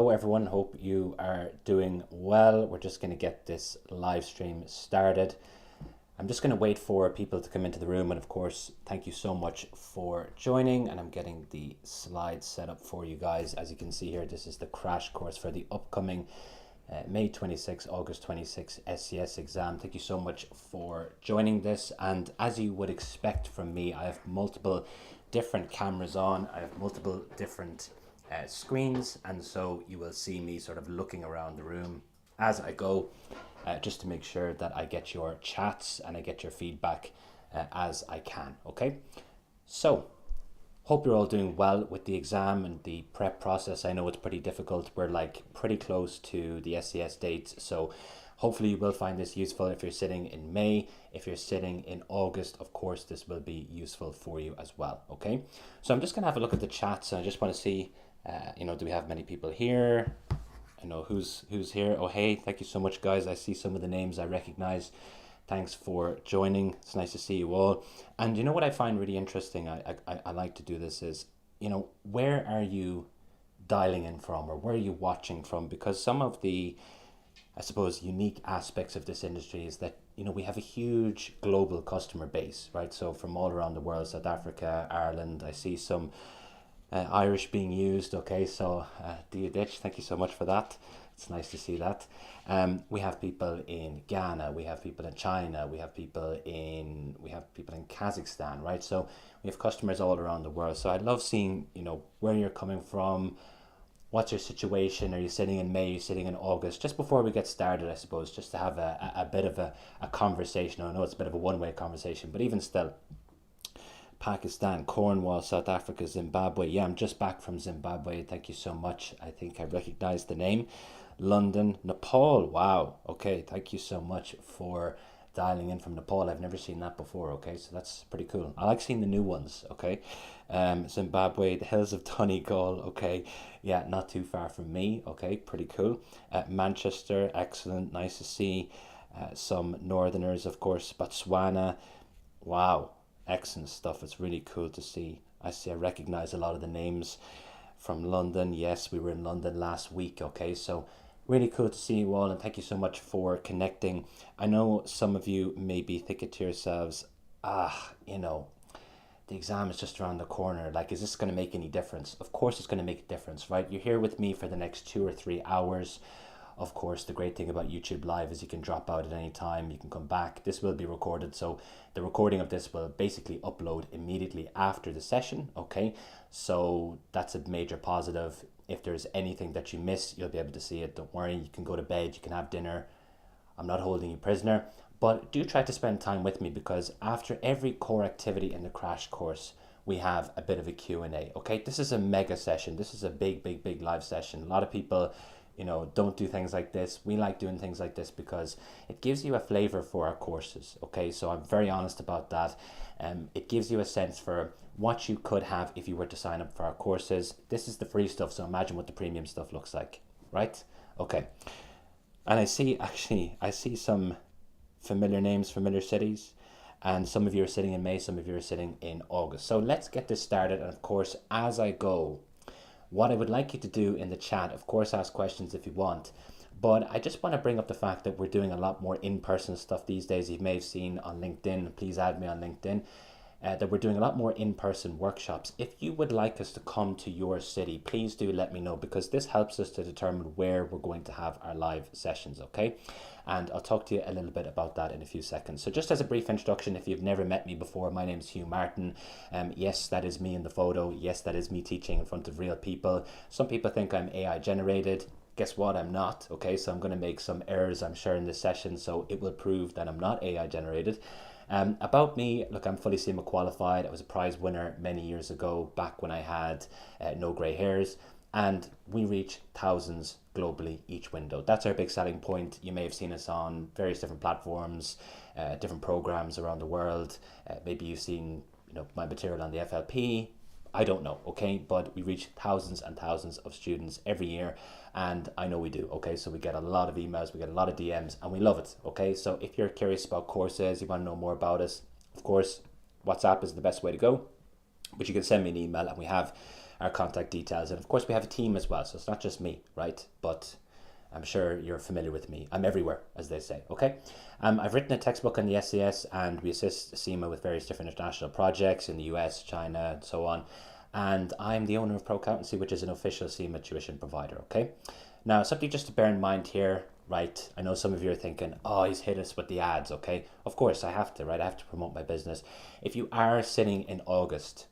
Hello everyone, hope you are doing well. We're just going to get this live stream started. I'm just going to wait for people to come into the room, and of course thank you so much for joining. And I'm getting the slides set up for you guys. As you can see here, this is the crash course for the upcoming May 26, August 26 SCS exam. Thank you so much for joining this, and as you would expect from me, I have multiple different cameras on. I have multiple different screens, and so you will see me sort of looking around the room as I go, just to make sure that I get your chats and I get your feedback as I can. Okay, so hope you're all doing well with the exam and the prep process. I know it's pretty difficult. We're like pretty close to the SCS dates, so hopefully you will find this useful if you're sitting in May. If you're sitting in August, of course, this will be useful for you as well. Okay, so I'm just going to have a look at the chats, and I just want to see, do we have many people here? I know who's here. Oh, hey, thank you so much, guys. I see some of the names I recognize. Thanks for joining. It's nice to see you all. And you know what I find really interesting, I like to do this is, where are you dialing in from, or where are you watching from? Because some of the, I suppose, unique aspects of this industry is that, we have a huge global customer base, right? So from all around the world, South Africa, Ireland, I see some Irish being used. Okay, so Ditch, thank you so much for that. It's nice to see that. We have people in Ghana, we have people in China, we have people in Kazakhstan, right? So we have customers all around the world. So I love seeing, where you're coming from. What's your situation? Are you sitting in May? Are you sitting in August? Just before we get started, I suppose, just to have a bit of a conversation. I know it's a bit of a one-way conversation, but even still, Pakistan, Cornwall, South Africa, Zimbabwe. Yeah, I'm just back from Zimbabwe. Thank you so much. I think I recognize the name. London, Nepal. Wow. Okay, thank you so much for dialing in from Nepal. I've never seen that before. Okay, so that's pretty cool. I like seeing the new ones. Okay, Zimbabwe, the hills of Donegal. Okay, yeah, not too far from me. Okay, pretty cool. Manchester, excellent. Nice to see some northerners, of course. Botswana. Wow, excellent stuff. It's really cool to see. I recognize a lot of the names from London. Yes, we were in London last week. Okay, so really cool to see you all, and thank you so much for connecting. I know some of you may be thinking to yourselves, the exam is just around the corner. Like, is this going to make any difference? Of course it's going to make a difference, right? You're here with me for the next 2 or 3 hours. Of course, the great thing about YouTube Live is you can drop out at any time. You can come back. This will be recorded, so the recording of this will basically upload immediately after the session. Okay, so that's a major positive. If there's anything that you miss, you'll be able to see it. Don't worry, you can go to bed, you can have dinner. I'm not holding you prisoner, but do try to spend time with me, because after every core activity in the crash course, we have a bit of a Q&A. Okay, this is a mega session. This is a big live session. A lot of people, don't do things like this. We like doing things like this because it gives you a flavor for our courses. Okay, so I'm very honest about that. It gives you a sense for what you could have if you were to sign up for our courses. This is the free stuff, so imagine what the premium stuff looks like, right? Okay, and I see some familiar names, familiar cities, and some of you are sitting in May, some of you are sitting in August. So let's get this started, and of course, as I go, what I would like you to do in the chat, of course, ask questions if you want, but I just want to bring up the fact that we're doing a lot more in-person stuff these days. You may have seen on LinkedIn, please add me on LinkedIn, that we're doing a lot more in-person workshops. If you would like us to come to your city, please do let me know, because this helps us to determine where we're going to have our live sessions, okay? And I'll talk to you a little bit about that in a few seconds. So just as a brief introduction, if you've never met me before, my name is Hugh Martin. Yes, that is me in the photo. Yes, that is me teaching in front of real people. Some people think I'm AI generated. Guess what? I'm not. Okay, so I'm going to make some errors, I'm sure, in this session, so it will prove that I'm not AI generated. About me, look, I'm fully CIMA qualified. I was a prize winner many years ago, back when I had no grey hairs, and we reach thousands globally each window. That's our big selling point. You may have seen us on various different platforms, different programs around the world. Maybe you've seen my material on the FLP. I don't know, okay? But we reach thousands and thousands of students every year, and I know we do, okay? So we get a lot of emails, we get a lot of DMs, and we love it, okay? So if you're curious about courses, you want to know more about us, of course, WhatsApp is the best way to go, but you can send me an email, and we have our contact details. And of course we have a team as well, so it's not just me, right? But I'm sure you're familiar with me. I'm everywhere, as they say, okay? I've written a textbook on the SCS, and we assist CIMA with various different international projects in the US, China, and so on. And I'm the owner of Pro Accountancy, which is an official CIMA tuition provider, okay? Now, something just to bear in mind here, right? I know some of you are thinking, oh, he's hit us with the ads, okay? Of course, I have to, right? I have to promote my business. If you are sitting in August,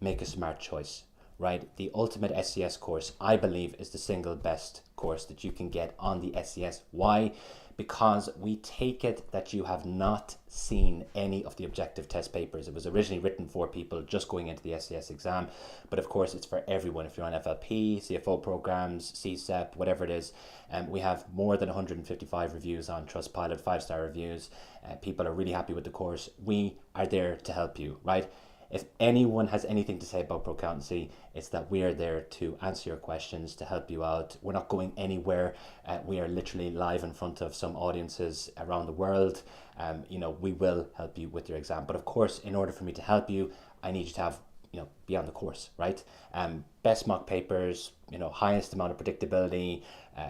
make a smart choice, right? The ultimate SCS course, I believe, is the single best course that you can get on the SCS. Why? Because we take it that you have not seen any of the objective test papers. It was originally written for people just going into the SCS exam, but of course it's for everyone. If you're on FLP, CFO programs, CSEP, whatever it is, we have more than 155 reviews on Trustpilot, 5-star reviews. People are really happy with the course. We are there to help you, right? If anyone has anything to say about Pro Accountancy, it's that we are there to answer your questions, to help you out. We're not going anywhere. We are literally live in front of some audiences around the world. You know, we will help you with your exam. But of course, in order for me to help you, I need you to have, you know, be on the course, right? Best mock papers, you know, highest amount of predictability,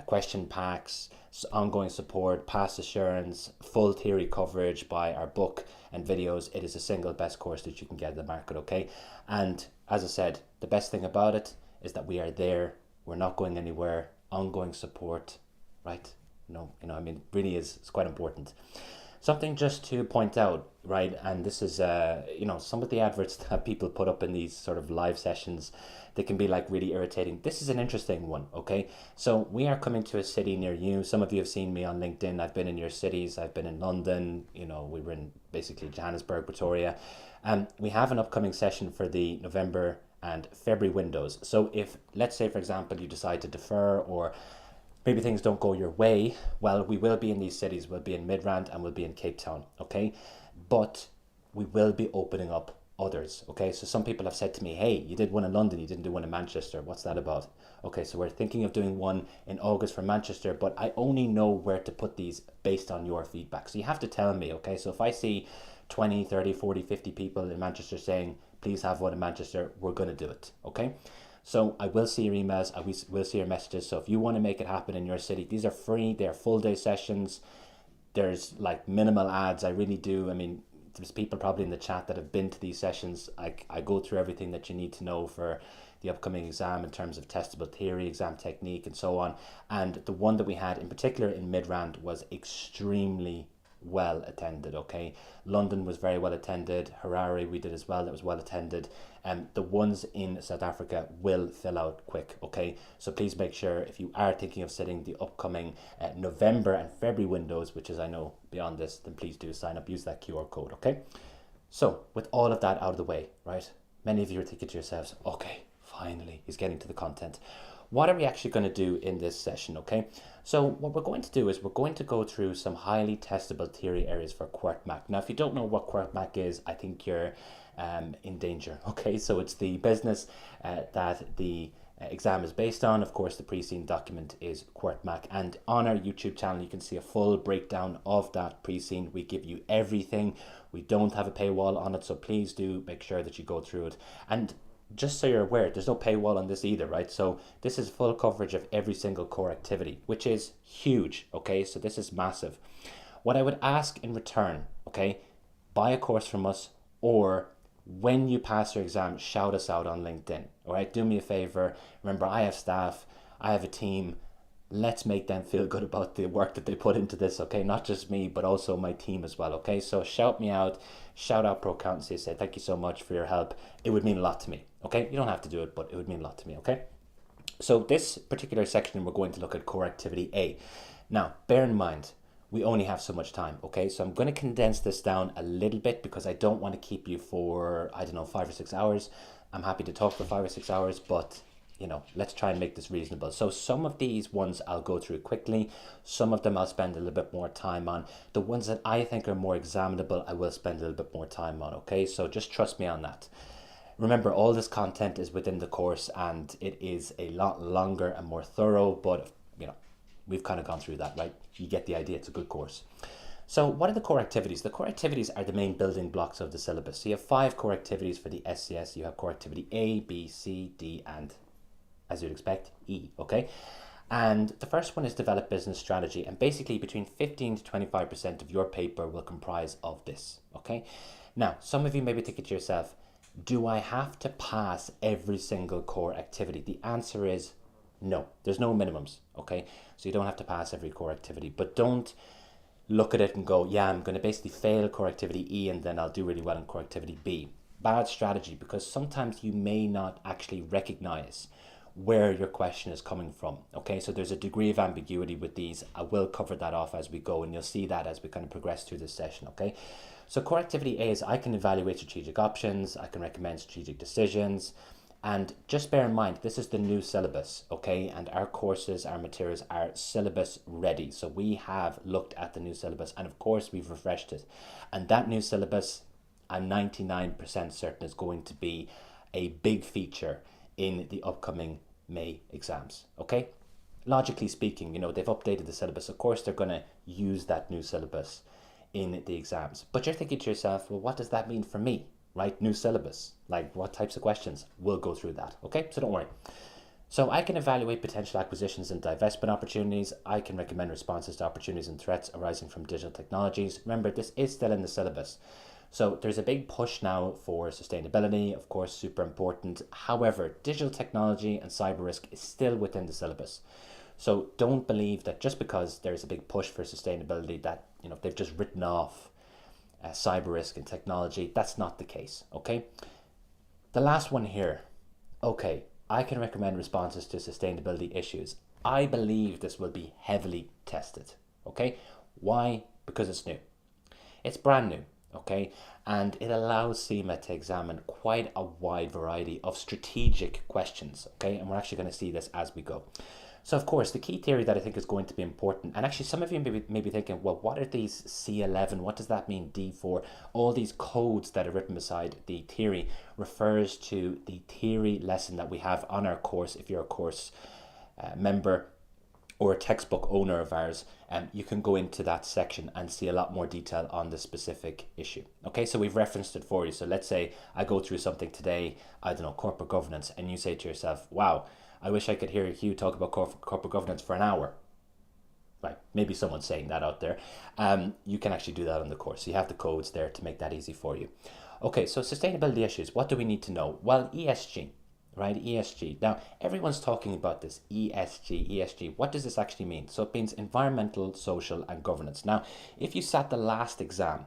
question packs, ongoing support, past assurance, full theory coverage by our book and videos. It is the single best course that you can get in the market, okay? And as I said, the best thing about it is that we are there. We're not going anywhere. Ongoing support, right? I mean, really it's quite important. Something just to point out, right, and this is, some of the adverts that people put up in these sort of live sessions, they can be like really irritating. This is an interesting one, okay? So we are coming to a city near you. Some of you have seen me on LinkedIn. I've been in your cities. I've been in London. You know, we were in basically Johannesburg, Pretoria. We have an upcoming session for the November and February windows. So if, let's say, for example, you decide to defer or maybe things don't go your way, well, we will be in these cities. We'll be in Midrand and we'll be in Cape Town, okay? But we will be opening up others, okay? So some people have said to me, hey, you did one in London, you didn't do one in Manchester. What's that about? Okay, so we're thinking of doing one in August for Manchester, but I only know where to put these based on your feedback. So you have to tell me, okay? So if I see 20, 30, 40, 50 people in Manchester saying, please have one in Manchester, we're going to do it, okay? So I will see your emails, I will see your messages. So if you want to make it happen in your city, these are free, they're full day sessions. There's like minimal ads, I really do. I mean, there's people probably in the chat that have been to these sessions. I go through everything that you need to know for the upcoming exam in terms of testable theory, exam technique, and so on. And the one that we had in particular in Midrand was extremely well attended, okay? London was very well attended. Harare we did as well, that was well attended. The ones in South Africa will fill out quick, okay? So please make sure if you are thinking of setting the upcoming November and February windows, which is I know beyond this, then please do sign up, use that QR code, okay? So with all of that out of the way, right? Many of you are thinking to yourselves, okay, finally he's getting to the content. What are we actually going to do in this session, okay? So what we're going to do is we're going to go through some highly testable theory areas for QuartMac. Now, if you don't know what QuartMac is, I think you're in danger, okay? So it's the business that the exam is based on. Of course, the pre-seen document is QuartMac. And on our YouTube channel, you can see a full breakdown of that pre-seen. We give you everything. We don't have a paywall on it, so please do make sure that you go through it. And just so you're aware, there's no paywall on this either, right? So this is full coverage of every single core activity, which is huge, okay? So this is massive. What I would ask in return, okay, buy a course from us, or when you pass your exam, shout us out on LinkedIn, all right? Do me a favor. Remember, I have staff, I have a team. Let's make them feel good about the work that they put into this, okay? Not just me, but also my team as well, okay? So shout me out, shout out Pro Accountancy, say thank you so much for your help. It would mean a lot to me, okay? You don't have to do it, but it would mean a lot to me, okay? So this particular section, we're going to look at core activity A. Now, bear in mind, we only have so much time, okay? So I'm going to condense this down a little bit because I don't want to keep you for, 5 or 6 hours. I'm happy to talk for 5 or 6 hours, but let's try and make this reasonable. So some of these ones I'll go through quickly. Some of them I'll spend a little bit more time on. The ones that I think are more examinable, I will spend a little bit more time on, okay? So just trust me on that. Remember, all this content is within the course and it is a lot longer and more thorough, but we've kind of gone through that, right? You get the idea, it's a good course. So what are the core activities? The core activities are the main building blocks of the syllabus. So you have 5 core activities for the SCS. You have core activity A, B, C, D, and, as you'd expect, E, okay? And the first one is develop business strategy. And basically between 15 to 25% of your paper will comprise of this, okay? Now, some of you may be thinking to yourself, do I have to pass every single core activity? The answer is no. There's no minimums, okay? So you don't have to pass every core activity, but don't look at it and go, yeah, I'm going to basically fail core activity E and then I'll do really well in core activity B. Bad strategy, because sometimes you may not actually recognize where your question is coming from, okay? So there's a degree of ambiguity with these. I will cover that off as we go, and you'll see that as we kind of progress through this session, okay? So core activity A is I can evaluate strategic options, I can recommend strategic decisions, and just bear in mind, this is the new syllabus, okay? And our courses, our materials are syllabus ready. So we have looked at the new syllabus, and of course we've refreshed it. And that new syllabus, I'm 99% certain, is going to be a big feature in the upcoming May exams, okay? Logically speaking, you know, they've updated the syllabus. Of course, they're going to use that new syllabus in the exams. But you're thinking to yourself, well, what does that mean for me? Right? New syllabus, like what types of questions? We'll go through that, okay? So don't worry. So I can evaluate potential acquisitions and divestment opportunities. I can recommend responses to opportunities and threats arising from digital technologies. Remember, this is still in the syllabus. So there's a big push now for sustainability, of course, super important. However, digital technology and cyber risk is still within the syllabus. So don't believe that just because there's a big push for sustainability that, you know, they've just written off cyber risk and technology. That's not the case, okay? The last one here, okay, I can recommend responses to sustainability issues. I believe this will be heavily tested, okay? Why? Because it's new. It's brand new, okay? And it allows CIMA to examine quite a wide variety of strategic questions, okay? And we're actually going to see this as we go. So of course, the key theory that I think is going to be important, and actually some of you may be thinking, well, what are these C11? What does that mean, D4? All these codes that are written beside the theory refers to the theory lesson that we have on our course. If you're a course member or a textbook owner of ours, you can go into that section and see a lot more detail on the specific issue. Okay, so we've referenced it for you. So let's say I go through something today, I don't know, corporate governance, and you say to yourself, wow, I wish I could hear Hugh talk about corporate governance for an hour. Right, maybe someone's saying that out there. You can actually do that on the course. You have the codes there to make that easy for you. Okay, so sustainability issues, what do we need to know? Well, ESG, right, ESG. Now, everyone's talking about this, ESG. What does this actually mean? So it means environmental, social, and governance. Now, if you sat the last exam,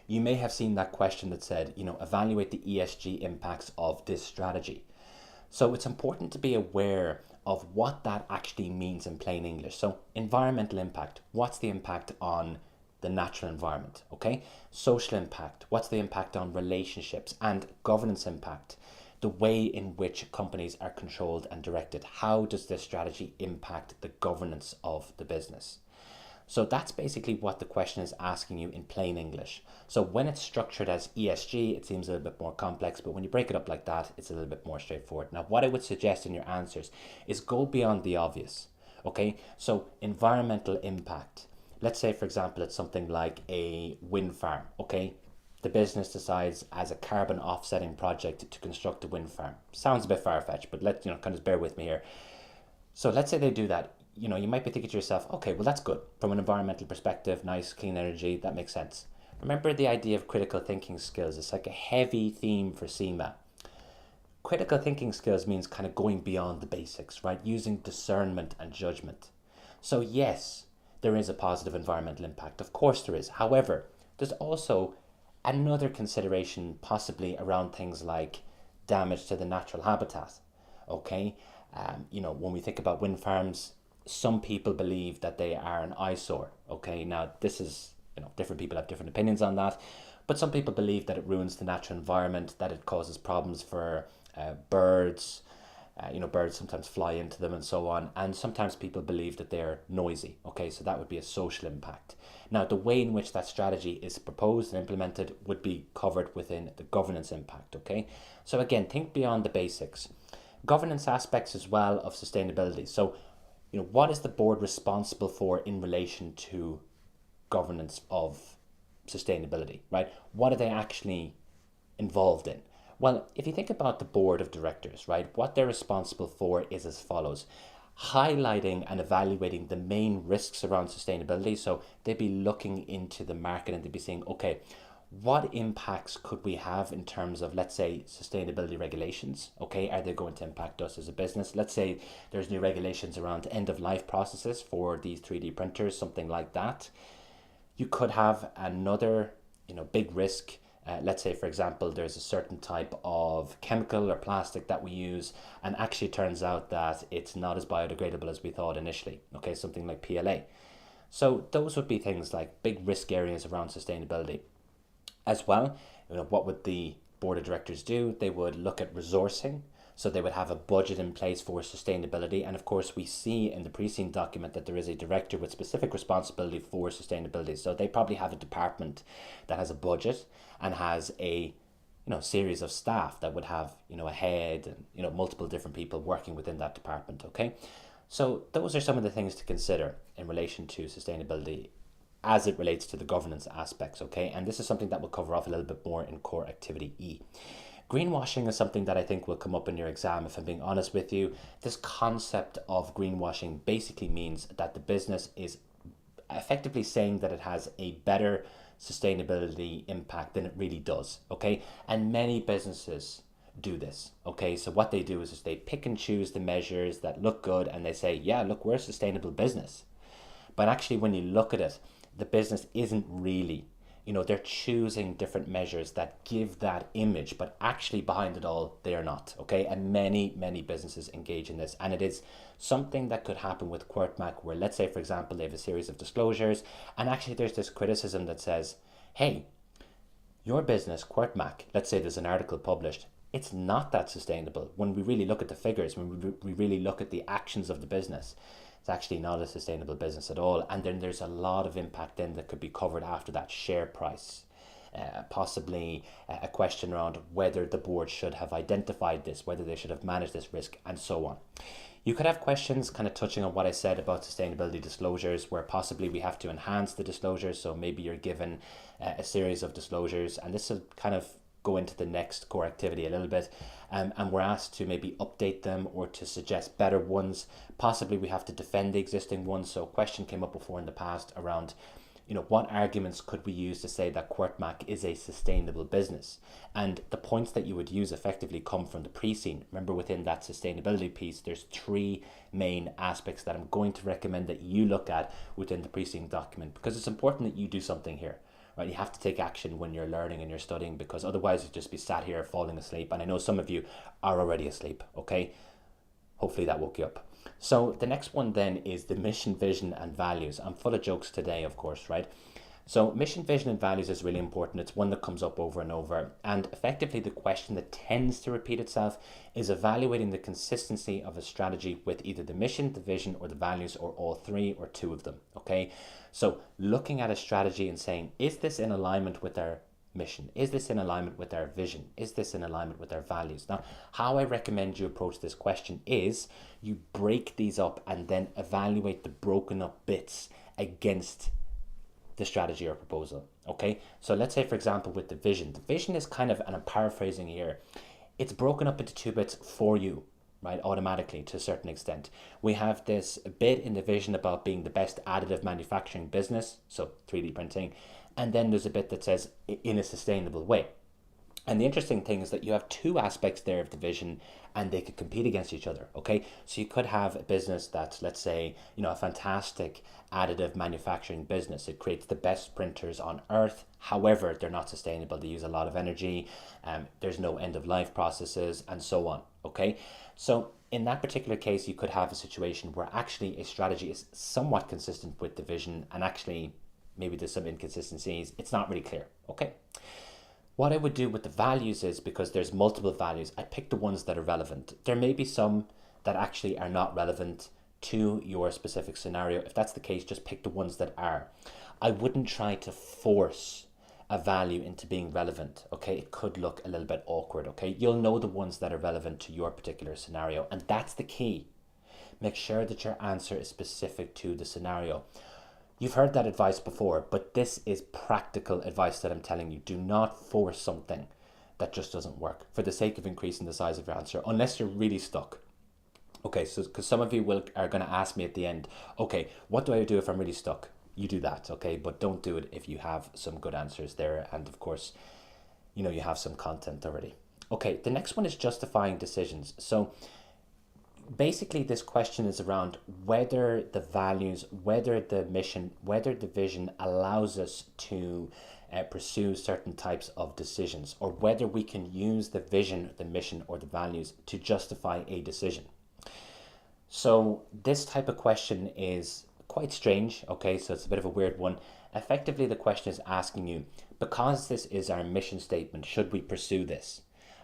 you may have seen that question that said, you know, evaluate the ESG impacts of this strategy. So it's important to be aware of what that actually means in plain English. So environmental impact, what's the impact on the natural environment, okay? Social impact, what's the impact on relationships? And governance impact, the way in which companies are controlled and directed. How does this strategy impact the governance of the business? So that's basically what the question is asking you in plain English. So when it's structured as ESG, it seems a little bit more complex, but when you break it up like that, it's a little bit more straightforward. Now, what I would suggest in your answers is go beyond the obvious, okay? So environmental impact. Let's say, for example, it's something like a wind farm, okay? The business decides as a carbon offsetting project to construct a wind farm. Sounds a bit far-fetched, but let's, kind of bear with me here. So let's say they do that. You might be thinking to yourself, okay, well, that's good. From an environmental perspective, nice, clean energy, that makes sense. Remember the idea of critical thinking skills. It's like a heavy theme for CIMA. Critical thinking skills means kind of going beyond the basics, right? Using discernment and judgment. So yes, there is a positive environmental impact. Of course there is. However, there's also another consideration possibly around things like damage to the natural habitat, okay? When we think about wind farms, some people believe that they are an eyesore, okay? Now, this is, different people have different opinions on that, but some people believe that it ruins the natural environment, that it causes problems for birds. Birds sometimes fly into them and so on, and sometimes people believe that they're noisy, okay? So that would be a social impact. Now, the way in which that strategy is proposed and implemented would be covered within the governance impact, okay? So again, think beyond the basics. Governance aspects as well of sustainability. So, what is the board responsible for in relation to governance of sustainability, right? What are they actually involved in? Well, if you think about the board of directors, right, what they're responsible for is as follows: highlighting and evaluating the main risks around sustainability. So they'd be looking into the market and they'd be saying, okay, what impacts could we have in terms of, let's say, sustainability regulations? Okay, are they going to impact us as a business? Let's say there's new regulations around end of life processes for these 3D printers, something like that. You could have another, big risk. Let's say, for example, there's a certain type of chemical or plastic that we use, and actually turns out that it's not as biodegradable as we thought initially. Okay, something like PLA. So those would be things like big risk areas around sustainability. As well, what would the board of directors do? They would look at resourcing. So they would have a budget in place for sustainability. And of course, we see in the pre-seen document that there is a director with specific responsibility for sustainability. So they probably have a department that has a budget and has a series of staff that would have a head and multiple different people working within that department. Okay, so those are some of the things to consider in relation to sustainability as it relates to the governance aspects. Okay, and this is something that we'll cover off a little bit more in core activity E. Greenwashing is something that I think will come up in your exam, if I'm being honest with you. This concept of greenwashing basically means that the business is effectively saying that it has a better sustainability impact than it really does, okay? And many businesses do this, okay? So what they do is they pick and choose the measures that look good and they say, yeah, look, we're a sustainable business. But actually, when you look at it, the business isn't really. They're choosing different measures that give that image, but actually behind it all, they're not, okay? And many, many businesses engage in this. And it is something that could happen with QuirtMac, where let's say, for example, they have a series of disclosures, and actually there's this criticism that says, hey, your business, QuirtMac, let's say there's an article published, it's not that sustainable. When we really look at the figures, when we really look at the actions of the business, it's actually not a sustainable business at all. And then there's a lot of impact then that could be covered after that: share price, possibly a question around whether the board should have identified this, whether they should have managed this risk, and so on. You could have questions kind of touching on what I said about sustainability disclosures, where possibly we have to enhance the disclosures. So maybe you're given a series of disclosures, and this will kind of go into the next core activity a little bit, and we're asked to maybe update them or to suggest better ones. Possibly we have to defend the existing ones. So a question came up before in the past around, what arguments could we use to say that QuirtMac is a sustainable business? And the points that you would use effectively come from the pre-seen. Remember, within that sustainability piece, there's 3 main aspects that I'm going to recommend that you look at within the pre-seen document, because it's important that you do something here. Right, you have to take action when you're learning and you're studying, because otherwise you'd just be sat here falling asleep. And I know some of you are already asleep, okay? Hopefully that woke you up. So the next one then is the mission, vision, and values. I'm full of jokes today, of course, right? So mission, vision, and values is really important. It's one that comes up over and over. And effectively the question that tends to repeat itself is evaluating the consistency of a strategy with either the mission, the vision, or the values, or all 3 or 2 of them, okay? So looking at a strategy and saying, is this in alignment with our mission? Is this in alignment with our vision? Is this in alignment with our values? Now, how I recommend you approach this question is you break these up and then evaluate the broken up bits against the strategy or proposal, okay? So let's say, for example, with the vision is kind of, and I'm paraphrasing here, it's broken up into 2 bits for you, right, automatically to a certain extent. We have this bit in the vision about being the best additive manufacturing business, so 3D printing, and then there's a bit that says in a sustainable way. And the interesting thing is that you have 2 aspects there of the vision, and they could compete against each other, okay? So you could have a business that's, let's say, a fantastic additive manufacturing business. It creates the best printers on earth. However, they're not sustainable. They use a lot of energy. There's no end of life processes, and so on, okay? So in that particular case, you could have a situation where actually a strategy is somewhat consistent with the vision, and actually maybe there's some inconsistencies. It's not really clear, okay? What I would do with the values is, because there's multiple values, I pick the ones that are relevant. There may be some that actually are not relevant to your specific scenario. If that's the case, just pick the ones that are. I wouldn't try to force a value into being relevant, okay? It could look a little bit awkward, okay? You'll know the ones that are relevant to your particular scenario, and that's the key. Make sure that your answer is specific to the scenario. You've heard that advice before, but this is practical advice that I'm telling you. Do not force something that just doesn't work for the sake of increasing the size of your answer, unless you're really stuck. Okay, so because some of you are going to ask me at the end, okay, what do I do if I'm really stuck? You do that, okay, but don't do it if you have some good answers there, and of course, you have some content already. Okay, the next one is justifying decisions. So basically this question is around whether the values, whether the mission, whether the vision allows us to pursue certain types of decisions, or whether we can use the vision, the mission, or the values to justify a decision. So this type of question is quite strange, okay, so it's a bit of a weird one. Effectively, the question is asking you, because this is our mission statement, should we pursue this?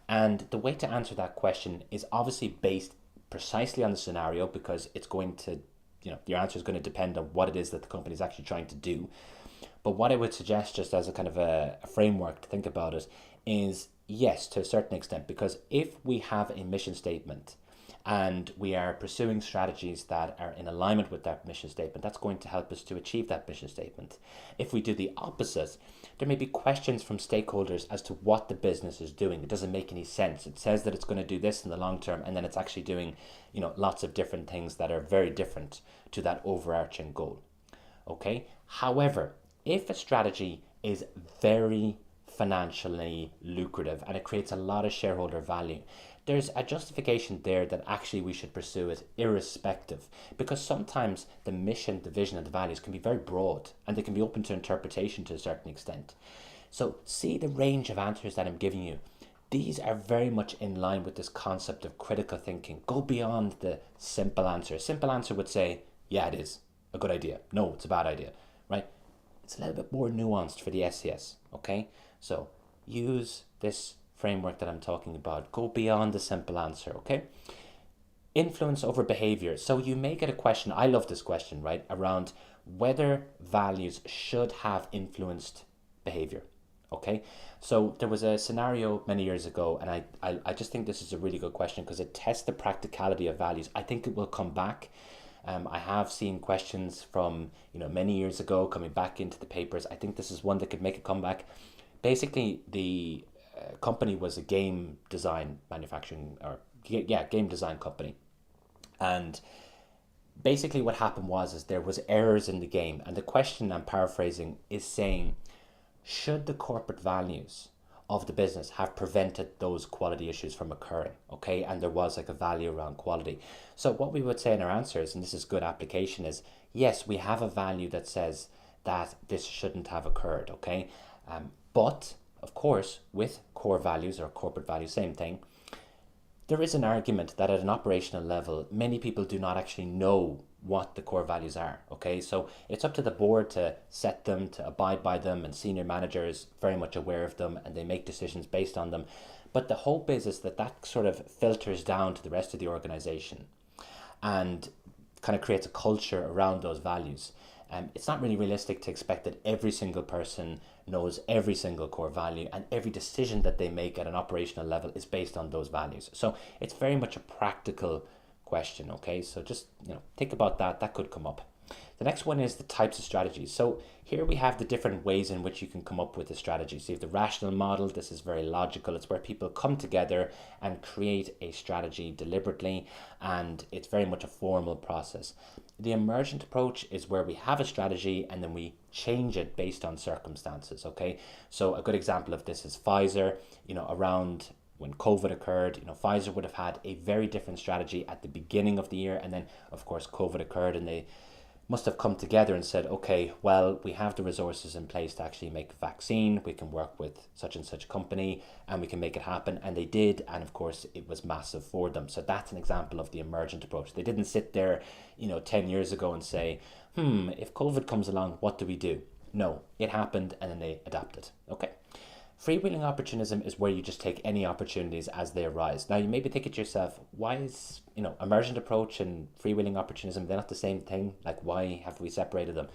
And the way to answer that question is obviously based precisely on the scenario, because it's going to, your answer is going to depend on what it is that the company is actually trying to do. But what I would suggest, just as a kind of a framework to think about it, is yes, to a certain extent, because if we have a mission statement and we are pursuing strategies that are in alignment with that mission statement, that's going to help us to achieve that mission statement. If we do the opposite, there may be questions from stakeholders as to what the business is doing. It doesn't make any sense. It says that it's going to do this in the long term, and then it's actually doing, lots of different things that are very different to that overarching goal. Okay? However, if a strategy is very financially lucrative and it creates a lot of shareholder value, there's a justification there that actually we should pursue it irrespective, because sometimes the mission, the vision, and the values can be very broad and they can be open to interpretation to a certain extent. So see the range of answers that I'm giving you. These are very much in line with this concept of critical thinking. Go beyond the simple answer. A simple answer would say, yeah, it is a good idea. No, it's a bad idea, right? It's a little bit more nuanced for the SCS, okay? So use this framework that I'm talking about. Go beyond the simple answer, okay? Influence over behavior. So you may get a question, I love this question, right? Around whether values should have influenced behavior, okay? So there was a scenario many years ago, and I just think this is a really good question because it tests the practicality of values. I think it will come back. I have seen questions from many years ago coming back into the papers. I think this is one that could make a comeback. Basically, the company was a game design game design company, and basically what happened is there was errors in the game, and the question, I'm paraphrasing, is saying, should the corporate values of the business have prevented those quality issues from occurring, okay? And there was like a value around quality. So what we would say in our answers, and this is good application, is yes, we have a value that says that this shouldn't have occurred, okay? But of course, with core values or corporate values, same thing, there is an argument that at an operational level, many people do not actually know what the core values are, okay? So it's up to the board to set them, to abide by them, and senior managers very much aware of them, and they make decisions based on them. But the hope is that that sort of filters down to the rest of the organization and kind of creates a culture around those values. It's not really realistic to expect that every single person knows every single core value, and every decision that they make at an operational level is based on those values. So it's very much a practical question, okay? So just think about that. That could come up. The next one is the types of strategies. So here we have the different ways in which you can come up with a strategy. So you have the rational model. This is very logical. It's where people come together and create a strategy deliberately, and it's very much a formal process. The emergent approach is where we have a strategy and then we change it based on circumstances, okay? So a good example of this is Pfizer, around when COVID occurred, Pfizer would have had a very different strategy at the beginning of the year, and then of course COVID occurred, and they must have come together and said, okay, well, we have the resources in place to actually make a vaccine. We can work with such and such company and we can make it happen. And they did. And of course, it was massive for them. So that's an example of the emergent approach. They didn't sit there, 10 years ago and say, if COVID comes along, what do we do? No, it happened and then they adapted. Okay. Freewheeling opportunism is where you just take any opportunities as they arise. Now, you may be thinking to yourself, why is, emergent approach and freewheeling opportunism, they're not the same thing? Like, why have we separated them?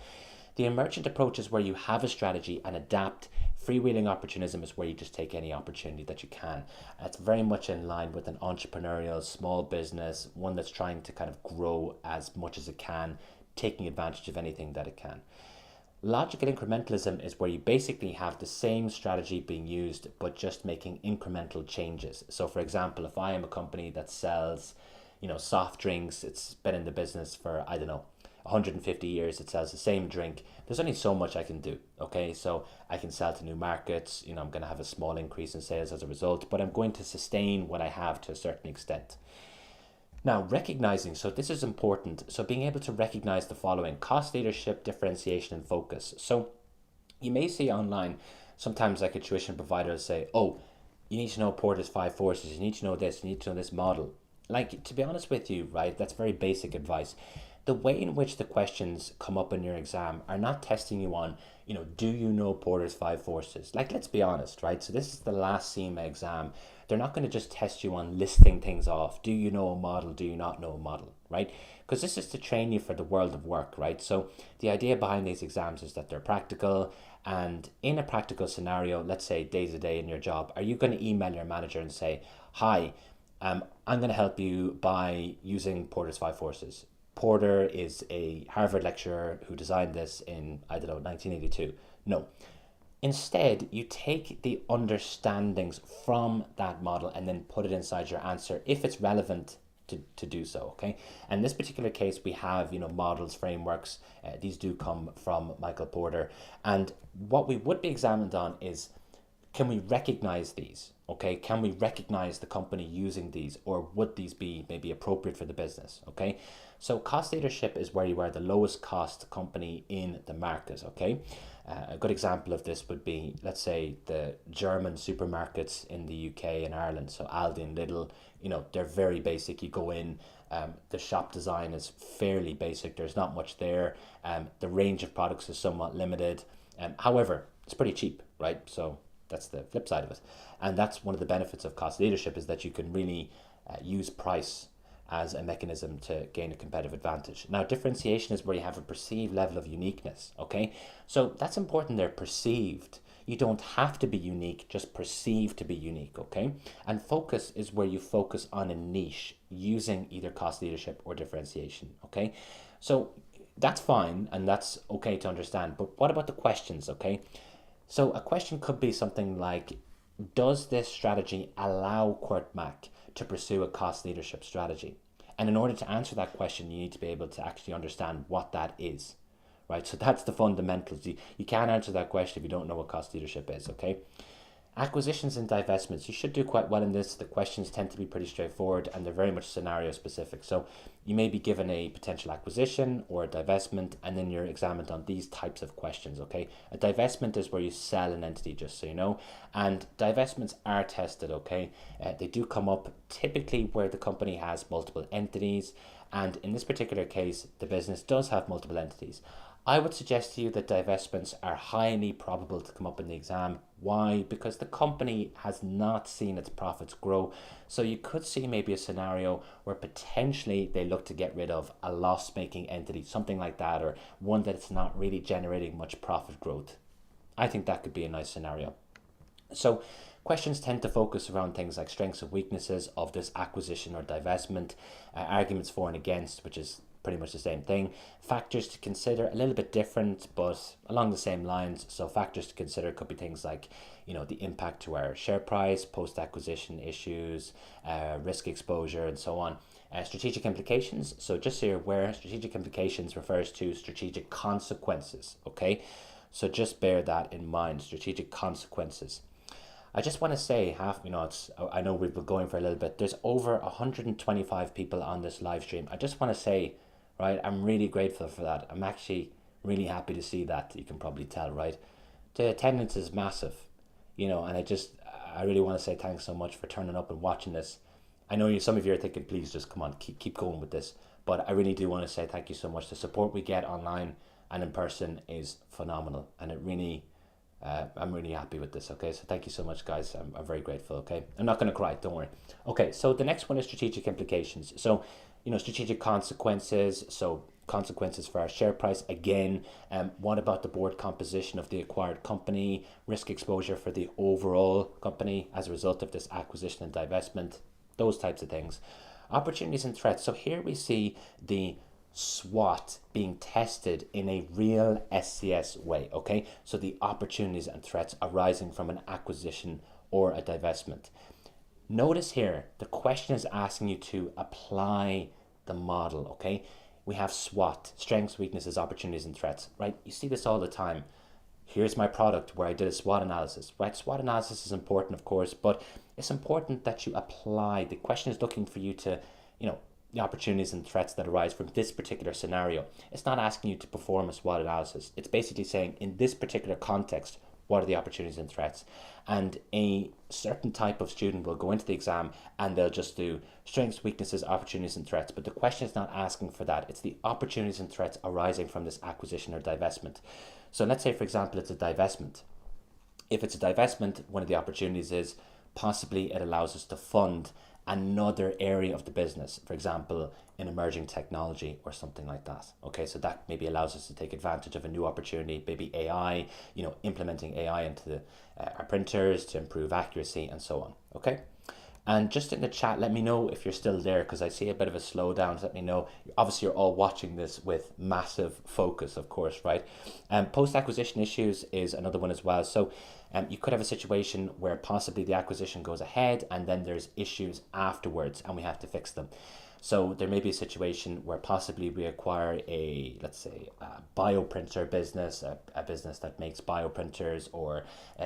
The emergent approach is where you have a strategy and adapt. Freewheeling opportunism is where you just take any opportunity that you can. It's very much in line with an entrepreneurial small business, one that's trying to kind of grow as much as it can taking advantage of anything that it can. Logical incrementalism is where you basically have the same strategy being used, but just making incremental changes. So for example, if I am a company that sells, soft drinks, it's been in the business for, 150 years, it sells the same drink. There's only so much I can do, okay? So I can sell to new markets, I'm going to have a small increase in sales as a result, but I'm going to sustain what I have to a certain extent. Now, recognizing, so this is important. So being able to recognize the following: cost leadership, differentiation, and focus. So you may see online, sometimes like a tuition provider will say, oh, you need to know Porter's 5 forces, you need to know this, you need to know this model. Like, to be honest with you, right, that's very basic advice. The way in which the questions come up in your exam are not testing you on, do you know Porter's 5 forces? Like, let's be honest, right? So this is the last CIMA exam. They're not going to just test you on listing things off. Do you know a model? Do you not know a model, right? Because this is to train you for the world of work, right? So the idea behind these exams is that they're practical. And in a practical scenario, let's say day to day in your job, are you going to email your manager and say, hi, I'm going to help you by using Porter's 5 forces. Porter is a Harvard lecturer who designed this in, 1982. No. Instead, you take the understandings from that model and then put it inside your answer if it's relevant to do so, okay? And in this particular case, we have, models, frameworks. These do come from Michael Porter. And what we would be examined on is, can we recognize these, okay? Can we recognize the company using these, or would these be maybe appropriate for the business, okay? So cost leadership is where you are the lowest cost company in the market, okay? A good example of this would be, let's say, the German supermarkets in the UK and Ireland. So Aldi and Lidl, they're very basic. You go in, the shop design is fairly basic. There's not much there. The range of products is somewhat limited. However, it's pretty cheap, right? So that's the flip side of it. And that's one of the benefits of cost leadership, is that you can really use price as a mechanism to gain a competitive advantage. Now, differentiation is where you have a perceived level of uniqueness, okay? So that's important there, perceived. You don't have to be unique, just perceived to be unique, okay? And focus is where you focus on a niche using either cost leadership or differentiation, okay? So that's fine, and that's okay to understand, but what about the questions, okay? So a question could be something like, does this strategy allow Mac to pursue a cost leadership strategy? And in order to answer that question, you need to be able to actually understand what that is, right? So that's the fundamentals. You can't answer that question if you don't know what cost leadership is, okay? Acquisitions and divestments. You should do quite well in this. The questions tend to be pretty straightforward, and they're very much scenario specific. So you may be given a potential acquisition or a divestment, and then you're examined on these types of questions, okay? A divestment is where you sell an entity, just so you know, and divestments are tested, okay? They do come up typically where the company has multiple entities, and in this particular case, the business does have multiple entities. I would suggest to you that divestments are highly probable to come up in the exam. Why? Because the company has not seen its profits grow. So you could see maybe a scenario where potentially they look to get rid of a loss-making entity, something like that, or one that's not really generating much profit growth. I think that could be a nice scenario. So questions tend to focus around things like strengths and weaknesses of this acquisition or divestment, arguments for and against, which is pretty much the same thing. Factors to consider, a little bit different, but along the same lines. So factors to consider could be things like, the impact to our share price, post-acquisition issues, risk exposure, and so on. Strategic implications. So just so you're aware, strategic implications refers to strategic consequences, okay? So just bear that in mind, strategic consequences. I just want to say, I know we've been going for a little bit. There's over 125 people on this live stream. I just want to say, right, I'm really grateful for that. I'm actually really happy to see that. You can probably tell, right? The attendance is massive, and I really want to say thanks so much for turning up and watching this. I know some of you are thinking, please just come on, keep going with this. But I really do want to say thank you so much. The support we get online and in person is phenomenal, and it really... I'm really happy with this, okay? So thank you so much, guys. I'm very grateful, okay? I'm not going to cry, don't worry. Okay, so the next one is strategic implications. So, strategic consequences. So consequences for our share price. Again, what about the board composition of the acquired company? Risk exposure for the overall company as a result of this acquisition and divestment. Those types of things. Opportunities and threats. So here we see the SWOT being tested in a real SCS way, okay? So the opportunities and threats arising from an acquisition or a divestment. Notice here, the question is asking you to apply the model, okay? We have SWOT, strengths, weaknesses, opportunities, and threats, right? You see this all the time. Here's my product where I did a SWOT analysis, right? SWOT analysis is important, of course, but it's important that you apply. The question is looking for you to, the opportunities and threats that arise from this particular scenario. It's not asking you to perform a SWOT analysis. It's basically saying, in this particular context, what are the opportunities and threats? And a certain type of student will go into the exam and they'll just do strengths, weaknesses, opportunities, and threats. But the question is not asking for that. It's the opportunities and threats arising from this acquisition or divestment. So let's say, for example, it's a divestment. If it's a divestment, one of the opportunities is possibly it allows us to fund another area of the business, for example, in emerging technology or something like that. Okay, so that maybe allows us to take advantage of a new opportunity, maybe AI, implementing AI into our printers to improve accuracy and so on. Okay. And just in the chat, let me know if you're still there, because I see a bit of a slowdown. So let me know. Obviously, you're all watching this with massive focus, of course, right? Post-acquisition issues is another one as well. So you could have a situation where possibly the acquisition goes ahead and then there's issues afterwards and we have to fix them. So there may be a situation where possibly we acquire let's say, a bioprinter business, a business that makes bioprinters, or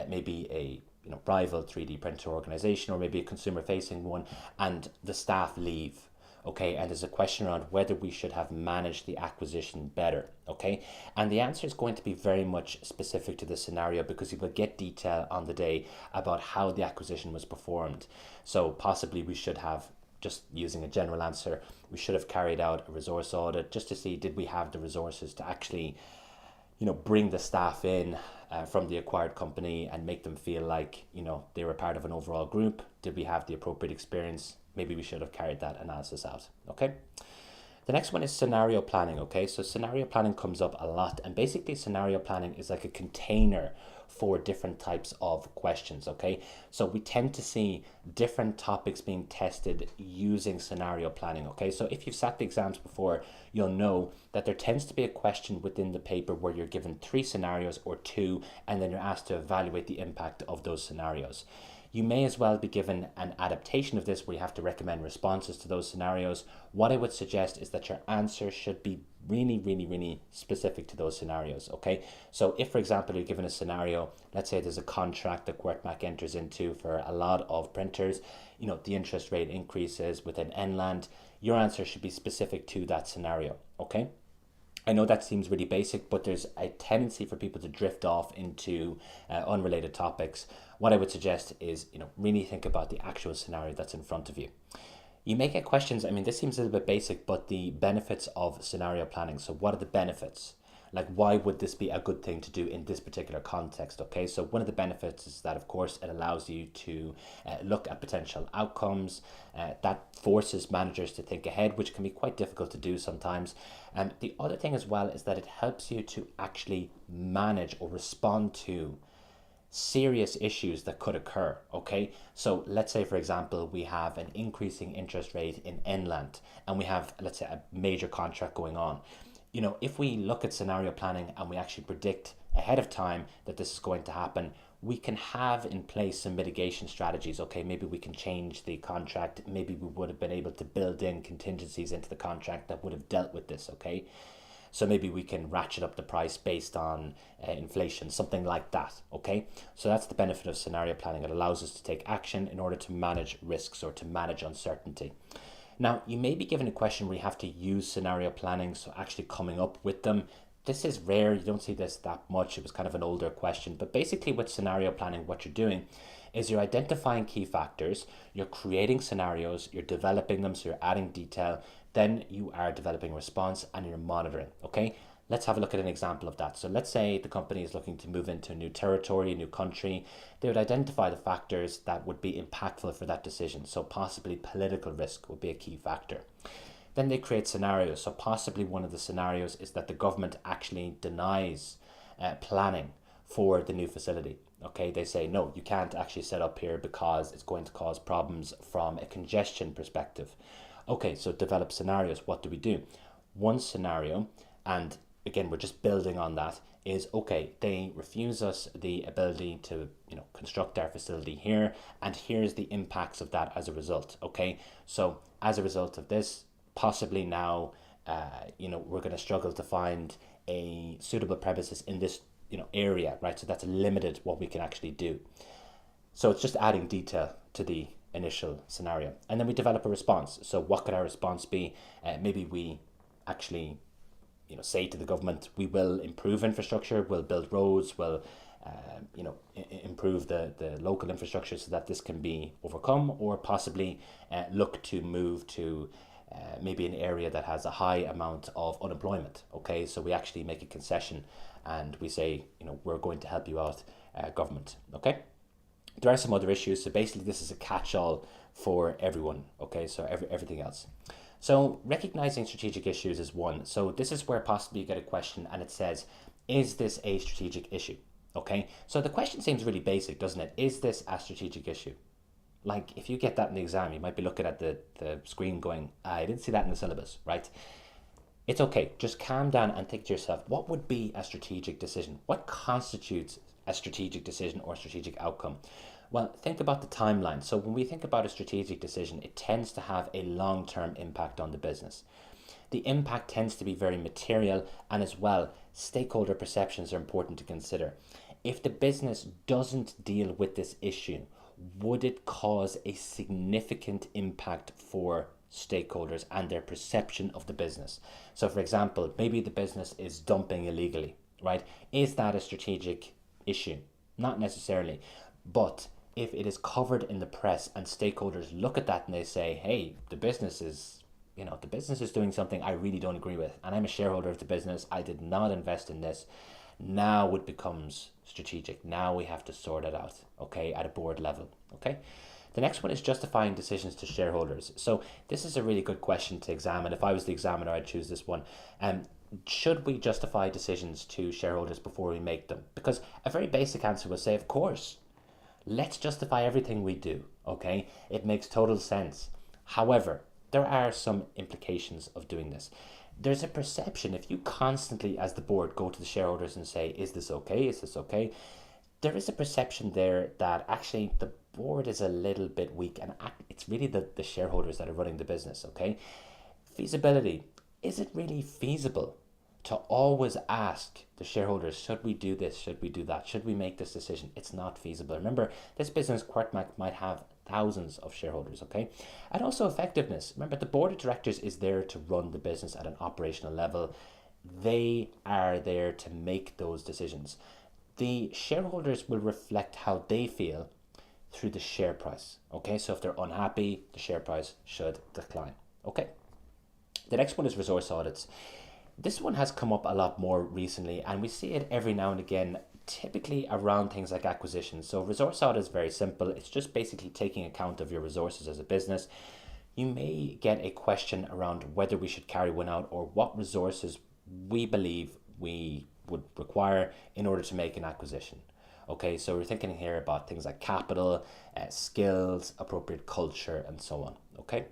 maybe a rival 3D printer organization, or maybe a consumer facing one, and the staff leave. Okay, and there's a question around whether we should have managed the acquisition better. Okay, and the answer is going to be very much specific to the scenario, because you will get detail on the day about how the acquisition was performed. So possibly we should have, just using a general answer, we should have carried out a resource audit just to see, did we have the resources to actually bring the staff in from the acquired company and make them feel like they were part of an overall group? Did we have the appropriate experience? Maybe we should have carried that analysis out. Okay. The next one is scenario planning. Okay, so scenario planning comes up a lot, and basically scenario planning is like a container for different types of questions. Okay, so we tend to see different topics being tested using scenario planning. Okay, so if you've sat the exams before, you'll know that there tends to be a question within the paper where you're given 3 scenarios or 2, and then you're asked to evaluate the impact of those scenarios. You may as well be given an adaptation of this where you have to recommend responses to those scenarios. What I would suggest is that your answer should be really specific to those scenarios. Okay, so if, for example, you're given a scenario, let's say there's a contract that QuartMac enters into for a lot of printers, the interest rate increases within Enland, your answer should be specific to that scenario. Okay, I know that seems really basic, but there's a tendency for people to drift off into unrelated topics. What I would suggest is, really think about the actual scenario that's in front of you. You may get questions, this seems a little bit basic, but the benefits of scenario planning. So what are the benefits? Like, why would this be a good thing to do in this particular context? Okay, so one of the benefits is that, of course, it allows you to look at potential outcomes. That forces managers to think ahead, which can be quite difficult to do sometimes. And the other thing as well is that it helps you to actually manage or respond to serious issues that could occur. Okay, so let's say, for example, we have an increasing interest rate in Enland and we have, let's say, a major contract going on. If we look at scenario planning and we actually predict ahead of time that this is going to happen, we can have in place some mitigation strategies. Okay, maybe we can change the contract. Maybe we would have been able to build in contingencies into the contract that would have dealt with this. Okay, so maybe we can ratchet up the price based on inflation, something like that. Okay, so that's the benefit of scenario planning. It allows us to take action in order to manage risks or to manage uncertainty. Now, you may be given a question where you have to use scenario planning, so actually coming up with them. This is rare, you don't see this that much. It was kind of an older question, but basically with scenario planning, what you're doing is you're identifying key factors, you're creating scenarios, you're developing them, so you're adding detail, then you are developing a response and you're monitoring. Okay, let's have a look at an example of that. So let's say the company is looking to move into a new territory, a new country. They would identify the factors that would be impactful for that decision. So possibly political risk would be a key factor. Then they create scenarios. So possibly one of the scenarios is that the government actually denies planning for the new facility. Okay, they say, no, you can't actually set up here because it's going to cause problems from a congestion perspective. Okay, so develop scenarios. What do we do? One scenario, and again, we're just building on that, is okay, they refuse us the ability to, construct our facility here, and here's the impacts of that as a result. Okay, so as a result of this, possibly now, we're going to struggle to find a suitable premises in this, area, right? So that's limited what we can actually do. So it's just adding detail to the initial scenario, and then we develop a response. So what could our response be? Maybe we actually say to the government, we will improve infrastructure, we'll build roads, we'll improve the local infrastructure so that this can be overcome, or possibly look to move to maybe an area that has a high amount of unemployment. Okay, so we actually make a concession and we say, we're going to help you out, government. Okay, there are some other issues. So basically this is a catch-all for everyone. Okay, so everything else. So recognizing strategic issues is one. So this is where possibly you get a question and it says, is this a strategic issue? Okay, so the question seems really basic, doesn't it? Is this a strategic issue? Like if you get that in the exam, you might be looking at the screen going, I didn't see that in the syllabus, right? It's okay, just calm down and think to yourself, what would be a strategic decision? What constitutes a strategic decision or strategic outcome? Well, think about the timeline. So when we think about a strategic decision, it tends to have a long-term impact on the business. The impact tends to be very material, and as well, stakeholder perceptions are important to consider. If the business doesn't deal with this issue, would it cause a significant impact for stakeholders and their perception of the business? So for example, maybe the business is dumping illegally, right? Is that a strategic issue? Not necessarily, but if it is covered in the press and stakeholders look at that and they say, hey, the business is doing something I really don't agree with, and I'm a shareholder of the business, I did not invest in this, now it becomes strategic. Now we have to sort it out, okay, at a board level, okay? The next one is justifying decisions to shareholders. So this is a really good question to examine. If I was the examiner, I'd choose this one. Should we justify decisions to shareholders before we make them? Because a very basic answer would say, of course. Let's justify everything we do, okay? It makes total sense. However, there are some implications of doing this. There's a perception, if you constantly as the board go to the shareholders and say, is this okay, is this okay? There is a perception there that actually the board is a little bit weak, and it's really the shareholders that are running the business, okay? Feasibility. Is it really feasible to always ask the shareholders, should we do this, should we do that, should we make this decision? It's not feasible. Remember, this business, Quartmac, might have thousands of shareholders, okay? And also effectiveness. Remember, the board of directors is there to run the business at an operational level. They are there to make those decisions. The shareholders will reflect how they feel through the share price, okay? So if they're unhappy, the share price should decline, okay? The next one is resource audits. This one has come up a lot more recently, and we see it every now and again, typically around things like acquisitions. So resource audit is very simple. It's just basically taking account of your resources as a business. You may get a question around whether we should carry one out or what resources we believe we would require in order to make an acquisition. Okay, so we're thinking here about things like capital, skills, appropriate culture, and so on, okay?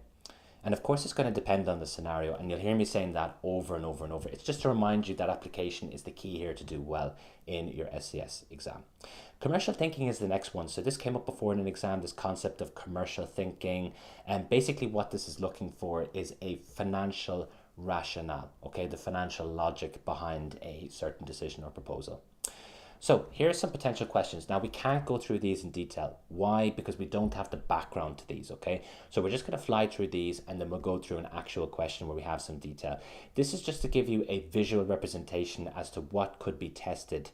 And of course, it's going to depend on the scenario, and you'll hear me saying that over and over and over. It's just to remind you that application is the key here to do well in your SCS exam. Commercial thinking is the next one. So this came up before in an exam, this concept of commercial thinking. And basically what this is looking for is a financial rationale, okay? The financial logic behind a certain decision or proposal. So here are some potential questions. Now we can't go through these in detail. Why? Because we don't have the background to these, okay? So we're just going to fly through these and then we'll go through an actual question where we have some detail. This is just to give you a visual representation as to what could be tested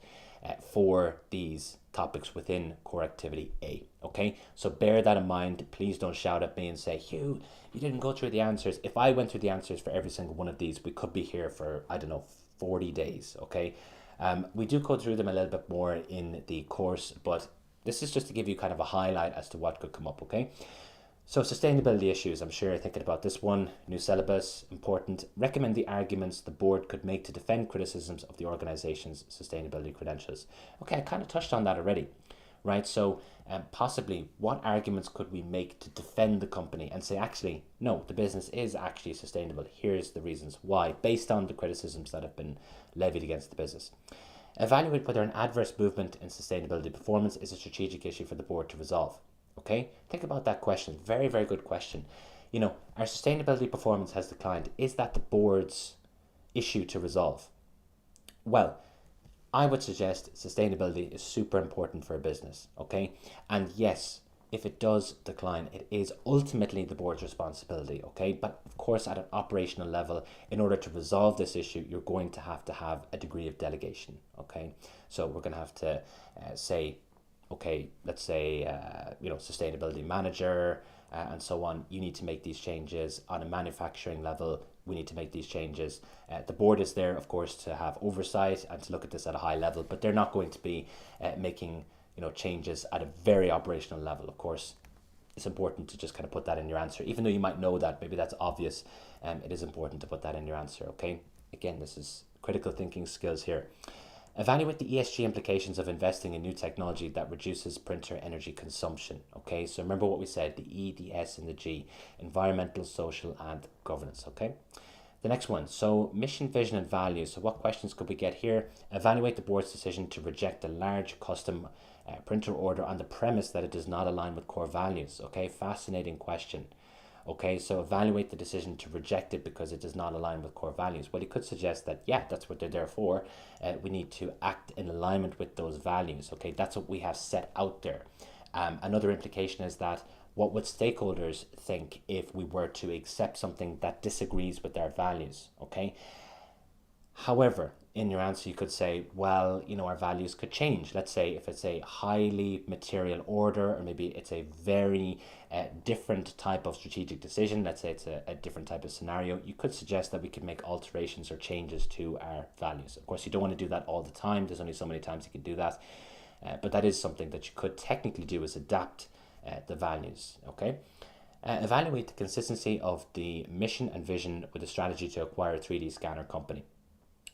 for these topics within core activity A, okay? So bear that in mind. Please don't shout at me and say, Hugh, you didn't go through the answers. If I went through the answers for every single one of these, we could be here for, I don't know, 40 days, okay? We do go through them a little bit more in the course, but this is just to give you kind of a highlight as to what could come up, okay? So sustainability issues, I'm sure you're thinking about this one. New syllabus, important. Recommend the arguments the board could make to defend criticisms of the organization's sustainability credentials. Okay, I kind of touched on that already. right? So possibly what arguments could we make to defend the company and say, actually, no, the business is actually sustainable. Here's the reasons why, based on the criticisms that have been levied against the business. Evaluate whether an adverse movement in sustainability performance is a strategic issue for the board to resolve. Okay, think about that question. Very, very good question. Our sustainability performance has declined. Is that the board's issue to resolve? Well, I would suggest sustainability is super important for a business, okay? And yes, if it does decline, it is ultimately the board's responsibility, okay? But of course, at an operational level, in order to resolve this issue, you're going to have a degree of delegation, okay? So we're going to have to say, okay, let's say, sustainability manager and so on, you need to make these changes. On a manufacturing level, we need to make these changes. The board is there, of course, to have oversight and to look at this at a high level, but they're not going to be making changes at a very operational level. Of course, it's important to just kind of put that in your answer, even though you might know that, maybe that's obvious. It is important to put that in your answer, okay? Again, this is critical thinking skills here. Evaluate the ESG implications of investing in new technology that reduces printer energy consumption. Okay, so remember what we said, the E, the S, and the G, environmental, social, and governance. Okay, the next one, so mission, vision, and values. So what questions could we get here? Evaluate the board's decision to reject a large custom printer order on the premise that it does not align with core values. Okay, fascinating question. Okay, so evaluate the decision to reject it because it does not align with core values. Well, you could suggest that, yeah, that's what they're there for. We need to act in alignment with those values. Okay, that's what we have set out there. Another implication is that what would stakeholders think if we were to accept something that disagrees with their values? Okay. However, in your answer, you could say, well, our values could change. Let's say if it's a highly material order, or maybe it's a very different type of strategic decision. Let's say it's a different type of scenario. You could suggest that we could make alterations or changes to our values. Of course, you don't want to do that all the time. There's only so many times you can do that. But that is something that you could technically do, is adapt the values, okay? Evaluate the consistency of the mission and vision with a strategy to acquire a 3D scanner company.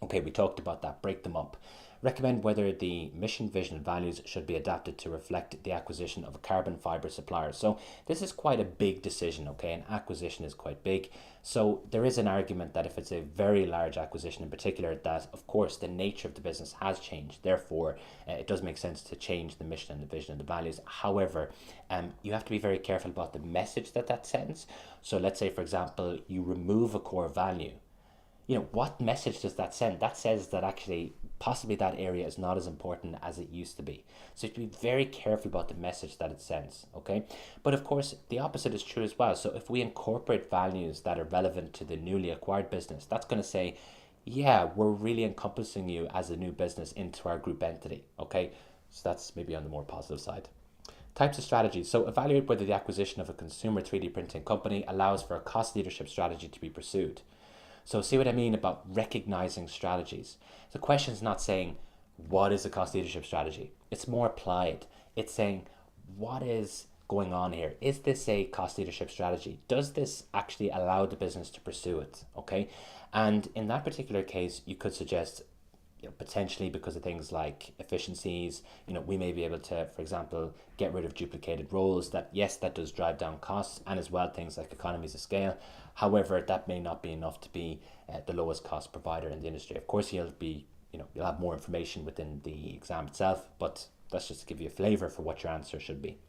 Okay, we talked about that. Break them up. Recommend whether the mission, vision, and values should be adapted to reflect the acquisition of a carbon fiber supplier. So this is quite a big decision, okay? An acquisition is quite big. So there is an argument that if it's a very large acquisition in particular, that of course the nature of the business has changed. Therefore, it does make sense to change the mission and the vision and the values. However, you have to be very careful about the message that sends. So let's say, for example, you remove a core value. What message does that send? That says that actually possibly that area is not as important as it used to be. So you have to be very careful about the message that it sends, okay? But of course, the opposite is true as well. So if we incorporate values that are relevant to the newly acquired business, that's going to say, yeah, we're really encompassing you as a new business into our group entity, okay? So that's maybe on the more positive side. Types of strategies. So evaluate whether the acquisition of a consumer 3D printing company allows for a cost leadership strategy to be pursued. So see what I mean about recognizing strategies. The question is not saying, what is a cost leadership strategy? It's more applied. It's saying, what is going on here? Is this a cost leadership strategy? Does this actually allow the business to pursue it? Okay. And in that particular case, you could suggest, potentially because of things like efficiencies, we may be able to, for example, get rid of duplicated roles. That, yes, that does drive down costs, and as well things like economies of scale. However, that may not be enough to be the lowest cost provider in the industry. Of course, you'll have more information within the exam itself, but that's just to give you a flavor for what your answer should be.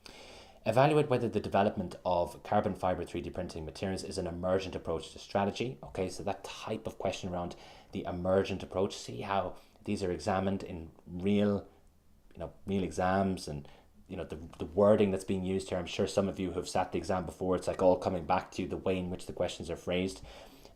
Evaluate whether the development of carbon fiber 3D printing materials is an emergent approach to strategy. Okay, so that type of question around the emergent approach, see how these are examined in real exams, and the wording that's being used here. I'm sure some of you have sat the exam before. It's like all coming back to you, the way in which the questions are phrased.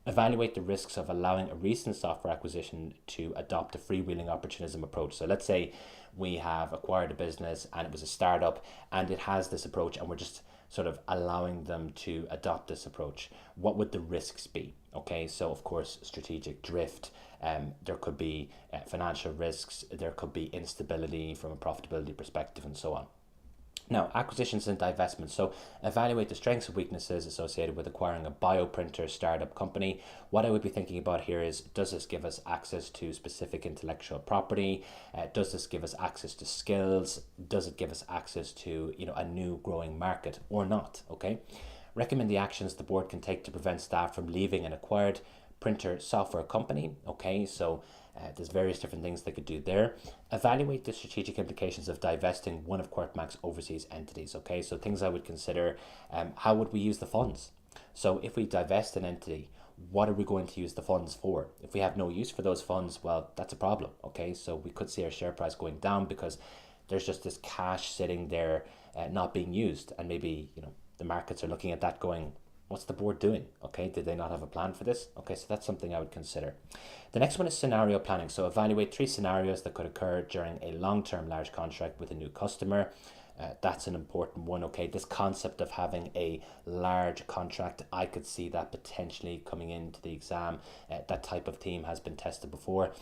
Evaluate the risks of allowing a recent software acquisition to adopt a freewheeling opportunism approach. So let's say we have acquired a business and it was a startup and it has this approach, and we're just sort of allowing them to adopt this approach. What would the risks be? Okay, so of course, strategic drift. There could be financial risks. There could be instability from a profitability perspective, and so on. Now, acquisitions and divestments. So, evaluate the strengths and weaknesses associated with acquiring a bioprinter startup company. What I would be thinking about here is, does this give us access to specific intellectual property? Does this give us access to skills? Does it give us access to, a new growing market or not? Okay. Recommend the actions the board can take to prevent staff from leaving an acquired printer software company. Okay, so there's various different things they could do there. Evaluate the strategic implications of divesting one of QuarkMac's overseas entities. Okay, so things I would consider, how would we use the funds? So if we divest an entity, what are we going to use the funds for? If we have no use for those funds, well, that's a problem. Okay, so we could see our share price going down because there's just this cash sitting there not being used, and maybe the markets are looking at that going, what's the board doing? Okay, did they not have a plan for this? Okay, so that's something I would consider. The next one is scenario planning. So evaluate 3 scenarios that could occur during a long-term large contract with a new customer. That's an important one. Okay, this concept of having a large contract, I could see that potentially coming into the exam. That type of theme has been tested before.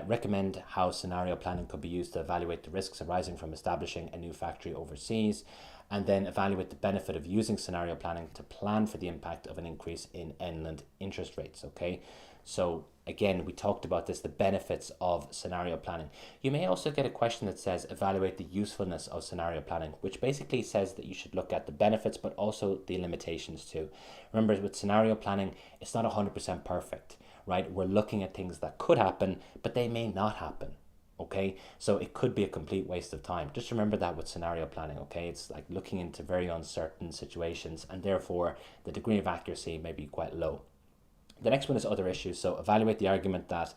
Recommend how scenario planning could be used to evaluate the risks arising from establishing a new factory overseas, and then evaluate the benefit of using scenario planning to plan for the impact of an increase in inland interest rates. Okay, so again, we talked about this, the benefits of scenario planning. You may also get a question that says evaluate the usefulness of scenario planning, which basically says that you should look at the benefits but also the limitations too. Remember, with scenario planning, it's not 100% perfect, right? We're looking at things that could happen, but they may not happen. Okay, so it could be a complete waste of time. Just remember that with scenario planning. Okay, it's like looking into very uncertain situations, and therefore the degree of accuracy may be quite low. The next one is other issues. So evaluate the argument that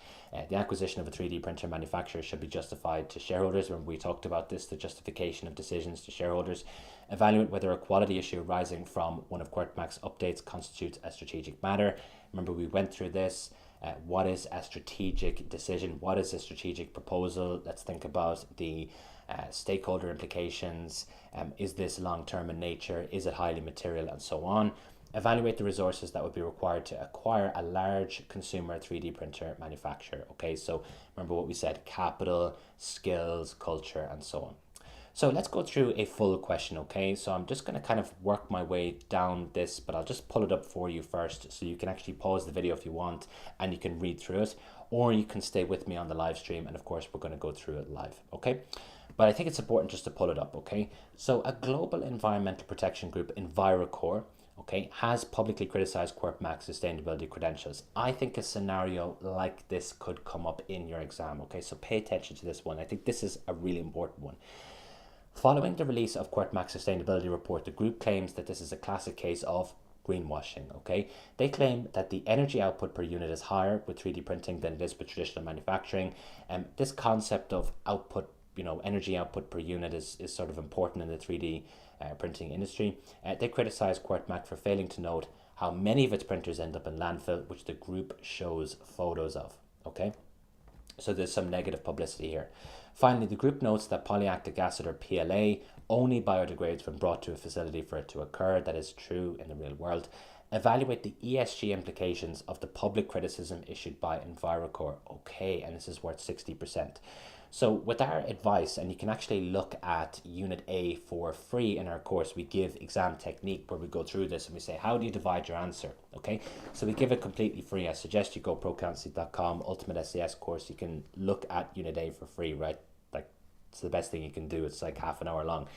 the acquisition of a 3D printer manufacturer should be justified to shareholders. Remember, we talked about this, the justification of decisions to shareholders. Evaluate whether a quality issue arising from one of QuarkMac's updates constitutes a strategic matter. Remember, we went through this. What is a strategic decision? What is a strategic proposal? Let's think about the stakeholder implications. Is this long-term in nature? Is it highly material? And so on. Evaluate the resources that would be required to acquire a large consumer 3D printer manufacturer. Okay, so remember what we said, capital, skills, culture, and so on. So let's go through a full question, okay? So I'm just going to kind of work my way down this, but I'll just pull it up for you first so you can actually pause the video if you want and you can read through it, or you can stay with me on the live stream, and of course we're going to go through it live, okay? But I think it's important just to pull it up, okay? So a global environmental protection group, EnviroCorp, okay, has publicly criticized QuarkMac's sustainability credentials. I think a scenario like this could come up in your exam, okay? So pay attention to this one. I think this is a really important one. Following the release of QuarkMac's sustainability report, the group claims that this is a classic case of greenwashing, okay? They claim that the energy output per unit is higher with 3D printing than it is with traditional manufacturing. And this concept of output, energy output per unit is sort of important in the 3D printing industry. They criticize QuarkMac for failing to note how many of its printers end up in landfill, which the group shows photos of, okay? So there's some negative publicity here. Finally, the group notes that polylactic acid, or PLA, only biodegrades when brought to a facility for it to occur. That is true in the real world. Evaluate the ESG implications of the public criticism issued by EnviroCorp. Okay, and this is worth 60%. So with our advice, and you can actually look at Unit A for free in our course, we give exam technique where we go through this and we say, how do you divide your answer? Okay, so we give it completely free. I suggest you go proaccountancy.com, Ultimate SCS course. You can look at Unit A for free, right? Like, it's the best thing you can do. It's like half an hour long.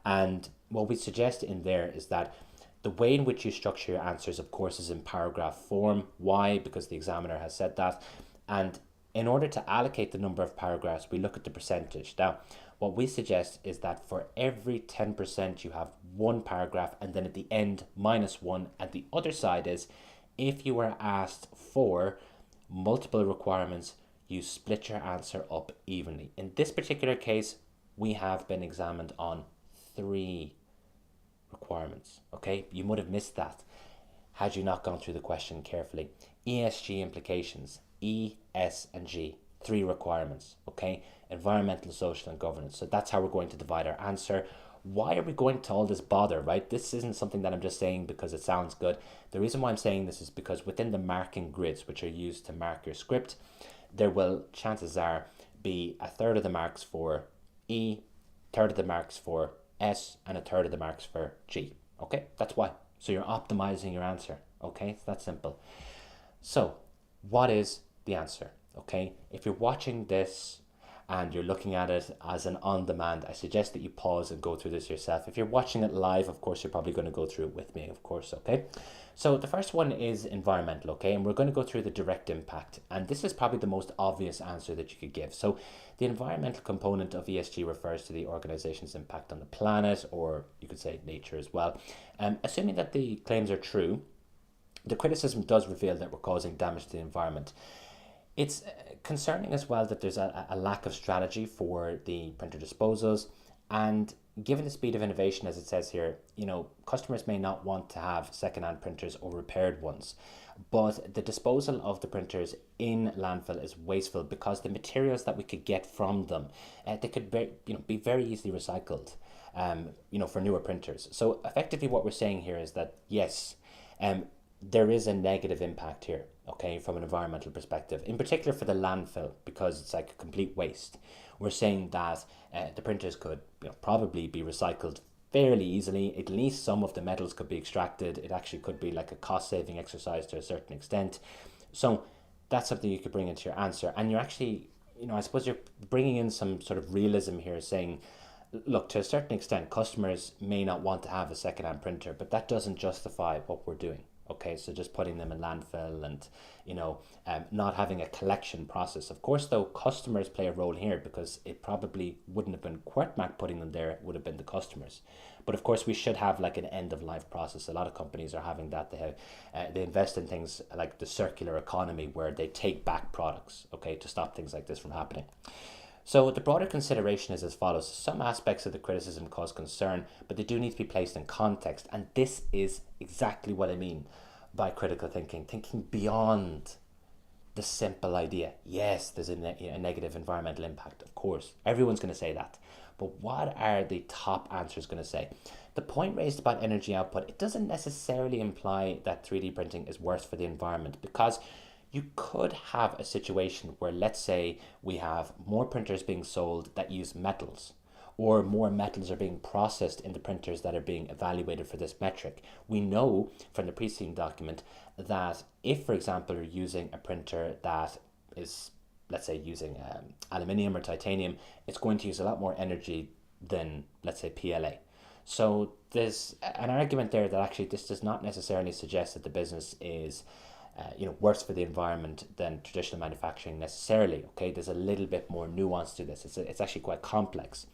And what we suggest in there is that the way in which you structure your answers, of course, is in paragraph form. Why? Because the examiner has said that. And in order to allocate the number of paragraphs, we look at the percentage. Now, what we suggest is that for every 10%, you have one paragraph, and then at the end, -1. And the other side is, if you were asked for multiple requirements, you split your answer up evenly. In this particular case, we have been examined on 3 requirements, okay? You would have missed that had you not gone through the question carefully. ESG implications, E, S, and G, 3 requirements, okay? Environmental, social, and governance. So that's how we're going to divide our answer. Why are we going to all this bother, right? This isn't something that I'm just saying because it sounds good. The reason why I'm saying this is because within the marking grids, which are used to mark your script, there will, chances are, be a third of the marks for E, third of the marks for S, and a third of the marks for G. Okay, that's why. So you're optimizing your answer. Okay, it's that simple. So what is the answer? Okay, if you're watching this and you're looking at it as an on-demand, I suggest that you pause and go through this yourself. If you're watching it live, of course, you're probably going to go through it with me, of course, okay? So the first one is environmental, okay? And we're going to go through the direct impact. And this is probably the most obvious answer that you could give. So the environmental component of ESG refers to the organization's impact on the planet, or you could say nature as well. Assuming that the claims are true, the criticism does reveal that we're causing damage to the environment. It's concerning as well that there's a lack of strategy for the printer disposals, and given the speed of innovation, as it says here, customers may not want to have second-hand printers or repaired ones, but the disposal of the printers in landfill is wasteful because the materials that we could get from them, they could be very easily recycled, for newer printers. So effectively what we're saying here is that yes, there is a negative impact here, okay, from an environmental perspective, in particular for the landfill, because it's like a complete waste. We're saying that the printers could probably be recycled fairly easily. At least some of the metals could be extracted. It actually could be like a cost-saving exercise to a certain extent. So that's something you could bring into your answer. And you're actually, I suppose you're bringing in some sort of realism here, saying, look, to a certain extent, customers may not want to have a second-hand printer, but that doesn't justify what we're doing. Okay, so just putting them in landfill and, not having a collection process. Of course, though, customers play a role here because it probably wouldn't have been QuartMac putting them there, it would have been the customers. But of course, we should have like an end-of-life process. A lot of companies are having that. They invest in things like the circular economy where they take back products, okay, to stop things like this from happening. So the broader consideration is as follows. Some aspects of the criticism cause concern, but they do need to be placed in context. And this is exactly what I mean by critical thinking beyond the simple idea. Yes, there's a negative environmental impact, of course. Everyone's going to say that. But what are the top answers going to say? The point raised about energy output, it doesn't necessarily imply that 3D printing is worse for the environment, because you could have a situation where, let's say, we have more printers being sold that use metals, or more metals are being processed in the printers that are being evaluated for this metric. We know from the preceding document that if, for example, you're using a printer that is, let's say, using aluminium or titanium, it's going to use a lot more energy than, let's say, PLA. So there's an argument there that actually this does not necessarily suggest that the business is worse for the environment than traditional manufacturing necessarily. Okay, there's a little bit more nuance to this. It's actually quite complex.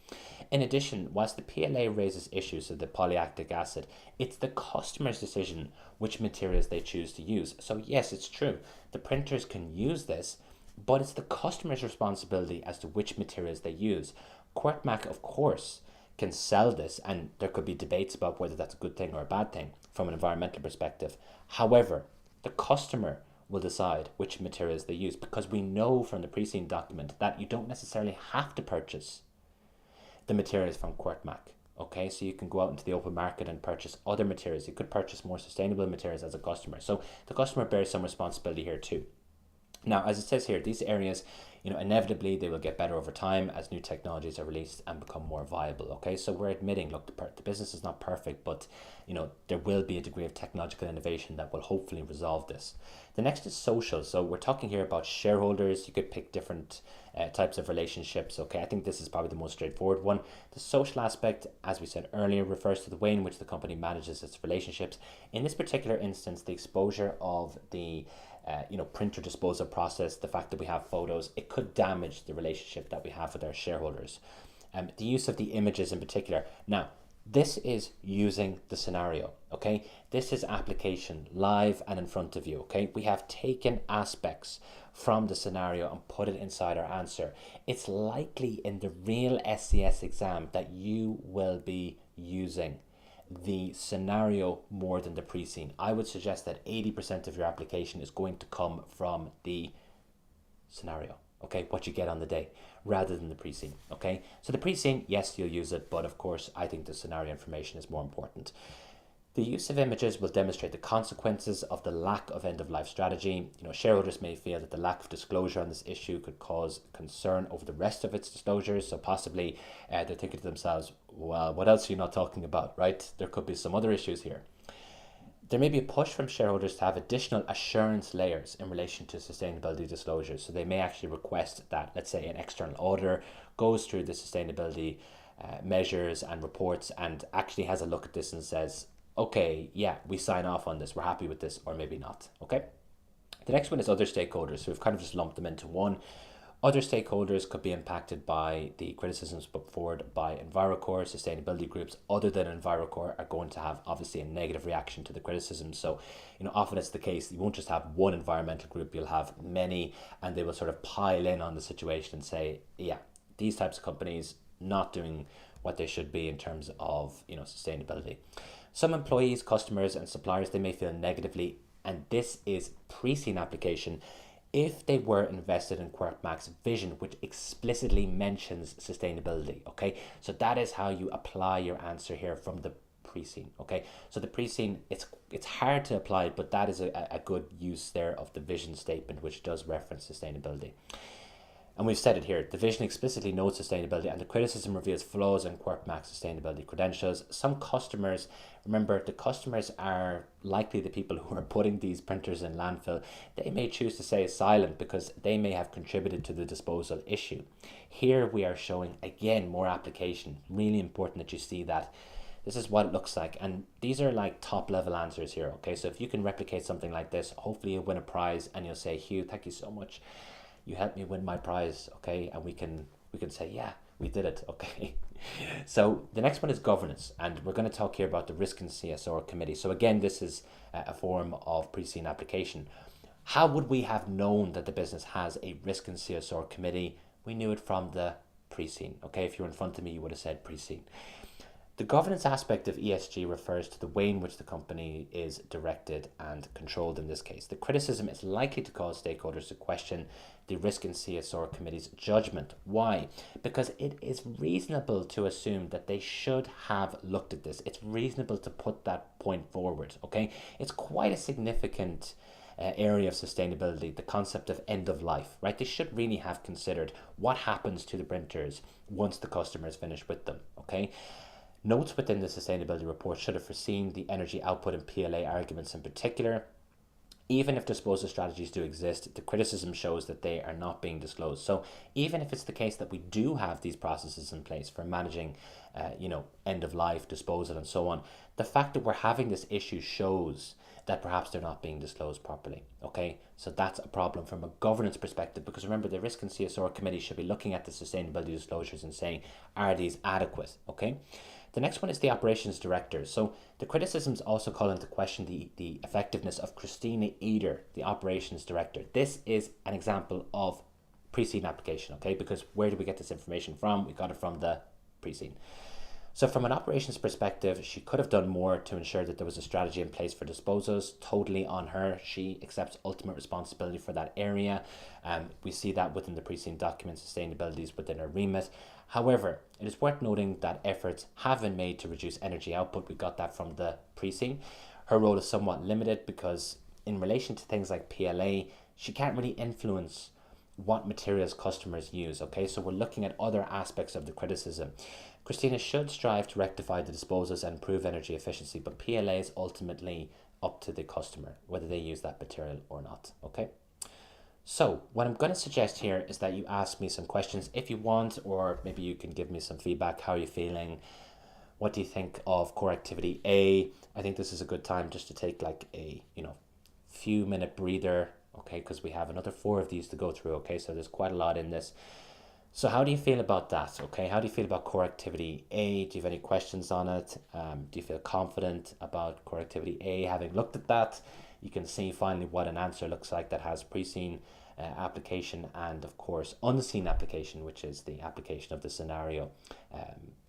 In addition, whilst the PLA raises issues of the polylactic acid, it's the customer's decision which materials they choose to use. So yes, it's true, the printers can use this, but it's the customer's responsibility as to which materials they use. QuartMac, of course, can sell this, and there could be debates about whether that's a good thing or a bad thing from an environmental perspective. However, the customer will decide which materials they use, because we know from the preceding document that you don't necessarily have to purchase the materials from QuartMac. Okay, so you can go out into the open market and purchase other materials. You could purchase more sustainable materials as a customer. So the customer bears some responsibility here too. Now, as it says here, these areas, inevitably they will get better over time as new technologies are released and become more viable. Okay, so we're admitting, look, the business is not perfect, but there will be a degree of technological innovation that will hopefully resolve this. The next is social. So we're talking here about shareholders. You could pick different types of relationships. Okay, I think this is probably the most straightforward one. The social aspect, as we said earlier, refers to the way in which the company manages its relationships. In this particular instance, the exposure of the printer disposal process, the fact that we have photos, it could damage the relationship that we have with our shareholders. The use of the images in particular. Now, this is using the scenario, okay? This is application live and in front of you, okay? We have taken aspects from the scenario and put it inside our answer. It's likely in the real SCS exam that you will be using the scenario more than the pre-scene. I would suggest that 80% of your application is going to come from the scenario, okay, what you get on the day, rather than the pre-scene. Okay, so the pre-scene, yes, you'll use it, but of course I think the scenario information is more important. The use of images will demonstrate the consequences of the lack of end-of-life strategy. Shareholders may feel that the lack of disclosure on this issue could cause concern over the rest of its disclosures. So possibly they're thinking to themselves, well, what else are you not talking about, right? There could be some other issues here. There may be a push from shareholders to have additional assurance layers in relation to sustainability disclosures. So they may actually request that, let's say, an external auditor goes through the sustainability measures and reports and actually has a look at this and says, okay, yeah, we sign off on this, we're happy with this, or maybe not, okay? The next one is other stakeholders. So we've kind of just lumped them into one. Other stakeholders could be impacted by the criticisms put forward by EnviroCore. Sustainability groups other than EnviroCore are going to have obviously a negative reaction to the criticism. So, often it's the case, you won't just have one environmental group, you'll have many, and they will sort of pile in on the situation and say, yeah, these types of companies not doing what they should be in terms of, sustainability. Some employees, customers, and suppliers, they may feel negatively, and this is pre-scene application if they were invested in QuirkMac's vision, which explicitly mentions sustainability, okay? So that is how you apply your answer here from the pre-scene, okay? So the pre-scene, it's hard to apply, but that is a good use there of the vision statement, which does reference sustainability. And we've said it here, the vision explicitly notes sustainability and the criticism reveals flaws in QuirkMac's sustainability credentials. Some customers, remember the customers are likely the people who are putting these printers in landfill. They may choose to stay silent because they may have contributed to the disposal issue. Here we are showing, again, more application. Really important that you see that. This is what it looks like. And these are like top level answers here, okay? So if you can replicate something like this, hopefully you'll win a prize and you'll say, Hugh, thank you so much. You helped me win my prize, okay? And we can say, yeah, we did it, okay? So the next one is governance, and we're going to talk here about the risk and CSR committee. So again, this is a form of pre-scene application. How would we have known that the business has a risk and CSR committee? We knew it from the pre-scene, okay? If you were in front of me, you would have said pre-scene. The governance aspect of ESG refers to the way in which the company is directed and controlled in this case. The criticism is likely to cause stakeholders to question the Risk and CSR Committee's judgment. Why? Because it is reasonable to assume that they should have looked at this. It's reasonable to put that point forward, okay? It's quite a significant area of sustainability, the concept of end of life, right? They should really have considered what happens to the printers once the customer is finished with them, okay? Notes within the sustainability report should have foreseen the energy output and PLA arguments in particular. Even if disposal strategies do exist, the criticism shows that they are not being disclosed. So even if it's the case that we do have these processes in place for managing, end of life, disposal, and so on, the fact that we're having this issue shows that perhaps they're not being disclosed properly, okay? So that's a problem from a governance perspective, because remember, the Risk and CSR Committee should be looking at the sustainability disclosures and saying, are these adequate, okay? The next one is the operations director. So the criticisms also call into question the effectiveness of Christina Eder, the operations director. This is an example of pre-scene application, okay? Because where do we get this information from? We got it from the pre-scene. So from an operations perspective, she could have done more to ensure that there was a strategy in place for disposals. Totally on her. She accepts ultimate responsibility for that area. We see that within the pre-scene document, sustainability is within her remit. However, it is worth noting that efforts have been made to reduce energy output. We got that from the pre-scene. Her role is somewhat limited because in relation to things like PLA, she can't really influence what materials customers use, okay? So we're looking at other aspects of the criticism. Christina should strive to rectify the disposals and improve energy efficiency, but PLA is ultimately up to the customer, whether they use that material or not, okay? So what I'm going to suggest here is that you ask me some questions if you want, or maybe you can give me some feedback. How are you feeling? What do you think of core activity A? I think this is a good time just to take like a, few minute breather, okay? Because we have another 4 of these to go through, okay? So there's quite a lot in this. So how do you feel about that, okay? How do you feel about core activity A? Do you have any questions on it? Do you feel confident about core activity A? Having looked at that, you can see finally what an answer looks like that has pre-scene application and of course unseen application, which is the application of the scenario.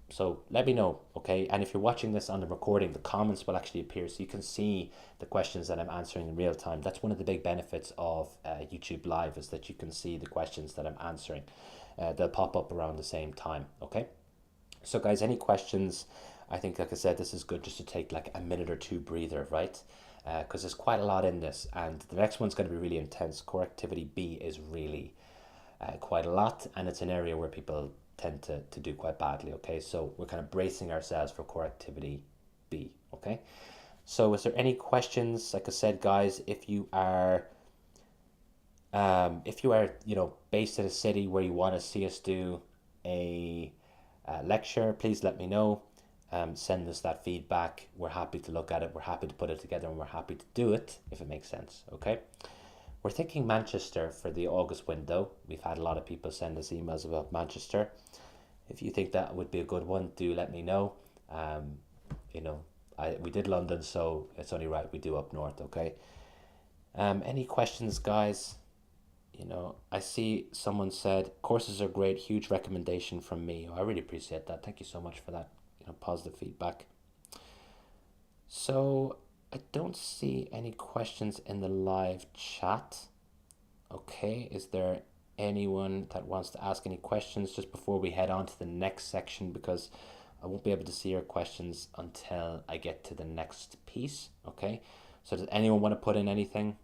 So let me know, okay? And if you're watching this on the recording, the comments will actually appear so you can see the questions that I'm answering in real time. That's one of the big benefits of YouTube Live, is that you can see the questions that I'm answering. They'll pop up around the same time, okay? So guys, any questions I think, like I said, this is good just to take like a minute or two breather, right? Because there's quite a lot in this, and the next one's going to be really intense. Core activity B is really quite a lot, and it's an area where people tend to do quite badly, okay? So we're kind of bracing ourselves for core activity B, okay? So is there any questions? Like I said, guys, if you are, based in a city where you want to see us do a lecture, please let me know. Send us that feedback. We're happy to look at it. We're happy to put it together, and we're happy to do it if it makes sense, okay? We're thinking Manchester for the August window. We've had a lot of people send us emails about Manchester. If you think that would be a good one, do let me know. We did London, so it's only right we do up north, okay? Any questions, guys? I see someone said, courses are great, huge recommendation from me. I really appreciate that. Thank you so much for that, positive feedback. So I don't see any questions in the live chat. Okay, is there anyone that wants to ask any questions just before we head on to the next section, because I won't be able to see your questions until I get to the next piece, okay? So does anyone want to put in anything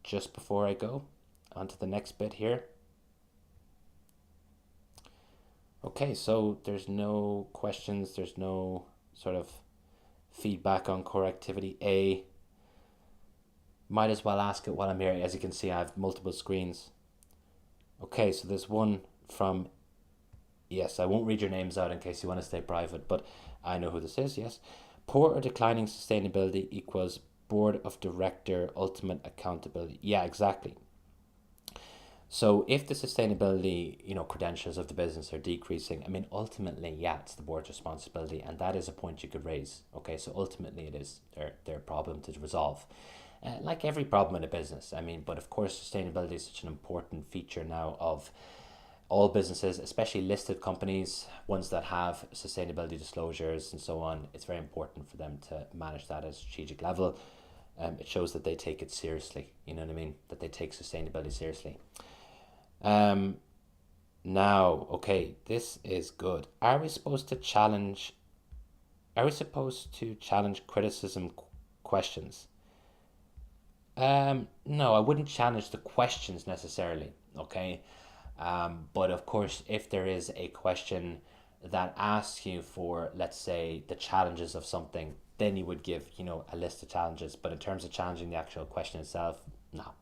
just before I go on to the next bit here? Okay, so there's no questions, there's no sort of feedback on core activity A. Might as well ask it while I'm here. As you can see, I have multiple screens. Okay, so there's one from, yes, I won't read your names out in case you want to stay private, but I know who this is, yes. Poor or declining sustainability equals board of director ultimate accountability. Yeah, exactly. So if the sustainability, credentials of the business are decreasing, I mean, ultimately, yeah, it's the board's responsibility, and that is a point you could raise. Okay, so ultimately it is their problem to resolve. Like every problem in a business, I mean, but of course, sustainability is such an important feature now of all businesses, especially listed companies, ones that have sustainability disclosures and so on. It's very important for them to manage that at a strategic level. It shows that they take it seriously, you know what I mean? That they take sustainability seriously. Now, okay, this is good. Are we supposed to challenge criticism questions? No, I wouldn't challenge the questions necessarily, okay? But of course, if there is a question that asks you for, let's say, the challenges of something, then you would give, a list of challenges. But in terms of challenging the actual question itself, no.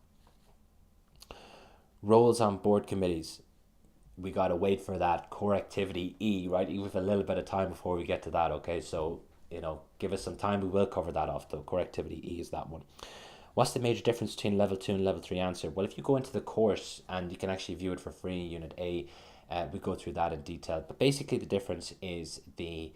Roles on board committees. We got to wait for that core activity E, right? Even with a little bit of time before we get to that, okay? So, give us some time. We will cover that off, though. Core activity E is that one. What's the major difference between level 2 and level 3 answer? Well, if you go into the course, and you can actually view it for free, Unit A, we go through that in detail. But basically the difference is the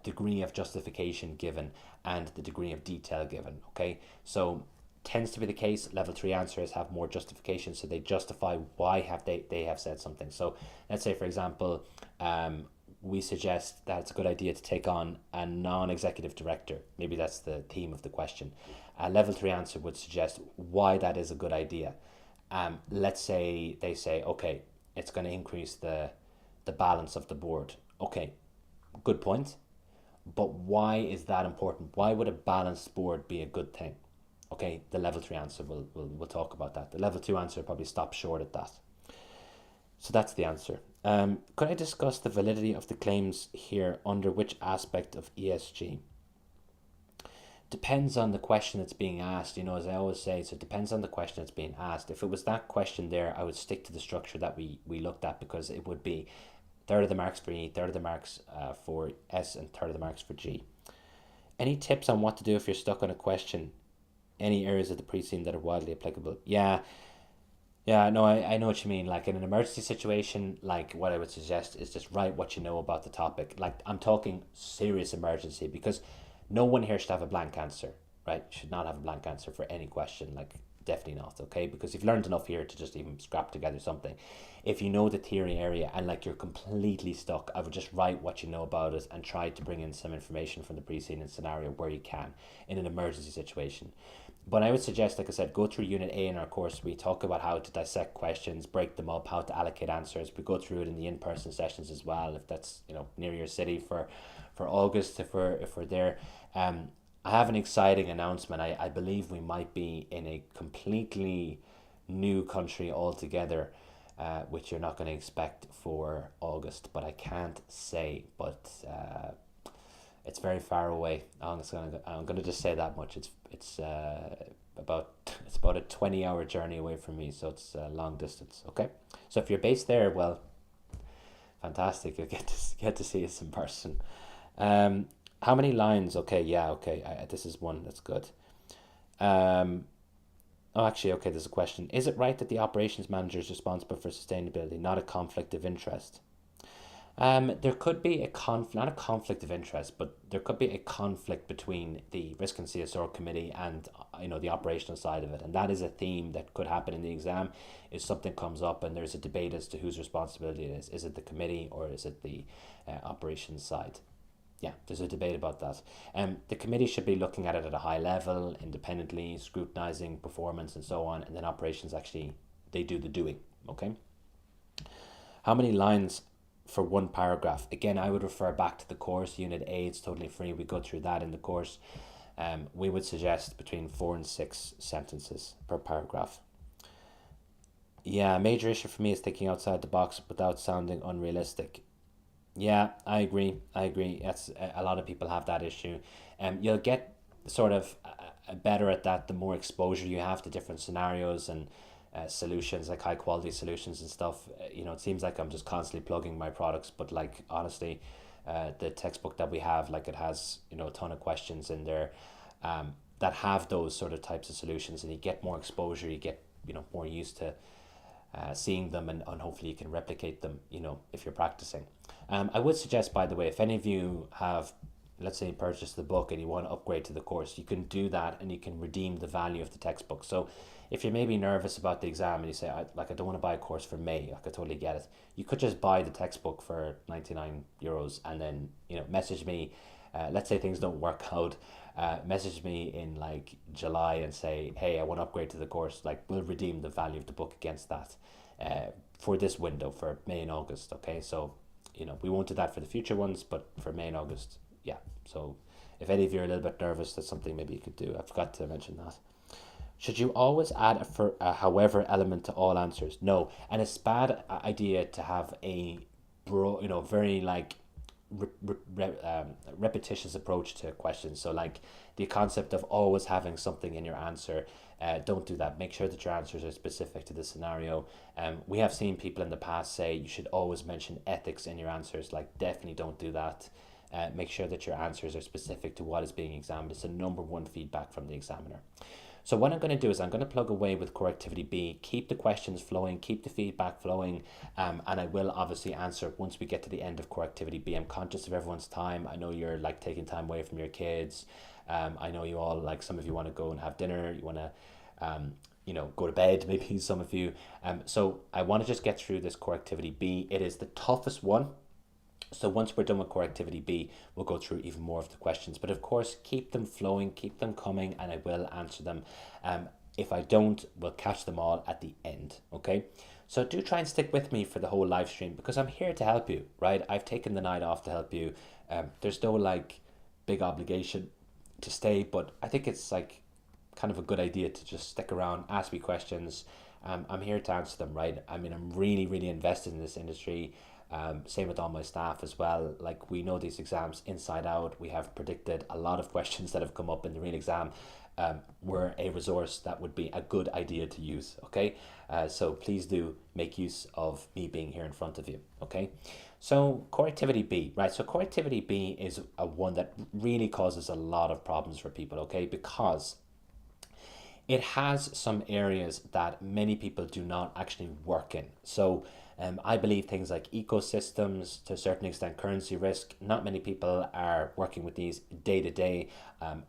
degree of justification given and the degree of detail given, okay? So tends to be the case, level 3 answers have more justification, so they justify why they have said something. So let's say, for example, we suggest that it's a good idea to take on a non-executive director. Maybe that's the theme of the question. A level 3 answer would suggest why that is a good idea. Let's say they say, okay, it's going to increase the balance of the board. Okay, good point. But why is that important? Why would a balanced board be a good thing? Okay, the level 3 answer, we'll talk about that. The level 2 answer probably stops short at that. So that's the answer. Could I discuss the validity of the claims here under which aspect of ESG? Depends on the question that's being asked, as I always say, so it depends on the question that's being asked. If it was that question there, I would stick to the structure that we looked at, because it would be third of the marks for E, third of the marks for S, and third of the marks for G. Any tips on what to do if you're stuck on a question? Any areas of the pre-scene that are widely applicable? Yeah, no, I know what you mean. Like in an emergency situation, like what I would suggest is just write what you know about the topic. Like I'm talking serious emergency, because no one here should have a blank answer, right? Should not have a blank answer for any question. Like definitely not, okay? Because you've learned enough here to just even scrap together something. If you know the theory area and like you're completely stuck, I would just write what you know about it and try to bring in some information from the preceding scenario where you can in an emergency situation. But I would suggest, like I said, go through Unit A in our course. We talk about how to dissect questions, break them up, how to allocate answers. We go through it in the in-person sessions as well, if that's, you know, near your city for August, if we're there. I have an exciting announcement. I believe we might be in a completely new country altogether, which you're not going to expect for August, but I can't say. But it's very far away. I'm gonna just say that much. It's about a 20-hour journey away from me, so it's long distance. Okay, so if you're based there, well, fantastic. You'll get to see us in person. How many lines? Okay, yeah, okay. This is one that's good. Oh, actually, okay. There's a question. Is it right that the operations manager is responsible for sustainability, not a conflict of interest? There could be not a conflict of interest, but there could be a conflict between the risk and CSR committee and the operational side of it, and that is a theme that could happen in the exam. If something comes up and there's a debate as to whose responsibility it is it the committee or is it the operations side? Yeah, there's a debate about that. The committee should be looking at it at a high level, independently, scrutinizing performance and so on, and then operations actually they do the doing. Okay. How many lines for one paragraph? Again, I would refer back to the course, Unit A. It's totally free. We go through that in the course. We would suggest between 4 and 6 sentences per paragraph. Yeah, a major issue for me is thinking outside the box without sounding unrealistic. Yeah, I agree. That's a lot of people have that issue. You'll get sort of better at that the more exposure you have to different scenarios and solutions, like high quality solutions and stuff. It seems like I'm just constantly plugging my products, but like honestly, the textbook that we have, like it has a ton of questions in there that have those sort of types of solutions, and you get more exposure, you get more used to seeing them, and hopefully you can replicate them if you're practicing. I would suggest, by the way, if any of you have, let's say, purchased the book and you want to upgrade to the course, you can do that and you can redeem the value of the textbook. So if you're maybe nervous about the exam and you say, I don't want to buy a course for May, I could totally get it. You could just buy the textbook for €99 and then message me. Let's say things don't work out. Message me in like July and say, hey, I want to upgrade to the course. Like, we'll redeem the value of the book against that for this window for May and August. Okay, so we won't do that for the future ones, but for May and August, yeah. So if any of you are a little bit nervous, that's something maybe you could do. I forgot to mention that. Should you always add a however element to all answers? No, and it's a bad idea to have a very like repetitious approach to questions. So like the concept of always having something in your answer, don't do that. Make sure that your answers are specific to the scenario. We have seen people in the past say you should always mention ethics in your answers. Like, definitely don't do that. Make sure that your answers are specific to what is being examined. It's the number one feedback from the examiner. So what I'm going to do is I'm going to plug away with core activity B, keep the questions flowing, keep the feedback flowing, and I will obviously answer once we get to the end of core activity B. I'm conscious of everyone's time. I know you're like taking time away from your kids. I know you all, like, some of you want to go and have dinner, you want to go to bed, maybe some of you. So I want to just get through this core activity B. It is the toughest one. So once we're done with core activity B, we'll go through even more of the questions. But of course, keep them flowing, keep them coming, and I will answer them. If I don't, we'll catch them all at the end, okay? So do try and stick with me for the whole live stream, because I'm here to help you, right? I've taken the night off to help you. There's no like big obligation to stay, but I think it's like kind of a good idea to just stick around, ask me questions. I'm here to answer them, right? I mean, I'm really, really invested in this industry. Same with all my staff as well. Like, we know these exams inside out. We have predicted a lot of questions that have come up in the real exam. Were a resource that would be a good idea to use, okay? So please do make use of me being here in front of you, okay? So core activity B, right? So core activity B is a one that really causes a lot of problems for people, okay? Because it has some areas that many people do not actually work in. So I believe things like ecosystems, to a certain extent currency risk, not many people are working with these day to day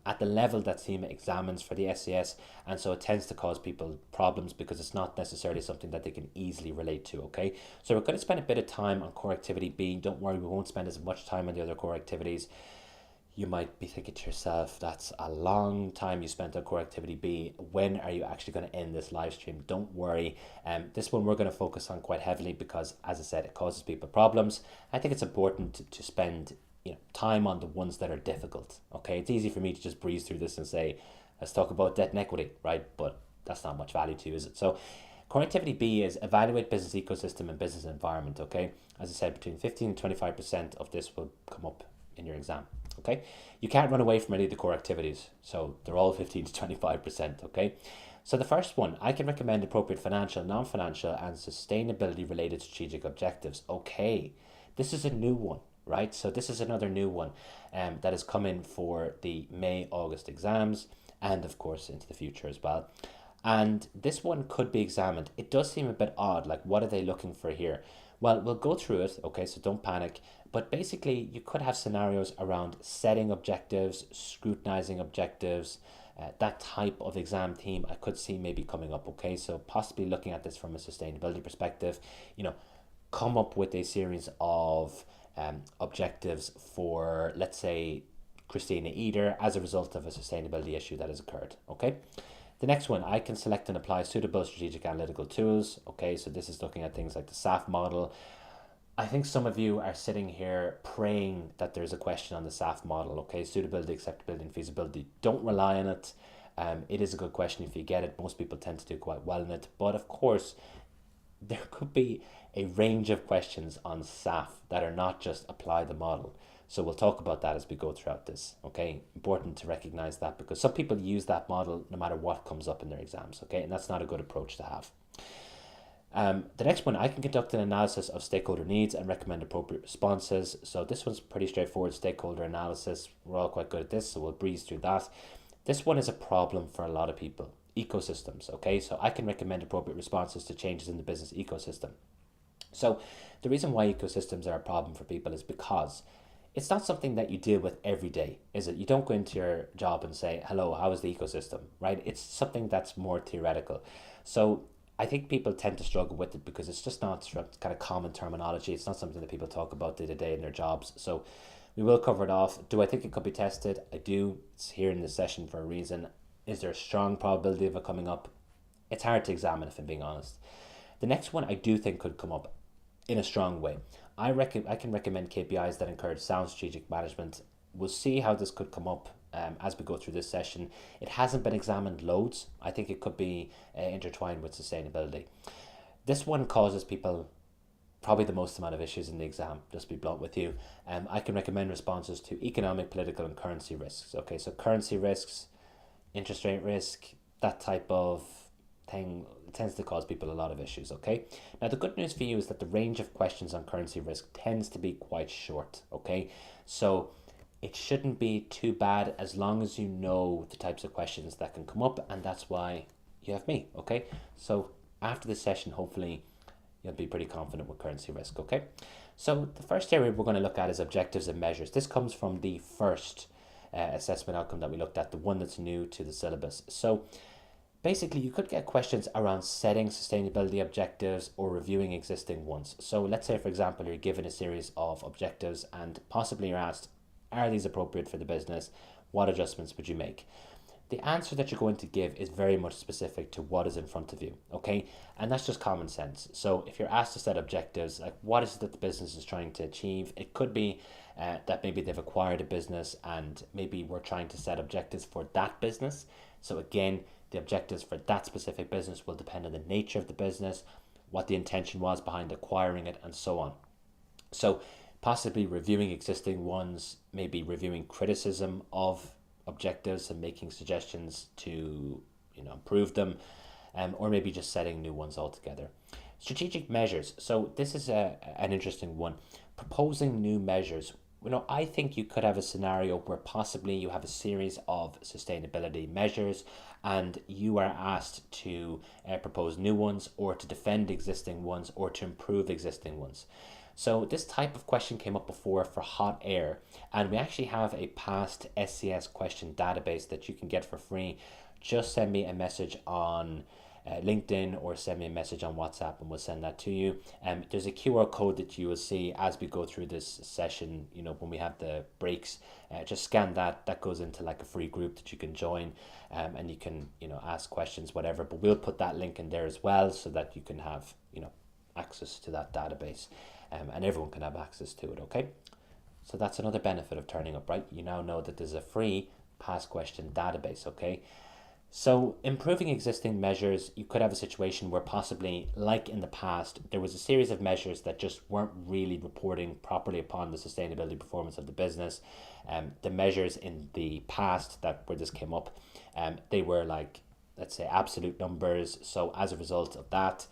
at the level that CIMA examines for the SCS, and so it tends to cause people problems because it's not necessarily something that they can easily relate to, okay? So we're going to spend a bit of time on core activity B. Don't worry, we won't spend as much time on the other core activities. You might be thinking to yourself, that's a long time you spent on core activity B. When are you actually going to end this live stream? Don't worry. This one we're going to focus on quite heavily because, as I said, it causes people problems. I think it's important to spend time on the ones that are difficult. Okay, it's easy for me to just breeze through this and say, let's talk about debt and equity, right? But that's not much value to you, is it? So core activity B is evaluate business ecosystem and business environment. Okay, as I said, between 15 and 25% of this will come up in your exam. Okay, you can't run away from any of the core activities, so they're all 15 to 25%. Okay, so the first one, I can recommend appropriate financial, non-financial, and sustainability related strategic objectives. Okay, this is a new one, right? So this is another new one that has come in for the May-August exams, and of course into the future as well. And this one could be examined. It does seem a bit odd, like what are they looking for here? Well, we'll go through it, okay, so don't panic. But basically, you could have scenarios around setting objectives, scrutinizing objectives, that type of exam theme I could see maybe coming up, okay? So possibly looking at this from a sustainability perspective, come up with a series of objectives for, let's say, Christina Eder as a result of a sustainability issue that has occurred, okay? The next one, I can select and apply suitable strategic analytical tools. Okay, so this is looking at things like the SAF model. I think some of you are sitting here praying that there's a question on the SAF model. Okay, suitability, acceptability, and feasibility. Don't rely on it. It is a good question if you get it. Most people tend to do quite well in it. But of course, there could be a range of questions on SAF that are not just apply the model. So we'll talk about that as we go throughout this, okay? Important to recognize that because some people use that model no matter what comes up in their exams, okay? And that's not a good approach to have. The next one, I can conduct an analysis of stakeholder needs and recommend appropriate responses. So this one's pretty straightforward, stakeholder analysis. We're all quite good at this, so we'll breeze through that. This one is a problem for a lot of people. Ecosystems, okay? So I can recommend appropriate responses to changes in the business ecosystem. So the reason why ecosystems are a problem for people is because it's not something that you deal with every day, is it? You don't go into your job and say, hello, how is the ecosystem, right? It's something that's more theoretical. So I think people tend to struggle with it because it's just not kind of common terminology. It's not something that people talk about day to day in their jobs. So we will cover it off. Do I think it could be tested? I do. It's here in this session for a reason. Is there a strong probability of it coming up? It's hard to examine, if I'm being honest. The next one I do think could come up in a strong way. I can recommend KPIs that encourage sound strategic management. We'll see how this could come up as we go through this session. It hasn't been examined loads. I think it could be intertwined with sustainability. This one causes people probably the most amount of issues in the exam, just to be blunt with you. I can recommend responses to economic, political, and currency risks. Okay, so currency risks, interest rate risk, that type of thing tends to cause people a lot of issues, okay? Now, the good news for you is that the range of questions on currency risk tends to be quite short, okay? So it shouldn't be too bad as long as you know the types of questions that can come up, and that's why you have me, okay? So after this session, hopefully you'll be pretty confident with currency risk, okay? So the first area we're going to look at is objectives and measures. This comes from the first assessment outcome that we looked at, the one that's new to the syllabus. So basically, you could get questions around setting sustainability objectives or reviewing existing ones. So let's say, for example, you're given a series of objectives and possibly you're asked, are these appropriate for the business? What adjustments would you make? The answer that you're going to give is very much specific to what is in front of you, okay? And that's just common sense. So if you're asked to set objectives, like what is it that the business is trying to achieve? It could be that maybe they've acquired a business and maybe we're trying to set objectives for that business. So again, the objectives for that specific business will depend on the nature of the business, what the intention was behind acquiring it, and so on. So possibly reviewing existing ones, maybe reviewing criticism of objectives and making suggestions to improve them, or maybe just setting new ones altogether. Strategic measures. So this is an interesting one. Proposing new measures. I think you could have a scenario where possibly you have a series of sustainability measures and you are asked to propose new ones or to defend existing ones or to improve existing ones. So this type of question came up before for hot air, and we actually have a past SCS question database that you can get for free. Just send me a message on LinkedIn or send me a message on WhatsApp and we'll send that to you. There's a QR code that you will see as we go through this session, when we have the breaks. Just scan that. That goes into like a free group that you can join, and you can, ask questions, whatever. But we'll put that link in there as well so that you can have, access to that database, and everyone can have access to it, okay? So that's another benefit of turning up, right? You now know that there's a free past question database, okay? So improving existing measures, you could have a situation where possibly, like in the past, there was a series of measures that just weren't really reporting properly upon the sustainability performance of the business. The measures in the past where this came up, they were like, let's say, absolute numbers. So as a result of that,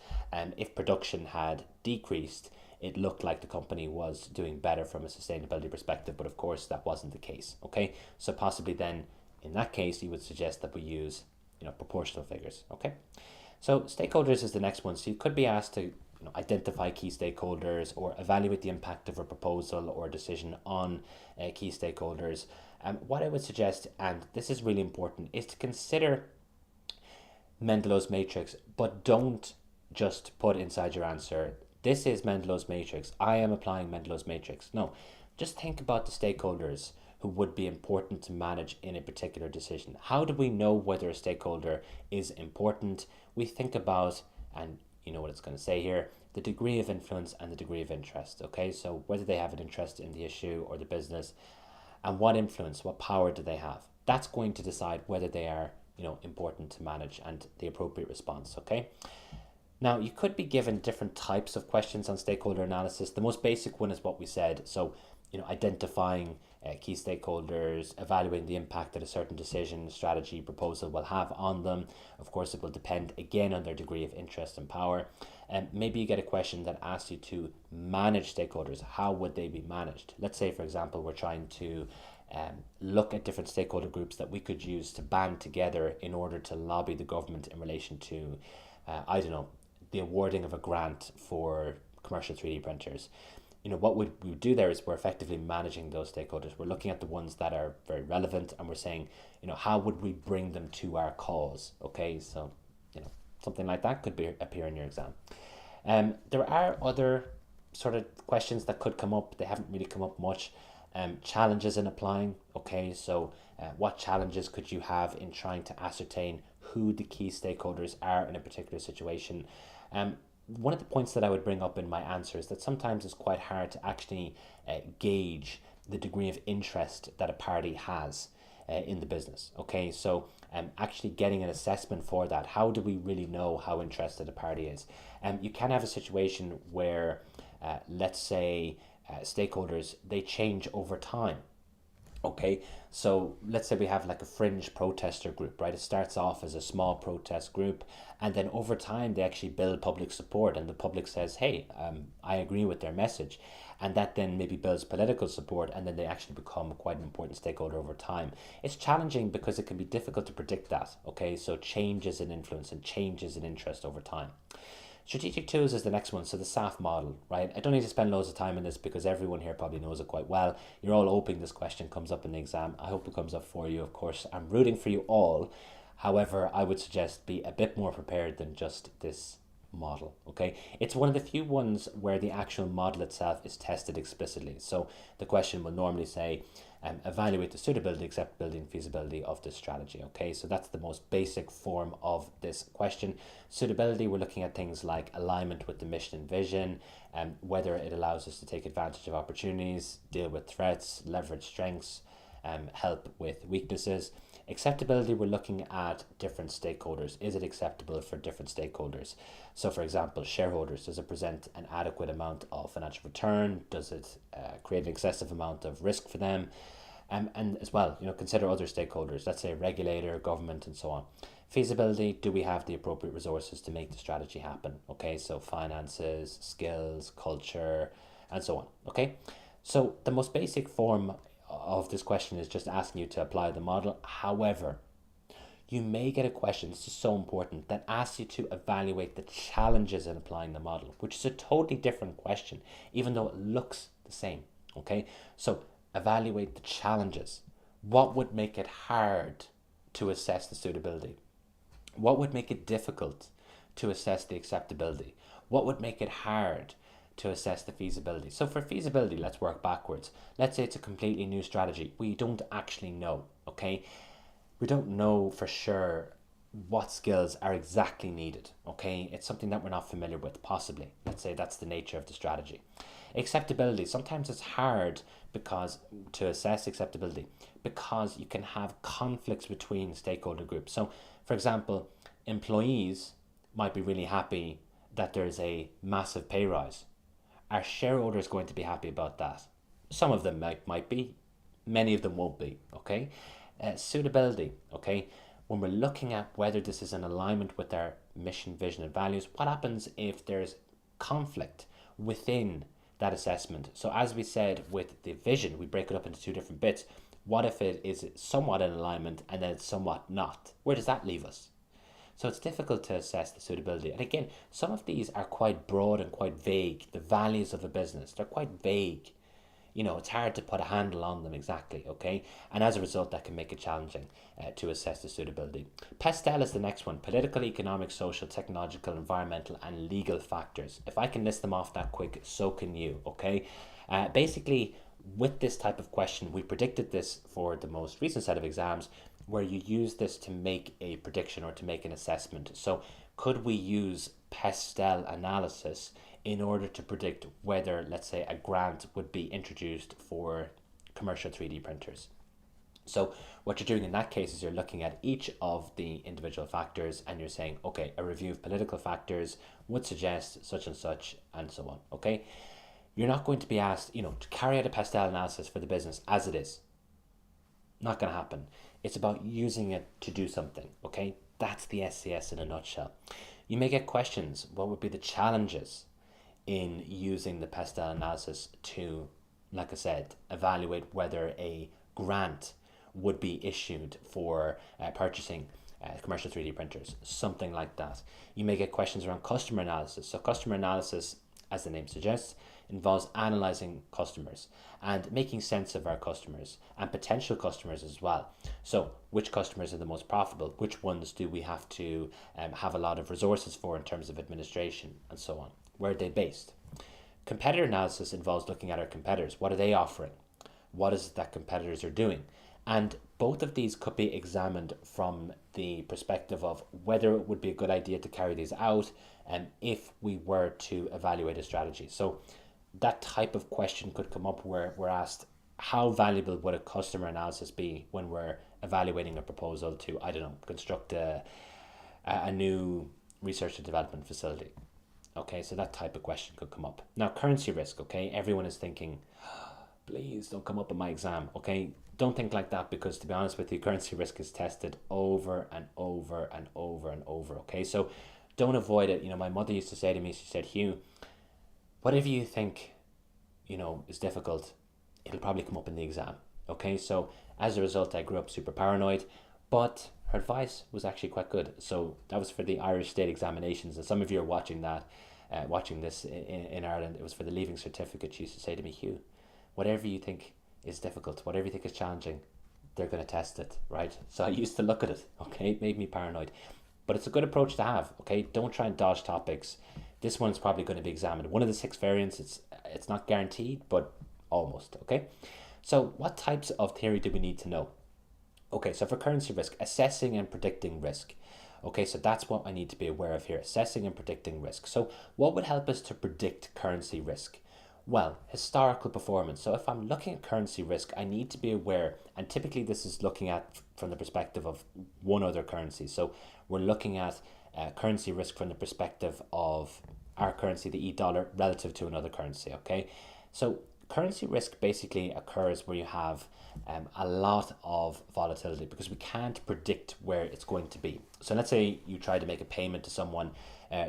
if production had decreased, it looked like the company was doing better from a sustainability perspective, but of course that wasn't the case, okay? So possibly then, in that case, you would suggest that we use, proportional figures, okay? So stakeholders is the next one. So you could be asked to identify key stakeholders or evaluate the impact of a proposal or a decision on key stakeholders. What I would suggest, and this is really important, is to consider Mendelow's matrix, but don't just put inside your answer, this is Mendelow's matrix, I am applying Mendelow's matrix. No, just think about the stakeholders who would be important to manage in a particular decision. How do we know whether a stakeholder is important? We think about, and you know what it's going to say here, the degree of influence and the degree of interest, okay? So whether they have an interest in the issue or the business, and what influence, what power do they have? That's going to decide whether they are, important to manage and the appropriate response, okay? Now, you could be given different types of questions on stakeholder analysis. The most basic one is what we said. So, identifying key stakeholders, evaluating the impact that a certain decision, strategy, proposal will have on them. Of course, it will depend again on their degree of interest and power. And maybe you get a question that asks you to manage stakeholders. How would they be managed? Let's say, for example, we're trying to look at different stakeholder groups that we could use to band together in order to lobby the government in relation to, the awarding of a grant for commercial 3D printers. What we do there is we're effectively managing those stakeholders. We're looking at the ones that are very relevant and we're saying, how would we bring them to our cause? Okay, so, something like that could appear in your exam. There are other sort of questions that could come up. They haven't really come up much. Challenges in applying. Okay, so what challenges could you have in trying to ascertain who the key stakeholders are in a particular situation? One of the points that I would bring up in my answer is that sometimes it's quite hard to actually gauge the degree of interest that a party has in the business. Okay, so actually getting an assessment for that. How do we really know how interested a party is? You can have a situation where, let's say, stakeholders, they change over time. Okay, so let's say we have like a fringe protester group, right? It starts off as a small protest group, and then over time they actually build public support, and the public says, hey, I agree with their message. And that then maybe builds political support, and then they actually become quite an important stakeholder over time. It's challenging because it can be difficult to predict that, okay? So changes in influence and changes in interest over time. Strategic tools is the next one. So the SAF model, right? I don't need to spend loads of time on this because everyone here probably knows it quite well. You're all hoping this question comes up in the exam. I hope it comes up for you. Of course, I'm rooting for you all. However, I would suggest be a bit more prepared than just this model, okay? It's one of the few ones where the actual model itself is tested explicitly. So the question will normally say, evaluate the suitability, acceptability, and feasibility of this strategy, okay? So that's the most basic form of this question. Suitability, we're looking at things like alignment with the mission and vision, whether it allows us to take advantage of opportunities, deal with threats, leverage strengths, help with weaknesses. Acceptability, we're looking at different stakeholders. Is it acceptable for different stakeholders? So for example, shareholders, does it present an adequate amount of financial return? Does it create an excessive amount of risk for them? And as well, consider other stakeholders, let's say regulator, government, and so on. Feasibility, do we have the appropriate resources to make the strategy happen? Okay, so finances, skills, culture, and so on, okay? So the most basic form of this question is just asking you to apply the model. However, you may get a question, this is so important, that asks you to evaluate the challenges in applying the model, which is a totally different question, even though it looks the same. Okay, so evaluate the challenges. What would make it hard to assess the suitability? What would make it difficult to assess the acceptability? What would make it hard to assess the feasibility? So for feasibility, let's work backwards. Let's say it's a completely new strategy. We don't actually know, okay? We don't know for sure what skills are exactly needed, okay? It's something that we're not familiar with, possibly. Let's say that's the nature of the strategy. Acceptability, sometimes it's hard to assess acceptability because you can have conflicts between stakeholder groups. So, for example, employees might be really happy that there's a massive pay rise. Are shareholders going to be happy about that? Some of them might be, many of them won't be, okay? Suitability, okay? When we're looking at whether this is in alignment with our mission, vision, and values, what happens if there's conflict within that assessment? So as we said with the vision, we break it up into two different bits. What if it is somewhat in alignment and then it's somewhat not? Where does that leave us? So it's difficult to assess the suitability. And again, some of these are quite broad and quite vague. The values of a business, they're quite vague. You know, it's hard to put a handle on them exactly, okay? And as a result, that can make it challenging to assess the suitability. PESTEL is the next one: political, economic, social, technological, environmental, and legal factors. If I can list them off that quick, so can you, okay? Basically, with this type of question, we predicted this for the most recent set of exams, where you use this to make a prediction or to make an assessment. So could we use PESTEL analysis in order to predict whether, let's say, a grant would be introduced for commercial 3D printers? So what you're doing in that case is you're looking at each of the individual factors and you're saying, okay, a review of political factors would suggest such and such and so on, okay? You're not going to be asked, you know, to carry out a PESTEL analysis for the business as it is. Not going to happen. It's about using it to do something, okay? That's the SCS in a nutshell. You may get questions. What would be the challenges in using the PESTEL analysis to, like I said, evaluate whether a grant would be issued for purchasing commercial 3D printers, something like that. You may get questions around customer analysis. So customer analysis, as the name suggests, involves analyzing customers and making sense of our customers and potential customers as well. So which customers are the most profitable? Which ones do we have to have a lot of resources for in terms of administration and so on? Where are they based? Competitor analysis involves looking at our competitors. What are they offering? What is it that competitors are doing? And both of these could be examined from the perspective of whether it would be a good idea to carry these out and if we were to evaluate a strategy. So that type of question could come up where we're asked, how valuable would a customer analysis be when we're evaluating a proposal to, I don't know, construct a new research and development facility? Okay, so that type of question could come up. Now, currency risk, okay, everyone is thinking, please don't come up in my exam, okay? Don't think like that, because to be honest with you, currency risk is tested over and over and over and over, okay? So don't avoid it. You know, my mother used to say to me, she said, Hugh, whatever you think, you know, is difficult, it'll probably come up in the exam, okay? So as a result, I grew up super paranoid, but her advice was actually quite good. So that was for the Irish state examinations, and some of you are watching that, watching this in Ireland. It was for the leaving certificate. She used to say to me, Hugh, whatever you think is difficult, whatever you think is challenging, they're going to test it, right? So I used to look at it, okay? It made me paranoid. But it's a good approach to have, okay? Don't try and dodge topics. This one's probably going to be examined. One of the 6 variants, it's not guaranteed, but almost, okay? So what types of theory do we need to know? Okay, so for currency risk, assessing and predicting risk. Okay, so that's what I need to be aware of here, assessing and predicting risk. So what would help us to predict currency risk? Well, historical performance. So if I'm looking at currency risk, I need to be aware, and typically this is looking at from the perspective of one other currency. So we're looking at currency risk from the perspective of our currency, the $, relative to another currency, okay? So currency risk basically occurs where you have a lot of volatility, because we can't predict where it's going to be. So let's say you try to make a payment to someone,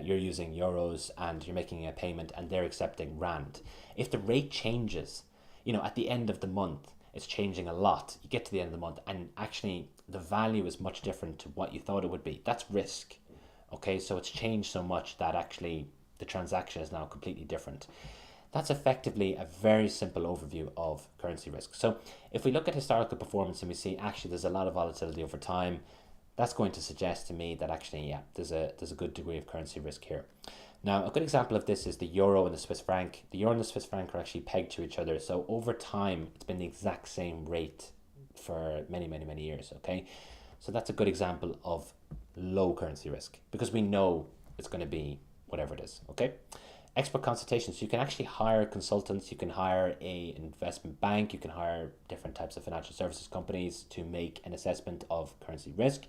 you're using euros and you're making a payment and they're accepting rand. If the rate changes, at the end of the month, it's changing a lot. You get to the end of the month and actually the value is much different to what you thought it would be. That's risk. Okay, so it's changed so much that actually the transaction is now completely different. That's effectively a very simple overview of currency risk. So if we look at historical performance and we see actually there's a lot of volatility over time, that's going to suggest to me that actually, yeah, there's a good degree of currency risk here. Now, a good example of this is the euro and the Swiss franc. The euro and the Swiss franc are actually pegged to each other. So over time, it's been the exact same rate for many, many, many years, okay? So that's a good example of low currency risk because we know it's going to be whatever it is, okay? Expert consultations. You can actually hire consultants. You can hire a investment bank. You can hire different types of financial services companies to make an assessment of currency risk.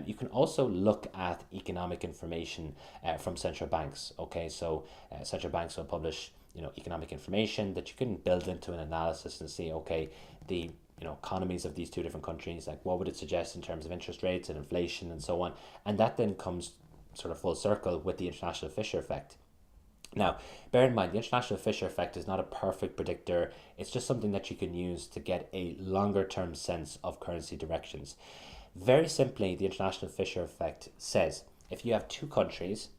You can also look at economic information from central banks. Okay, so central banks will publish economic information that you can build into an analysis and see, okay, the economies of these two different countries, like what would it suggest in terms of interest rates and inflation and so on, and that then comes sort of full circle with the international Fisher effect. Now, bear in mind, the international Fisher effect is not a perfect predictor. It's just something that you can use to get a longer term sense of currency directions. Very simply, the international Fisher effect says if you have two countries,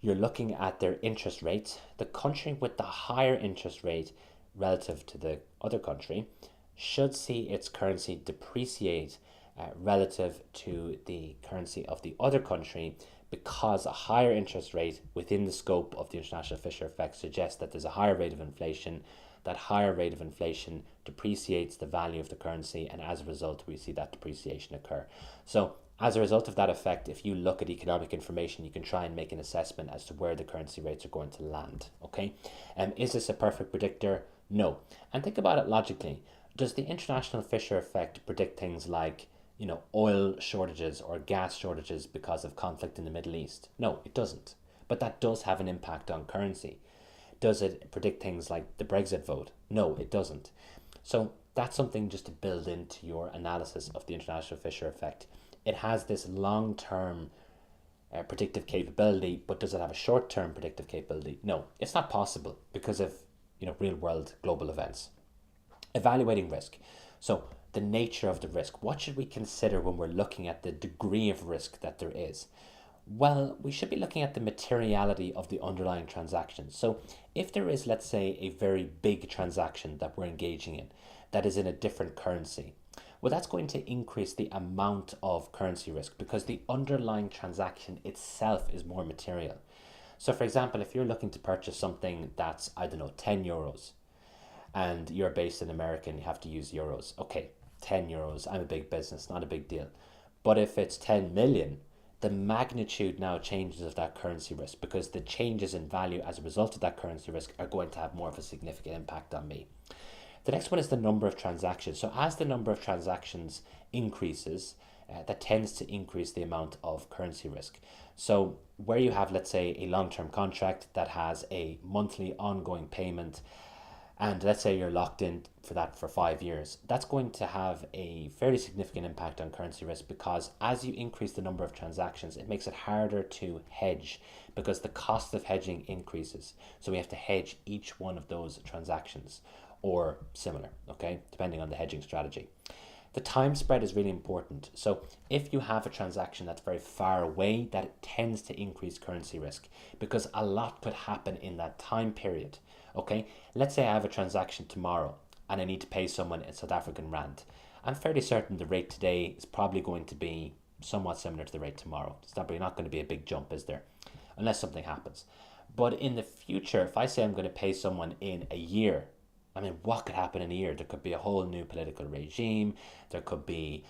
you're looking at their interest rates. The country with the higher interest rate relative to the other country should see its currency depreciate relative to the currency of the other country, because a higher interest rate within the scope of the international Fisher effect suggests that there's a higher rate of inflation. That higher rate of inflation depreciates the value of the currency, and as a result, we see that depreciation occur. So as a result of that effect, if you look at economic information, you can try and make an assessment as to where the currency rates are going to land, okay? Is this a perfect predictor? No. And think about it logically. Does the international Fisher effect predict things like oil shortages or gas shortages because of conflict in the Middle East? No, it doesn't. But that does have an impact on currency. Does it predict things like the Brexit vote? No, it doesn't. So that's something just to build into your analysis of the international Fisher effect. It has this long-term predictive capability, but does it have a short-term predictive capability? No, it's not possible because of real-world global events. Evaluating risk. So the nature of the risk. What should we consider when we're looking at the degree of risk that there is? Well, we should be looking at the materiality of the underlying transaction. So if there is, let's say, a very big transaction that we're engaging in that is in a different currency, well, that's going to increase the amount of currency risk because the underlying transaction itself is more material. So for example, if you're looking to purchase something that's, 10 euros, and you're based in America and you have to use euros. Okay, 10 euros, I'm a big business, not a big deal. But if it's 10 million, the magnitude now changes of that currency risk because the changes in value as a result of that currency risk are going to have more of a significant impact on me. The next one is the number of transactions. So as the number of transactions increases, that tends to increase the amount of currency risk. So where you have, let's say, a long-term contract that has a monthly ongoing payment, and let's say you're locked in for that for 5 years, that's going to have a fairly significant impact on currency risk because as you increase the number of transactions, it makes it harder to hedge because the cost of hedging increases. So we have to hedge each one of those transactions or similar, okay, depending on the hedging strategy. The time spread is really important. So if you have a transaction that's very far away, that tends to increase currency risk because a lot could happen in that time period. Okay, let's say I have a transaction tomorrow and I need to pay someone in South African rand. I'm fairly certain the rate today is probably going to be somewhat similar to the rate tomorrow. It's probably not going to be a big jump, is there? Unless something happens. But in the future, if I say I'm going to pay someone in a year, what could happen in a year? There could be a whole new political regime. There could be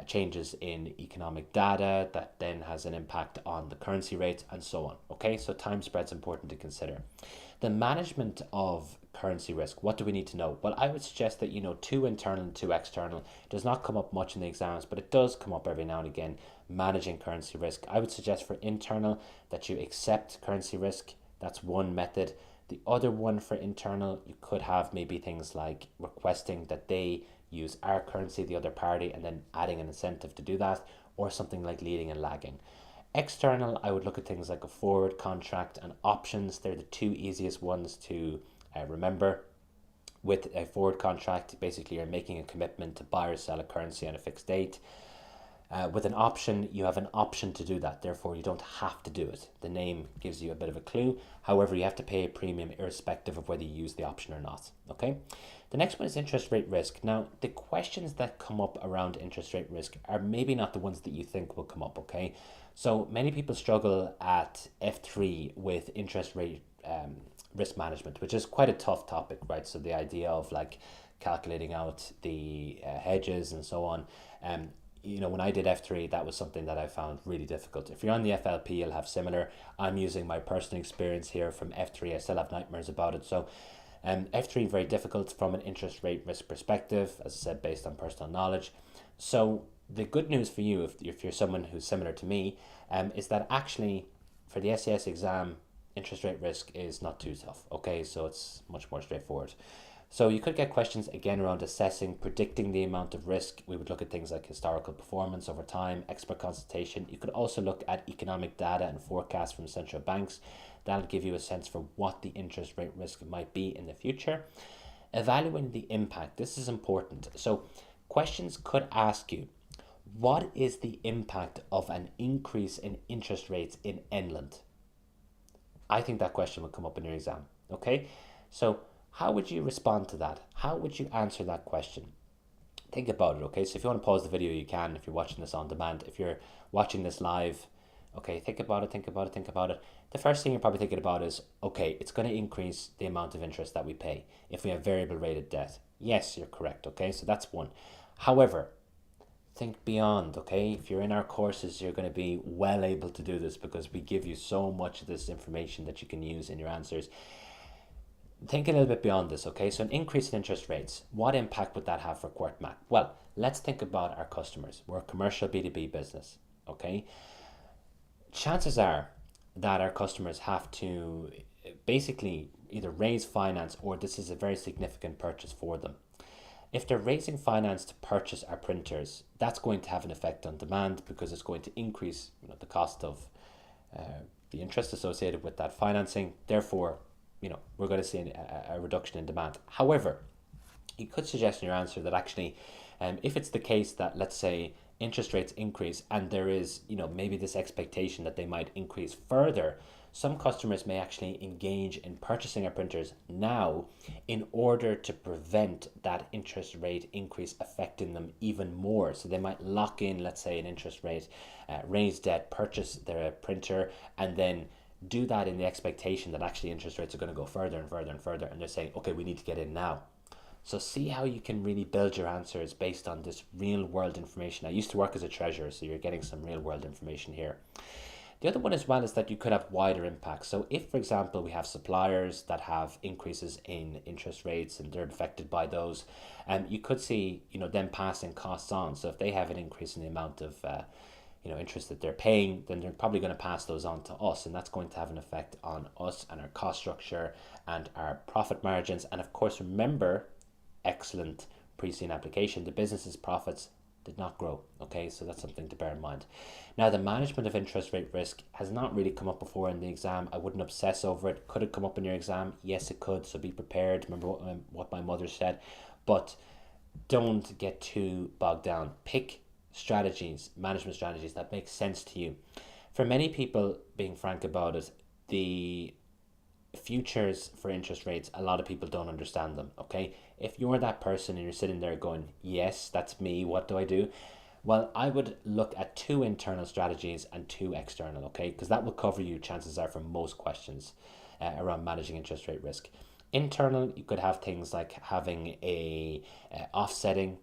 changes in economic data that then has an impact on the currency rates and so on. Okay, so time spread's important to consider. The management of currency risk, what do we need to know? Well, I would suggest that, 2 internal and 2 external. It does not come up much in the exams, but it does come up every now and again, managing currency risk. I would suggest for internal that you accept currency risk. That's one method. The other one for internal, you could have maybe things like requesting that they use our currency, the other party, and then adding an incentive to do that, or something like leading and lagging. External, I would look at things like a forward contract and options. They're the 2 easiest ones to remember. With a forward contract, basically you're making a commitment to buy or sell a currency on a fixed date. With an option, you have an option to do that. Therefore, you don't have to do it. The name gives you a bit of a clue. However, you have to pay a premium irrespective of whether you use the option or not. Okay. The next one is interest rate risk. Now, the questions that come up around interest rate risk are maybe not the ones that you think will come up. Okay. So many people struggle at F3 with interest rate risk management, which is quite a tough topic, right? So the idea of like calculating out the hedges and so on. When I did F3, that was something that I found really difficult. If you're on the FLP, you'll have similar. I'm using my personal experience here from F3. I still have nightmares about it. So F3 very difficult from an interest rate risk perspective, as I said, based on personal knowledge. So the good news for you, if you're someone who's similar to me, is that actually for the SCS exam, interest rate risk is not too tough. Okay, so it's much more straightforward. So you could get questions again around assessing, predicting the amount of risk. We would look at things like historical performance over time, expert consultation. You could also look at economic data and forecasts from central banks. That'll give you a sense for what the interest rate risk might be in the future. Evaluating the impact. This is important. So questions could ask you, what is the impact of an increase in interest rates in England? I think that question will come up in your exam. Okay, so how would you respond to that? How would you answer that question? Think about it, okay? So if you want to pause the video, you can. If you're watching this on demand, if you're watching this live, okay, think about it. The first thing you're probably thinking about is, okay, it's going to increase the amount of interest that we pay if we have variable rated debt. Yes, you're correct, okay? So that's one. However, think beyond, okay? If you're in our courses, you're going to be well able to do this because we give you so much of this information that you can use in your answers. Think a little bit beyond this, okay? So an increase in interest rates, what impact would that have for QuirtMac? Well, let's think about our customers. We're a commercial B2B business, okay? Chances are that our customers have to basically either raise finance or this is a very significant purchase for them. If they're raising finance to purchase our printers, that's going to have an effect on demand because it's going to increase the cost of the interest associated with that financing. Therefore, we're going to see a reduction in demand. However, you could suggest in your answer that actually, if it's the case that, let's say, interest rates increase and there is, maybe this expectation that they might increase further, some customers may actually engage in purchasing our printers now in order to prevent that interest rate increase affecting them even more. So they might lock in, let's say, an interest rate, raise debt, purchase their printer, and then do that in the expectation that actually interest rates are going to go further and further and further, and they're saying, okay, we need to get in now. So see how you can really build your answers based on this real world information. I used to work as a treasurer, so you're getting some real world information here. The other one as well is that you could have wider impacts. So if, for example, we have suppliers that have increases in interest rates and they're affected by those, you could see, them passing costs on. So if they have an increase in the amount of interest that they're paying, then they're probably going to pass those on to us, and that's going to have an effect on us and our cost structure and our profit margins. And of course, remember, excellent pre-scene application, the business's profits did not grow. Okay, so that's something to bear in mind. Now, the management of interest rate risk has not really come up before in the exam. I wouldn't obsess over it. Could it come up in your exam? Yes, it could. So be prepared. Remember what my mother said, but don't get too bogged down. Pick strategies, management strategies that make sense to you. For many people, being frank about it, the futures for interest rates, a lot of people don't understand them. Okay, if you're that person and you're sitting there going, yes, that's me, what do I do? Well, I would look at 2 internal strategies and 2 external, okay, because that will cover you, chances are, for most questions around managing interest rate risk. Internal, you could have things like having a offsetting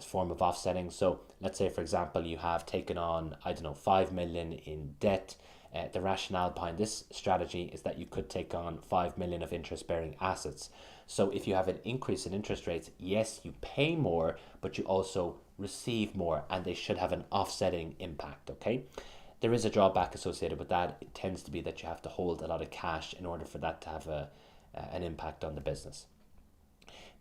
form of offsetting. So let's say, for example, you have taken on, 5 million in debt. The rationale behind this strategy is that you could take on 5 million of interest-bearing assets. So if you have an increase in interest rates, yes, you pay more, but you also receive more, and they should have an offsetting impact, okay? There is a drawback associated with that. It tends to be that you have to hold a lot of cash in order for that to have an impact on the business.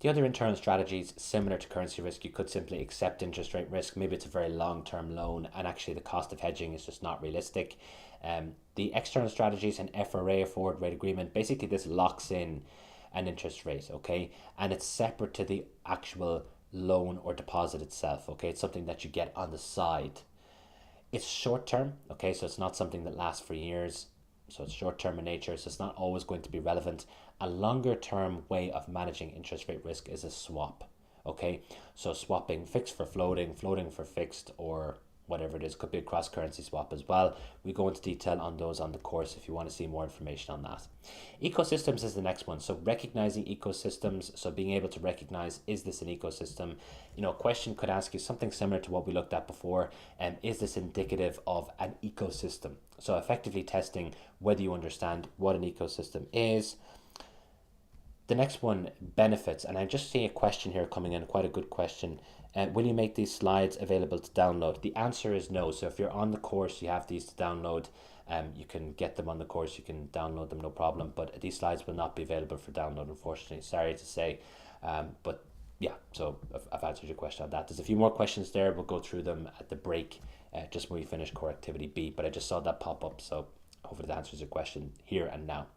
The other internal strategies, similar to currency risk, you could simply accept interest rate risk. Maybe it's a very long-term loan and actually the cost of hedging is just not realistic. The external strategies, an FRA, a forward rate agreement, basically this locks in an interest rate, okay? And it's separate to the actual loan or deposit itself, okay? It's something that you get on the side. It's short term, okay? So it's not something that lasts for years. So it's short term in nature, so it's not always going to be relevant. A longer term way of managing interest rate risk is a swap, okay? So swapping fixed for floating, floating for fixed, or whatever it is, could be a cross currency swap as well. We go into detail on those on the course if you want to see more information on that. Ecosystems is the next one. So recognizing ecosystems, so being able to recognize, is this an ecosystem? You know, a question could ask you something similar to what we looked at before, and is this indicative of an ecosystem? So effectively testing whether you understand what an ecosystem is. The next one, benefits, and I just see a question here coming in, quite a good question. Will you make these slides available to download? The answer is no. So if you're on the course, you have these to download. You can get them on the course, you can download them, no problem. But these slides will not be available for download, unfortunately. Sorry to say. But yeah, so I've answered your question on that. There's a few more questions there. We'll go through them at the break, just when we finish core activity B. But I just saw that pop up, so hopefully that answers your question here and now.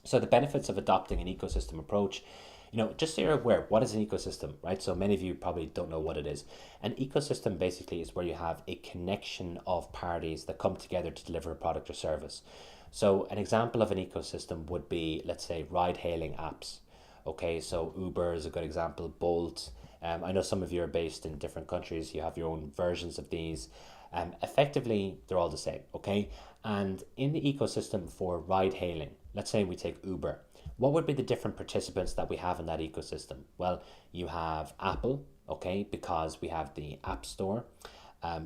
So the benefits of adopting an ecosystem approach, you know, just so you're aware, what is an ecosystem, right? So many of you probably don't know what it is. An ecosystem basically is where you have a connection of parties that come together to deliver a product or service. So an example of an ecosystem would be, let's say, ride-hailing apps. Okay, so Uber is a good example, Bolt. I know some of you are based in different countries. You have your own versions of these. Effectively, they're all the same, okay? And in the ecosystem for ride-hailing, let's say we take Uber. What would be the different participants that we have in that ecosystem? Well, you have Apple, okay, because we have the App Store.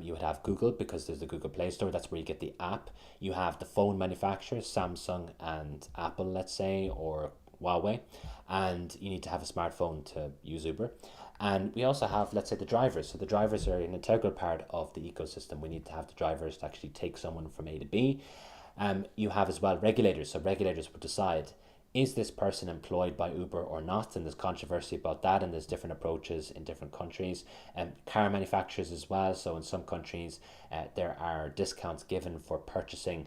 You would have Google because there's the Google Play Store. That's where you get the app. You have the phone manufacturers, Samsung and Apple, let's say, or Huawei. And you need to have a smartphone to use Uber. And we also have, let's say, the drivers. So the drivers are an integral part of the ecosystem. We need to have the drivers to actually take someone from A to B. You have as well regulators. So regulators would decide, is this person employed by Uber or not? And there's controversy about that, and there's different approaches in different countries. Car manufacturers as well. So in some countries, there are discounts given for purchasing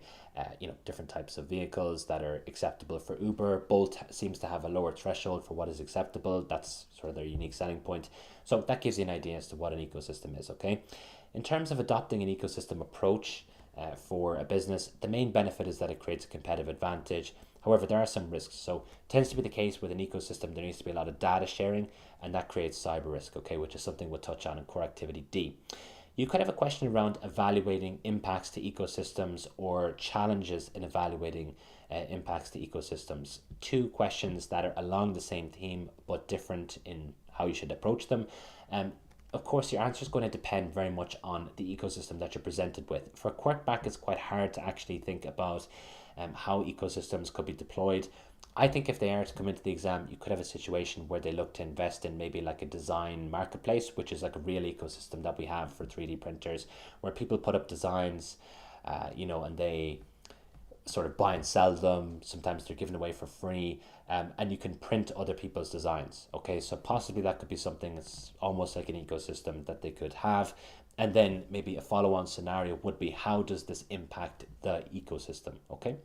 different types of vehicles that are acceptable for Uber. Bolt seems to have a lower threshold for what is acceptable. That's sort of their unique selling point. So that gives you an idea as to what an ecosystem is, okay? In terms of adopting an ecosystem approach for a business, the main benefit is that it creates a competitive advantage. However, there are some risks. So it tends to be the case with an ecosystem, there needs to be a lot of data sharing, and that creates cyber risk, okay, which is something we'll touch on in core activity D. You could have a question around evaluating impacts to ecosystems or challenges in evaluating impacts to ecosystems. Two questions that are along the same theme but different in how you should approach them. Of course, your answer is going to depend very much on the ecosystem that you're presented with. For Quirkback, it's quite hard to actually think about how ecosystems could be deployed. I think if they are to come into the exam, you could have a situation where they look to invest in maybe like a design marketplace, which is like a real ecosystem that we have for 3D printers, where people put up designs, and they sort of buy and sell them. Sometimes they're given away for free, and you can print other people's designs. Okay, so possibly that could be something that's almost like an ecosystem that they could have. And then maybe a follow-on scenario would be, how does this impact the ecosystem? Okay.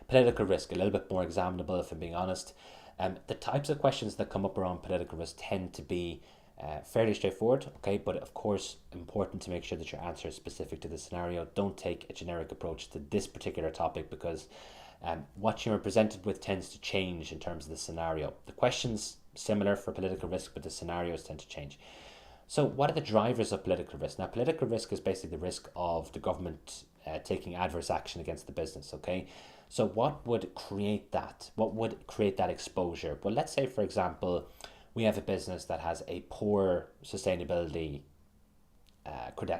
Political risk, a little bit more examinable if I'm being honest. The types of questions that come up around political risk tend to be fairly straightforward, okay, but of course important to make sure that your answer is specific to the scenario. Don't take a generic approach to this particular topic, because what you're presented with tends to change in terms of the scenario. The questions similar for political risk, but the scenarios tend to change. So what are the drivers of political risk? Now, political risk is basically the risk of the government taking adverse action against the business, okay? So what would create that? What would create that exposure? Well, let's say, for example, we have a business that has a poor sustainability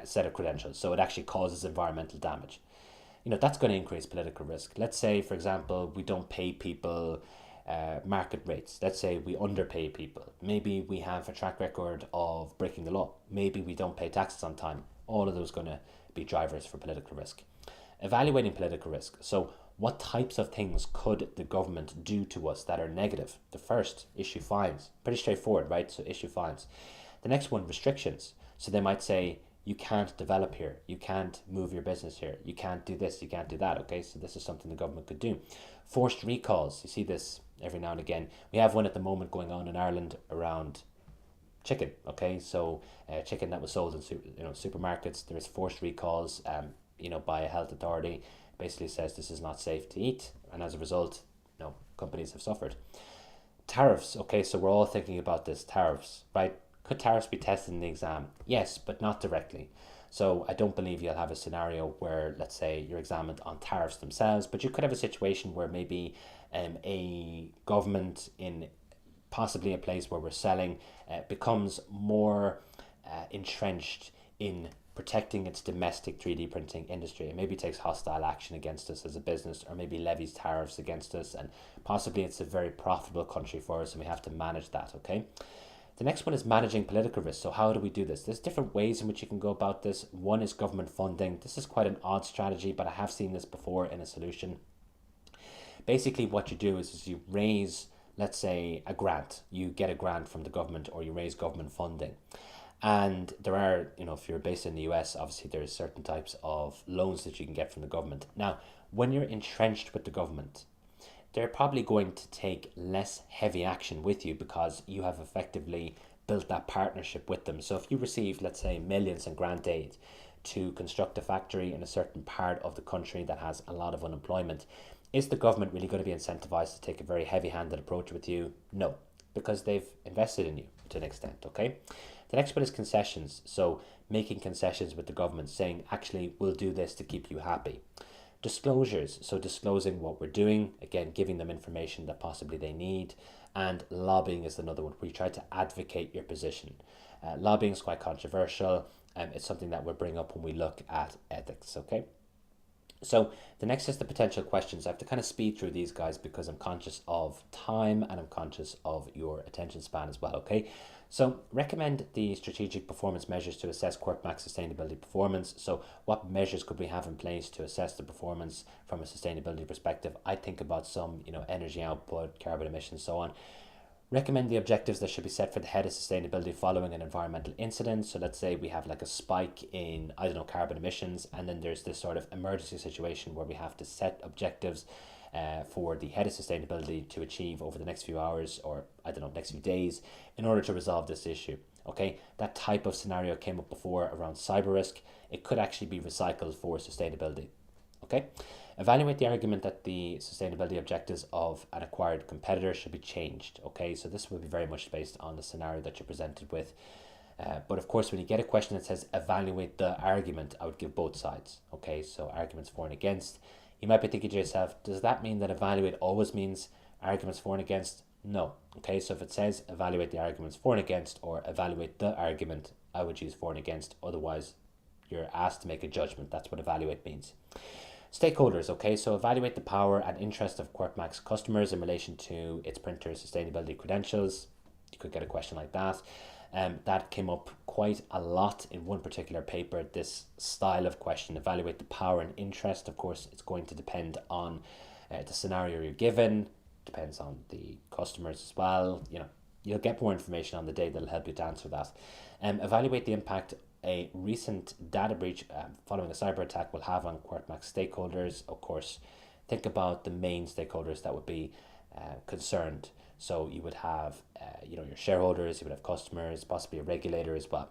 set of credentials, so it actually causes environmental damage. That's going to increase political risk. Let's say, for example, we don't pay people market rates. Let's say we underpay people. Maybe we have a track record of breaking the law. Maybe we don't pay taxes on time. All of those are going to be drivers for political risk. Evaluating political risk. So what types of things could the government do to us that are negative? The first, issue fines. Pretty straightforward, right? So issue fines. The next one, restrictions. So they might say, you can't develop here, you can't move your business here, you can't do this, you can't do that, okay? So this is something the government could do. Forced recalls, you see this every now and again. We have one at the moment going on in Ireland around chicken. Okay, so chicken that was sold in supermarkets. There's forced recalls, by a health authority. Basically says this is not safe to eat, and as a result, companies have suffered. Tariffs. Okay, so we're all thinking about this. Tariffs, right? Could tariffs be tested in the exam? Yes, but not directly. So I don't believe you'll have a scenario where, let's say, you're examined on tariffs themselves, but you could have a situation where maybe a government in possibly a place where we're selling becomes more entrenched in protecting its domestic 3D printing industry, and maybe takes hostile action against us as a business, or maybe levies tariffs against us, and possibly it's a very profitable country for us and we have to manage that. Okay, the next one is managing political risk. So how do we do this? There's different ways in which you can go about this. One is government funding. This is quite an odd strategy, but I have seen this before in a solution. Basically what you do is you raise, let's say, a grant. You get a grant from the government, or you raise government funding. And there are, if you're based in the US, obviously there's certain types of loans that you can get from the government. Now, when you're entrenched with the government, they're probably going to take less heavy action with you because you have effectively built that partnership with them. So if you receive, let's say, millions in grant aid to construct a factory in a certain part of the country that has a lot of unemployment, is the government really going to be incentivized to take a very heavy-handed approach with you? No, because they've invested in you to an extent. Okay. The next one is concessions. So making concessions with the government, saying, actually, we'll do this to keep you happy. Disclosures. So disclosing what we're doing, again, giving them information that possibly they need. And lobbying is another one, where you try to advocate your position. Lobbying is quite controversial. It's something that we'll bring up when we look at ethics. Okay. So the next is the potential questions. I have to kind of speed through these guys because I'm conscious of time and I'm conscious of your attention span as well. Okay. So recommend the strategic performance measures to assess Quirkmax sustainability performance. So what measures could we have in place to assess the performance from a sustainability perspective? I think about some, energy output, carbon emissions, so on. Recommend the objectives that should be set for the head of sustainability following an environmental incident. So let's say we have like a spike in, carbon emissions, and then there's this sort of emergency situation where we have to set objectives for the head of sustainability to achieve over the next few hours, or next few days, in order to resolve this issue. Okay, that type of scenario came up before around cyber risk. It could actually be recycled for sustainability. Okay, evaluate the argument that the sustainability objectives of an acquired competitor should be changed. Okay, so this will be very much based on the scenario that you're presented with. But of course, when you get a question that says evaluate the argument, I would give both sides. Okay, so arguments for and against. You might be thinking to yourself, does that mean that evaluate always means arguments for and against? No. Okay, so if it says evaluate the arguments for and against, or evaluate the argument, I would use for and against. Otherwise, you're asked to make a judgment. That's what evaluate means. Stakeholders. Okay, so evaluate the power and interest of Quirkmax customers in relation to its printer's sustainability credentials. You could get a question like that. That came up quite a lot in one particular paper, this style of question. Evaluate the power and interest. Of course, it's going to depend on the scenario you're given, depends on the customers as well. You'll get more information on the day that'll help you to answer that. Evaluate the impact a recent data breach following a cyber attack will have on Quirkmax stakeholders. Of course, think about the main stakeholders that would be concerned. So you would have, your shareholders, you would have customers, possibly a regulator as well.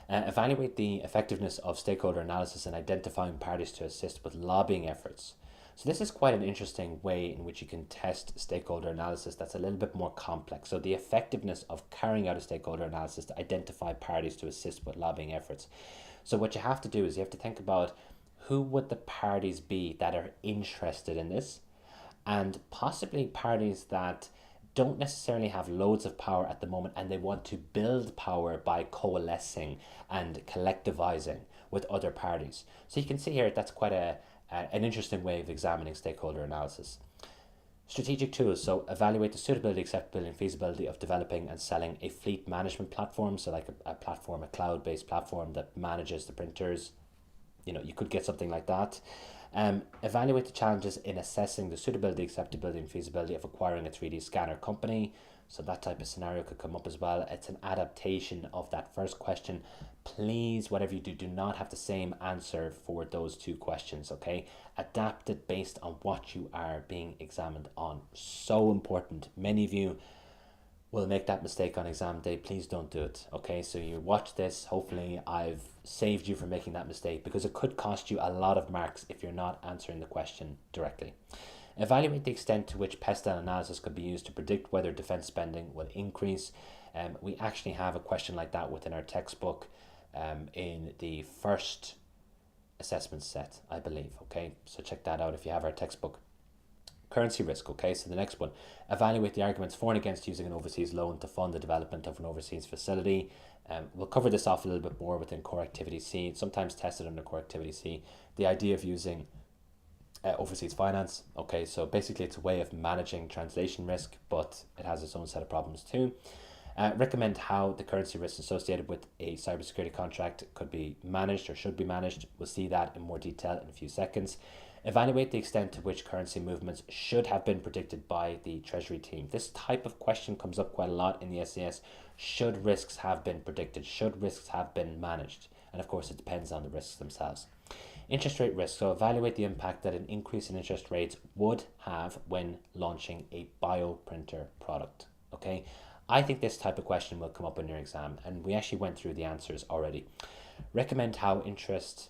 Evaluate the effectiveness of stakeholder analysis in identifying parties to assist with lobbying efforts. So this is quite an interesting way in which you can test stakeholder analysis that's a little bit more complex. So the effectiveness of carrying out a stakeholder analysis to identify parties to assist with lobbying efforts. So what you have to do is you have to think about who would the parties be that are interested in this, and possibly parties that don't necessarily have loads of power at the moment and they want to build power by coalescing and collectivizing with other parties. So you can see here that's quite an interesting way of examining stakeholder analysis. Strategic tools. So evaluate the suitability, acceptability and feasibility of developing and selling a fleet management platform. So like a platform, a cloud-based platform that manages the printers. You could get something like that. Evaluate the challenges in assessing the suitability, acceptability, and feasibility of acquiring a 3D scanner company. So that type of scenario could come up as well. It's an adaptation of that first question. Please, whatever you do, do not have the same answer for those two questions, okay? Adapt it based on what you are being examined on. So important. Many of you will make that mistake on exam day. Please don't do it, okay? So you watch this, hopefully I've saved you from making that mistake, because it could cost you a lot of marks if you're not answering the question directly. Evaluate the extent to which pest analysis could be used to predict whether defence spending will increase. We actually have a question like that within our textbook in the first assessment set, I believe, okay? So check that out if you have our textbook. Currency risk, okay, so the next one. Evaluate the arguments for and against using an overseas loan to fund the development of an overseas facility. We'll cover this off a little bit more within core activity C. It's sometimes tested under core activity C. The idea of using overseas finance, okay, so basically it's a way of managing translation risk, but it has its own set of problems too. Recommend how the currency risks associated with a cybersecurity contract could be managed or should be managed. We'll see that in more detail in a few seconds. Evaluate the extent to which currency movements should have been predicted by the Treasury team. This type of question comes up quite a lot in the SCS. Should risks have been predicted? Should risks have been managed? And of course, it depends on the risks themselves. Interest rate risk. So evaluate the impact that an increase in interest rates would have when launching a bioprinter product. Okay, I think this type of question will come up in your exam, and we actually went through the answers already. Recommend how interest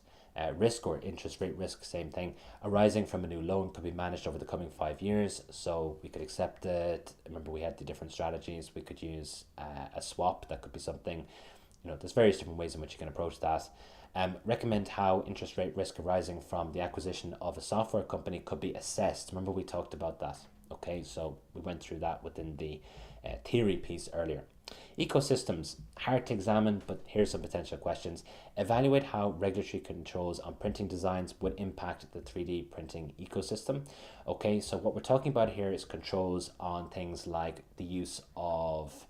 risk or interest rate risk, same thing, arising from a new loan could be managed over the coming 5 years. So we could accept it. Remember, we had the different strategies. We could use a swap. That could be something. There's various different ways in which you can approach that. Recommend how interest rate risk arising from the acquisition of a software company could be assessed. Remember, we talked about that. Okay, so we went through that within the theory piece earlier. Ecosystems, hard to examine, but here's some potential questions. Evaluate how regulatory controls on printing designs would impact the 3D printing ecosystem. Okay, so what we're talking about here is controls on things like the use of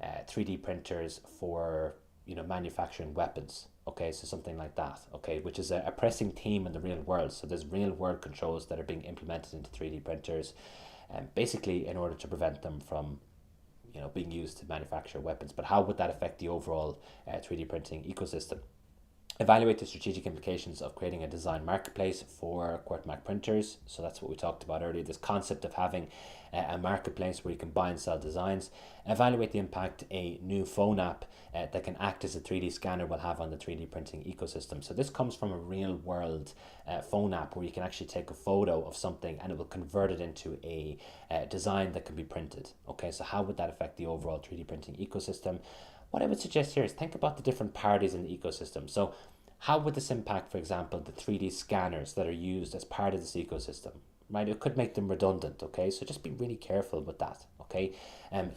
3D printers for manufacturing weapons. Okay, so something like that, okay, which is a pressing theme in the real world. So there's real world controls that are being implemented into 3D printers, basically in order to prevent them from being used to manufacture weapons. But how would that affect the overall 3D printing ecosystem? Evaluate the strategic implications of creating a design marketplace for QuartMac printers. So that's what we talked about earlier, this concept of having a marketplace where you can buy and sell designs. Evaluate the impact a new phone app that can act as a 3D scanner will have on the 3D printing ecosystem. So this comes from a real world phone app where you can actually take a photo of something and it will convert it into a design that can be printed. Okay, so how would that affect the overall 3D printing ecosystem? What I would suggest here is think about the different parties in the ecosystem. So how would this impact, for example, the 3D scanners that are used as part of this ecosystem, right? It could make them redundant, okay? So just be really careful with that, okay?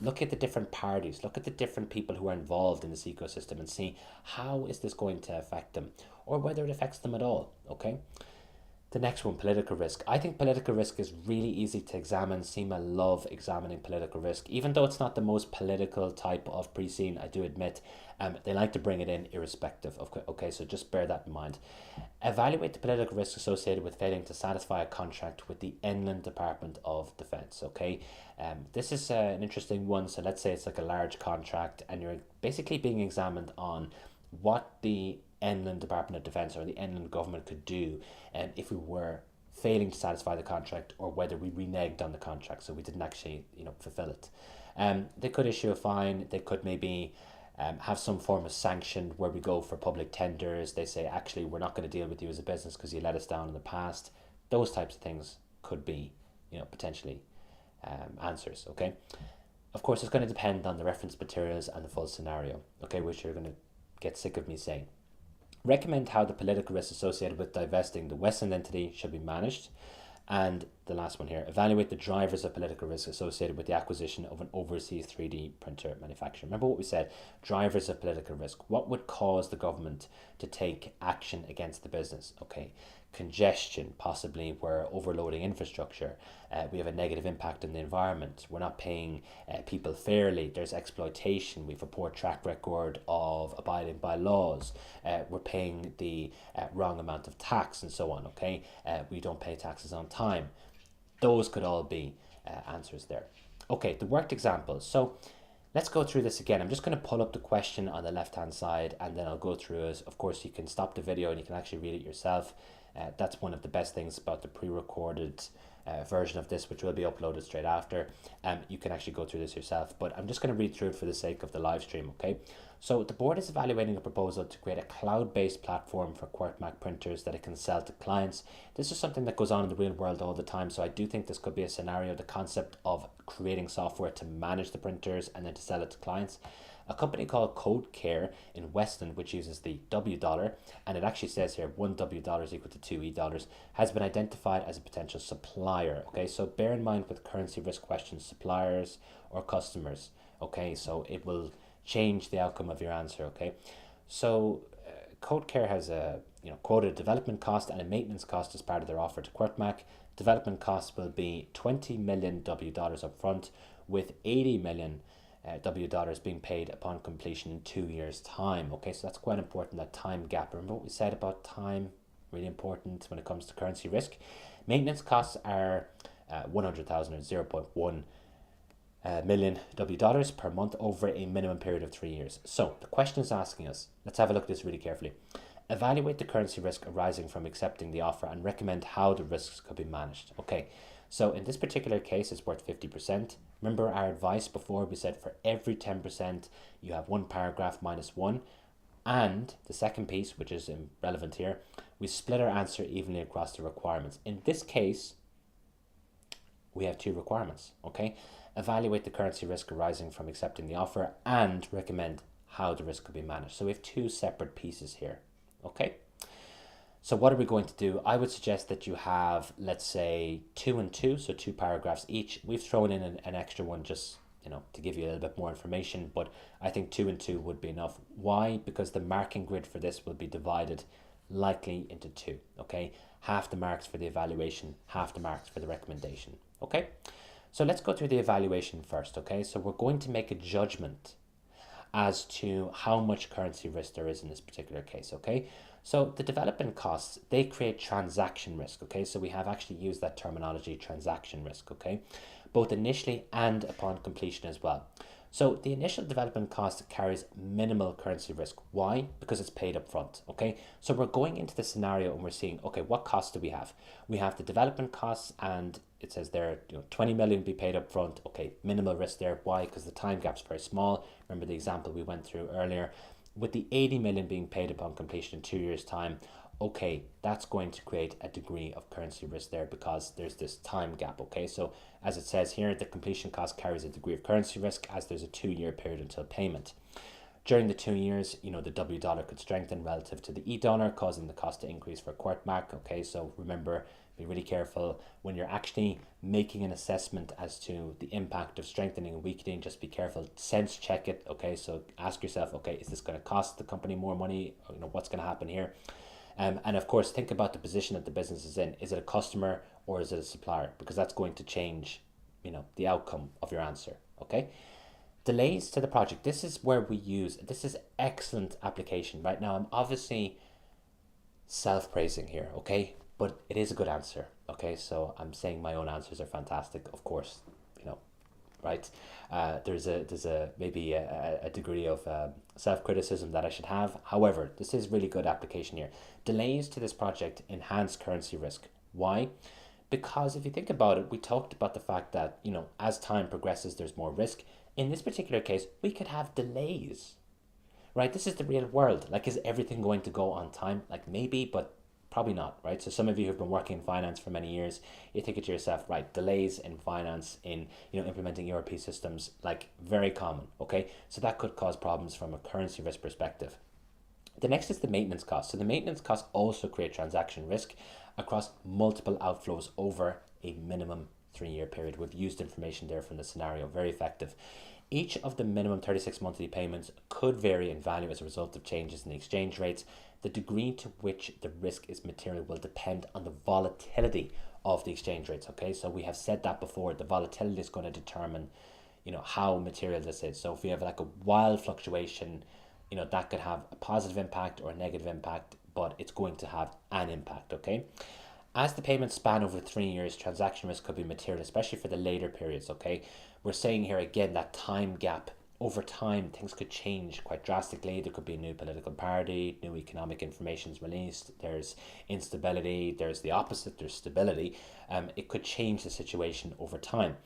Look at the different parties, look at the different people who are involved in this ecosystem and see how is this going to affect them or whether it affects them at all, okay? The next one, political risk. I think political risk is really easy to examine. CIMA love examining political risk. Even though it's not the most political type of pre-scene, I do admit, they like to bring it in irrespective of, okay, so just bear that in mind. Evaluate the political risk associated with failing to satisfy a contract with the Inland Department of Defence, okay? This is an interesting one. So let's say it's like a large contract and you're basically being examined on what the Inland Department of Defence or the Inland government could do if we were failing to satisfy the contract, or whether we reneged on the contract, so we didn't actually fulfill it. They could issue a fine. They could maybe have some form of sanction where we go for public tenders. They say, actually, we're not going to deal with you as a business because you let us down in the past. Those types of things could be potentially answers, okay? Of course, it's going to depend on the reference materials and the full scenario, okay, which you're going to get sick of me saying. Recommend how the political risk associated with divesting the Western entity should be managed, and the last one here. Evaluate the drivers of political risk associated with the acquisition of an overseas 3D printer manufacturer. Remember what we said, drivers of political risk. What would cause the government to take action against the business? Okay, congestion, possibly we're overloading infrastructure, we have a negative impact on the environment, we're not paying people fairly, there's exploitation, we have a poor track record of abiding by laws, we're paying the wrong amount of tax and so on, okay, we don't pay taxes on time. Those could all be answers there. Okay, the worked examples. So let's go through this again. I'm just going to pull up the question on the left hand side and then I'll go through it. Of course, you can stop the video and you can actually read it yourself. That's one of the best things about the pre-recorded version of this, which will be uploaded straight after. You can actually go through this yourself, but I'm just going to read through it for the sake of the live stream, okay? So the board is evaluating a proposal to create a cloud-based platform for QuartMac printers that it can sell to clients. This is something that goes on in the real world all the time, so I do think this could be a scenario, the concept of creating software to manage the printers and then to sell it to clients. A company called CodeCare in Weston, which uses the W dollar, and it actually says here $1 is equal to 2 E dollars, has been identified as a potential supplier. Okay, so bear in mind with currency risk questions, suppliers or customers. Okay, so it will change the outcome of your answer. Okay, so CodeCare has a quoted development cost and a maintenance cost as part of their offer to QuartMac. Development costs will be 20 million W dollars up front, with 80 million W dollars being paid upon completion in 2 years' time. Okay, so that's quite important, that time gap. Remember what we said about time? Really important when it comes to currency risk. Maintenance costs are 100,000 or 0.1 million W dollars per month over a minimum period of 3 years. So the question is asking us, let's have a look at this really carefully. Evaluate the currency risk arising from accepting the offer and recommend how the risks could be managed. Okay, so in this particular case, it's worth 50%. Remember our advice before, we said for every 10%, you have one paragraph minus one. And the second piece, which is relevant here, we split our answer evenly across the requirements. In this case, we have two requirements, okay? Evaluate the currency risk arising from accepting the offer and recommend how the risk could be managed. So we have two separate pieces here, okay? So what are we going to do? I would suggest that you have, let's say, 2 and 2, so 2 paragraphs each. We've thrown in an extra one just, to give you a little bit more information, but I think 2 and 2 would be enough. Why? Because the marking grid for this will be divided likely into 2, okay? Half the marks for the evaluation, half the marks for the recommendation, okay? So let's go through the evaluation first, okay? So we're going to make a judgment as to how much currency risk there is in this particular case, okay? So the development costs, they create transaction risk, okay? So we have actually used that terminology, transaction risk, okay? Both initially and upon completion as well. So the initial development cost carries minimal currency risk. Why? Because it's paid up front, okay? So we're going into the scenario and we're seeing, okay, what costs do we have? We have the development costs, and it says there, 20 million be paid up front. Okay, minimal risk there. Why? Because the time gap's very small. Remember the example we went through earlier. With the 80 million being paid upon completion in 2 years' time, okay, that's going to create a degree of currency risk there because there's this time gap, okay? So as it says here, the completion cost carries a degree of currency risk as there's a 2-year period until payment. During the 2 years, the W dollar could strengthen relative to the E dollar, causing the cost to increase for QuartMac, okay? So remember, be really careful when you're actually making an assessment as to the impact of strengthening and weakening. Just be careful, sense check it, okay? So ask yourself, okay, is this going to cost the company more money? What's going to happen here? And of course, think about the position that the business is in. Is it a customer or is it a supplier? Because that's going to change, the outcome of your answer, okay? Delays to the project. This is where this is excellent application. Right now, I'm obviously self-praising here, okay? But it is a good answer, okay? So I'm saying my own answers are fantastic, of course, right? There's maybe a degree of self-criticism that I should have. However, this is really good application here. Delays to this project enhance currency risk. Why? Because if you think about it, we talked about the fact that, as time progresses, there's more risk. In this particular case, we could have delays, right? This is the real world. Like, is everything going to go on time? Like, maybe, but probably not, right? So some of you who've been working in finance for many years, you think it to yourself, right, delays in finance, in implementing ERP systems, like very common, okay? So that could cause problems from a currency risk perspective. The next is the maintenance cost. So the maintenance costs also create transaction risk across multiple outflows over a minimum 3-year period. We've used information there from the scenario, very effective. Each of the minimum 36 monthly payments could vary in value as a result of changes in the exchange rates. The degree to which the risk is material will depend on the volatility of the exchange rates. Okay, so we have said that before, the volatility is going to determine, how material this is. So if we have like a wild fluctuation, that could have a positive impact or a negative impact, but it's going to have an impact. Okay, as the payments span over 3 years, transaction risk could be material, especially for the later periods. Okay, we're saying here again that time gap. Over time, things could change quite drastically. There could be a new political party, new economic information is released, there's instability, there's the opposite, there's stability. It could change the situation over time.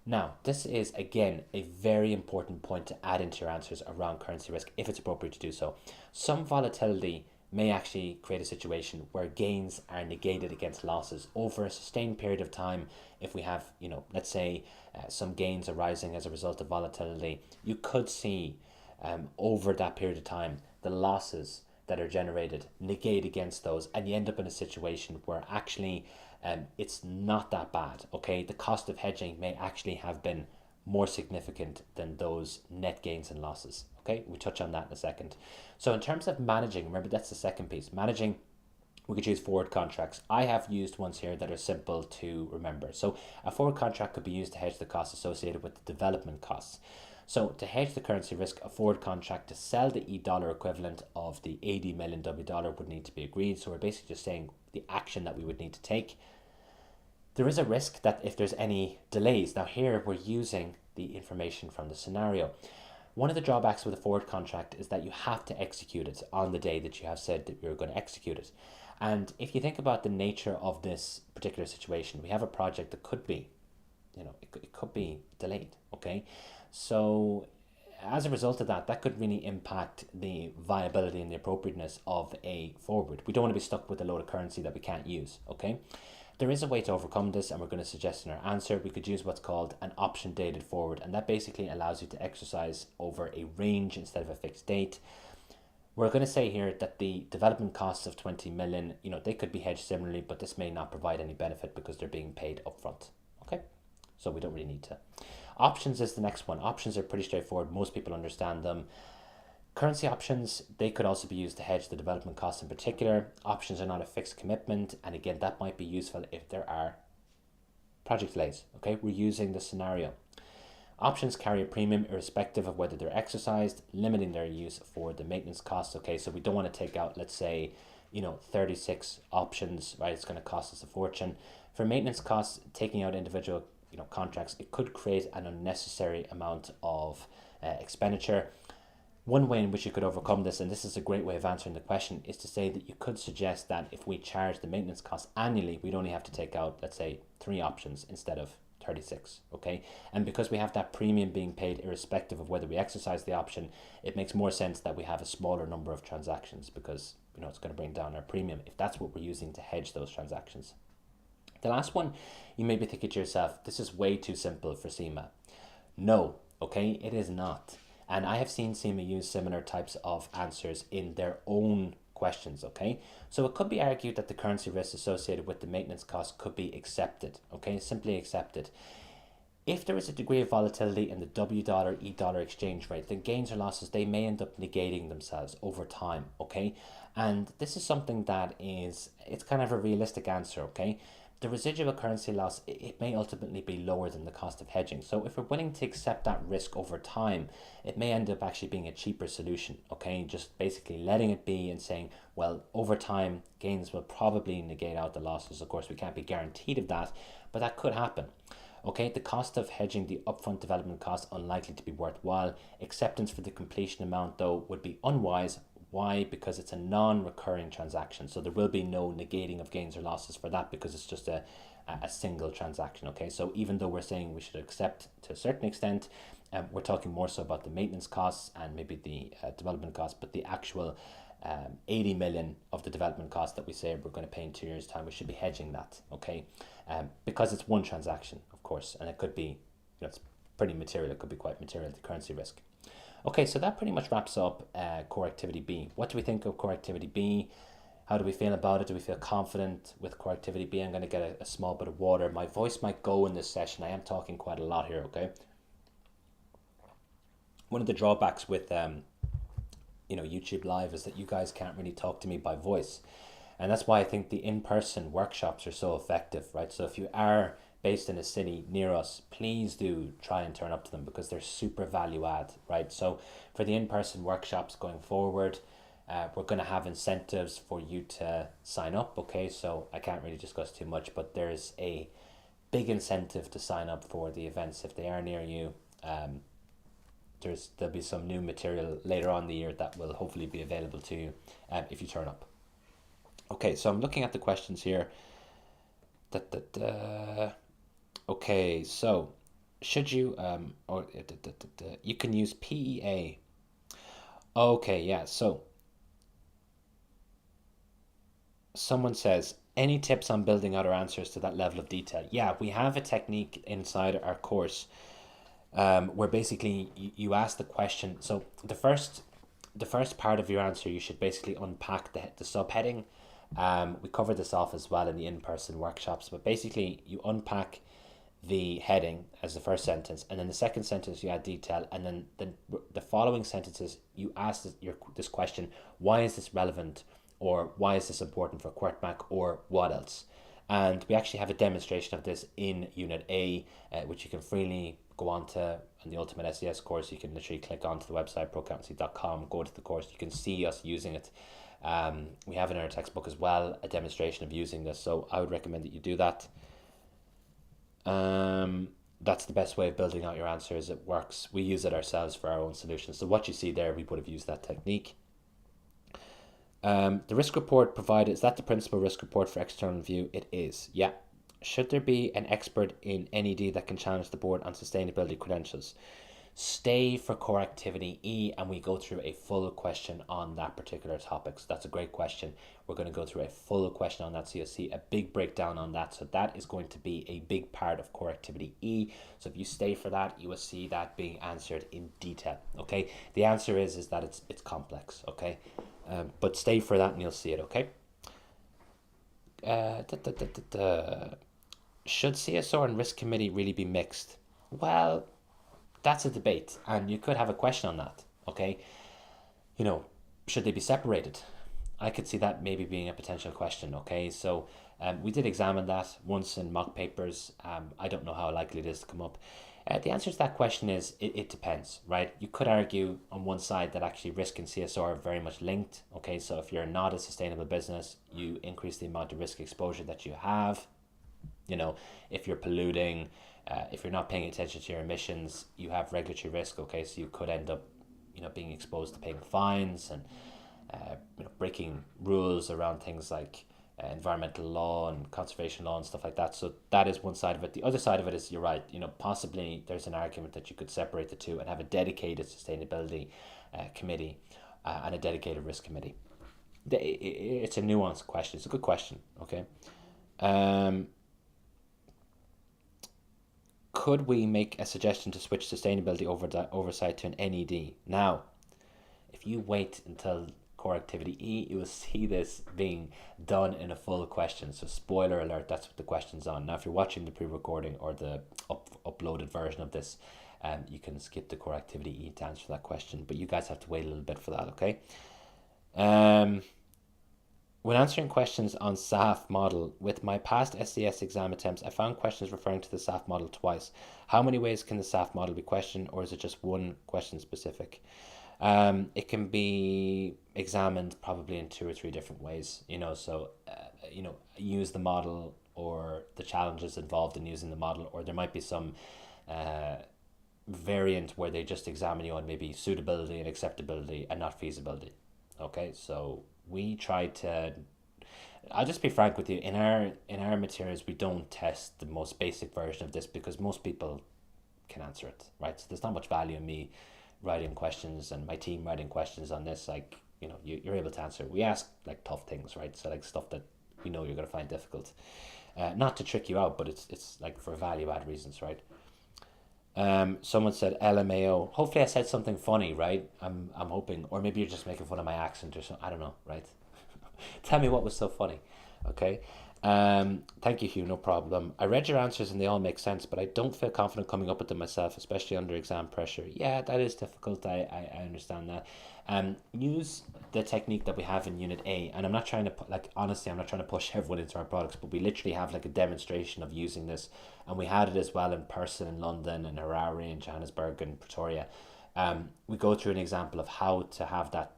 Now, this is, again, a very important point to add into your answers around currency risk, if it's appropriate to do so. Some volatility may actually create a situation where gains are negated against losses over a sustained period of time. If we have, let's say some gains arising as a result of volatility, you could see over that period of time, the losses that are generated negate against those, and you end up in a situation where actually it's not that bad. Okay, the cost of hedging may actually have been more significant than those net gains and losses. Okay, we'll touch on that in a second. So in terms of managing, remember that's the second piece. Managing, we could use forward contracts. I have used ones here that are simple to remember. So a forward contract could be used to hedge the costs associated with the development costs. So to hedge the currency risk, a forward contract to sell the $E equivalent of the 80 million W would need to be agreed. So we're basically just saying the action that we would need to take. There is a risk that if there's any delays, now here we're using the information from the scenario. One of the drawbacks with a forward contract is that you have to execute it on the day that you have said that you're going to execute it. And if you think about the nature of this particular situation, we have a project that could be, it could be delayed, okay? So as a result of that, that could really impact the viability and the appropriateness of a forward. We don't want to be stuck with a load of currency that we can't use, okay? There is a way to overcome this, and we're going to suggest in our answer, we could use what's called an option dated forward, and that basically allows you to exercise over a range instead of a fixed date. We're going to say here that the development costs of 20 million, they could be hedged similarly, but this may not provide any benefit because they're being paid upfront. Okay, so we don't really need to. Options is the next one. Options are pretty straightforward. Most people understand them. Currency options, they could also be used to hedge the development costs in particular. Options are not a fixed commitment, and again, that might be useful if there are project delays. Okay, we're using the scenario. Options carry a premium irrespective of whether they're exercised, limiting their use for the maintenance costs. Okay, so we don't want to take out, let's say, 36 options, right? It's going to cost us a fortune. For maintenance costs, taking out individual contracts, it could create an unnecessary amount of expenditure. One way in which you could overcome this, and this is a great way of answering the question, is to say that you could suggest that if we charge the maintenance costs annually, we'd only have to take out, let's say, 3 options instead of 36, okay? And because we have that premium being paid irrespective of whether we exercise the option, it makes more sense that we have a smaller number of transactions because, it's going to bring down our premium if that's what we're using to hedge those transactions. The last one, you may be thinking to yourself, this is way too simple for CIMA. No, okay, it is not. And I have seen CIMA use similar types of answers in their own questions, okay? So it could be argued that the currency risk associated with the maintenance cost could be accepted, okay? Simply accepted. If there is a degree of volatility in the W E exchange rate, then gains or losses, they may end up negating themselves over time, okay? And this is something that it's kind of a realistic answer, okay? The residual currency loss, it may ultimately be lower than the cost of hedging. So if we're willing to accept that risk over time, it may end up actually being a cheaper solution, okay? Just basically letting it be and saying, well, over time, gains will probably negate out the losses. Of course, we can't be guaranteed of that, but that could happen. Okay, the cost of hedging the upfront development costs unlikely to be worthwhile. Acceptance for the completion amount, though, would be unwise. Why? Because it's a non-recurring transaction. So there will be no negating of gains or losses for that because it's just a single transaction. Okay, so even though we're saying we should accept to a certain extent, we're talking more so about the maintenance costs and maybe the development costs, but the actual 80 million of the development cost that we say we're going to pay in 2 years' time, we should be hedging that. Okay, because it's one transaction, of course, and it could be, it's pretty material. It could be quite material, the currency risk. Okay, so that pretty much wraps up core activity B. What do we think of core activity B? How do we feel about it? Do we feel confident with core activity B? I'm going to get a small bit of water. My voice might go in this session. I am talking quite a lot here, okay? One of the drawbacks with YouTube Live is that you guys can't really talk to me by voice. And that's why I think the in-person workshops are so effective, right? So if you are based in a city near us, please do try and turn up to them because they're super value add, right? So for the in-person workshops going forward, we're going to have incentives for you to sign up, okay? So I can't really discuss too much, but there's a big incentive to sign up for the events if they are near you. There'll be some new material later on in the year that will hopefully be available to you if you turn up. Okay, so I'm looking at the questions here. Okay, so should you you can use PEA. Okay, yeah. So someone says, any tips on building out our answers to that level of detail? Yeah, we have a technique inside our course where basically you ask the question. So the first part of your answer, you should basically unpack the subheading. We covered this off as well in the in-person workshops, but basically you unpack the heading as the first sentence, and then the second sentence you add detail, and then the following sentences you ask this question: why is this relevant, or why is this important for QuartMac, or what else? And we actually have a demonstration of this in Unit A, which you can freely go on to in the Ultimate SCS course. You can literally click onto the website proaccountancy.com, go to the course, you can see us using it. We have in our textbook as well a demonstration of using this, so I would recommend that you do that. That's the best way of building out your answers. It works. We use it ourselves for our own solutions. So what you see there, we would have used that technique. The risk report provided, is that the principal risk report for external review? It is, yeah. Should there be an expert in NED that can challenge the board on sustainability credentials? Stay for core activity E and we go through a full question on that particular topic. So that's a great question. We're going to go through a full question on that, so you'll see a big breakdown on that. So that is going to be a big part of core activity E. So if you stay for that, you will see that being answered in detail. Okay, the answer is that it's complex. Okay, but stay for that and you'll see it. Okay. Should CSR and risk committee really be mixed? Well, that's a debate, and you could have a question on that. Okay, should they be separated? I could see that maybe being a potential question. Okay, so we did examine that once in mock papers. I don't know how likely it is to come up. The answer to that question is it depends, right? You could argue on one side that actually risk and CSR are very much linked. Okay, so if you're not a sustainable business, you increase the amount of risk exposure that you have. If you're polluting, if you're not paying attention to your emissions, you have regulatory risk. Okay, so you could end up, being exposed to paying fines and breaking rules around things like environmental law and conservation law and stuff like that. So that is one side of it. The other side of it is, you're right. Possibly there's an argument that you could separate the two and have a dedicated sustainability committee and a dedicated risk committee. It's a nuanced question. It's a good question. Okay. Could we make a suggestion to switch sustainability oversight to an NED? Now, if you wait until core activity E, you will see this being done in a full question. So spoiler alert, that's what the question's on. Now, if you're watching the pre-recording or the uploaded version of this, you can skip the core activity E to answer that question, but you guys have to wait a little bit for that, okay? When answering questions on SAF model, with my past SCS exam attempts, I found questions referring to the SAF model twice. How many ways can the SAF model be questioned, or is it just one question specific? It can be examined probably in 2 or 3 different ways, so, use the model or the challenges involved in using the model, or there might be some variant where they just examine you on maybe suitability and acceptability and not feasibility. Okay, so we try to, I'll just be frank with you, in our materials we don't test the most basic version of this because most people can answer it, right? So there's not much value in me writing questions and my team writing questions on this. Like, you're able to answer. We ask like tough things, right? So like stuff that we know you're going to find difficult, not to trick you out, but it's like for value add reasons, right? Someone said LMAO. Hopefully I said something funny, right? I'm hoping, or maybe you're just making fun of my accent or something. I don't know, right? Tell me what was so funny. Okay. Thank you, Hugh. No problem. I read your answers and they all make sense, but I don't feel confident coming up with them myself, especially under exam pressure. Yeah, that is difficult. I understand that. Use the technique that we have in Unit A, and I'm not trying to put, like, honestly, I'm not trying to push everyone into our products, but we literally have like a demonstration of using this, and we had it as well in person in London and Harare and Johannesburg and Pretoria. We go through an example of how to have that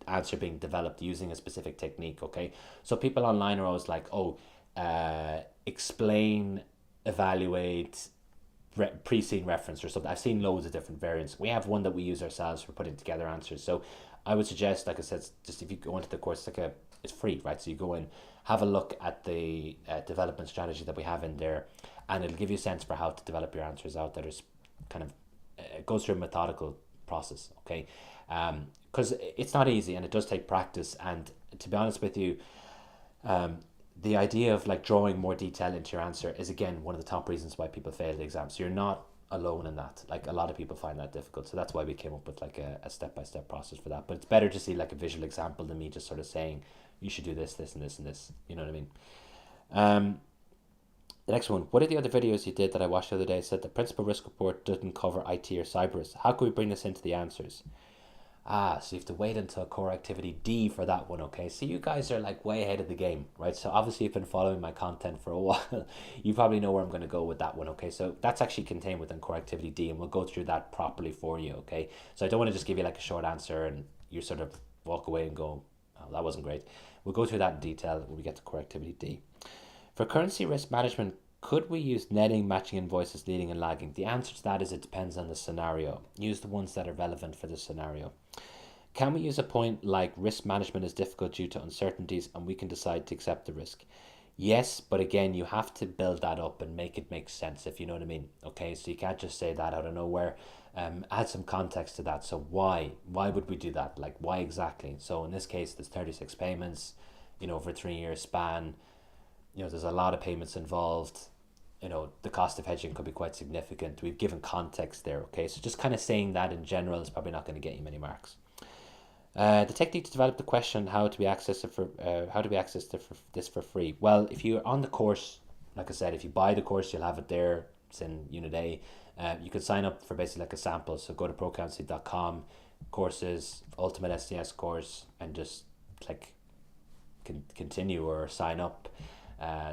answer being developed using a specific technique. Okay, so people online are always like, oh, explain, evaluate, preceding reference or something. I've seen loads of different variants. We have one that we use ourselves for putting together answers. So I would suggest, like I said, just if you go into the course, it's free, right? So you go in, have a look at the development strategy that we have in there, and it'll give you a sense for how to develop your answers out. That is kind of it goes through a methodical process. Okay, because it's not easy and it does take practice. And to be honest with you, the idea of like drawing more detail into your answer is again one of the top reasons why people fail the exam. So you're not alone in that. Like a lot of people find that difficult. So that's why we came up with like a step-by-step process for that. But it's better to see like a visual example than me just sort of saying you should do this, this, and this, and this. You know what I mean? The next one. What are the other videos you did that I watched the other day said the principal risk report doesn't cover IT or cyber risk? How can we bring this into the answers? So you have to wait until core activity D for that one, okay? So you guys are like way ahead of the game, right? So obviously you've been following my content for a while. You probably know where I'm going to go with that one, okay? So that's actually contained within core activity D, and we'll go through that properly for you, okay? So I don't want to just give you like a short answer and you sort of walk away and go, oh, that wasn't great. We'll go through that in detail when we get to core activity D. For currency risk management, could we use netting, matching invoices, leading and lagging? The answer to that is it depends on the scenario. Use the ones that are relevant for the scenario. Can we use a point like risk management is difficult due to uncertainties and we can decide to accept the risk? Yes, but again, you have to build that up and make it make sense, if you know what I mean. Okay, so you can't just say that out of nowhere. Add some context to that. So why? Why would we do that? Like, why exactly? So in this case, there's 36 payments, over a 3-year span. There's a lot of payments involved. The cost of hedging could be quite significant. We've given context there, okay? So just kind of saying that in general is probably not going to get you many marks. The technique to develop the question how do we access this for free? Well, if you're on the course, like I said, if you buy the course, you'll have it there. It's in Unit A. You can sign up for basically like a sample. So go to proaccountancy.com, courses, Ultimate SCS course, and just click continue or sign up.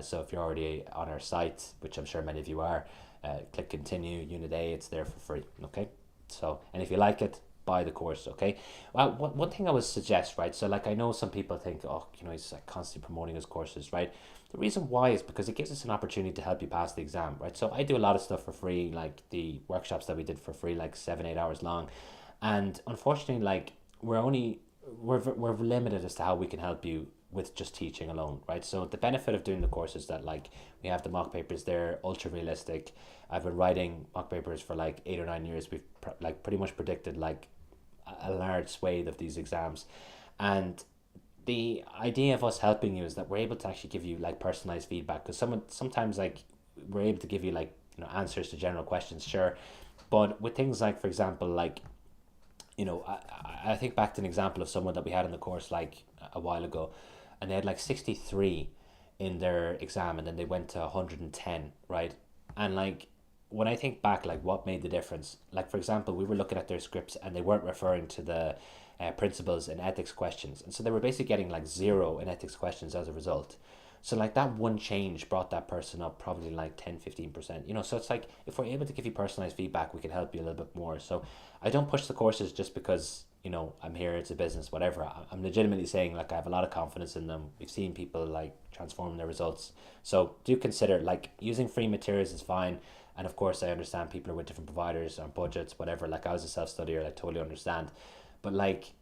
So if you're already on our site, which I'm sure many of you are, click continue, Unit A, it's there for free, okay? So, and if you like it, buy the course, okay? Well, one thing I would suggest, right? So like I know some people think, oh, he's like constantly promoting his courses, right? The reason why is because it gives us an opportunity to help you pass the exam, right? So I do a lot of stuff for free, like the workshops that we did for free, like 7-8 hours long. And unfortunately, like we're limited as to how we can help you with just teaching alone, right? So the benefit of doing the course is that like we have the mock papers there, ultra realistic. I've been writing mock papers for like 8 or 9 years. We've like pretty much predicted like a large swathe of these exams, and the idea of us helping you is that we're able to actually give you like personalized feedback, because sometimes like we're able to give you like answers to general questions, sure, but with things like, for example, like I think back to an example of someone that we had in the course like a while ago, and they had like 63 in their exam and then they went to 110, right? And like when I think back, like what made the difference, like for example, we were looking at their scripts and they weren't referring to the principles and ethics questions, and so they were basically getting like 0 in ethics questions as a result. So like that one change brought that person up probably like 10-15%, so it's like if we're able to give you personalized feedback, we can help you a little bit more. So I don't push the courses just because I'm here, it's a business, whatever. I'm legitimately saying like I have a lot of confidence in them. We've seen people like transform their results. So do consider like using free materials is fine. And of course I understand people are with different providers on budgets, whatever. Like I was a self-studier, I totally understand. But like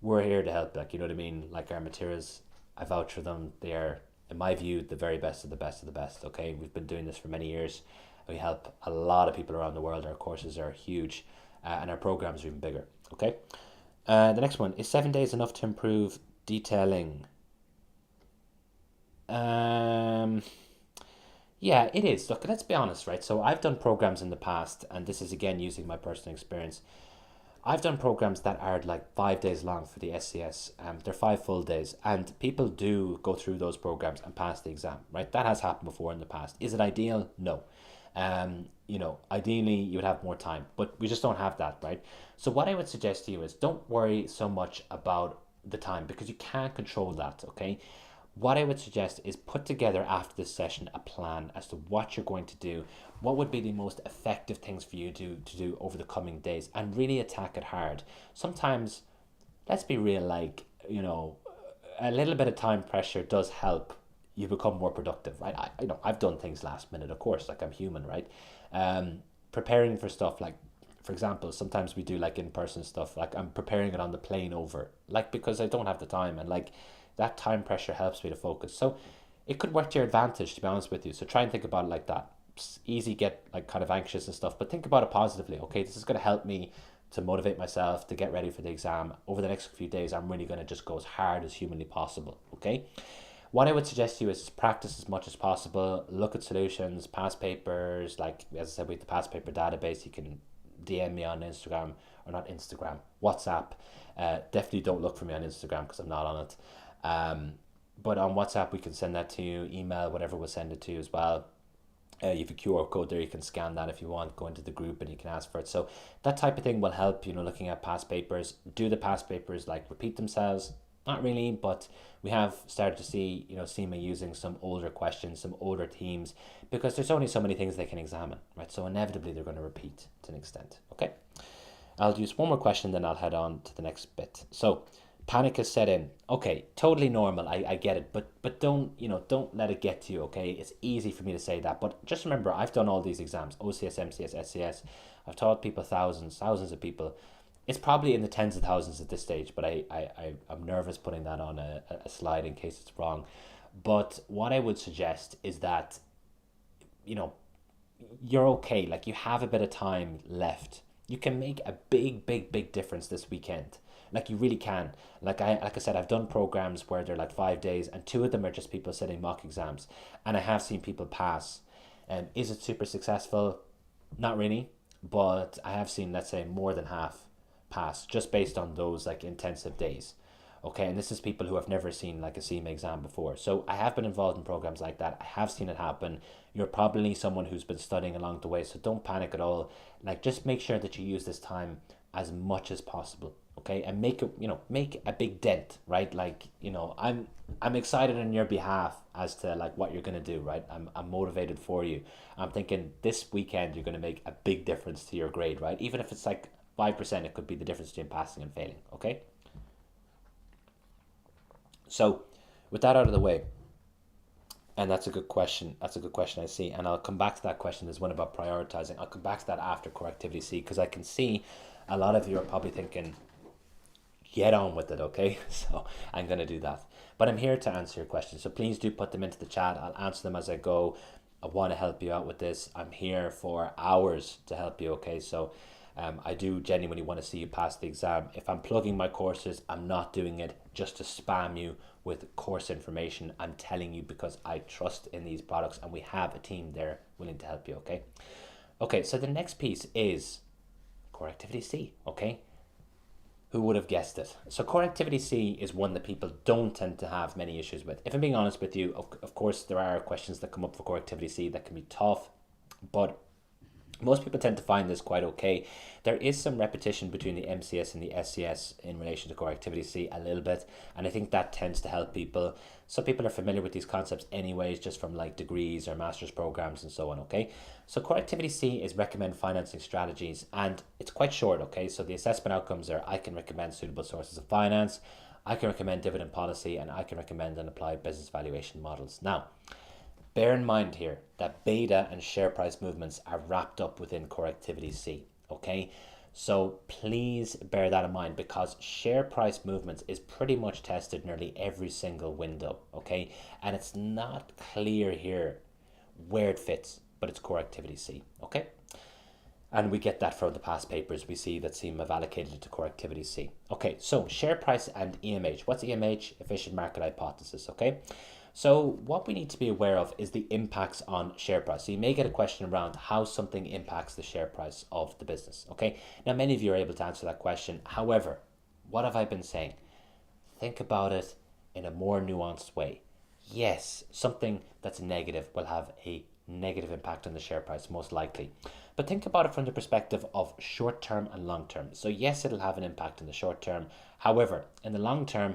we're here to help, like, you know what I mean? Like our materials, I vouch for them. They are, in my view, the very best of the best of the best, okay? We've been doing this for many years. We help a lot of people around the world. Our courses are huge, and our programs are even bigger, okay? The next one, is 7 days enough to improve detailing? Yeah, it is. Look, let's be honest, right? So I've done programs in the past, and this is again using my personal experience. I've done programs that are like 5 days long for the SCS. They're 5 full days, and people do go through those programs and pass the exam, right? That has happened before in the past. Is it ideal? No. Ideally you would have more time, but we just don't have that, right? So what I would suggest to you is don't worry so much about the time because you can't control that, okay? What I would suggest is put together after this session a plan as to what you're going to do, what would be the most effective things for you to do over the coming days, and really attack it hard. Sometimes, let's be real, like, a little bit of time pressure does help you become more productive, right? I've done things last minute, of course, like I'm human, right? Preparing for stuff like, for example, sometimes we do like in-person stuff, like I'm preparing it on the plane over, like because I don't have the time, and like that time pressure helps me to focus. So it could work to your advantage, to be honest with you. So try and think about it like that. It's easy get like kind of anxious and stuff, but think about it positively. Okay, this is going to help me to motivate myself to get ready for the exam. Over the next few days, I'm really going to just go as hard as humanly possible. Okay. What I would suggest to you is practice as much as possible. Look at solutions, past papers. Like as I said, with the past paper database, you can DM me on Instagram, or not Instagram, WhatsApp. Definitely don't look for me on Instagram because I'm not on it. But on WhatsApp, we can send that to you. Email, whatever, we'll send it to you as well. You have a QR code there, you can scan that if you want, go into the group and you can ask for it. So that type of thing will help, looking at past papers. Do the past papers like repeat themselves? Not really, but we have started to see, CIMA using some older questions, some older themes, because there's only so many things they can examine, right? So inevitably they're going to repeat to an extent, okay? I'll use one more question, then I'll head on to the next bit. So panic has set in. Okay, totally normal. I get it, but don't let it get to you. Okay, it's easy for me to say that, but just remember, I've done all these exams: OCS, MCS, SCS. I've taught people thousands of people. It's probably in the tens of thousands at this stage, but I'm nervous putting that on a slide in case it's wrong. But what I would suggest is that you're okay. Like, you have a bit of time left. You can make a big difference this weekend. Like, you really can. Like I said, I've done programs where they're like 5 days, and 2 of them are just people sitting mock exams, and I have seen people pass. Is it super successful? Not really, but I have seen, let's say, more than half pass just based on those like intensive days. Okay, and this is people who have never seen like a CIMA exam before. So I have been involved in programs like that. I have seen it happen. You're probably someone who's been studying along the way, so don't panic at all. Like, just make sure that you use this time as much as possible. Okay, and make a big dent, right? Like, I'm excited on your behalf as to like what you're gonna do, right? I'm motivated for you. I'm thinking this weekend you're gonna make a big difference to your grade, right? Even if it's like 5%, it could be the difference between passing and failing. Okay. So, with that out of the way, and that's a good question. That's a good question, I see. And I'll come back to that question. There's one about prioritizing. I'll come back to that after Correctivity C, because I can see a lot of you are probably thinking, get on with it, okay? So I'm going to do that. But I'm here to answer your questions. So please do put them into the chat. I'll answer them as I go. I want to help you out with this. I'm here for hours to help you, okay? So I do genuinely want to see you pass the exam. If I'm plugging my courses, I'm not doing it just to spam you with course information. I'm telling you because I trust in these products, and we have a team there willing to help you, okay? Okay, so the next piece is Correctivity C, okay? Who would have guessed it? So Correctivity C is one that people don't tend to have many issues with. If I'm being honest with you, of course, there are questions that come up for Correctivity C that can be tough, but most people tend to find this quite okay. There is some repetition between the MCS and the SCS in relation to Correctivity C a little bit, and I think that tends to help people. Some people are familiar with these concepts anyways, just from like degrees or master's programs and so on, okay? So Correctivity C is recommend financing strategies, and it's quite short, okay? So the assessment outcomes are: I can recommend suitable sources of finance, I can recommend dividend policy, and I can recommend and apply business valuation models. Now, bear in mind here that beta and share price movements are wrapped up within Correctivity C, okay? So please bear that in mind, because share price movements is pretty much tested nearly every single window, okay? And it's not clear here where it fits, but it's Correctivity C, okay? And we get that from the past papers. We see that CIMA have allocated it to Correctivity C. Okay, so share price and EMH. What's EMH? Efficient market hypothesis, okay? So what we need to be aware of is the impacts on share price. So you may get a question around how something impacts the share price of the business. Okay, now many of you are able to answer that question. However, what have I been saying? Think about it in a more nuanced way. Yes, something that's negative will have a negative impact on the share price, most likely. But think about it from the perspective of short term and long term. So yes, it'll have an impact in the short term. However, in the long term,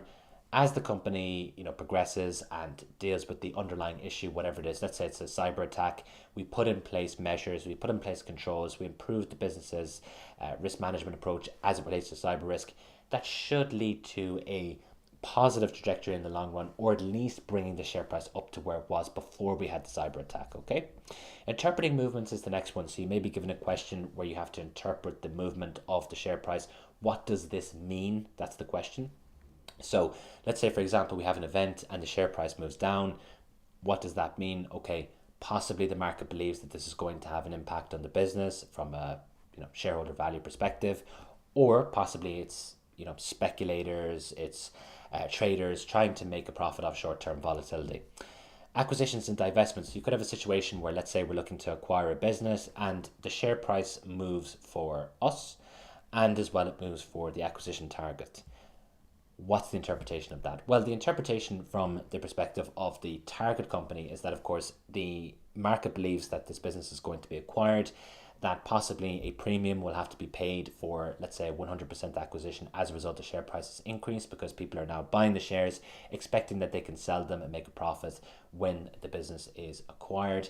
as the company progresses and deals with the underlying issue, whatever it is, let's say it's a cyber attack, we put in place measures, we put in place controls, we improve the business's risk management approach as it relates to cyber risk. That should lead to a positive trajectory in the long run, or at least bringing the share price up to where it was before we had the cyber attack. Okay, interpreting movements is the next one. So you may be given a question where you have to interpret the movement of the share price. What does this mean? That's the question. So let's say, for example, we have an event and the share price moves down. What does that mean? Okay, possibly the market believes that this is going to have an impact on the business from a shareholder value perspective, or possibly it's speculators, it's traders trying to make a profit off short-term volatility. Acquisitions and divestments. You could have a situation where, let's say, we're looking to acquire a business and the share price moves for us, and as well it moves for the acquisition target. What's the interpretation of that? Well, the interpretation from the perspective of the target company is that, of course, the market believes that this business is going to be acquired, that possibly a premium will have to be paid for, let's say, 100% acquisition as a result of share prices increase, because people are now buying the shares, expecting that they can sell them and make a profit when the business is acquired.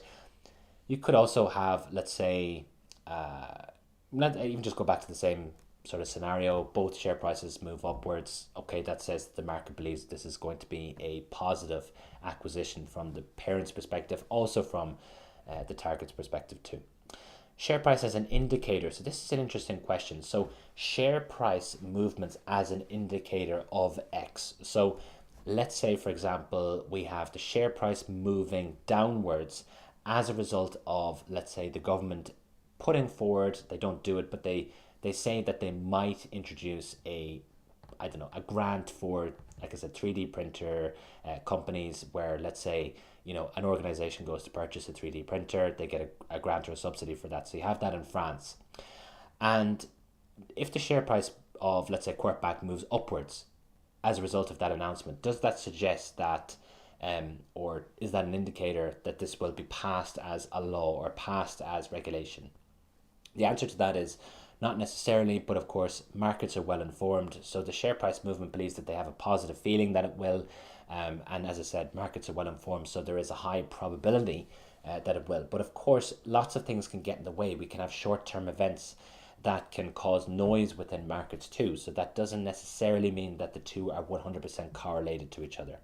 You could also have, let's say, not even just go back to the same sort of scenario, both share prices move upwards. Okay, that says the market believes this is going to be a positive acquisition from the parent's perspective, also from the target's perspective too. Share price as an indicator. So this is an interesting question. So share price movements as an indicator of X. So let's say, for example, we have the share price moving downwards as a result of, let's say, the government putting forward, they don't do it, but they say that they might introduce a grant for, like I said, 3D printer companies, where, let's say, an organization goes to purchase a 3D printer, they get a grant or a subsidy for that. So you have that in France. And if the share price of, let's say, Quartback moves upwards as a result of that announcement, does that suggest that, or is that an indicator that this will be passed as a law or passed as regulation? The answer to that is not necessarily, but of course, markets are well informed. So the share price movement believes that they have a positive feeling that it will. And as I said, markets are well informed, so there is a high probability that it will. But of course, lots of things can get in the way. We can have short-term events that can cause noise within markets too. So that doesn't necessarily mean that the two are 100% correlated to each other.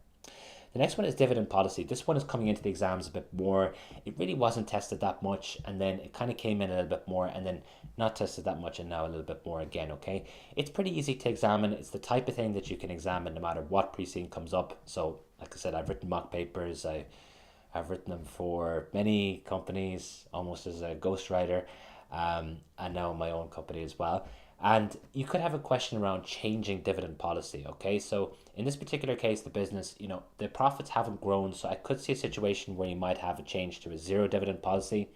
The next one is dividend policy. This one is coming into the exams a bit more. It really wasn't tested that much, and then it kind of came in a little bit more, and then not tested that much, and now a little bit more again, okay? It's pretty easy to examine. It's the type of thing that you can examine no matter what precinct comes up. So, like I said, I've written mock papers. I've written them for many companies, almost as a ghostwriter, and now my own company as well. And you could have a question around changing dividend policy, okay? So in this particular case, the business, the profits haven't grown. So I could see a situation where you might have a change to a zero dividend policy.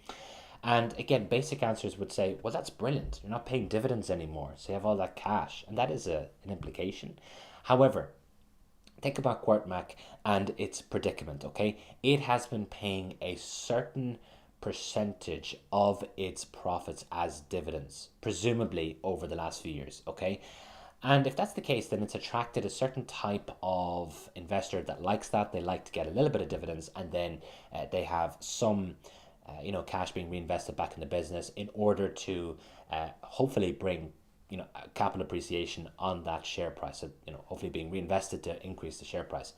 And again, basic answers would say, well, that's brilliant. You're not paying dividends anymore. So you have all that cash. And that is an implication. However, think about Quartmac and its predicament, okay? It has been paying a certain percentage of its profits as dividends, presumably over the last few years, okay? And if that's the case, then it's attracted a certain type of investor that likes that. They like to get a little bit of dividends, and then they have some cash being reinvested back in the business in order to hopefully bring capital appreciation on that share price, so, hopefully being reinvested to increase the share price.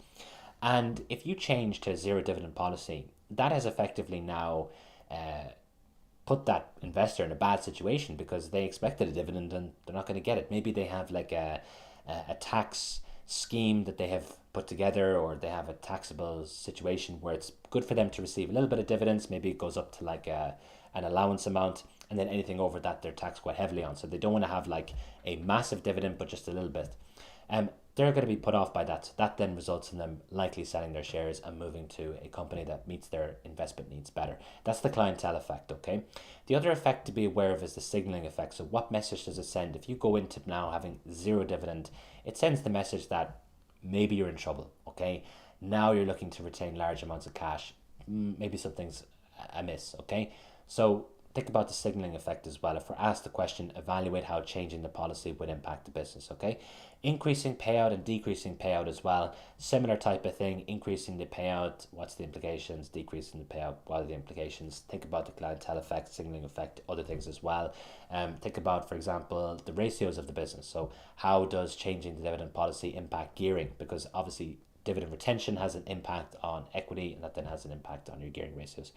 And if you change to zero dividend policy, that has effectively now put that investor in a bad situation, because they expected a dividend and they're not going to get it. Maybe they have like a tax scheme that they have put together, or they have a taxable situation where it's good for them to receive a little bit of dividends. Maybe it goes up to like an allowance amount, and then anything over that they're taxed quite heavily on. So they don't want to have like a massive dividend, but just a little bit. they're going to be put off by that. So that then results in them likely selling their shares and moving to a company that meets their investment needs better. That's the clientele effect, okay? The other effect to be aware of is the signaling effect. So what message does it send? If you go into now having zero dividend, it sends the message that maybe you're in trouble, okay? Now you're looking to retain large amounts of cash. Maybe something's amiss, okay? So think about the signaling effect as well. If we're asked the question, evaluate how changing the policy would impact the business, okay? Increasing payout and decreasing payout as well. Similar type of thing, increasing the payout, what's the implications? Decreasing the payout, what are the implications? Think about the clientele effect, signaling effect, other things as well. Think about, for example, the ratios of the business. So how does changing the dividend policy impact gearing? Because obviously dividend retention has an impact on equity, and that then has an impact on your gearing ratios.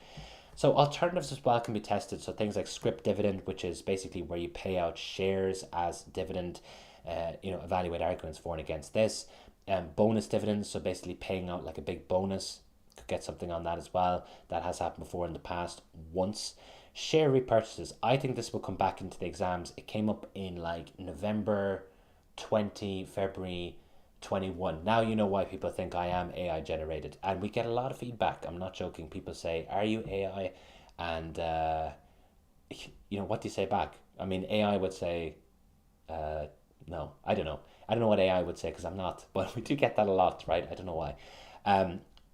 So alternatives as well can be tested. So things like scrip dividend, which is basically where you pay out shares as dividend. Evaluate arguments for and against this. Bonus dividends, so basically paying out like a big bonus, could get something on that as well. That has happened before in the past once. Share repurchases, I think this will come back into the exams. It came up in like November 20, February 21. Now you know why people think I am AI generated, and we get a lot of feedback. I'm not joking. People say, are you AI? And what do you say back? I mean, AI would say no, I don't know. I don't know what AI would say because I'm not, but we do get that a lot, right? I don't know why.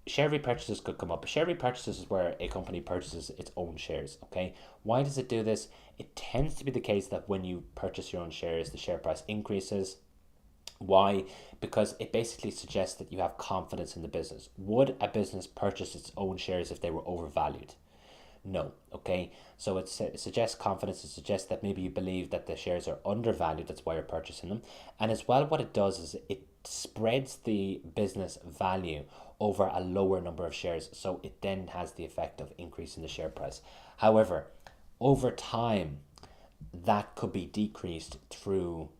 Share repurchases could come up. Share repurchases is where a company purchases its own shares, okay? Why does it do this? It tends to be the case that when you purchase your own shares, the share price increases. Why? Because it basically suggests that you have confidence in the business. Would a business purchase its own shares if they were overvalued? No, okay? So it suggests confidence. It suggests that maybe you believe that the shares are undervalued. That's why you're purchasing them. And as well, what it does is it spreads the business value over a lower number of shares. So it then has the effect of increasing the share price. However, over time, that could be decreased through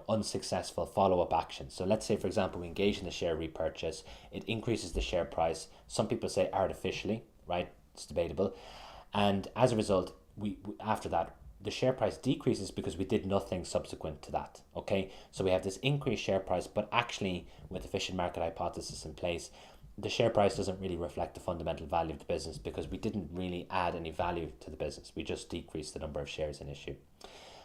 unsuccessful follow-up action. So let's say, for example, we engage in the share repurchase. It increases the share price. Some people say artificially, right? It's debatable. And as a result, we after that, the share price decreases because we did nothing subsequent to that, okay? So we have this increased share price, but actually with efficient market hypothesis in place, the share price doesn't really reflect the fundamental value of the business because we didn't really add any value to the business. We just decreased the number of shares in issue.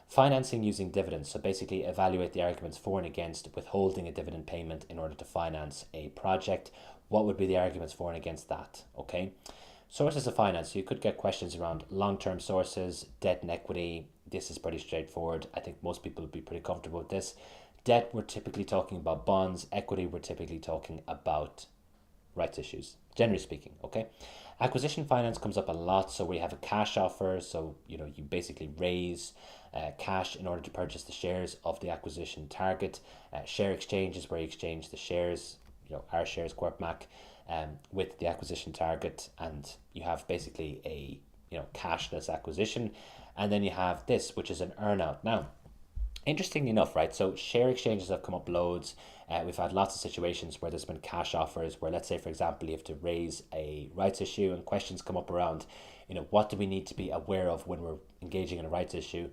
Financing using dividends. So basically evaluate the arguments for and against withholding a dividend payment in order to finance a project. What would be the arguments for and against that, okay? Sources of finance. So you could get questions around long-term sources, debt and equity. This is pretty straightforward. I think most people would be pretty comfortable with this. Debt, we're typically talking about bonds. Equity, we're typically talking about rights issues, generally speaking, okay? Acquisition finance comes up a lot. So we have a cash offer. So, you basically raise cash in order to purchase the shares of the acquisition target. Share exchange is where you exchange the shares, our shares, CorpMac, with the acquisition target, and you have basically a cashless acquisition. And then you have this, which is an earnout. Now, interesting enough, right? So share exchanges have come up loads. We've had lots of situations where there's been cash offers where, let's say, for example, you have to raise a rights issue and questions come up around, what do we need to be aware of when we're engaging in a rights issue,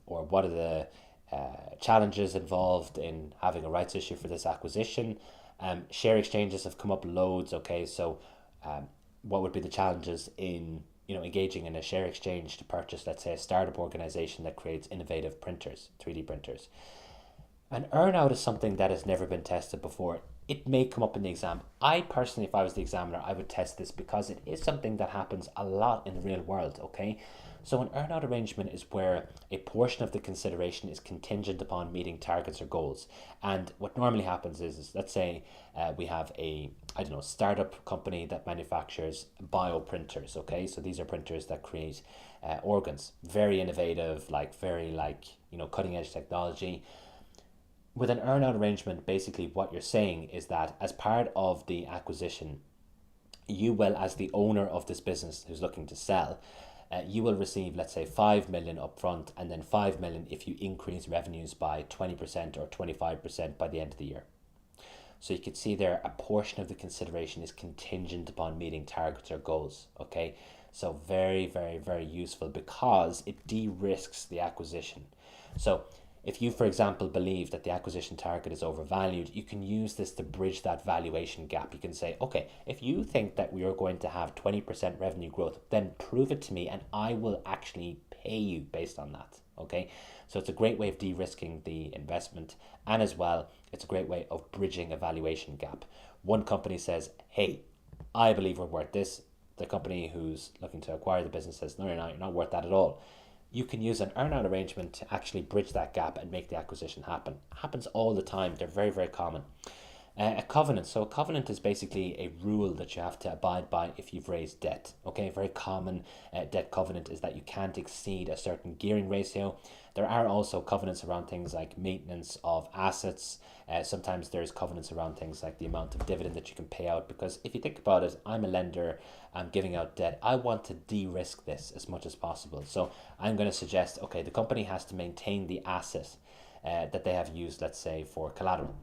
or what are the challenges involved in having a rights issue for this acquisition. Share exchanges have come up loads, okay? So what would be the challenges in engaging in a share exchange to purchase, let's say, a startup organization that creates innovative printers, 3D printers? An earnout is something that has never been tested before. It may come up in the exam. I personally, if I was the examiner, I would test this because it is something that happens a lot in the real world, okay? So an earnout arrangement is where a portion of the consideration is contingent upon meeting targets or goals. And what normally happens is let's say we have a, startup company that manufactures bioprinters, okay? So these are printers that create organs. Very innovative, very cutting edge technology. With an earnout arrangement, basically what you're saying is that as part of the acquisition, you will, as the owner of this business who's looking to sell, you will receive, let's say, 5 million upfront, and then 5 million if you increase revenues by 20% or 25% by the end of the year. So you can see there a portion of the consideration is contingent upon meeting targets or goals, okay? So very, very, very useful because it de-risks the acquisition. So If you, for example, believe that the acquisition target is overvalued, you can use this to bridge that valuation gap. You can say, okay, if you think that we are going to have 20% revenue growth, then prove it to me and I will actually pay you based on that. Okay, so it's a great way of de-risking the investment, and as well, it's a great way of bridging a valuation gap. One company says, hey, I believe we're worth this. The company who's looking to acquire the business says, no, you're not worth that at all. You can use an earn-out arrangement to actually bridge that gap and make the acquisition happen. It happens all the time. They're very, very common. A covenant. So a covenant is basically a rule that you have to abide by if you've raised debt. Okay, a very common debt covenant is that you can't exceed a certain gearing ratio. There are also covenants around things like maintenance of assets. Sometimes there's covenants around things like the amount of dividend that you can pay out, because if you think about it, I'm a lender, I'm giving out debt. I want to de-risk this as much as possible. So I'm going to suggest, okay, the company has to maintain the asset that they have used, let's say, for collateral.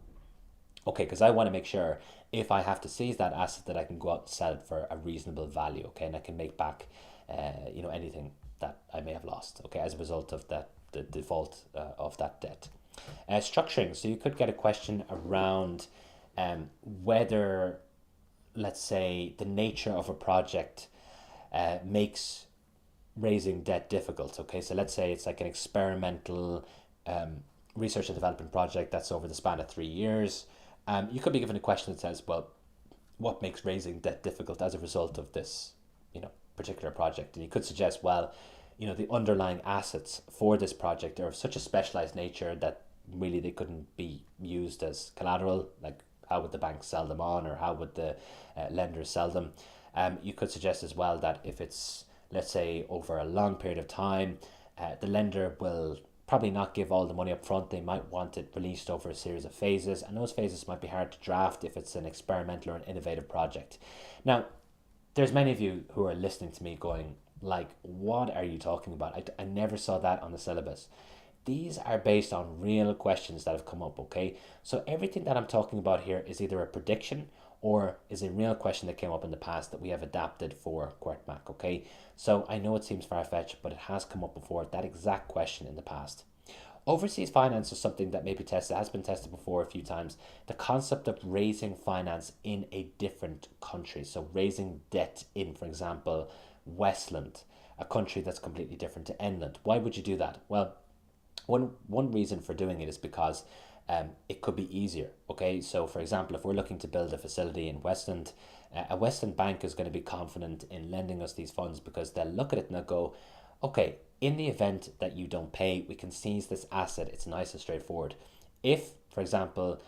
Okay, because I want to make sure if I have to seize that asset that I can go out and sell it for a reasonable value, okay, and I can make back, anything that I may have lost, okay, as a result of that, the default of that debt. Structuring. So you could get a question around whether, let's say, the nature of a project makes raising debt difficult. Okay, so let's say it's like an experimental research and development project that's over the span of 3 years. You could be given a question that says, well, what makes raising debt difficult as a result of this, particular project? And you could suggest, well, the underlying assets for this project are of such a specialized nature that really they couldn't be used as collateral. Like, how would the bank sell them on, or how would the lenders sell them? You could suggest as well that if it's, let's say, over a long period of time, the lender will probably not give all the money up front. They might want it released over a series of phases, and those phases might be hard to draft if it's an experimental or an innovative project. Now, there's many of you who are listening to me going, like, what are you talking about? I never saw that on the syllabus. These are based on real questions that have come up, okay? So everything that I'm talking about here is either a prediction or is a real question that came up in the past that we have adapted for QuartMac, okay? So I know it seems far-fetched, but it has come up before, that exact question in the past. Overseas finance is something that may be tested, has been tested before a few times. The concept of raising finance in a different country. So raising debt in, for example, Westland, a country that's completely different to Enland. Why would you do that? Well, one reason for doing it is because it could be easier. Okay, so for example, if we're looking to build a facility in Westland, a Westland bank is going to be confident in lending us these funds because they'll look at it and they'll go, okay, in the event that you don't pay, we can seize this asset. It's nice and straightforward. If, for example,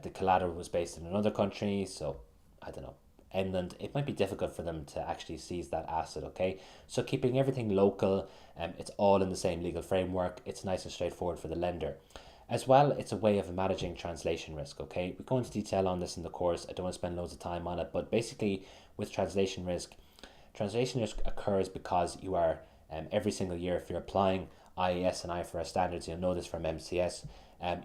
the collateral was based in another country, so I don't know, England, it might be difficult for them to actually seize that asset, okay? So keeping everything local, it's all in the same legal framework, it's nice and straightforward for the lender. As well, it's a way of managing translation risk, okay? We go into detail on this in the course. I don't want to spend loads of time on it, but basically with translation risk occurs because you are, every single year, if you're applying IAS and IFRS standards, you'll know this from MCS,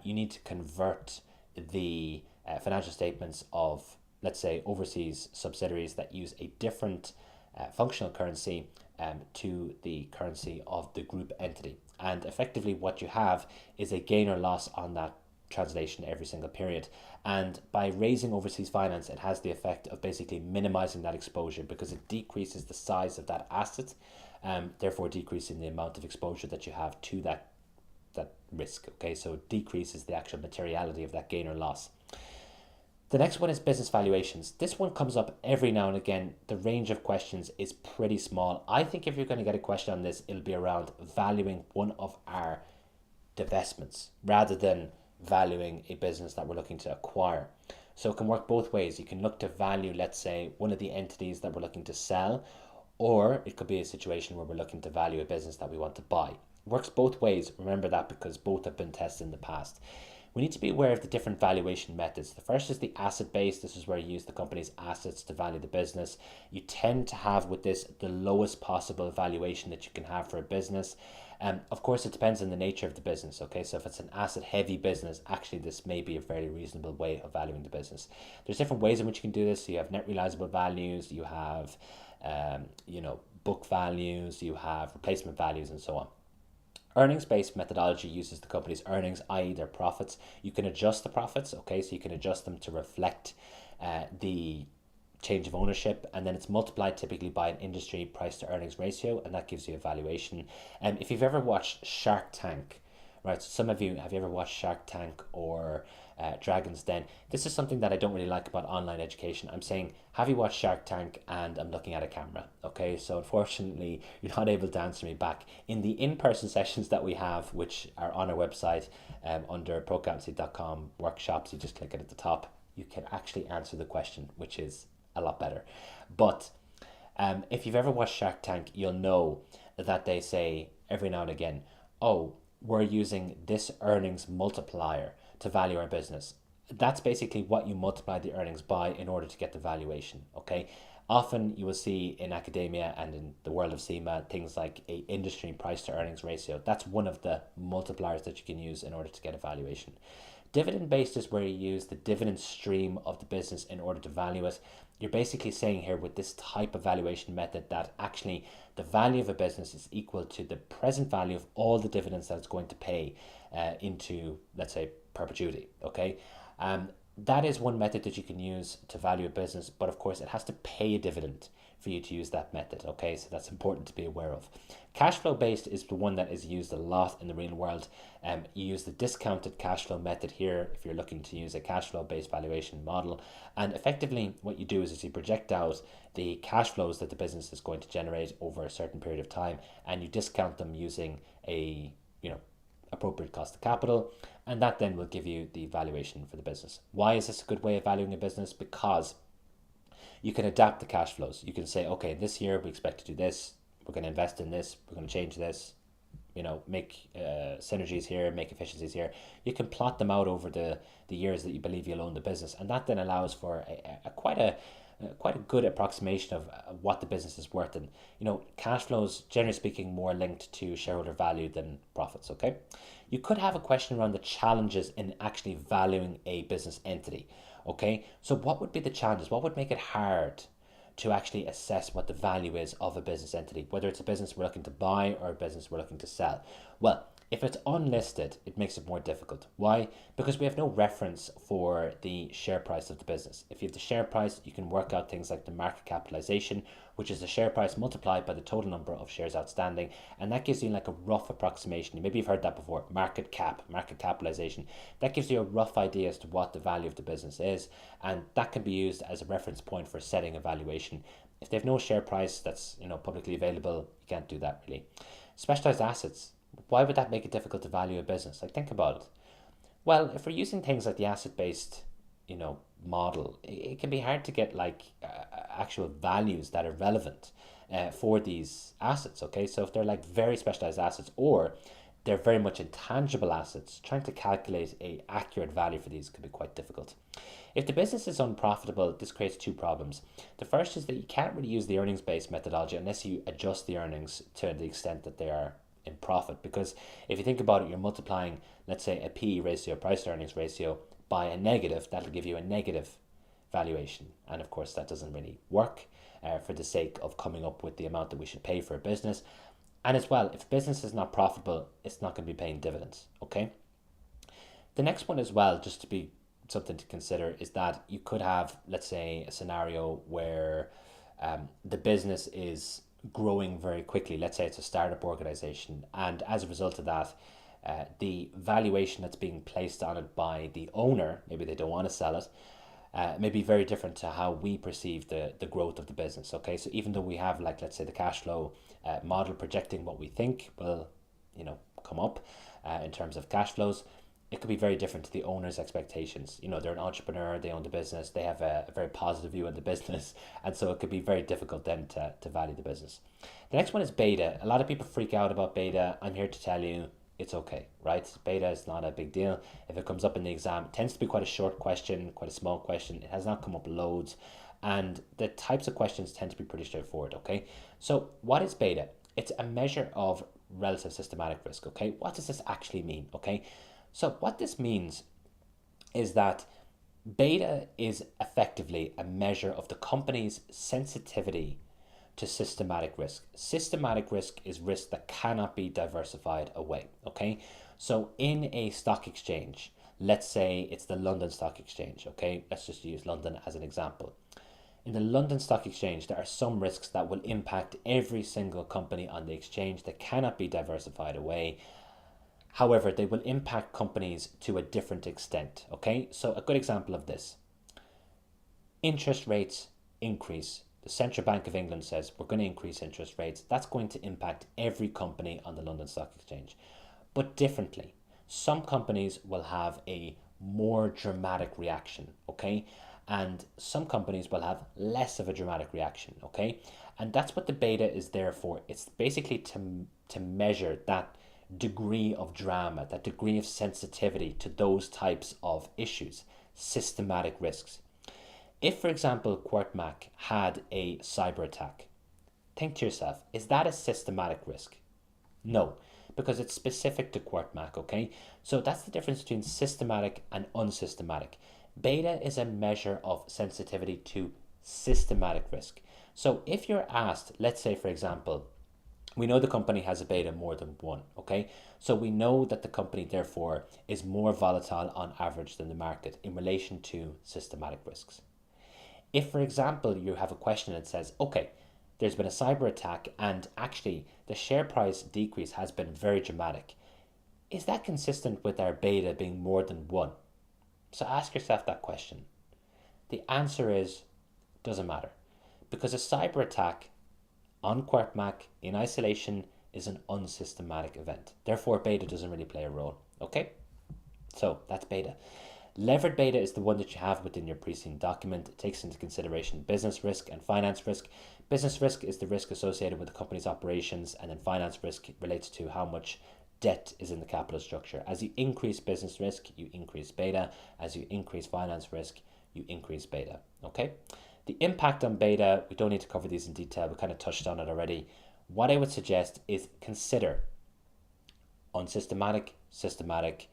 you need to convert the financial statements of, let's say, overseas subsidiaries that use a different functional currency to the currency of the group entity. And effectively what you have is a gain or loss on that translation every single period. And by raising overseas finance, it has the effect of basically minimizing that exposure because it decreases the size of that asset, therefore decreasing the amount of exposure that you have to that risk. Okay, so it decreases the actual materiality of that gain or loss. The next one is business valuations. This one comes up every now and again. The range of questions is pretty small. I think if you're going to get a question on this, it'll be around valuing one of our divestments rather than valuing a business that we're looking to acquire. So it can work both ways. You can look to value, let's say, one of the entities that we're looking to sell, or it could be a situation where we're looking to value a business that we want to buy. It works both ways. Remember that because both have been tested in the past. We need to be aware of the different valuation methods. The first is the asset base. This is where you use the company's assets to value the business. You tend to have with this the lowest possible valuation that you can have for a business. Of course, it depends on the nature of the business. Okay, so if it's an asset heavy business, actually this may be a very reasonable way of valuing the business. There's different ways in which you can do this. So you have net realizable values, you have book values, you have replacement values, and so on. Earnings-based methodology uses the company's earnings, i.e. their profits. You can adjust the profits, okay? So you can adjust them to reflect the change of ownership, and then it's multiplied typically by an industry price to earnings ratio, and that gives you a valuation. And if you've ever watched Shark Tank, right, so some of you, have you ever watched Shark Tank or Dragon's Den? This is something that I don't really like about online education. I'm saying, have you watched Shark Tank? And I'm looking at a camera, okay? So unfortunately, you're not able to answer me back. In the in-person sessions that we have, which are on our website under procaptaincy.com workshops, you just click it at the top, you can actually answer the question, which is a lot better. But if you've ever watched Shark Tank, you'll know that they say every now and again, oh, we're using this earnings multiplier to value our business. That's basically what you multiply the earnings by in order to get the valuation, okay? Often you will see in academia and in the world of CIMA things like a industry price to earnings ratio. That's one of the multipliers that you can use in order to get a valuation. Dividend based is where you use the dividend stream of the business in order to value it. You're basically saying here with this type of valuation method that actually the value of a business is equal to the present value of all the dividends that it's going to pay into, let's say, perpetuity, okay? That is one method that you can use to value a business, but of course it has to pay a dividend for you to use that method, okay? So that's important to be aware of. Cash flow based is the one that is used a lot in the real world. You use the discounted cash flow method here if you're looking to use a cash flow based valuation model. And effectively what you do is you project out the cash flows that the business is going to generate over a certain period of time, and you discount them using a, appropriate cost of capital, and that then will give you the valuation for the business. Why is this a good way of valuing a business? Because you can adapt the cash flows. You can say, okay, this year we expect to do this, we're going to invest in this, we're going to change this, make synergies here, make efficiencies here. You can plot them out over the years that you believe you'll own the business, and that then allows for quite a good approximation of what the business is worth. And cash flows, generally speaking, more linked to shareholder value than profits, okay? You could have a question around the challenges in actually valuing a business entity, okay? So what would be the challenges? What would make it hard to actually assess what the value is of a business entity, whether it's a business we're looking to buy or a business we're looking to sell? Well, if it's unlisted, it makes it more difficult. Why? Because we have no reference for the share price of the business. If you have the share price, you can work out things like the market capitalization, which is the share price multiplied by the total number of shares outstanding. And that gives you like a rough approximation. Maybe you've heard that before, market capitalization. That gives you a rough idea as to what the value of the business is. And that can be used as a reference point for setting a valuation. If they have no share price that's publicly available, you can't do that really. Specialized assets. Why would that make it difficult to value a business? Like, think about it. Well, if we're using things like the asset-based, model, it can be hard to get actual values that are relevant for these assets. Okay, so if they're like very specialized assets or they're very much intangible assets, trying to calculate a accurate value for these could be quite difficult. If the business is unprofitable, this creates two problems. The first is that you can't really use the earnings-based methodology unless you adjust the earnings to the extent that they are in profit, because if you think about it, you're multiplying, let's say, a PE ratio, price to earnings ratio, by a negative. That'll give you a negative valuation, and of course that doesn't really work for the sake of coming up with the amount that we should pay for a business. And as well, if a business is not profitable, it's not going to be paying dividends, okay? The next one as well, just to be something to consider, is that you could have, let's say, a scenario where the business is growing very quickly. Let's say it's a startup organization, and as a result of that, the valuation that's being placed on it by the owner, maybe they don't want to sell it, may be very different to how we perceive the growth of the business. Okay, so even though we have, like, let's say, the cash flow model projecting what we think will come up in terms of cash flows, it could be very different to the owner's expectations. They're an entrepreneur, they own the business, they have a very positive view of the business, and so it could be very difficult then to value the business. The next one is beta. A lot of people freak out about beta. I'm here to tell you it's okay, right? Beta is not a big deal. If it comes up in the exam, it tends to be quite a short question, quite a small question. It has not come up loads, and the types of questions tend to be pretty straightforward, okay? So what is beta? It's a measure of relative systematic risk, okay? What does this actually mean, okay? So what this means is that beta is effectively a measure of the company's sensitivity to systematic risk. Systematic risk is risk that cannot be diversified away, okay? So in a stock exchange, let's say it's the London Stock Exchange, okay? Let's just use London as an example. In the London Stock Exchange, there are some risks that will impact every single company on the exchange that cannot be diversified away. However, they will impact companies to a different extent, okay? So a good example of this, interest rates increase. The Central Bank of England says we're going to increase interest rates. That's going to impact every company on the London Stock Exchange, but differently. Some companies will have a more dramatic reaction, okay? And some companies will have less of a dramatic reaction, okay? And that's what the beta is there for. It's basically to measure that degree of drama, that degree of sensitivity to those types of issues, systematic risks. If, for example, QuartMac had a cyber attack, think to yourself, is that a systematic risk? No, because it's specific to QuartMac, okay? So that's the difference between systematic and unsystematic. Beta is a measure of sensitivity to systematic risk. So if you're asked, let's say, for example, we know the company has a beta more than 1, okay? So we know that the company, therefore, is more volatile on average than the market in relation to systematic risks. If, for example, you have a question that says, okay, there's been a cyber attack and actually the share price decrease has been very dramatic, is that consistent with our beta being more than 1? So ask yourself that question. The answer is, doesn't matter, because a cyber attack on QuartMac in isolation is an unsystematic event. Therefore, beta doesn't really play a role, okay? So that's beta. Levered beta is the one that you have within your preceding document. It takes into consideration business risk and finance risk. Business risk is the risk associated with the company's operations, and then finance risk relates to how much debt is in the capital structure. As you increase business risk, you increase beta. As you increase finance risk, you increase beta, okay? The impact on beta, we don't need to cover these in detail. We kind of touched on it already. What I would suggest is consider unsystematic, systematic,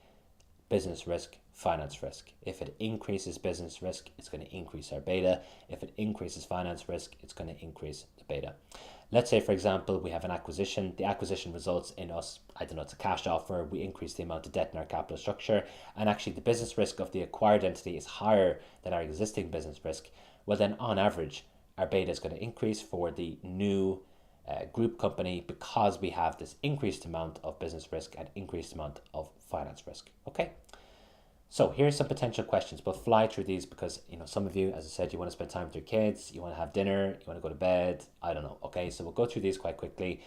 business risk, finance risk. If it increases business risk, it's going to increase our beta. If it increases finance risk, it's going to increase the beta. Let's say, for example, we have an acquisition. The acquisition results in us, I don't know, it's a cash offer. We increase the amount of debt in our capital structure. And actually the business risk of the acquired entity is higher than our existing business risk. Well, then on average, our beta is going to increase for the new group company because we have this increased amount of business risk and increased amount of finance risk. Okay. So here's some potential questions. We'll fly through these because, you know, some of you, as I said, you want to spend time with your kids, you want to have dinner, you want to go to bed, I don't know. Okay, so we'll go through these quite quickly.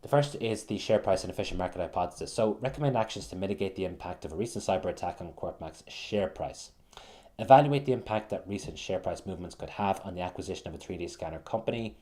The first is the share price and efficient market hypothesis. So recommend actions to mitigate the impact of a recent cyber attack on QuartMac's share price. Evaluate the impact that recent share price movements could have on the acquisition of a 3D scanner company.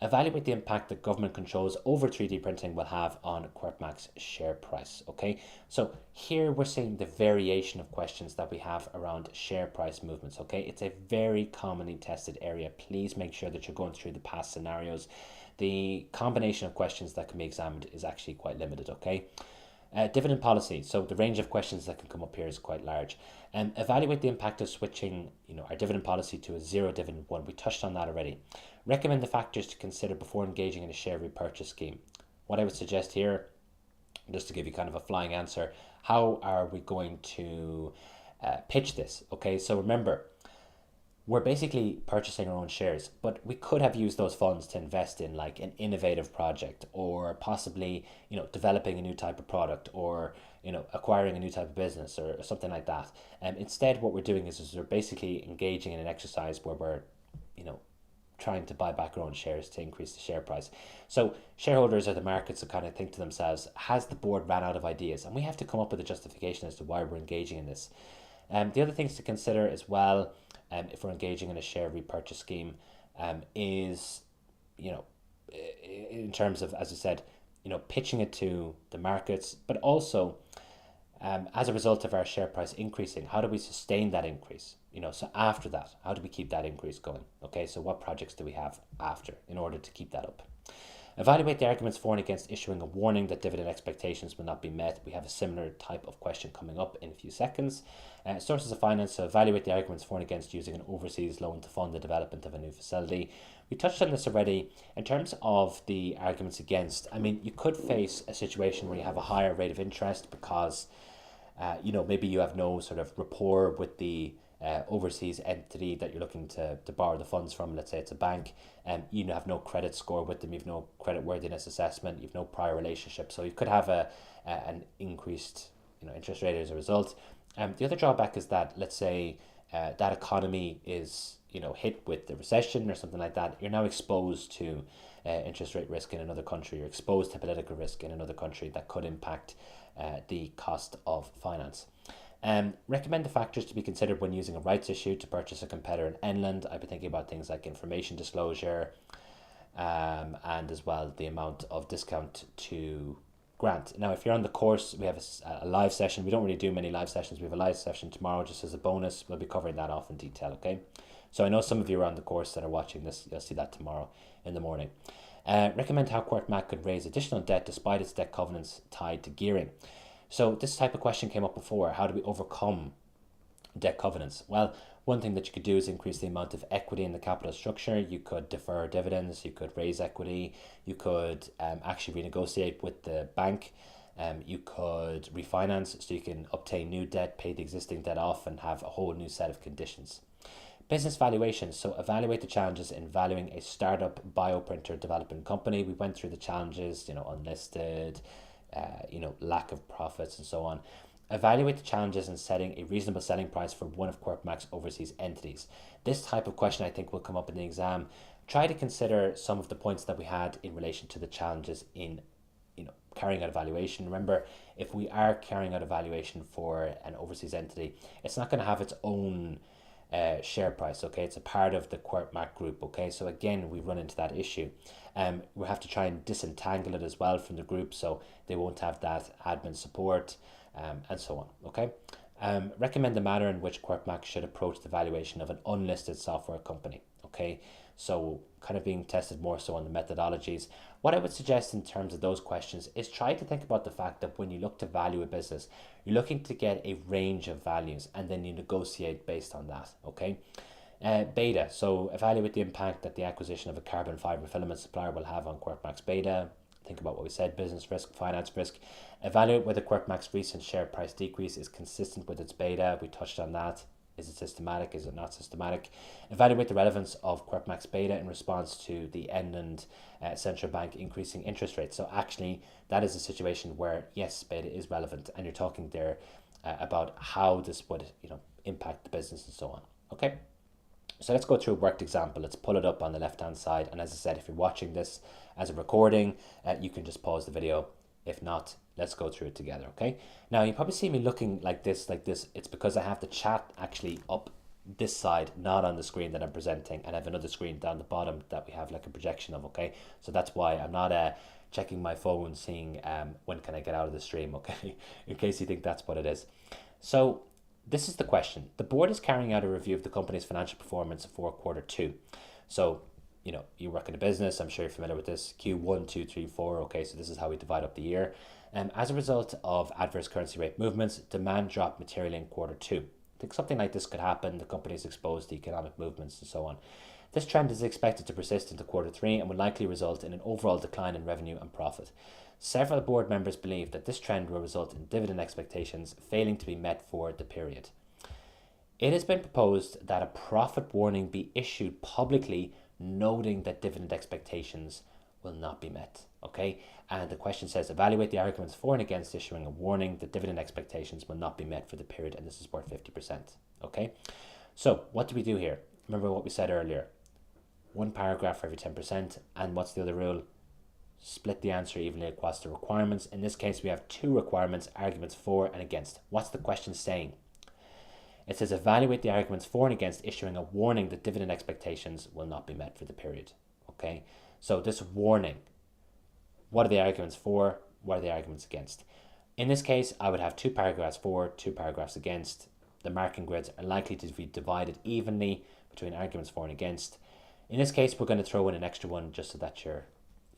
Evaluate the impact that government controls over 3D printing will have on QuartMac's share price. Okay, so here we're seeing the variation of questions that we have around share price movements. Okay, it's a very commonly tested area. Please make sure that you're going through the past scenarios. The combination of questions that can be examined is actually quite limited. Okay. Dividend policy. So the range of questions that can come up here is quite large. Evaluate the impact of switching, our dividend policy to a zero dividend one. We touched on that already. Recommend the factors to consider before engaging in a share repurchase scheme. What I would suggest here, just to give you kind of a flying answer, how are we going to pitch this? Okay, so remember, we're basically purchasing our own shares, but we could have used those funds to invest in like an innovative project, or possibly, developing a new type of product, or, acquiring a new type of business or something like that. And instead what we're doing is we're basically engaging in an exercise where we're, trying to buy back our own shares to increase the share price. So shareholders or the markets will kind of think to themselves, has the board ran out of ideas? And we have to come up with a justification as to why we're engaging in this. The other things to consider as well, if we're engaging in a share repurchase scheme, is, in terms of, as I said, pitching it to the markets, but also as a result of our share price increasing, how do we sustain that increase? So after that, how do we keep that increase going? Okay, so what projects do we have after in order to keep that up? Evaluate the arguments for and against issuing a warning that dividend expectations will not be met. We have a similar type of question coming up in a few seconds. Sources of finance, so evaluate the arguments for and against using an overseas loan to fund the development of a new facility. We touched on this already. In terms of the arguments against, I mean, you could face a situation where you have a higher rate of interest because, maybe you have no sort of rapport with the overseas entity that you're looking to borrow the funds from. Let's say it's a bank, and you have no credit score with them, you've no credit worthiness assessment, you've no prior relationship, so you could have an increased interest rate as a result. The other drawback is that, let's say that economy is hit with the recession or something like that, you're now exposed to interest rate risk in another country, you're exposed to political risk in another country that could impact the cost of finance. Recommend the factors to be considered when using a rights issue to purchase a competitor in Enland. I'd be thinking about things like information disclosure, and as well the amount of discount to grant. Now, if you're on the course, we have a live session. We don't really do many live sessions. We have a live session tomorrow just as a bonus. We'll be covering that off in detail, okay? So I know some of you are on the course that are watching this. You'll see that tomorrow in the morning. Recommend how QuarkMac could raise additional debt despite its debt covenants tied to gearing. So this type of question came up before. How do we overcome debt covenants? Well, one thing that you could do is increase the amount of equity in the capital structure. You could defer dividends, you could raise equity, you could actually renegotiate with the bank, you could refinance so you can obtain new debt, pay the existing debt off, and have a whole new set of conditions. Business valuation, so evaluate the challenges in valuing a startup bioprinter development company. We went through the challenges, unlisted, lack of profits and so on. Evaluate the challenges in setting a reasonable selling price for one of QuarkMac's overseas entities. This type of question I think will come up in the exam. Try to consider some of the points that we had in relation to the challenges in carrying out evaluation. Remember, if we are carrying out evaluation for an overseas entity, it's not going to have its own share price, okay? It's a part of the QuarkMac group, okay? So again, we run into that issue. We have to try and disentangle it as well from the group so they won't have that admin support, and so on, okay? Recommend the manner in which QuarkMac should approach the valuation of an unlisted software company, okay? So kind of being tested more so on the methodologies. What I would suggest in terms of those questions is try to think about the fact that when you look to value a business, you're looking to get a range of values and then you negotiate based on that, okay? Beta, so evaluate the impact that the acquisition of a carbon fiber filament supplier will have on QuarkMac's beta. Think about what we said, business risk, finance risk. Evaluate whether QuarkMac's recent share price decrease is consistent with its beta. We touched on that. Is it systematic? Is it not systematic? Evaluate the relevance of QuarkMac's beta in response to the Enland central bank increasing interest rates. So actually, that is a situation where, yes, beta is relevant, and you're talking there about how this would impact the business and so on. Okay, so let's go through a worked example. Let's pull it up on the left-hand side. And as I said, if you're watching this as a recording, you can just pause the video. If not, let's go through it together, okay? Now, you probably see me looking like this. It's because I have the chat actually up this side, not on the screen that I'm presenting, and I have another screen down the bottom that we have like a projection of, okay? So that's why I'm not checking my phone, seeing when can I get out of the stream, okay? In case you think that's what it is. So this is the question. The board is carrying out a review of the company's financial performance for Q2. So you work in a business, I'm sure you're familiar with this, Q1, 2, 3, 4, okay, so this is how we divide up the year. As a result of adverse currency rate movements, demand dropped materially in Q2. I think something like this could happen, the company is exposed to economic movements and so on. This trend is expected to persist into Q3 and will likely result in an overall decline in revenue and profit. Several board members believe that this trend will result in dividend expectations failing to be met for the period. It has been proposed that a profit warning be issued publicly noting that dividend expectations will not be met, okay? And the question says, evaluate the arguments for and against issuing a warning that dividend expectations will not be met for the period, and this is worth 50%, okay? So what do we do here? Remember what we said earlier, one paragraph for every 10%, and what's the other rule? Split the answer evenly across the requirements. In this case, we have two requirements, arguments for and against. What's the question saying? It says evaluate the arguments for and against issuing a warning that dividend expectations will not be met for the period. Okay, so this warning, what are the arguments for? What are the arguments against? In this case, I would have two paragraphs for, two paragraphs against. The marking grids are likely to be divided evenly between arguments for and against. In this case, we're going to throw in an extra one just so that you're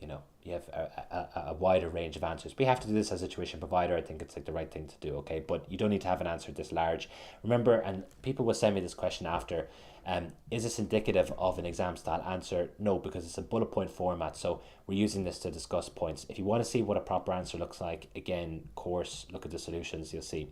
you have a wider range of answers. We have to do this as a tuition provider. I think it's like the right thing to do, okay? But you don't need to have an answer this large. Remember, and people will send me this question after, is this indicative of an exam style answer? No, because it's a bullet point format. So we're using this to discuss points. If you want to see what a proper answer looks like, again, course, look at the solutions, you'll see.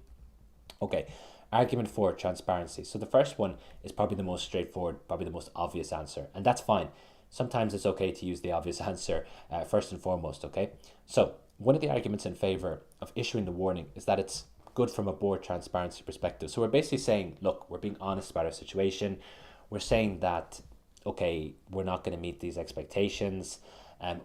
Okay, argument for transparency. So the first one is probably the most straightforward, probably the most obvious answer, and that's fine. Sometimes it's okay to use the obvious answer first and foremost, okay? So one of the arguments in favor of issuing the warning is that it's good from a board transparency perspective. So we're basically saying, look, we're being honest about our situation. We're saying that, okay, we're not going to meet these expectations.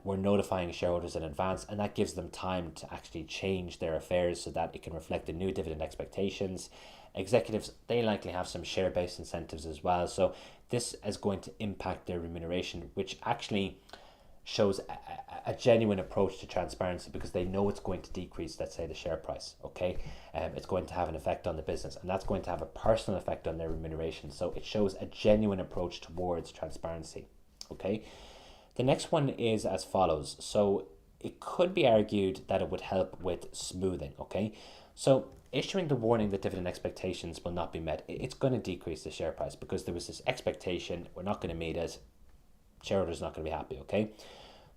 We're notifying shareholders in advance, and that gives them time to actually change their affairs so that it can reflect the new dividend expectations. Executives, they likely have some share-based incentives as well. So this is going to impact their remuneration, which actually shows a genuine approach to transparency because they know it's going to decrease, let's say, the share price, okay? It's going to have an effect on the business, and that's going to have a personal effect on their remuneration. So it shows a genuine approach towards transparency, okay? The next one is as follows. So it could be argued that it would help with smoothing, okay? So issuing the warning that dividend expectations will not be met, it's going to decrease the share price because there was this expectation, we're not going to meet it, shareholders are not going to be happy, okay?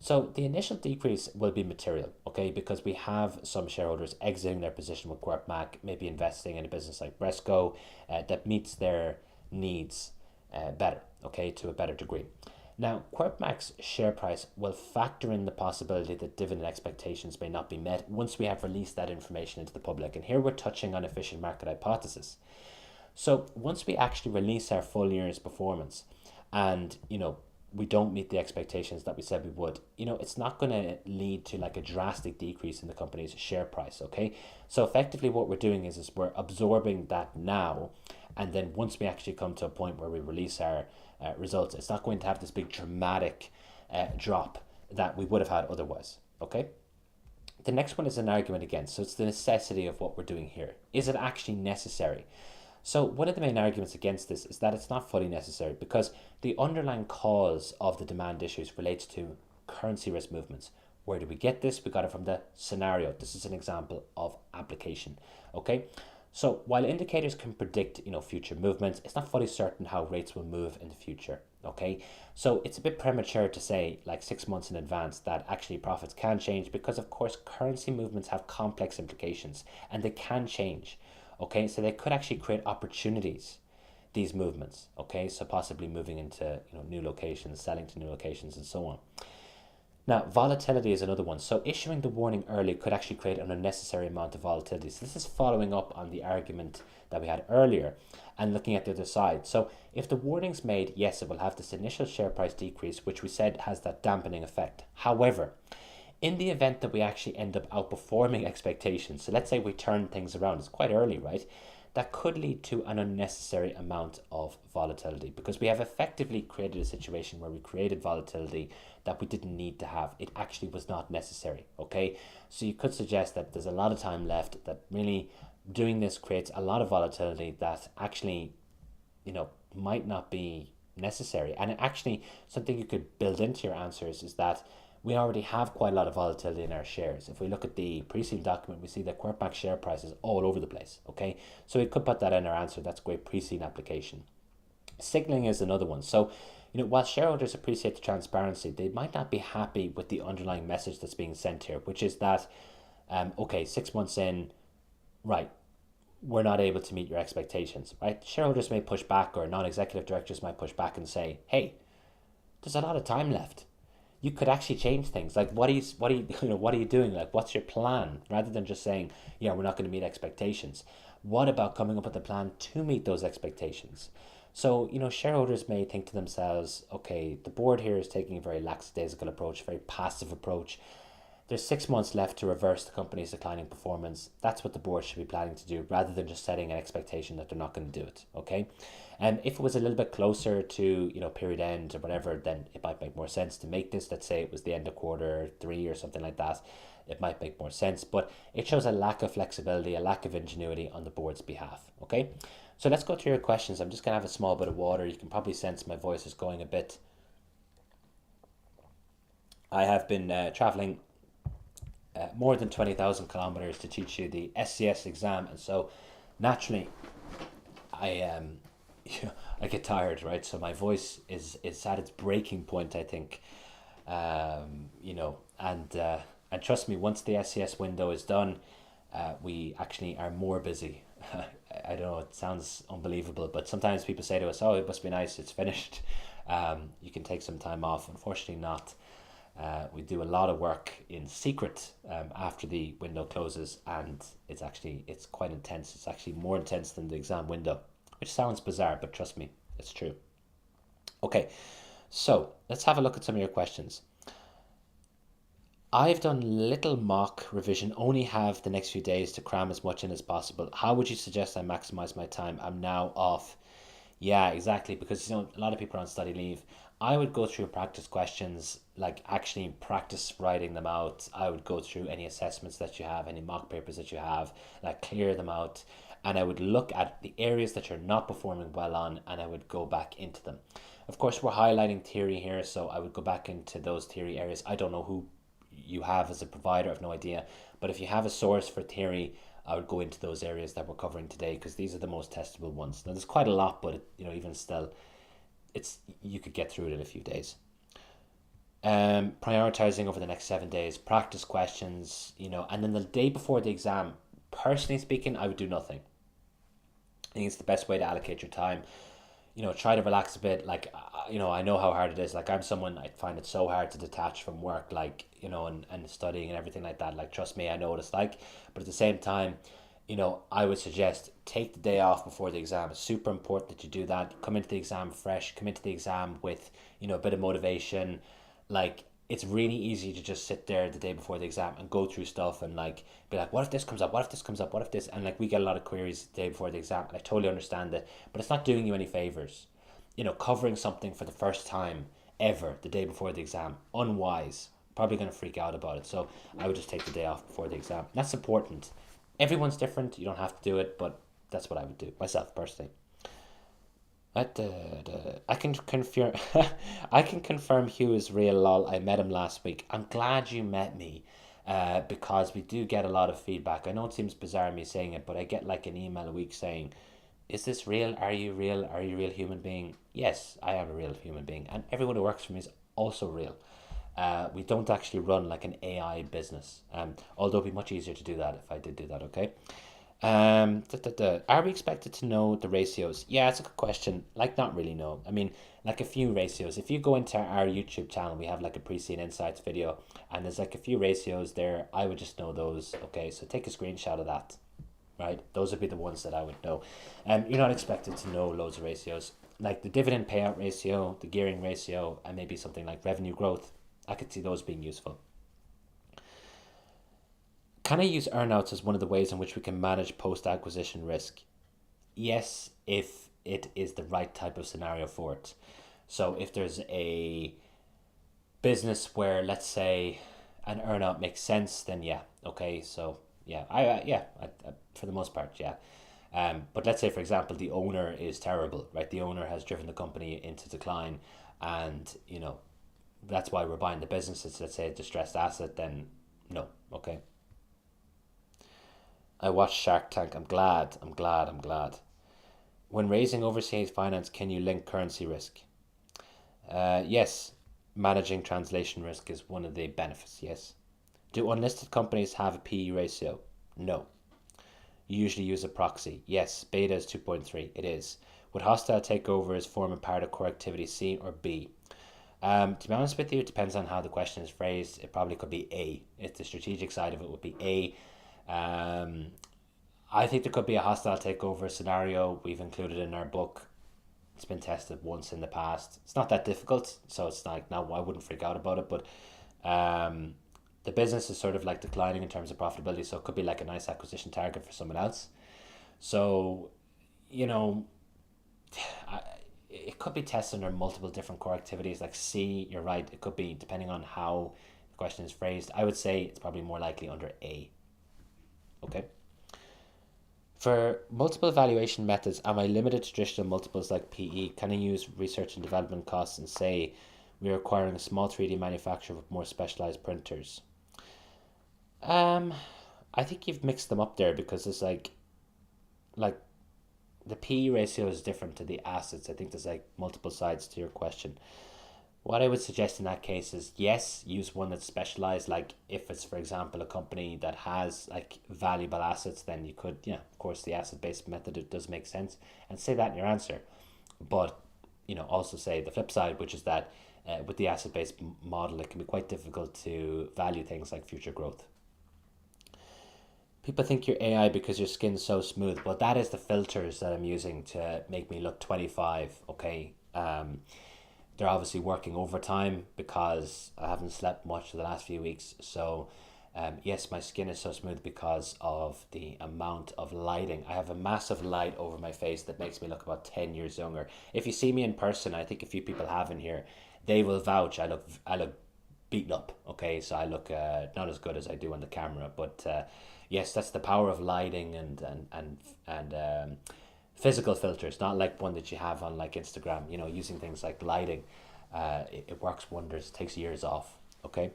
So the initial decrease will be material, okay, because we have some shareholders exiting their position with QuarkMac, maybe investing in a business like Bresco that meets their needs better, okay, to a better degree. Now, QuarkMac's share price will factor in the possibility that dividend expectations may not be met once we have released that information into the public. And here we're touching on efficient market hypothesis. So once we actually release our full year's performance and, we don't meet the expectations that we said we would, it's not going to lead to like a drastic decrease in the company's share price, okay? So effectively what we're doing is we're absorbing that now, and then once we actually come to a point where we release our results, it's not going to have this big dramatic drop that we would have had otherwise, okay? The next one is an argument against, so it's the necessity of what we're doing here. Is it actually necessary? So one of the main arguments against this is that it's not fully necessary because the underlying cause of the demand issues relates to currency risk movements. Where did we get this? We got it from the scenario. This is an example of application, okay? So while indicators can predict, future movements, it's not fully certain how rates will move in the future, okay? So it's a bit premature to say like 6 months in advance that actually profits can change because of course currency movements have complex implications and they can change. Okay, so they could actually create opportunities, these movements, okay? So possibly moving into new locations, selling to new locations and so on. Now, volatility is another one. So issuing the warning early could actually create an unnecessary amount of volatility. So this is following up on the argument that we had earlier and looking at the other side. So if the warning's made, yes, it will have this initial share price decrease, which we said has that dampening effect. However, in the event that we actually end up outperforming expectations, so let's say we turn things around, it's quite early, right? That could lead to an unnecessary amount of volatility because we have effectively created a situation where we created volatility that we didn't need to have. It actually was not necessary, okay? So you could suggest that there's a lot of time left, that really doing this creates a lot of volatility that actually, might not be necessary. And actually, something you could build into your answers is that we already have quite a lot of volatility in our shares. If we look at the pre-scene document, we see that QuarkMac share price is all over the place, okay? So we could put that in our answer. That's a great pre-scene application. Signaling is another one. So, while shareholders appreciate the transparency, they might not be happy with the underlying message that's being sent here, which is that, okay, 6 months in, right, we're not able to meet your expectations, right? Shareholders may push back or non-executive directors might push back and say, hey, there's a lot of time left. You could actually change things. Like, what are you doing? Like, what's your plan? Rather than just saying, yeah, we're not going to meet expectations. What about coming up with a plan to meet those expectations? So, shareholders may think to themselves, okay, the board here is taking a very lackadaisical approach, very passive approach. There's 6 months left to reverse the company's declining performance. That's what the board should be planning to do rather than just setting an expectation that they're not going to do it, okay? And if it was a little bit closer to, period end or whatever, then it might make more sense to make this. Let's say it was the end of quarter 3 or something like that. It might make more sense, but it shows a lack of flexibility, a lack of ingenuity on the board's behalf, okay? So let's go through your questions. I'm just going to have a small bit of water. You can probably sense my voice is going a bit I have been traveling more than 20,000 kilometers to teach you the SCS exam, and so naturally I I get tired, right? So my voice is at its breaking point, I think. And trust me, once the SCS window is done, we actually are more busy. I don't know, it sounds unbelievable, but sometimes people say to us, "Oh, it must be nice, it's finished. You can take some time off." Unfortunately, not. We do a lot of work in secret after the window closes, and it's quite intense. It's actually more intense than the exam window, which sounds bizarre, but trust me, it's true. Okay, so let's have a look at some of your questions. I've done little mock revision, only have the next few days to cram as much in as possible. How would you suggest I maximize my time? I'm now off. Yeah, exactly, because a lot of people are on study leave. I would go through practice questions, like actually practice writing them out. I would go through any assessments that you have, any mock papers that you have, like clear them out. And I would look at the areas that you're not performing well on, and I would go back into them. Of course, we're highlighting theory here, so I would go back into those theory areas. I don't know who you have as a provider, I have no idea. But if you have a source for theory, I would go into those areas that we're covering today, because these are the most testable ones. Now, there's quite a lot, but even still, you could get through it in a few days. Prioritizing over the next 7 days, practice questions, and then the day before the exam, personally speaking, I would do nothing. I think it's the best way to allocate your time. Try to relax a bit. Like, I know how hard it is. Like, I'm someone, I find it so hard to detach from work, like, and studying and everything like that. Like, trust me, I know what it's like. But at the same time, I would suggest take the day off before the exam. It's super important that you do that. Come into the exam fresh, come into the exam with, a bit of motivation. Like, it's really easy to just sit there the day before the exam and go through stuff and like be like, what if this comes up? What if this comes up? What if this? And like, we get a lot of queries the day before the exam, and I totally understand it, but it's not doing you any favors. Covering something for the first time ever the day before the exam, unwise. Probably going to freak out about it. So I would just take the day off before the exam. That's important. Everyone's different. You don't have to do it, but that's what I would do myself personally. I can confirm. I can confirm Hugh is real. Lol. I met him last week. I'm glad you met me, because we do get a lot of feedback. I know it seems bizarre me saying it, but I get like an email a week saying, "Is this real? Are you real? Are you a real human being?" Yes, I am a real human being, and everyone who works for me is also real. We don't actually run like an AI business. Although it'd be much easier to do that if I did do that. Okay. Are we expected to know the ratios? Yeah, it's a good question. Like, not really, no. I mean, like a few ratios. If you go into our YouTube channel, we have like a pre-seen insights video, and there's like a few ratios there. I would just know those. Okay, so take a screenshot of that. Right, those would be the ones that I would know. You're not expected to know loads of ratios, like the dividend payout ratio, the gearing ratio, and maybe something like revenue growth. I could see those being useful. Can I use earnouts as one of the ways in which we can manage post-acquisition risk? Yes, if it is the right type of scenario for it. So if there's a business where, let's say, an earnout makes sense, then yeah, okay. So yeah, for the most part, yeah. But let's say, for example, the owner is terrible, right? The owner has driven the company into decline, and that's why we're buying the business. It's, let's say, a distressed asset. Then no, okay. I watched Shark Tank. I'm glad. When raising overseas finance, can you link currency risk? Yes. Managing translation risk is one of the benefits, yes. Do unlisted companies have a PE ratio? No. You usually use a proxy. Yes. Beta is 2.3. It is. Would hostile takeovers form a part of core activity C or B? To be honest with you, it depends on how the question is phrased. It probably could be A. If the strategic side of it would be A. I think there could be a hostile takeover scenario. We've included in our book. It's been tested once in the past. It's not that difficult, so it's like, no, I wouldn't freak out about it. But the business is sort of like declining in terms of profitability, so it could be like a nice acquisition target for someone else. So, it could be tested under multiple different core activities. Like C, you're right. It could be, depending on how the question is phrased. I would say it's probably more likely under A. Okay. For multiple valuation methods, am I limited to traditional multiples like PE? Can I use research and development costs and say We are acquiring a small 3D manufacturer with more specialized printers. I think you've mixed them up there because it's like the P ratio is different to the assets. I think there's like multiple sides to your question. What I would suggest in that case is yes, use one that's specialized. Like if it's, for example, a company that has like valuable assets, then you could, yeah, of course, the asset based method, it does make sense, and say that in your answer. But also say the flip side, which is that with the asset based model, it can be quite difficult to value things like future growth. People think you're AI because your skin's so smooth. Well, that is the filters that I'm using to make me look 25. Okay. They're obviously working overtime because I haven't slept much for the last few weeks. So, yes, my skin is so smooth because of the amount of lighting. I have a massive light over my face that makes me look about 10 years younger. If you see me in person, I think a few people have in here, they will vouch. I look beaten up. Okay, so I look not as good as I do on the camera, but yes, that's the power of lighting and physical filters, not like one that you have on like Instagram. Using things like lighting, it works wonders. It takes years off. Okay.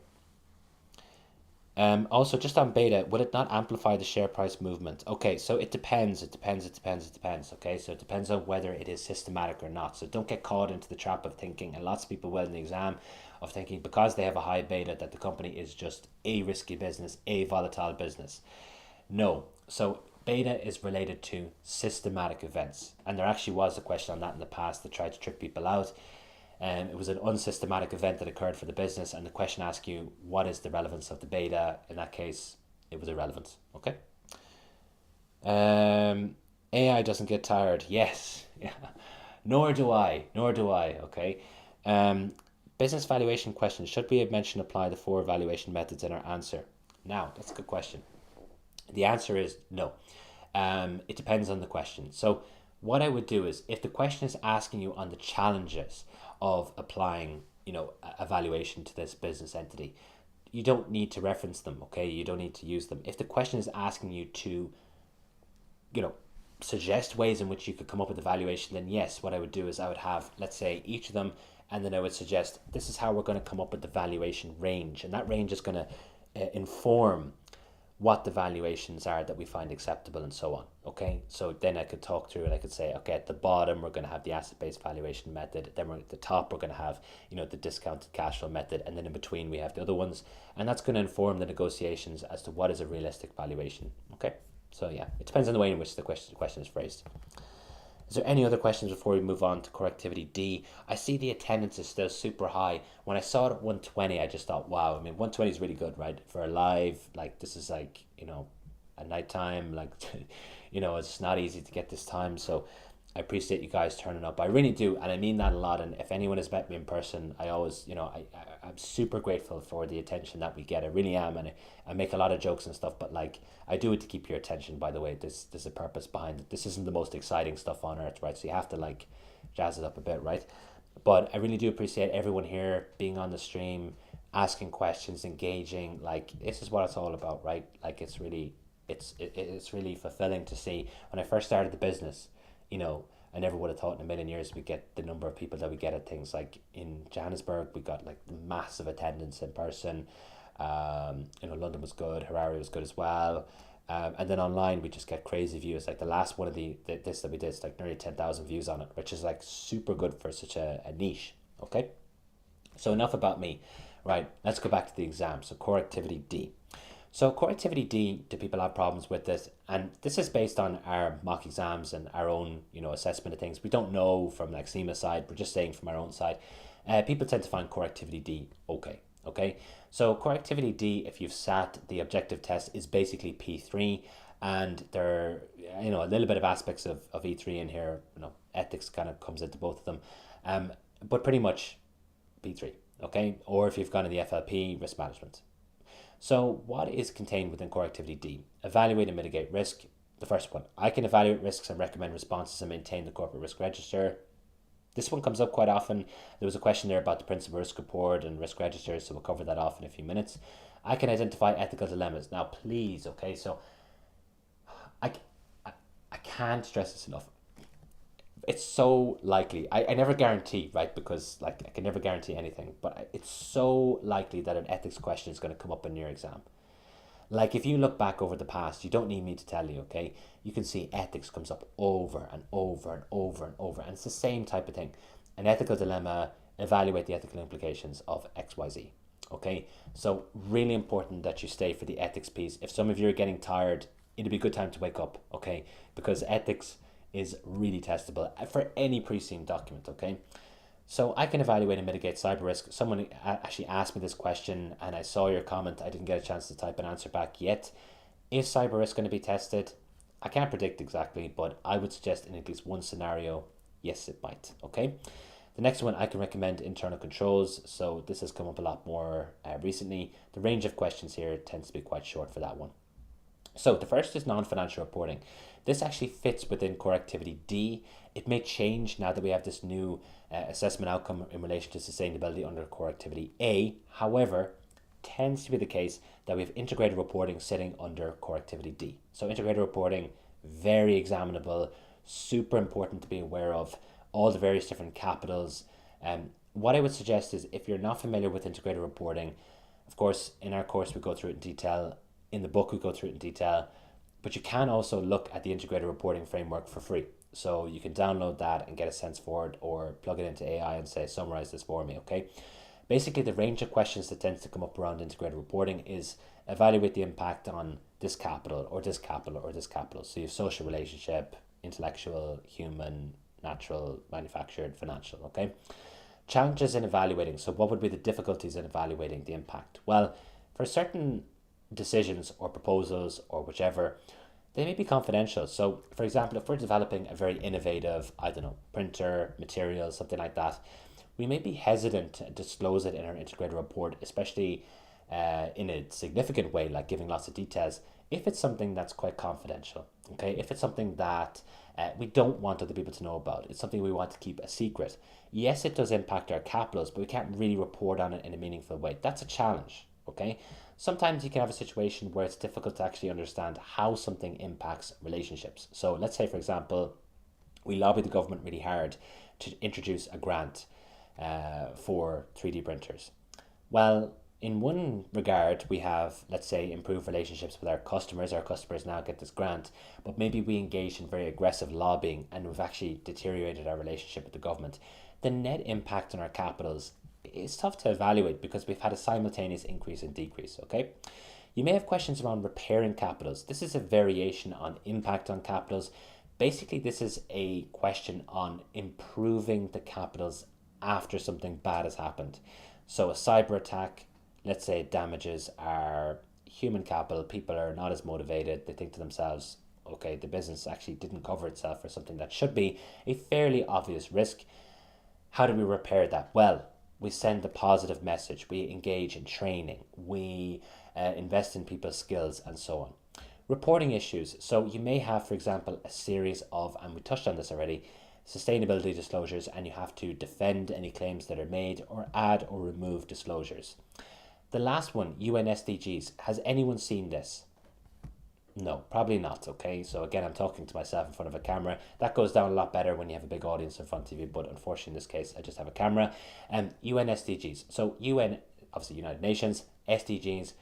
Also, just on beta, will it not amplify the share price movement? Okay, so it depends. Okay, so it depends on whether it is systematic or not. So don't get caught into the trap of thinking, and lots of people will in the exam, of thinking because they have a high beta that the company is just a risky business, a volatile business. No. So beta is related to systematic events, and there actually was a question on that in the past that tried to trick people out. It was an unsystematic event that occurred for the business, and the question asked you, what is the relevance of the beta? In that case, it was irrelevant. Okay. AI doesn't get tired. Yes. Yeah. Nor do I. Okay. Business valuation question. Should we have mentioned apply the 4 valuation methods in our answer? Now, that's a good question. The answer is no. It depends on the question. So what I would do is, if the question is asking you on the challenges of applying, a valuation to this business entity, you don't need to reference them. Okay, you don't need to use them. If the question is asking you to, suggest ways in which you could come up with a valuation, then yes, what I would do is I would have, let's say, each of them, and then I would suggest this is how we're going to come up with the valuation range, and that range is going to inform what the valuations are that we find acceptable and so on. Okay, so then I could talk through it. I could say, okay, at the bottom we're going to have the asset-based valuation method, then at the top we're going to have the discounted cash flow method, and then in between we have the other ones, and that's going to inform the negotiations as to what is a realistic valuation. Okay, so yeah, it depends on the way in which the question is phrased. Is there any other questions before we move on to core activity D? I see the attendance is still super high. When I saw it at 120, I just thought, wow, 120 is really good, right? For a live, like this is like, a nighttime, like, it's not easy to get this time. So I appreciate you guys turning up. I really do. And I mean that a lot. And if anyone has met me in person, I always, I'm super grateful for the attention that we get. I really am. And I make a lot of jokes and stuff, but like, I do it to keep your attention, by the way. There's a purpose behind it. This isn't the most exciting stuff on earth, right? So you have to like jazz it up a bit, right? But I really do appreciate everyone here being on the stream, asking questions, engaging. Like, this is what it's all about, right? Like, it's really fulfilling to see. When I first started the business, I never would have thought in a million years we'd get the number of people that we get at things. Like in Johannesburg, we got like massive attendance in person. London was good, Harare was good as well. And then online, we just get crazy views. Like the last one of this that we did, it's like nearly 10,000 views on it, which is like super good for such a niche. Okay, so enough about me. Right, let's go back to the exam. So core activity D. So core activity D, do people have problems with this? And this is based on our mock exams and our own, assessment of things. We don't know from like CIMA side, we're just saying from our own side. People tend to find core activity D okay. Okay, so core activity D, if you've sat the objective test, is basically P3, and there are, a little bit of aspects of E3 in here. Ethics kind of comes into both of them, but pretty much P3. Okay, or if you've gone in the FLP, risk management. So what is contained within core activity D? Evaluate and mitigate risk. The first one, I can evaluate risks and recommend responses and maintain the corporate risk register. This one comes up quite often. There was a question there about the principal risk report and risk register, so we'll cover that off in a few minutes. I can identify ethical dilemmas. Now, please, okay, so I can't stress this enough. It's so likely. I never guarantee, right? Because like I can never guarantee anything, but it's so likely that an ethics question is going to come up in your exam. Like if you look back over the past, you don't need me to tell you, okay? You can see ethics comes up over and over and over and over, and it's the same type of thing. An ethical dilemma, evaluate the ethical implications of XYZ. Okay, so really important that you stay for the ethics piece. If some of you are getting tired, it'd be a good time to wake up, okay? Because ethics is really testable for any pre-seen document, okay? So I can evaluate and mitigate cyber risk. Someone actually asked me this question and I saw your comment. I didn't get a chance to type an answer back yet. Is cyber risk going to be tested? I can't predict exactly, but I would suggest in at least one scenario, yes, it might, okay? The next one, I can recommend internal controls. So this has come up a lot more recently. The range of questions here tends to be quite short for that one. So the first is non-financial reporting. This actually fits within core activity D. It may change now that we have this new assessment outcome in relation to sustainability under core activity A. However, tends to be the case that we have integrated reporting sitting under core activity D. So integrated reporting, very examinable, super important to be aware of all the various different capitals. What I would suggest is if you're not familiar with integrated reporting, of course, in our course we go through it in detail. In the book we go through it in detail, but you can also look at the integrated reporting framework for free. So you can download that and get a sense for it, or plug it into AI and say, summarize this for me, okay? Basically, the range of questions that tends to come up around integrated reporting is evaluate the impact on this capital or this capital or this capital. So you have social relationship, intellectual, human, natural, manufactured, financial, okay? Challenges in evaluating. So what would be the difficulties in evaluating the impact? Well, for certain decisions or proposals or whichever, they may be confidential. So for example, if we're developing a very innovative, I don't know, printer, material, something like that, we may be hesitant to disclose it in our integrated report, especially in a significant way, like giving lots of details, if it's something that's quite confidential, okay? If it's something that we don't want other people to know about, it's something we want to keep a secret. Yes, it does impact our capitals, but we can't really report on it in a meaningful way. That's a challenge, okay? Sometimes you can have a situation where it's difficult to actually understand how something impacts relationships. So let's say, for example, we lobby the government really hard to introduce a grant for 3D printers. Well, in one regard, we have, let's say, improved relationships with our customers. Our customers now get this grant, but maybe we engage in very aggressive lobbying and we've actually deteriorated our relationship with the government. The net impact on our capitals is tough to evaluate because we've had a simultaneous increase and decrease, okay? You may have questions around repairing capitals. This is a variation on impact on capitals. Basically, this is a question on improving the capitals after something bad has happened. So a cyber attack, let's say it damages our human capital, people are not as motivated, they think to themselves, okay, the business actually didn't cover itself for something that should be a fairly obvious risk. How do we repair that? Well, we send a positive message, we engage in training, we invest in people's skills and so on. Reporting issues. So you may have, for example, a series of, and we touched on this already, sustainability disclosures, and you have to defend any claims that are made or add or remove disclosures. The last one, UN SDGs. Has anyone seen this? No, probably not, okay? So again, I'm talking to myself in front of a camera. That goes down a lot better when you have a big audience in front of you, but unfortunately in this case, I just have a camera. UN SDGs. So UN, obviously United Nations, SDGs,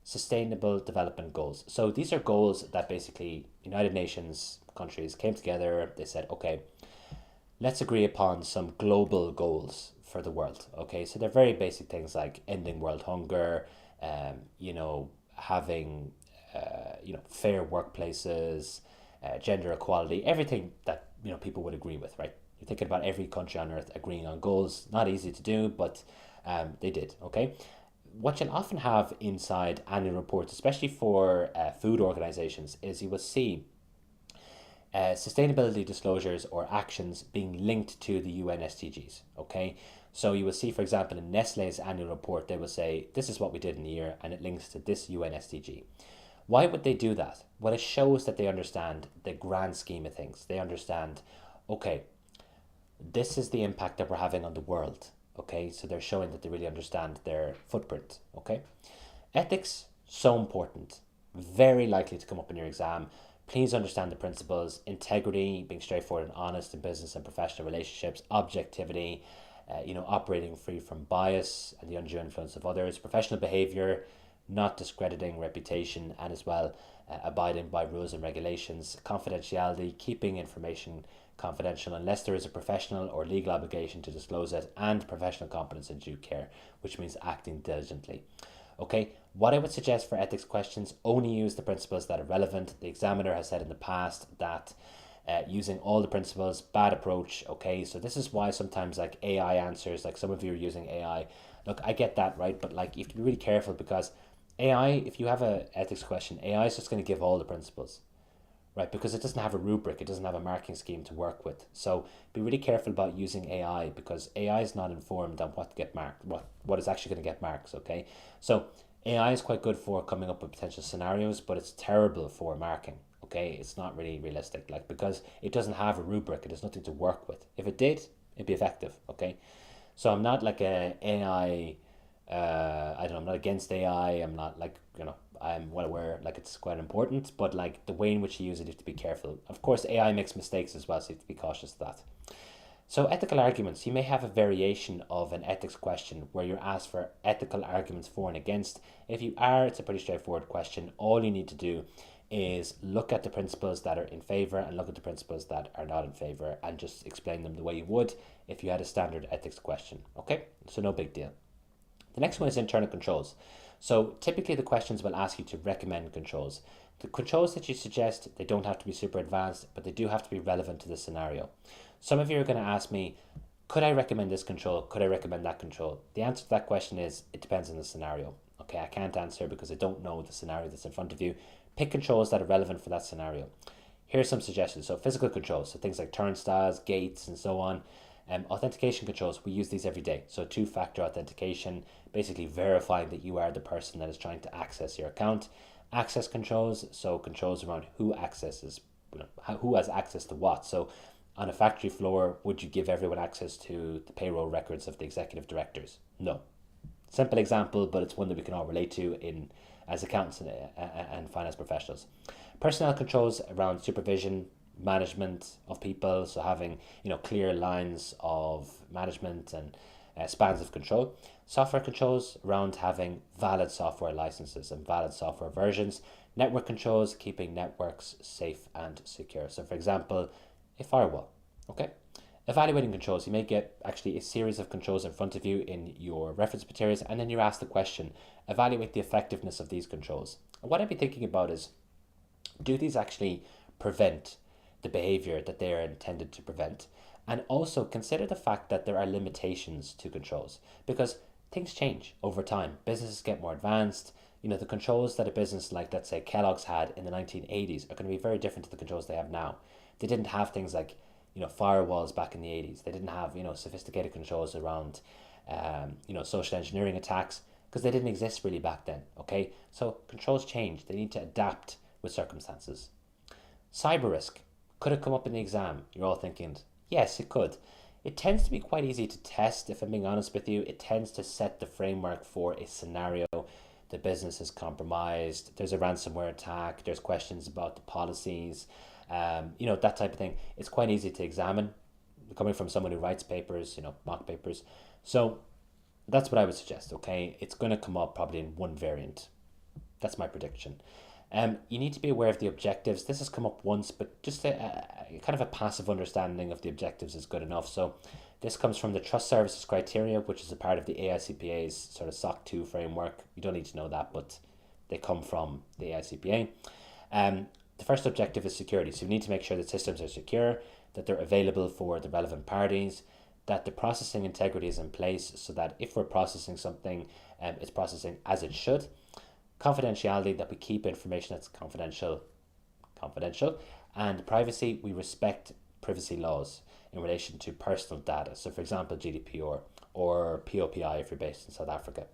Sustainable Development Goals. So these are goals that basically United Nations countries came together, they said, okay, let's agree upon some global goals for the world, okay? So they're very basic things like ending world hunger, having fair workplaces, gender equality, everything that people would agree with, right? You're thinking about every country on earth agreeing on goals. Not easy to do, but they did, okay? What you'll often have inside annual reports, especially for food organizations, is you will see sustainability disclosures or actions being linked to the UN SDGs, okay? So you will see, for example, in Nestle's annual report, they will say, this is what we did in the year, and it links to this UN SDG. Why would they do that? Well, it shows that they understand the grand scheme of things. They understand, okay, this is the impact that we're having on the world, okay? So they're showing that they really understand their footprint, okay? Ethics, so important. Very likely to come up in your exam. Please understand the principles: integrity, being straightforward and honest in business and professional relationships; objectivity, operating free from bias and the undue influence of others; professional behavior, not discrediting reputation; and as well, abiding by rules and regulations; confidentiality, keeping information confidential unless there is a professional or legal obligation to disclose it; and professional competence and due care, which means acting diligently. Okay, what I would suggest for ethics questions: only use the principles that are relevant. The examiner has said in the past that using all the principles, bad approach. Okay, so this is why sometimes like AI answers, like some of you are using AI. Look, I get that, right? But like you have to be really careful, because AI, if you have a ethics question, AI is just going to give all the principles, right? Because it doesn't have a rubric, it doesn't have a marking scheme to work with. So be really careful about using AI, because AI is not informed on what to get marked, what is actually going to get marks. Okay, so AI is quite good for coming up with potential scenarios, but it's terrible for marking. Okay, it's not really realistic, like, because it doesn't have a rubric, it has nothing to work with. If it did, it'd be effective. Okay, so I'm not like a AI. I don't know. I'm not against AI. I'm not like, I'm well aware like it's quite important, but like the way in which you use it, you have to be careful. Of course, AI makes mistakes as well, so you have to be cautious of that. So ethical arguments: you may have a variation of an ethics question where you're asked for ethical arguments for and against. If you are, it's a pretty straightforward question. All you need to do is look at the principles that are in favor and look at the principles that are not in favor, and just explain them the way you would if you had a standard ethics question. Okay, so no big deal. The next one is internal controls. So typically the questions will ask you to recommend controls. The controls that you suggest, they don't have to be super advanced, but they do have to be relevant to the scenario. Some of you are going to ask me, could I recommend this control? Could I recommend that control? The answer to that question is, it depends on the scenario. Okay, I can't answer because I don't know the scenario that's in front of you. Pick controls that are relevant for that scenario. Here are some suggestions. So physical controls, so things like turnstiles, gates, and so on. Authentication controls, we use these every day. So two-factor authentication, basically verifying that you are the person that is trying to access your account. Access controls, so controls around who accesses, who has access to what. So on a factory floor, would you give everyone access to the payroll records of the executive directors? No. Simple example, but it's one that we can all relate to in as accountants and finance professionals. Personnel controls around supervision, management of people, so having clear lines of management and spans of control. Software controls around having valid software licenses and valid software versions. Network controls, keeping networks safe and secure. So for example, a firewall. Okay. Evaluating controls, you may get actually a series of controls in front of you in your reference materials, and then you're asked the question, evaluate the effectiveness of these controls. And what I'd be thinking about is, do these actually prevent the behavior that they are intended to prevent? And also consider the fact that there are limitations to controls, because things change over time. Businesses get more advanced. The controls that a business like, let's say, Kellogg's had in the 1980s are going to be very different to the controls they have now. They didn't have things like firewalls back in the 80s. They didn't have sophisticated controls around social engineering attacks, because they didn't exist really back then. Okay, so controls change. They need to adapt with circumstances. Cyber risk, could it come up in the exam? You're all thinking, yes, it could. It tends to be quite easy to test, if I'm being honest with you. It tends to set the framework for a scenario. The business is compromised, there's a ransomware attack, there's questions about the policies, that type of thing. It's quite easy to examine, coming from someone who writes papers, mock papers. So that's what I would suggest. Okay, it's going to come up probably in one variant. That's my prediction. You need to be aware of the objectives. This has come up once, but just a kind of a passive understanding of the objectives is good enough. So this comes from the Trust Services Criteria, which is a part of the AICPA's sort of SOC 2 framework. You don't need to know that, but they come from the AICPA. The first objective is security. So you need to make sure that systems are secure, that they're available for the relevant parties, that the processing integrity is in place, so that if we're processing something, it's processing as it should. Confidentiality, that we keep information that's confidential, and privacy, we respect privacy laws in relation to personal data. So for example, GDPR or POPI if you're based in South Africa.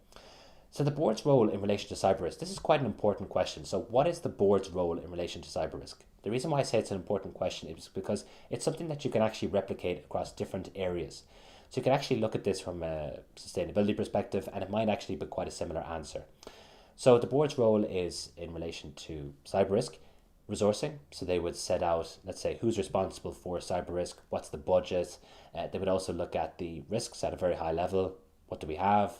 So the board's role in relation to cyber risk, this is quite an important question. So what is the board's role in relation to cyber risk? The reason why I say it's an important question is because it's something that you can actually replicate across different areas. So you can actually look at this from a sustainability perspective, and it might actually be quite a similar answer. So the board's role is in relation to cyber risk. resourcing. So they would set out, let's say, who's responsible for cyber risk, what's the budget. They would also look at the risks at a very high level. What do we have?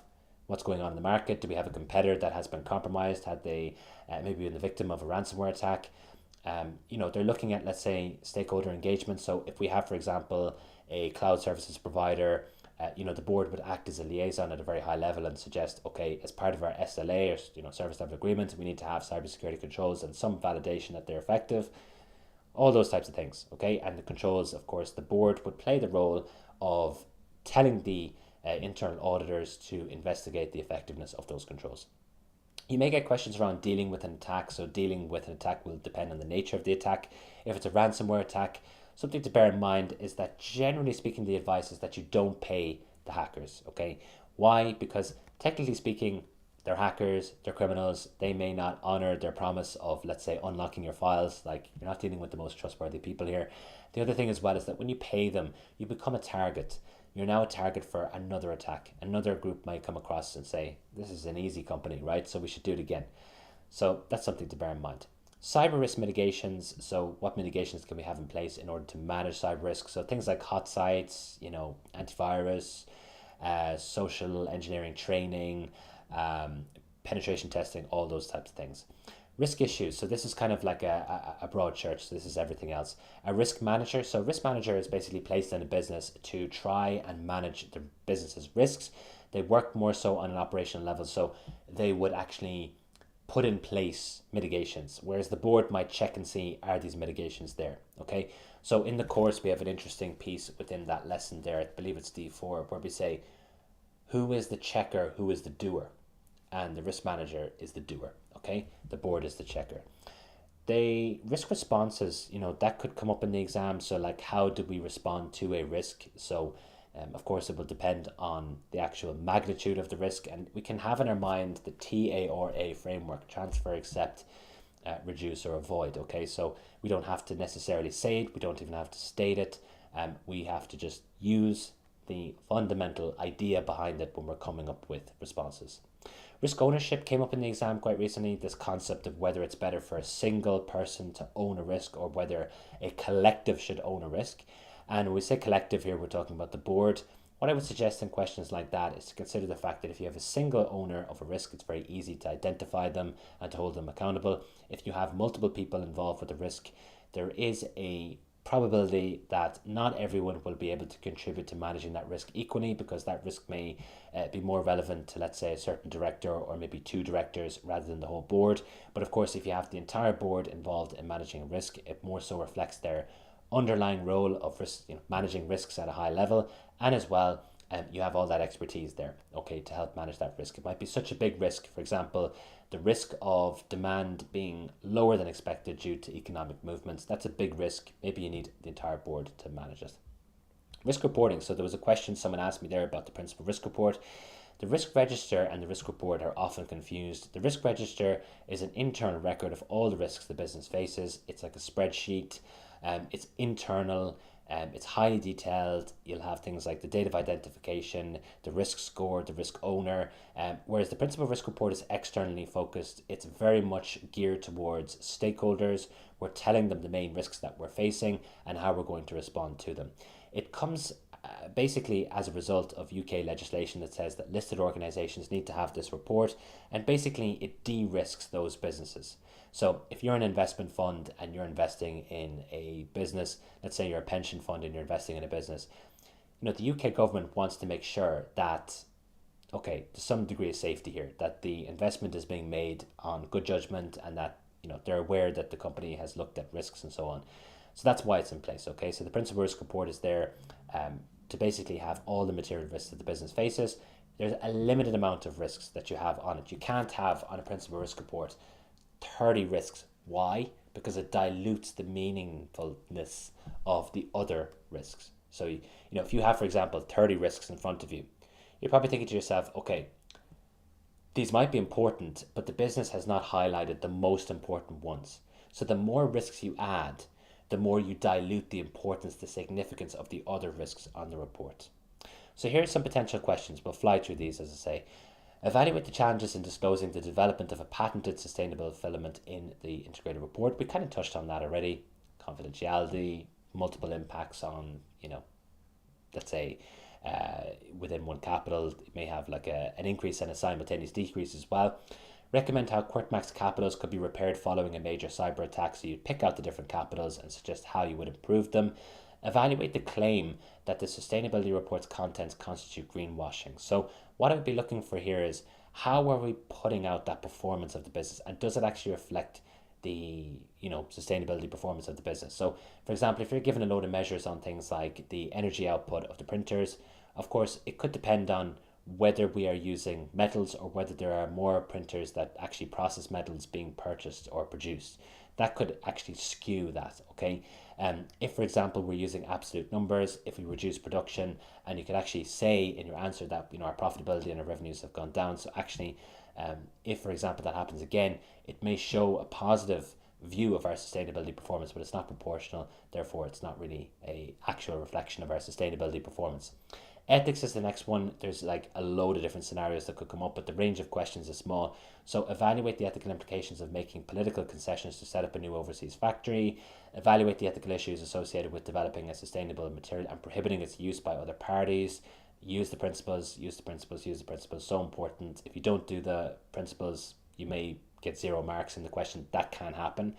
What's going on in the market? Do we have a competitor that has been compromised? Had they maybe been the victim of a ransomware attack? They're looking at, let's say, stakeholder engagement. So if we have, for example, a cloud services provider, the board would act as a liaison at a very high level and suggest, okay, as part of our SLA or service level agreement, we need to have cybersecurity controls and some validation that they're effective. All those types of things, okay? And the controls, of course, the board would play the role of telling the internal auditors to investigate the effectiveness of those controls. You may get questions around dealing with an attack. So dealing with an attack will depend on the nature of the attack. If it's a ransomware attack, something to bear in mind is that generally speaking, the advice is that you don't pay the hackers, okay? Why? Because technically speaking, they're hackers, they're criminals. They may not honor their promise of, let's say, unlocking your files. Like, you're not dealing with the most trustworthy people here. The other thing as well is that when you pay them, you become a target. You're now a target for another attack. Another group might come across and say, this is an easy company, right? So we should do it again. So that's something to bear in mind. Cyber risk mitigations. So what mitigations can we have in place in order to manage cyber risk? So things like hot sites, antivirus, social engineering training, penetration testing, all those types of things. Risk issues. So this is kind of like a broad church. So this is everything else. A risk manager. So risk manager is basically placed in a business to try and manage the business's risks. They work more so on an operational level. So they would actually put in place mitigations, whereas the board might check and see, are these mitigations there? Okay. So in the course, we have an interesting piece within that lesson there. I believe it's D4, where we say, who is the checker? Who is the doer? And the risk manager is the doer. Okay, the board is the checker. The risk responses, that could come up in the exam. So like, how do we respond to a risk? So of course, it will depend on the actual magnitude of the risk, and we can have in our mind the TARA framework: transfer, accept, reduce, or avoid. Okay, so we don't have to necessarily say it. We don't even have to state it. We have to just use the fundamental idea behind it when we're coming up with responses. Risk ownership came up in the exam quite recently, this concept of whether it's better for a single person to own a risk or whether a collective should own a risk. And when we say collective here, we're talking about the board. What I would suggest in questions like that is to consider the fact that if you have a single owner of a risk, it's very easy to identify them and to hold them accountable. If you have multiple people involved with the risk, there is a probability that not everyone will be able to contribute to managing that risk equally, because that risk may be more relevant to, let's say, a certain director or maybe two directors rather than the whole board. But of course, if you have the entire board involved in managing a risk, it more so reflects their underlying role of risk, managing risks at a high level, and as well you have all that expertise there, okay, to help manage that risk. It might be such a big risk, for example, the risk of demand being lower than expected due to economic movements. That's a big risk. Maybe you need the entire board to manage it. Risk reporting. So there was a question someone asked me there about the principal risk report. The risk register and the risk report are often confused. The risk register is an internal record of all the risks the business faces. It's like a spreadsheet. It's internal. It's highly detailed. You'll have things like the date of identification, the risk score, the risk owner, whereas the principal risk report is externally focused. It's very much geared towards stakeholders. We're telling them the main risks that we're facing and how we're going to respond to them. It comes basically as a result of UK legislation that says that listed organisations need to have this report, and basically it de-risks those businesses. So if you're an investment fund and you're investing in a business, let's say you're a pension fund and you're investing in a business, the UK government wants to make sure that, okay, there's some degree of safety here, that the investment is being made on good judgment and that, they're aware that the company has looked at risks and so on. So that's why it's in place, okay? So the principal risk report is there to basically have all the material risks that the business faces. There's a limited amount of risks that you have on it. You can't have on a principal risk report 30 risks. Why? Because it dilutes the meaningfulness of the other risks. So, if you have, for example, 30 risks in front of you, you're probably thinking to yourself, okay, these might be important, but the business has not highlighted the most important ones. So the more risks you add, the more you dilute the importance, the significance of the other risks on the report. So here are some potential questions. We'll fly through these, as I say. Evaluate the challenges in disclosing the development of a patented sustainable filament in the integrated report. We kind of touched on that already. Confidentiality, multiple impacts on, let's say, within one capital, it may have like an increase and a simultaneous decrease as well. Recommend how QuirkMac's capitals could be repaired following a major cyber attack. So you'd pick out the different capitals and suggest how you would improve them. Evaluate the claim that the sustainability report's contents constitute greenwashing. So what I would be looking for here is, how are we putting out that performance of the business, and does it actually reflect the sustainability performance of the business? So for example, if you're given a load of measures on things like the energy output of the printers, of course it could depend on whether we are using metals or whether there are more printers that actually process metals being purchased or produced. That could actually skew that, okay? If, for example, we're using absolute numbers, if we reduce production, and you could actually say in your answer that our profitability and our revenues have gone down. So actually, if, for example, that happens again, it may show a positive view of our sustainability performance, but it's not proportional. Therefore, it's not really a actual reflection of our sustainability performance. Ethics is the next one. There's like a load of different scenarios that could come up, but the range of questions is small. So evaluate the ethical implications of making political concessions to set up a new overseas factory. Evaluate the ethical issues associated with developing a sustainable material and prohibiting its use by other parties. Use the principles, use the principles, use the principles. So important. If you don't do the principles, you may get 0 marks in the question. That can happen.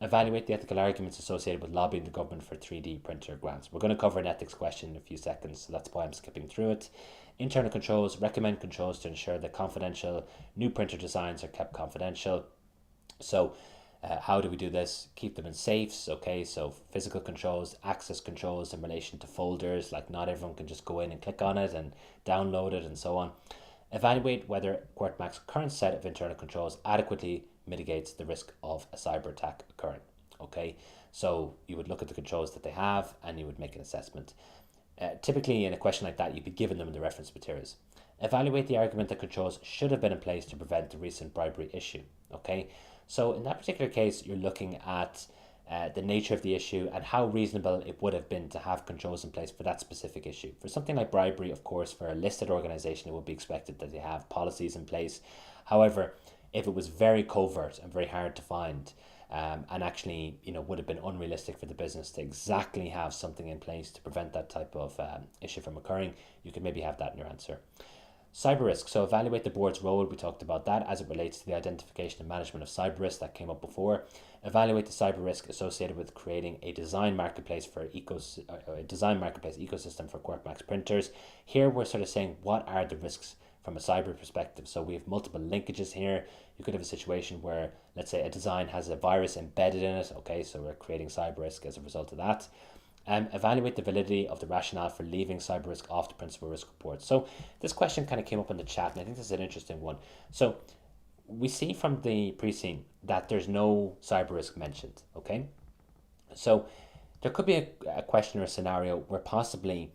Evaluate the ethical arguments associated with lobbying the government for 3D printer grants. We're going to cover an ethics question in a few seconds, so that's why I'm skipping through it. Internal controls. Recommend controls to ensure that confidential new printer designs are kept confidential. So how do we do this? Keep them in safes, okay? So physical controls, access controls in relation to folders, like not everyone can just go in and click on it and download it and so on. Evaluate whether QuirkMac's current set of internal controls adequately mitigates the risk of a cyber attack occurring. Okay, so you would look at the controls that they have and you would make an assessment. Typically in a question like that, you'd be given them in the reference materials. Evaluate the argument that controls should have been in place to prevent the recent bribery issue. Okay, so in that particular case, you're looking at the nature of the issue and how reasonable it would have been to have controls in place for that specific issue. For something like bribery, of course, for a listed organization, it would be expected that they have policies in place. However, if it was very covert and very hard to find, and actually, would have been unrealistic for the business to exactly have something in place to prevent that type of issue from occurring, you could maybe have that in your answer. Cyber risk. So evaluate the board's role. We talked about that as it relates to the identification and management of cyber risk that came up before. Evaluate the cyber risk associated with creating a design marketplace ecosystem for QuirkMac's printers. Here we're sort of saying, what are the risks from a cyber perspective? So we have multiple linkages here. You could have a situation where, let's say, a design has a virus embedded in it. Okay, so we're creating cyber risk as a result of that. Evaluate the validity of the rationale for leaving cyber risk off the principal risk report. So this question kind of came up in the chat, and I think this is an interesting one. So we see from the pre-scene that there's no cyber risk mentioned. Okay, so there could be a question or a scenario where possibly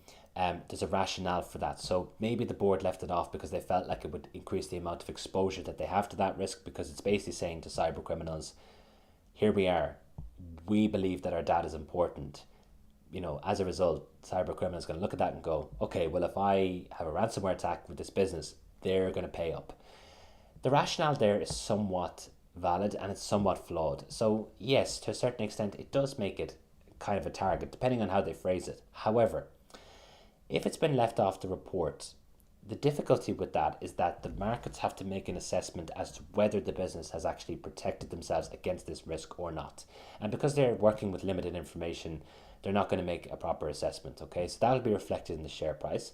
there's a rationale for that. So maybe the board left it off because they felt like it would increase the amount of exposure that they have to that risk, because it's basically saying to cyber criminals, here we are, we believe that our data is important. As a result, cyber criminals are going to look at that and go, okay, well, if I have a ransomware attack with this business, they're going to pay up. The rationale there is somewhat valid and it's somewhat flawed. So yes, to a certain extent, it does make it kind of a target, depending on how they phrase it. However, if it's been left off the report, the difficulty with that is that the markets have to make an assessment as to whether the business has actually protected themselves against this risk or not. And because they're working with limited information, they're not going to make a proper assessment. Okay, so that'll be reflected in the share price.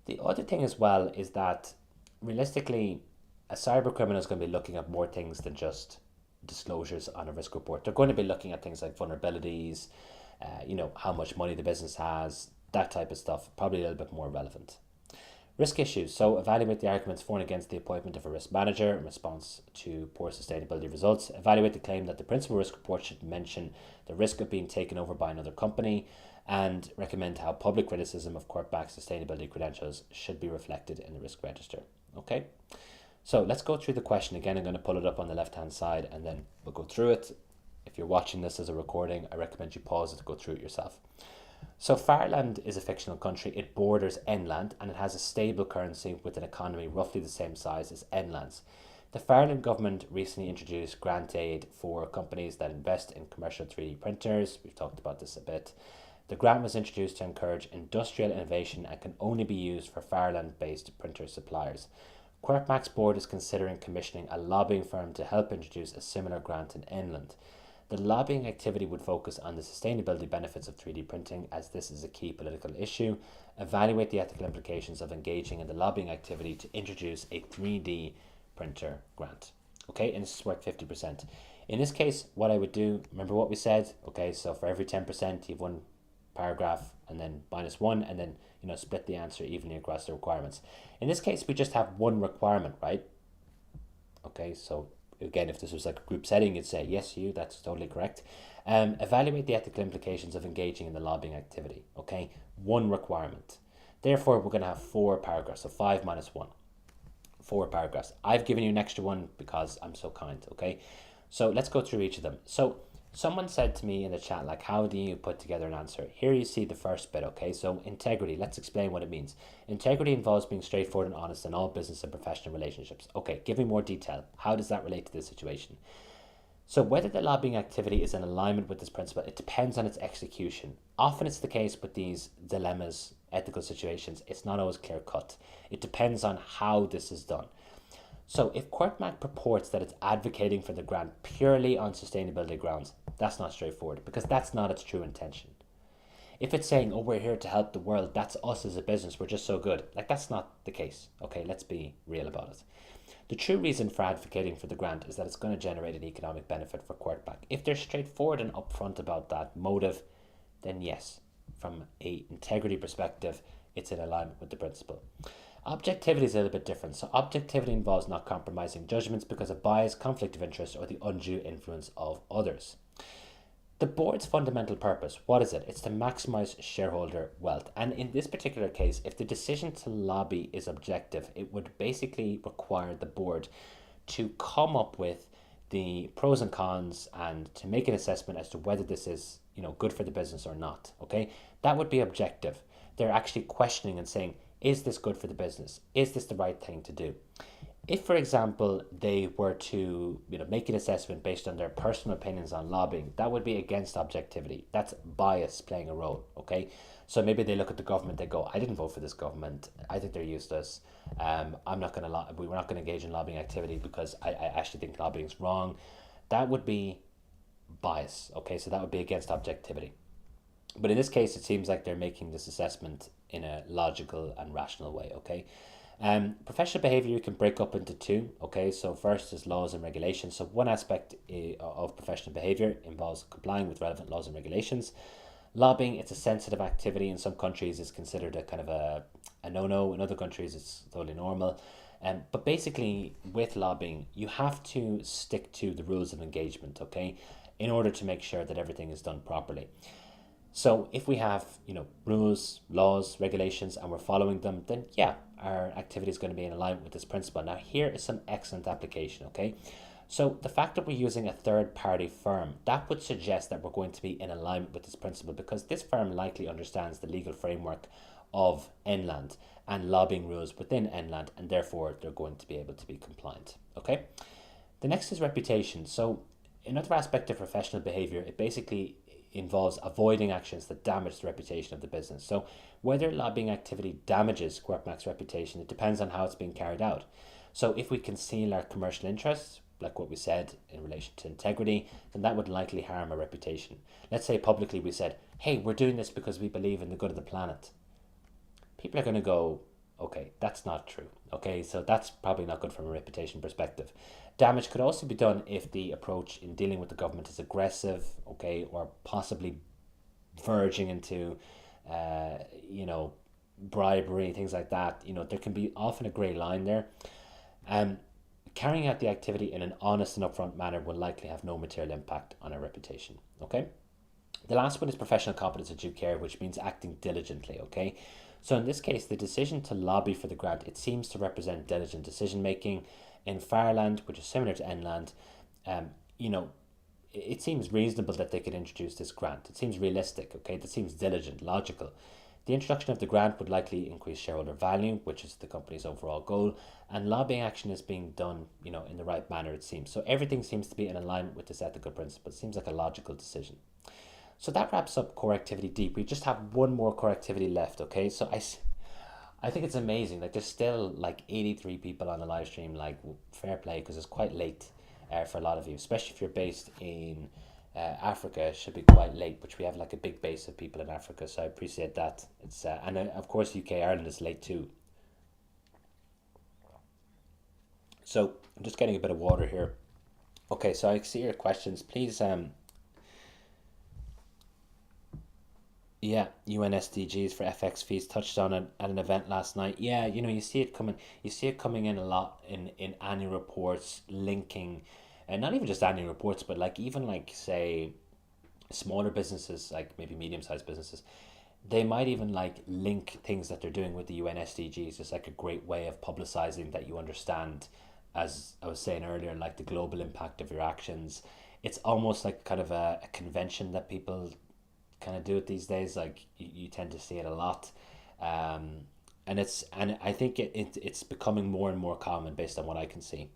The other thing as well is that realistically, a cyber criminal is going to be looking at more things than just disclosures on a risk report. They're going to be looking at things like vulnerabilities, how much money the business has, that type of stuff, probably a little bit more relevant. Risk issues. So evaluate the arguments for and against the appointment of a risk manager in response to poor sustainability results. Evaluate the claim that the principal risk report should mention the risk of being taken over by another company, and recommend how public criticism of QuirkMac's sustainability credentials should be reflected in the risk register. Okay, so let's go through the question again. I'm going to pull it up on the left hand side and then we'll go through it. If you're watching this as a recording, I recommend you pause it to go through it yourself. So Fireland is a fictional country. It borders Enland and it has a stable currency with an economy roughly the same size as Enland's. The Fireland government recently introduced grant aid for companies that invest in commercial 3D printers. We've talked about this a bit. The grant was introduced to encourage industrial innovation and can only be used for Fireland-based printer suppliers. Quirkmac's board is considering commissioning a lobbying firm to help introduce a similar grant in Enland. The lobbying activity would focus on the sustainability benefits of 3D printing, as this is a key political issue, evaluate the ethical implications of engaging in the lobbying activity to introduce a 3D printer grant. Okay, and this is worth 50%. In this case, what I would do, remember what we said? Okay, so for every 10%, you've one paragraph and then -1, and then split the answer evenly across the requirements. In this case, we just have one requirement, right? Okay, so again, if this was like a group setting, you'd say, yes, that's totally correct. Evaluate the ethical implications of engaging in the lobbying activity. Okay, one requirement. Therefore, we're going to have 4 paragraphs, so 5 minus 1. 4 paragraphs. I've given you an extra one because I'm so kind, okay? So let's go through each of them. So someone said to me in the chat, like, how do you put together an answer? Here you see the first bit, okay? So integrity, let's explain what it means. Integrity involves being straightforward and honest in all business and professional relationships. Okay, give me more detail. How does that relate to this situation? So whether the lobbying activity is in alignment with this principle, it depends on its execution. Often it's the case with these dilemmas, ethical situations, it's not always clear cut. It depends on how this is done. So if Quirkmac purports that it's advocating for the grant purely on sustainability grounds, that's not straightforward because that's not its true intention. If it's saying, oh, we're here to help the world, that's us as a business, we're just so good, like that's not the case. Okay, let's be real about it. The true reason for advocating for the grant is that it's going to generate an economic benefit for Quirkmac. If they're straightforward and upfront about that motive, then yes, from an integrity perspective, it's in alignment with the principle. Objectivity is a little bit different. So objectivity involves not compromising judgments because of bias, conflict of interest, or the undue influence of others. The board's fundamental purpose, what is it? It's to maximize shareholder wealth. And in this particular case, if the decision to lobby is objective, it would basically require the board to come up with the pros and cons and to make an assessment as to whether this is, good for the business or not. Okay, that would be objective. They're actually questioning and saying, is this good for the business? Is this the right thing to do? If, for example, they were to make an assessment based on their personal opinions on lobbying, that would be against objectivity. That's bias playing a role, okay? So maybe they look at the government, they go, I didn't vote for this government. I think they're useless. We're not going to engage in lobbying activity because I actually think lobbying is wrong. That would be bias, okay? So that would be against objectivity. But in this case, it seems like they're making this assessment in a logical and rational way, okay? Professional behavior you can break up into 2, okay? So first is laws and regulations. So one aspect of professional behavior involves complying with relevant laws and regulations. Lobbying, it's a sensitive activity. In some countries, it's considered a kind of a no-no. In other countries, it's totally normal. But basically, with lobbying, you have to stick to the rules of engagement, okay? In order to make sure that everything is done properly. So if we have, rules, laws, regulations, and we're following them, then yeah, our activity is going to be in alignment with this principle. Now, here is some excellent application, okay? So the fact that we're using a third-party firm, that would suggest that we're going to be in alignment with this principle because this firm likely understands the legal framework of Enland and lobbying rules within Enland, and therefore they're going to be able to be compliant, okay? The next is reputation. So another aspect of professional behavior, it basically involves avoiding actions that damage the reputation of the business. So whether lobbying activity damages Quirkmac's reputation, it depends on how it's being carried out. So if we conceal our commercial interests, like what we said in relation to integrity, then that would likely harm our reputation. Let's say publicly we said, hey, we're doing this because we believe in the good of the planet. People are going to go, okay, that's not true. Okay, so that's probably not good from a reputation perspective. Damage could also be done if the approach in dealing with the government is aggressive, okay, or possibly verging into, bribery, things like that. There can be often a grey line there. Carrying out the activity in an honest and upfront manner will likely have no material impact on our reputation, okay? The last one is professional competence and due care, which means acting diligently, okay? So in this case, the decision to lobby for the grant, it seems to represent diligent decision making. In Fireland, which is similar to Enland, it seems reasonable that they could introduce this grant. It seems realistic, okay? That seems diligent, logical. The introduction of the grant would likely increase shareholder value, which is the company's overall goal, and lobbying action is being done, in the right manner, it seems. So everything seems to be in alignment with this ethical principle. It seems like a logical decision. So that wraps up core activity deep. We just have one more core activity left, okay? So I think it's amazing. Like, there's still like 83 people on the live stream. Like, fair play, because it's quite late for a lot of you, especially if you're based in Africa. It should be quite late, which we have like a big base of people in Africa, so I appreciate that. It's and of course UK Ireland is late too. So I'm just getting a bit of water here. Okay, so I see your questions. Please, yeah, UN SDGs for FX fees touched on it at an event last night. Yeah, you see it coming. You see it coming in a lot in annual reports linking, and not even just annual reports, but like even like say smaller businesses, like maybe medium-sized businesses, they might even like link things that they're doing with the UN SDGs. It's like a great way of publicizing that you understand, as I was saying earlier, like the global impact of your actions. It's almost like kind of a convention that people kind of do it these days. Like you tend to see it a lot. And I think it's becoming more and more common based on what I can see.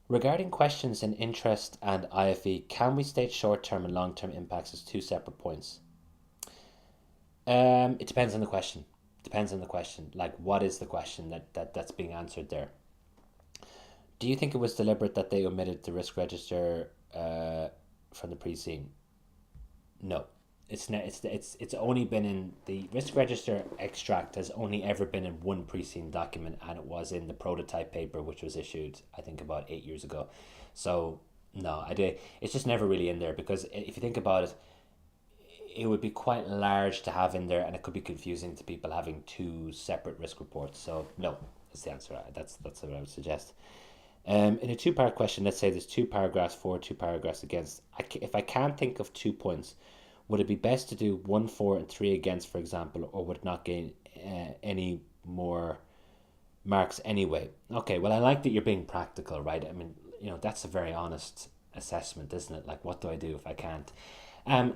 Regarding questions in interest and IFE, can we state short-term and long-term impacts as two separate points? It depends on the question. Depends on the question. Like, what is the question that's being answered there? Do you think it was deliberate that they omitted the risk register from the pre-scene? No. It's only been in the risk register extract has only ever been in one pre-scene document, and it was in the prototype paper, which was issued I think about 8 years ago. So no, it's just never really in there, because if you think about it, it would be quite large to have in there, and it could be confusing to people having two separate risk reports. So no, that's the answer. That's what I would suggest. In a two-part question, let's say there's 2 paragraphs for, 2 paragraphs against. If I can't think of 2 points, would it be best to do 1 for and 3 against, for example, or would it not gain any more marks anyway? Okay, well, I like that you're being practical, right? I mean, that's a very honest assessment, isn't it? Like, what do I do if I can't?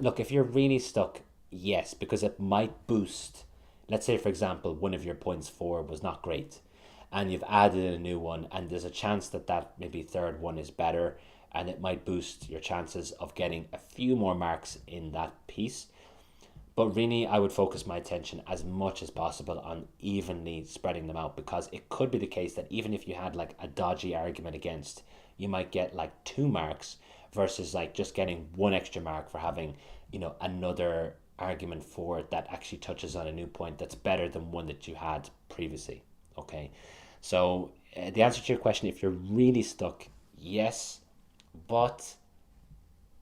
Look, if you're really stuck, yes, because it might boost. Let's say, for example, one of your points 4 was not great, and you've added a new one, and there's a chance that maybe third one is better, and it might boost your chances of getting a few more marks in that piece. But really, I would focus my attention as much as possible on evenly spreading them out, because it could be the case that even if you had like a dodgy argument against, you might get like 2 marks versus like just getting 1 extra mark for having, another argument for it that actually touches on a new point that's better than one that you had previously. Okay, so the answer to your question, if you're really stuck, yes, but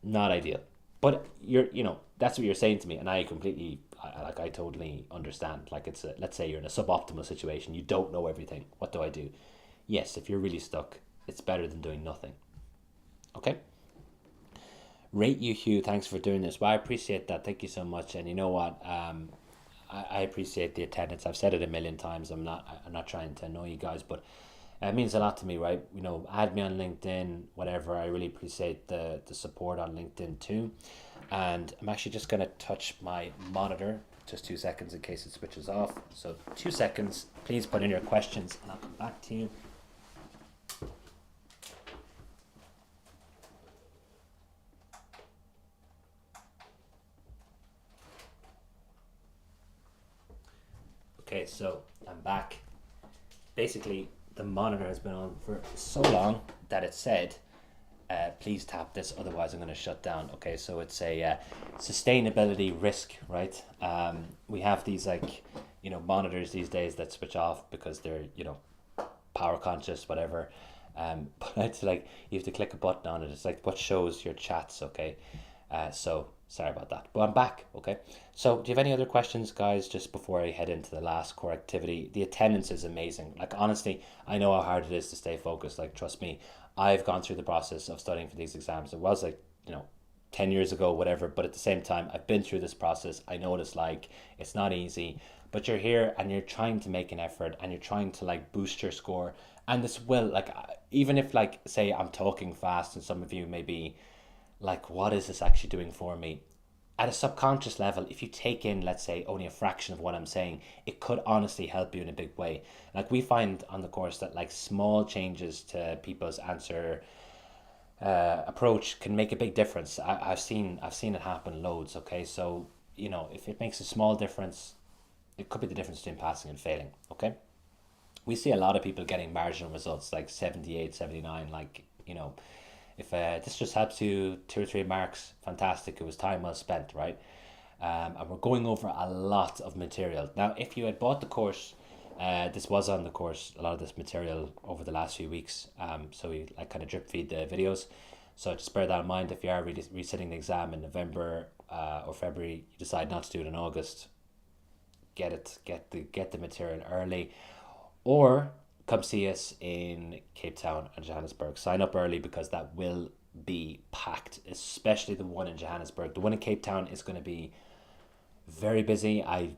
not ideal. But that's what you're saying to me, and I totally understand. Like, let's say you're in a suboptimal situation, you don't know everything. What do I do? Yes, if you're really stuck, it's better than doing nothing. Okay. Rate you, Hugh. Thanks for doing this. Well, I appreciate that. Thank you so much. And you know what? I appreciate the attendance. I've said it a million times. I'm not trying to annoy you guys, but it means a lot to me, right? Add me on LinkedIn, whatever. I really appreciate the support on LinkedIn too. And I'm actually just going to touch my monitor, just 2 seconds in case it switches off. So 2 seconds. Please put in your questions and I'll come back to you. Okay, so I'm back. Basically, the monitor has been on for so long that it said, please tap this, otherwise I'm going to shut down. Okay, so it's a sustainability risk, right? We have these monitors these days that switch off because they're, power conscious, whatever. But it's like you have to click a button on it. It's like what shows your chats, okay? So sorry about that, but I'm back. Okay, so do you have any other questions, guys, just before I head into the last core activity? The attendance is amazing. Like, honestly, I know how hard it is to stay focused. Like, trust me, I've gone through the process of studying for these exams. It was 10 years ago, whatever, but at the same time, I've been through this process. I know what it's like. It's not easy, but you're here and you're trying to make an effort and you're trying to boost your score. And this will, even if say I'm talking fast and some of you maybe like, what is this actually doing for me? At a subconscious level, if you take in, let's say, only a fraction of what I'm saying, it could honestly help you in a big way. Like, we find on the course that like small changes to people's answer approach can make a big difference. I've seen it happen loads. Okay, so if it makes a small difference, it could be the difference between passing and failing. Okay, we see a lot of people getting marginal results like 78, 79. Like, if this just helps you 2 or 3 marks, fantastic. It was time well spent, right? And we're going over a lot of material. Now, if you had bought the course, this was on the course, a lot of this material over the last few weeks. So we like kind of drip feed the videos. So just bear that in mind. If you are resitting the exam in November or February, you decide not to do it in August, get the material early, or come see us in Cape Town and Johannesburg. Sign up early because that will be packed, especially the one in Johannesburg. The one in Cape Town is going to be very busy. I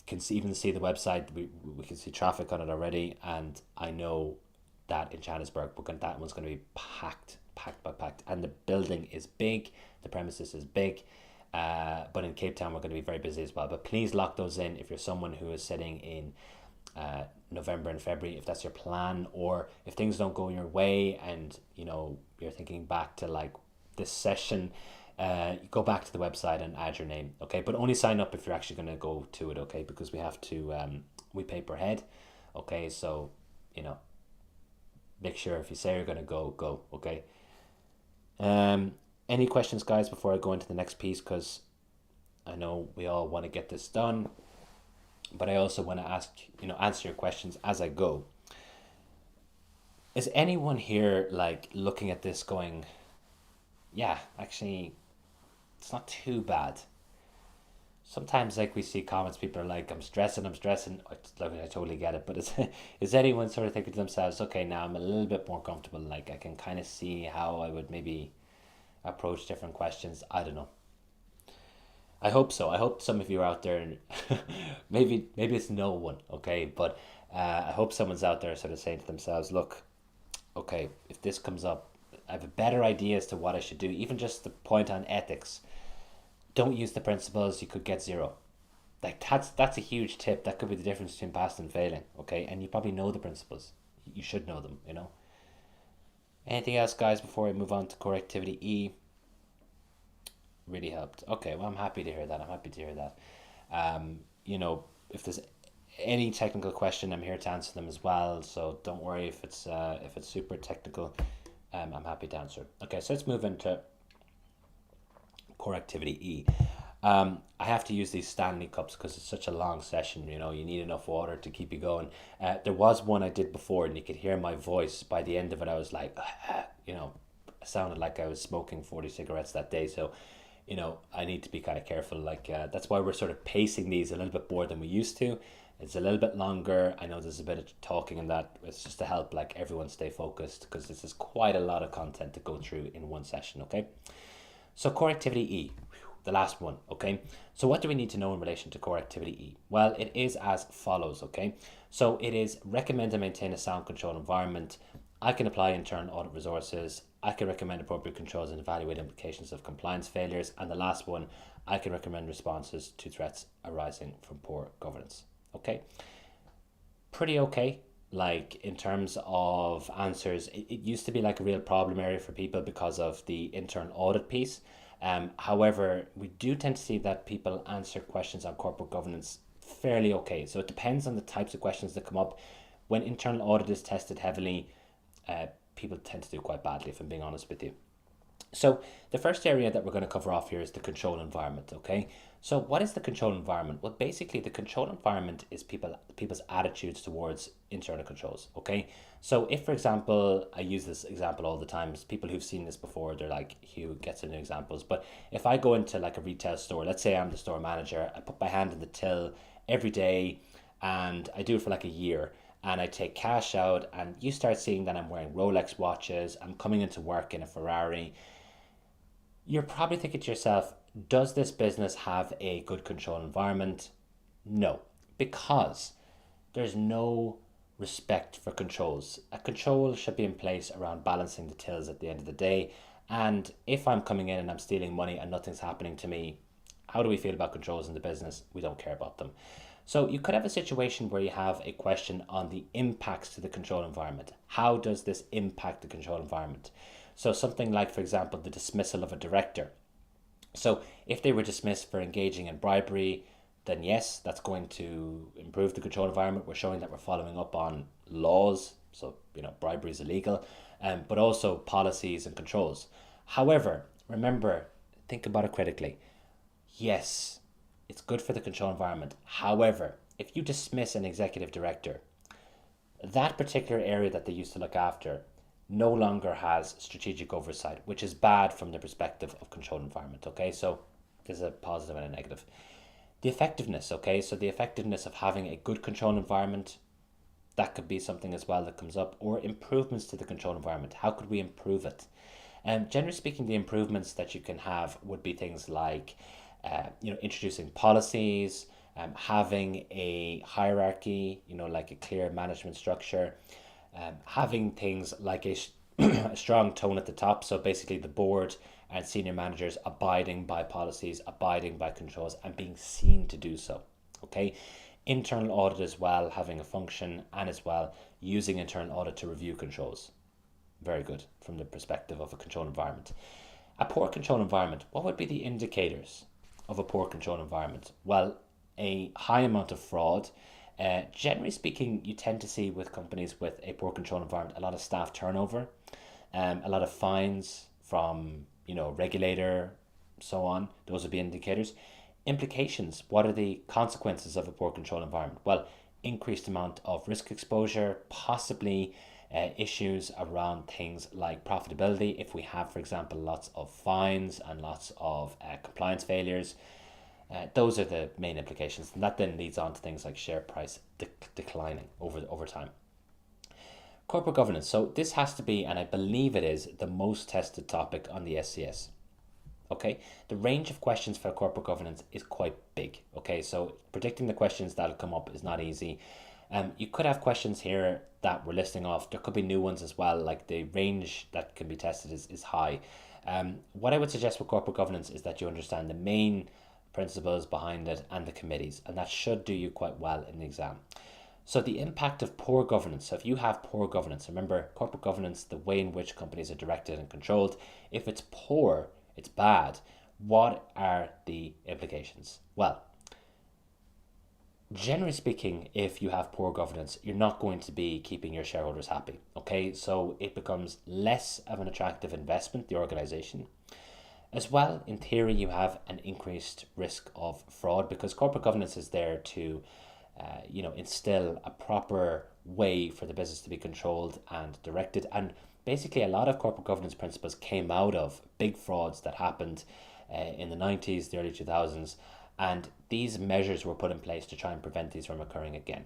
can even see the website. We can see traffic on it already, and I know that in Johannesburg, that one's going to be packed, and the building is big, the premises is big. But in Cape Town, we're going to be very busy as well. But please lock those in if you're someone who is sitting in November and February, if that's your plan, or if things don't go your way and you're thinking back to like this session, go back to the website and add your name. Okay, but only sign up if you're actually going to go to it. Okay, because we have to we pay per head. Okay, so make sure if you say you're going to go. Okay. Any questions, guys, before I go into the next piece? Because I know we all want to get this done, but I also want to answer your questions as I go. Is anyone here like looking at this going, yeah, actually, it's not too bad? Sometimes like we see comments, people are like, I'm stressing. I totally get it. But is anyone sort of thinking to themselves, okay, now I'm a little bit more comfortable. Like I can kind of see how I would maybe approach different questions. I don't know. I hope so. I hope some of you are out there, and maybe it's no one, okay? But I hope someone's out there sort of saying to themselves, look, okay, if this comes up, I have a better idea as to what I should do. Even just the point on ethics, don't use the principles. You could get zero. Like that's a huge tip. That could be the difference between passing and failing, okay? And you probably know the principles. You should know them, Anything else, guys, before I move on to core activity E? Really helped. Okay, well, I'm happy to hear that. If there's any technical question, I'm here to answer them as well. So don't worry if it's super technical. I'm happy to answer. Okay, so let's move into core activity E. I have to use these Stanley cups because it's such a long session. You need enough water to keep you going. There was one I did before, and you could hear my voice. By the end of it, I was like, it sounded like I was smoking 40 cigarettes that day. So, I need to be kind of careful. Like that's why we're sort of pacing these a little bit more than we used to. It's a little bit longer. I know there's a bit of talking in that. It's just to help like everyone stay focused because this is quite a lot of content to go through in one session. Okay, so core activity E, the last one. Okay, so what do we need to know in relation to core activity E? Well, it is as follows. Okay, so it is recommend and maintain a sound control environment. I can apply internal audit resources. I can recommend appropriate controls and evaluate implications of compliance failures. And the last one, I can recommend responses to threats arising from poor governance. Okay, pretty okay. Like in terms of answers, it used to be like a real problem area for people because of the internal audit piece. However, we do tend to see that people answer questions on corporate governance fairly okay. So it depends on the types of questions that come up. When internal audit is tested heavily, people tend to do quite badly, if I'm being honest with you. So the first area that we're going to cover off here is the control environment. Okay, so what is the control environment? Well, basically the control environment is people's attitudes towards internal controls. Okay, so if, for example, I use this example all the time, people who've seen this before, they're like, Hugh gets into examples. But if I go into like a retail store, let's say I'm the store manager, I put my hand in the till every day and I do it for like a year, and I take cash out, and you start seeing that I'm wearing Rolex watches, I'm coming into work in a Ferrari, you're probably thinking to yourself, does this business have a good control environment? No, because there's no respect for controls. A control should be in place around balancing the tills at the end of the day, And if I'm coming in and I'm stealing money and nothing's happening to me, how do we feel about controls in the business? We don't care about them. So you could have a situation where you have a question on the impacts to the control environment. How does this impact the control environment? So something like, for example, the dismissal of a director. So if they were dismissed for engaging in bribery, then yes, that's going to improve the control environment. We're showing that we're following up on laws. So, bribery is illegal, but also policies and controls. However, remember, think about it critically. Yes, it's good for the control environment. However, if you dismiss an executive director, that particular area that they used to look after no longer has strategic oversight, which is bad from the perspective of control environment. Okay, so there's a positive and a negative. The effectiveness, okay, so the effectiveness of having a good control environment, that could be something as well that comes up, or improvements to the control environment. How could we improve it? Generally speaking, the improvements that you can have would be things like, introducing policies, having a hierarchy, like a clear management structure, having things like a strong tone at the top. So basically the board and senior managers abiding by policies, abiding by controls, and being seen to do so. Okay. Internal audit as well, having a function, and as well using internal audit to review controls. Very good from the perspective of a control environment. A poor control environment, what would be the indicators of a poor control environment? Well, a high amount of fraud. Generally speaking, you tend to see with companies with a poor control environment a lot of staff turnover, a lot of fines from regulator, so on. Those would be indicators. Implications. What are the consequences of a poor control environment? Well, increased amount of risk exposure, possibly issues around things like profitability. If we have, for example, lots of fines and lots of compliance failures, those are the main implications. And that then leads on to things like share price declining over time. Corporate governance. So this has to be, and I believe it is, the most tested topic on the SCS. Okay, the range of questions for corporate governance is quite big. Okay, so predicting the questions that'll come up is not easy. You could have questions here that we're listing off. There could be new ones as well, like the range that can be tested is high. What I would suggest with corporate governance is that you understand the main principles behind it and the committees, and that should do you quite well in the exam. So the impact of poor governance. So if you have poor governance, remember corporate governance, the way in which companies are directed and controlled, if it's poor, it's bad. What are the implications? Well, generally speaking, if you have poor governance, you're not going to be keeping your shareholders happy. Okay, so it becomes less of an attractive investment, the organization. As well, in theory, you have an increased risk of fraud because corporate governance is there to instill a proper way for the business to be controlled and directed. And basically, a lot of corporate governance principles came out of big frauds that happened in the 90s, the early 2000s. And these measures were put in place to try and prevent these from occurring again.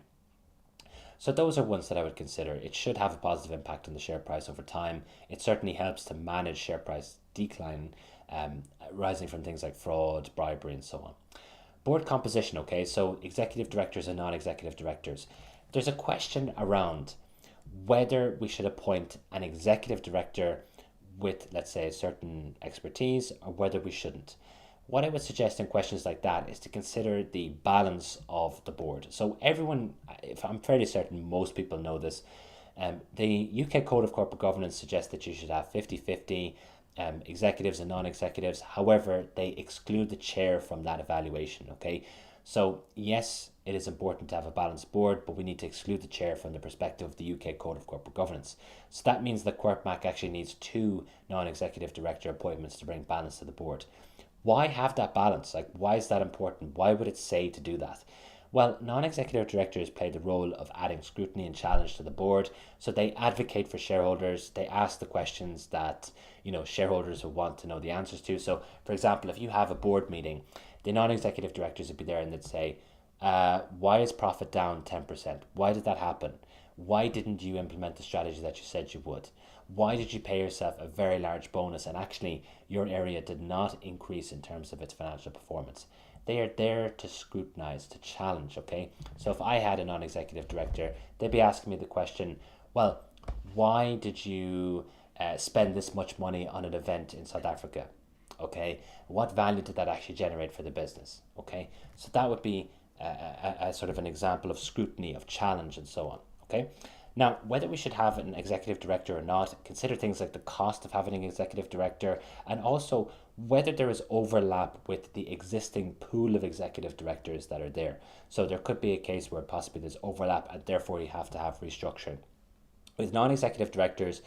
So those are ones that I would consider. It should have a positive impact on the share price over time. It certainly helps to manage share price decline, rising from things like fraud, bribery, and so on. Board composition, okay, so executive directors and non-executive directors. There's a question around whether we should appoint an executive director with, let's say, certain expertise, or whether we shouldn't. What I would suggest in questions like that is to consider the balance of the board. So everyone, if I'm fairly certain most people know this, the UK Code of Corporate Governance suggests that you should have 50-50 executives and non-executives. However, they exclude the chair from that evaluation, okay? So yes, it is important to have a balanced board, but we need to exclude the chair from the perspective of the UK Code of Corporate Governance. So that means that CorpMac actually needs 2 non-executive director appointments to bring balance to the board. Why have that balance? Like, why is that important? Why would it say to do that? Well, non-executive directors play the role of adding scrutiny and challenge to the board. So they advocate for shareholders. They ask the questions that, shareholders will want to know the answers to. So, for example, if you have a board meeting, the non-executive directors would be there and they'd say, why is profit down 10%? Why did that happen? Why didn't you implement the strategy that you said you would? Why did you pay yourself a very large bonus and actually your area did not increase in terms of its financial performance? They are there to scrutinize, to challenge, okay? So if I had a non-executive director, they'd be asking me the question, well, why did you spend this much money on an event in South Africa? Okay, what value did that actually generate for the business? Okay, so that would be a sort of an example of scrutiny, of challenge, and so on. Okay, now whether we should have an executive director or not, consider things like the cost of having an executive director, and also whether there is overlap with the existing pool of executive directors that are there. So there could be a case where possibly there's overlap, and therefore you have to have restructuring. With non-executive directors,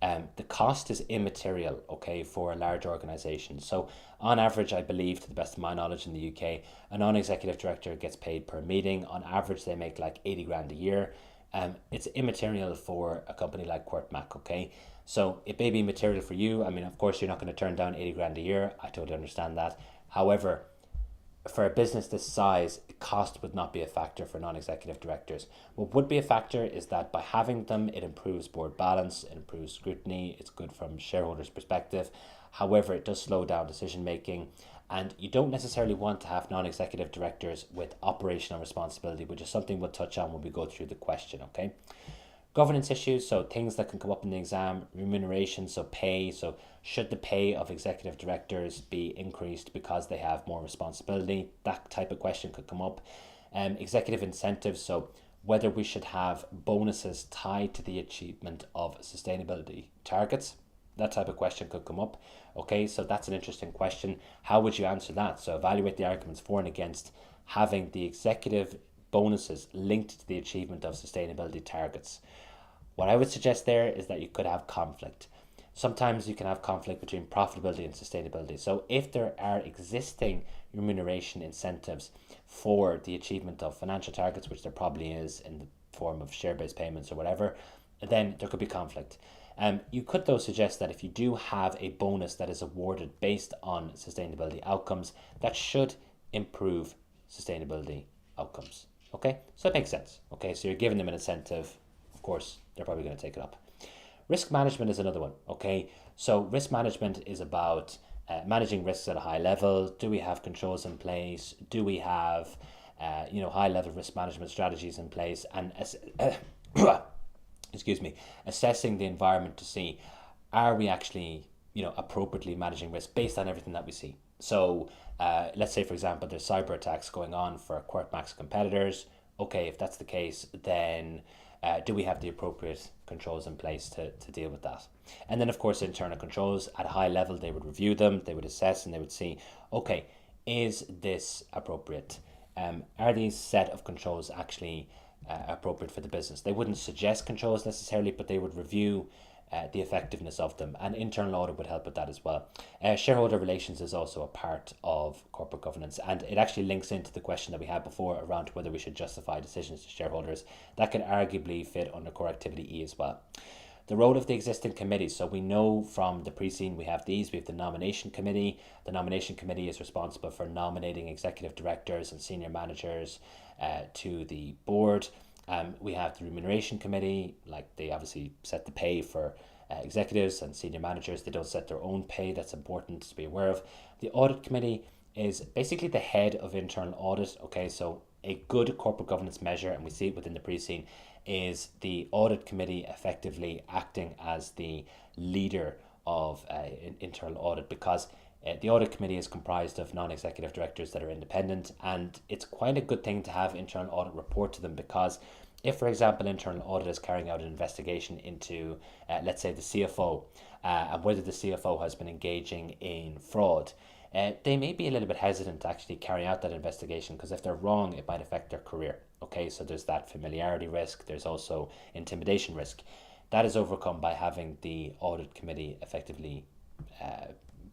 the cost is immaterial, okay, for a large organization. So on average, I believe, to the best of my knowledge in the UK, a non-executive director gets paid per meeting. On average, they make like 80 grand a year. It's immaterial for a company like QuirtMac, okay? So it may be material for you. I mean, of course, you're not going to turn down 80 grand a year. I totally understand that. However, for a business this size, cost would not be a factor for non-executive directors. What would be a factor is that by having them, it improves board balance, it improves scrutiny, it's good from shareholders' perspective. However, it does slow down decision making, and you don't necessarily want to have non-executive directors with operational responsibility, which is something we'll touch on when we go through the question, okay? Governance issues, so things that can come up in the exam, remuneration, so pay. So should the pay of executive directors be increased because they have more responsibility? That type of question could come up. Executive incentives, so whether we should have bonuses tied to the achievement of sustainability targets. That type of question could come up. Okay, so that's an interesting question. How would you answer that? So evaluate the arguments for and against having the executive bonuses linked to the achievement of sustainability targets. What I would suggest there is that you could have conflict. Sometimes you can have conflict between profitability and sustainability. So if there are existing remuneration incentives for the achievement of financial targets, which there probably is in the form of share-based payments or whatever, then there could be conflict. You could though suggest that if you do have a bonus that is awarded based on sustainability outcomes, that should improve sustainability outcomes. Okay, so it makes sense. Okay, so you're giving them an incentive. Of course, they're probably going to take it up. Risk management is another one. Okay, so risk management is about managing risks at a high level. Do we have controls in place? Do we have high level risk management strategies in place? And assessing the environment to see, are we actually appropriately managing risk based on everything that we see. So let's say, for example, there's cyber attacks going on for QuirtMac's competitors. Okay, if that's the case, then do we have the appropriate controls in place to deal with that? And then, of course, internal controls at a high level, they would review them, they would assess, and they would see, okay, is this appropriate? Are these set of controls actually appropriate for the business? They wouldn't suggest controls necessarily, but they would review the effectiveness of them, and internal audit would help with that as well. Shareholder relations is also a part of corporate governance, and it actually links into the question that we had before around whether we should justify decisions to shareholders. That could arguably fit under core activity E as well. The role of the existing committees. So we know from the pre-scene we have these. We have the nomination committee. The nomination committee is responsible for nominating executive directors and senior managers to the board. We have the remuneration committee, like they obviously set the pay for executives and senior managers. They don't set their own pay. That's important to be aware of. The audit committee is basically the head of internal audit. Okay, so a good corporate governance measure, and we see it within the pre-scene, is the audit committee effectively acting as the leader of internal audit, because the audit committee is comprised of non-executive directors that are independent, and it's quite a good thing to have internal audit report to them, because if, for example, internal audit is carrying out an investigation into, let's say, the CFO, and whether the CFO has been engaging in fraud, they may be a little bit hesitant to actually carry out that investigation, because if they're wrong, it might affect their career. Okay, so there's that familiarity risk. There's also intimidation risk. That is overcome by having the audit committee effectively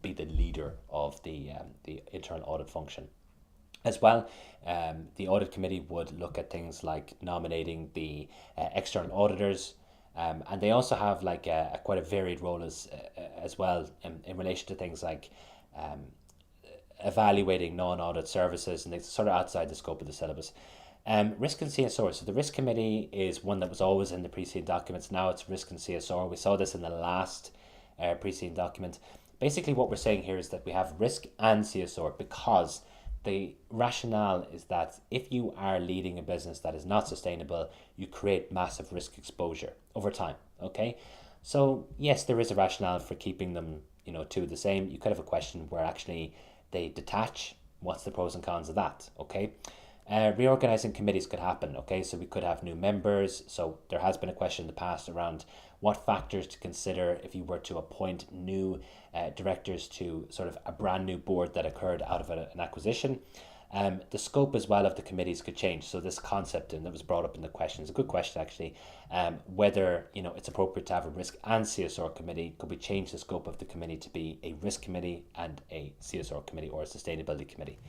be the leader of the internal audit function. As well, the audit committee would look at things like nominating the external auditors, and they also have like quite a varied role as well in relation to things like evaluating non-audit services, and it's sort of outside the scope of the syllabus. Risk and CSR. So the risk committee is one that was always in the preceding documents. Now it's risk and CSR. We saw this in the last preceding document. Basically what we're saying here is that we have risk and CSR, because the rationale is that if you are leading a business that is not sustainable, you create massive risk exposure over time. Okay, So yes, there is a rationale for keeping them, two the same. You could have a question where actually they detach. What's the pros and cons of that? Okay. Reorganizing committees could happen. Okay, so we could have new members. So there has been a question in the past around what factors to consider if you were to appoint new directors to sort of a brand new board that occurred out of an acquisition. The scope as well of the committees could change. So this concept, and that was brought up in the question, is a good question actually. Whether it's appropriate to have a risk and CSR committee. Could we change the scope of the committee to be a risk committee and a CSR committee or a sustainability committee?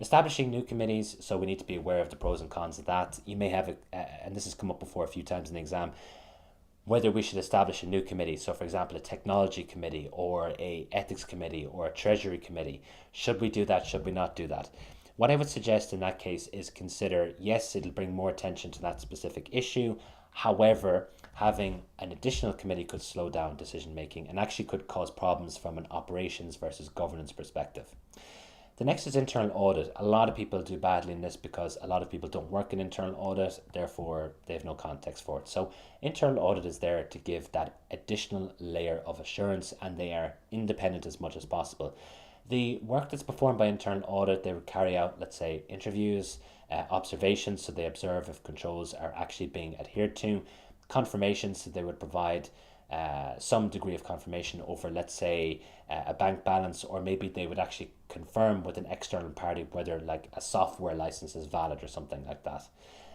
Establishing new committees, so we need to be aware of the pros and cons of that. You may have, and this has come up before a few times in the exam, whether we should establish a new committee. So for example, a technology committee or a ethics committee or a treasury committee. Should we do that? Should we not do that? What I would suggest in that case is consider, yes, it'll bring more attention to that specific issue. However, having an additional committee could slow down decision making and actually could cause problems from an operations versus governance perspective. The next is internal audit. A lot of people do badly in this because a lot of people don't work in internal audit, therefore they have no context for it. So internal audit is there to give that additional layer of assurance, and they are independent as much as possible. The work that's performed by internal audit, they would carry out, let's say, interviews, observations, so they observe if controls are actually being adhered to, confirmations, so they would provide some degree of confirmation over, let's say, a bank balance, or maybe they would actually confirm with an external party whether like a software license is valid or something like that.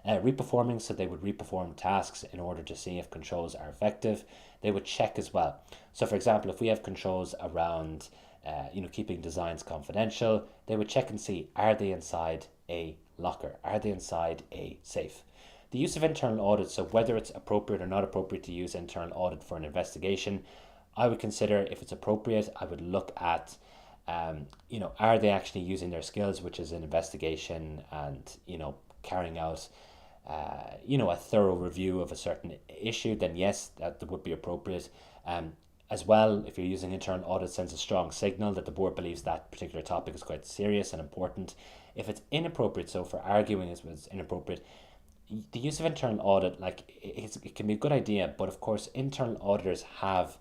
Reperforming, so they would reperform tasks in order to see if controls are effective. They would check as well. So for example, if we have controls around keeping designs confidential, they would check and see, are they inside a locker? Are they inside a safe? The use of internal audit, so whether it's appropriate or not appropriate to use internal audit for an investigation, I would consider if it's appropriate, I would look at, are they actually using their skills, which is an investigation and, carrying out, a thorough review of a certain issue, then yes, that would be appropriate. As well, if you're using internal audit, sends a strong signal that the board believes that particular topic is quite serious and important. If it's inappropriate, so for arguing is inappropriate, the use of internal audit, it can be a good idea, but of course internal auditors have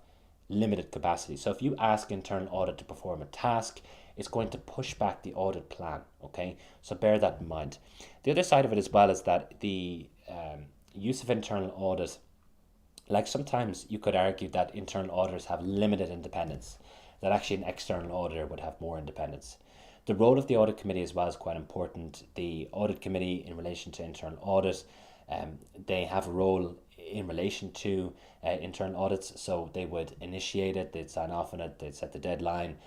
limited capacity. So if you ask internal audit to perform a task, it's going to push back the audit plan. Okay, so bear that in mind. The other side of it as well is that the use of internal audit, like sometimes you could argue that internal auditors have limited independence, that actually an external auditor would have more independence. The role of the audit committee as well is quite important. The audit committee in relation to internal audit, they have a role in relation to internal audits, so they would initiate it, they'd sign off on it, they'd set the deadline,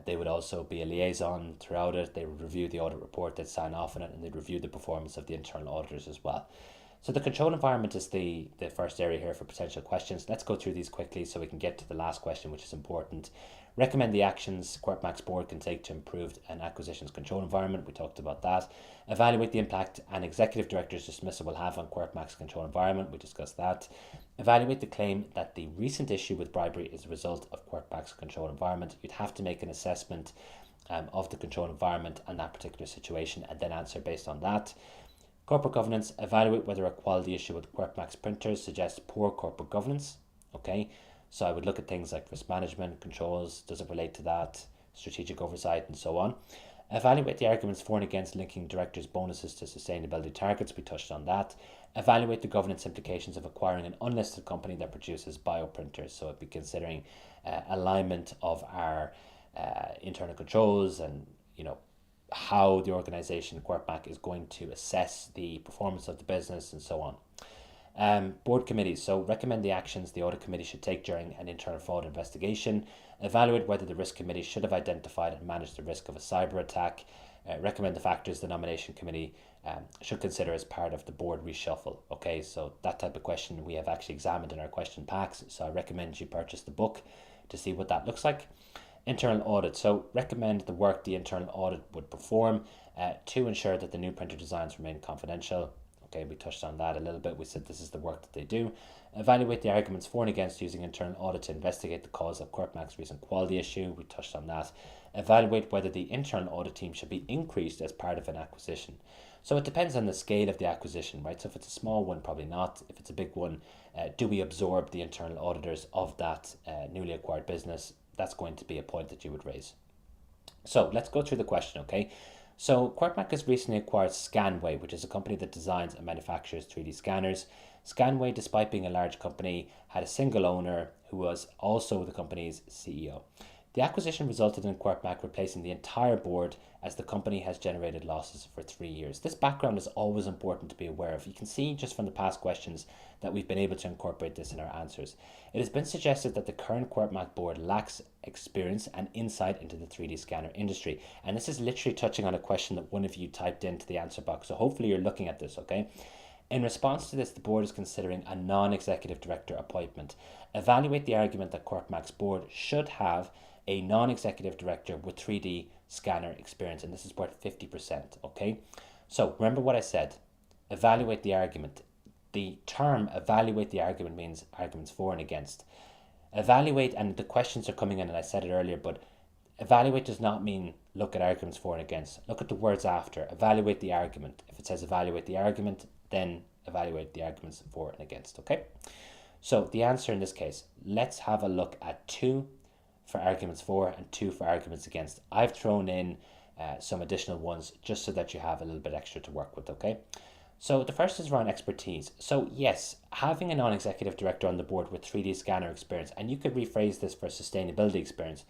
they would also be a liaison throughout it, they would review the audit report, they'd sign off on it, and they'd review the performance of the internal auditors as well. So the control environment is the first area here for potential questions. Let's go through these quickly so we can get to the last question, which is important. Recommend the actions QuirkMac's board can take to improve an acquisitions control environment. We talked about that. Evaluate the impact an executive director's dismissal will have on QuirkMac's control environment. We discussed that. Evaluate the claim that the recent issue with bribery is a result of QuirkMac's control environment. You'd have to make an assessment of the control environment and that particular situation and then answer based on that. Corporate governance, evaluate whether a quality issue with QuirkMac's printers suggests poor corporate governance. Okay, so I would look at things like risk management, controls, does it relate to that, strategic oversight, and so on. Evaluate the arguments for and against linking directors' bonuses to sustainability targets. We touched on that. Evaluate the governance implications of acquiring an unlisted company that produces bioprinters. So I'd be considering alignment of our internal controls and, how the organization QuirkMac is going to assess the performance of the business and so on. Board committees, so recommend the actions the audit committee should take during an internal fraud investigation. Evaluate whether the risk committee should have identified and managed the risk of a cyber attack. Recommend the factors the nomination committee should consider as part of the board reshuffle. Okay, so that type of question we have actually examined in our question packs, so I recommend you purchase the book to see what that looks like. Internal audit, so recommend the work the internal audit would perform to ensure that the new printer designs remain confidential. Okay, we touched on that a little bit. We said this is the work that they do. Evaluate the arguments for and against using internal audit to investigate the cause of CorpMac's recent quality issue. We touched on that. Evaluate whether the internal audit team should be increased as part of an acquisition. So it depends on the scale of the acquisition, right? So if it's a small one, probably not. If it's a big one, do we absorb the internal auditors of that newly acquired business? That's going to be a point that you would raise. So let's go through the question, okay? So CorpMac has recently acquired Scanway, which is a company that designs and manufactures 3D scanners. Scanway, despite being a large company, had a single owner who was also the company's CEO. The acquisition resulted in CorpMac replacing the entire board as the company has generated losses for 3 years. This background is always important to be aware of. You can see just from the past questions that we've been able to incorporate this in our answers. It has been suggested that the current CorpMac board lacks experience and insight into the 3D scanner industry. And this is literally touching on a question that one of you typed into the answer box. So hopefully you're looking at this, okay? In response to this, the board is considering a non-executive director appointment. Evaluate the argument that CorpMac's board should have a non-executive director with 3D scanner experience, and this is worth 50%, okay? So remember what I said, evaluate the argument. The term evaluate the argument means arguments for and against. Evaluate, and the questions are coming in, and I said it earlier, but evaluate does not mean look at arguments for and against. Look at the words after, evaluate the argument. If it says evaluate the argument, then evaluate the arguments for and against, okay? So the answer in this case, let's have a look at 2 for arguments for and 2 for arguments against. I've thrown in some additional ones just so that you have a little bit extra to work with, okay? So the first is around expertise. So yes, having a non-executive director on the board with 3D scanner experience, and you could rephrase this for sustainability experience,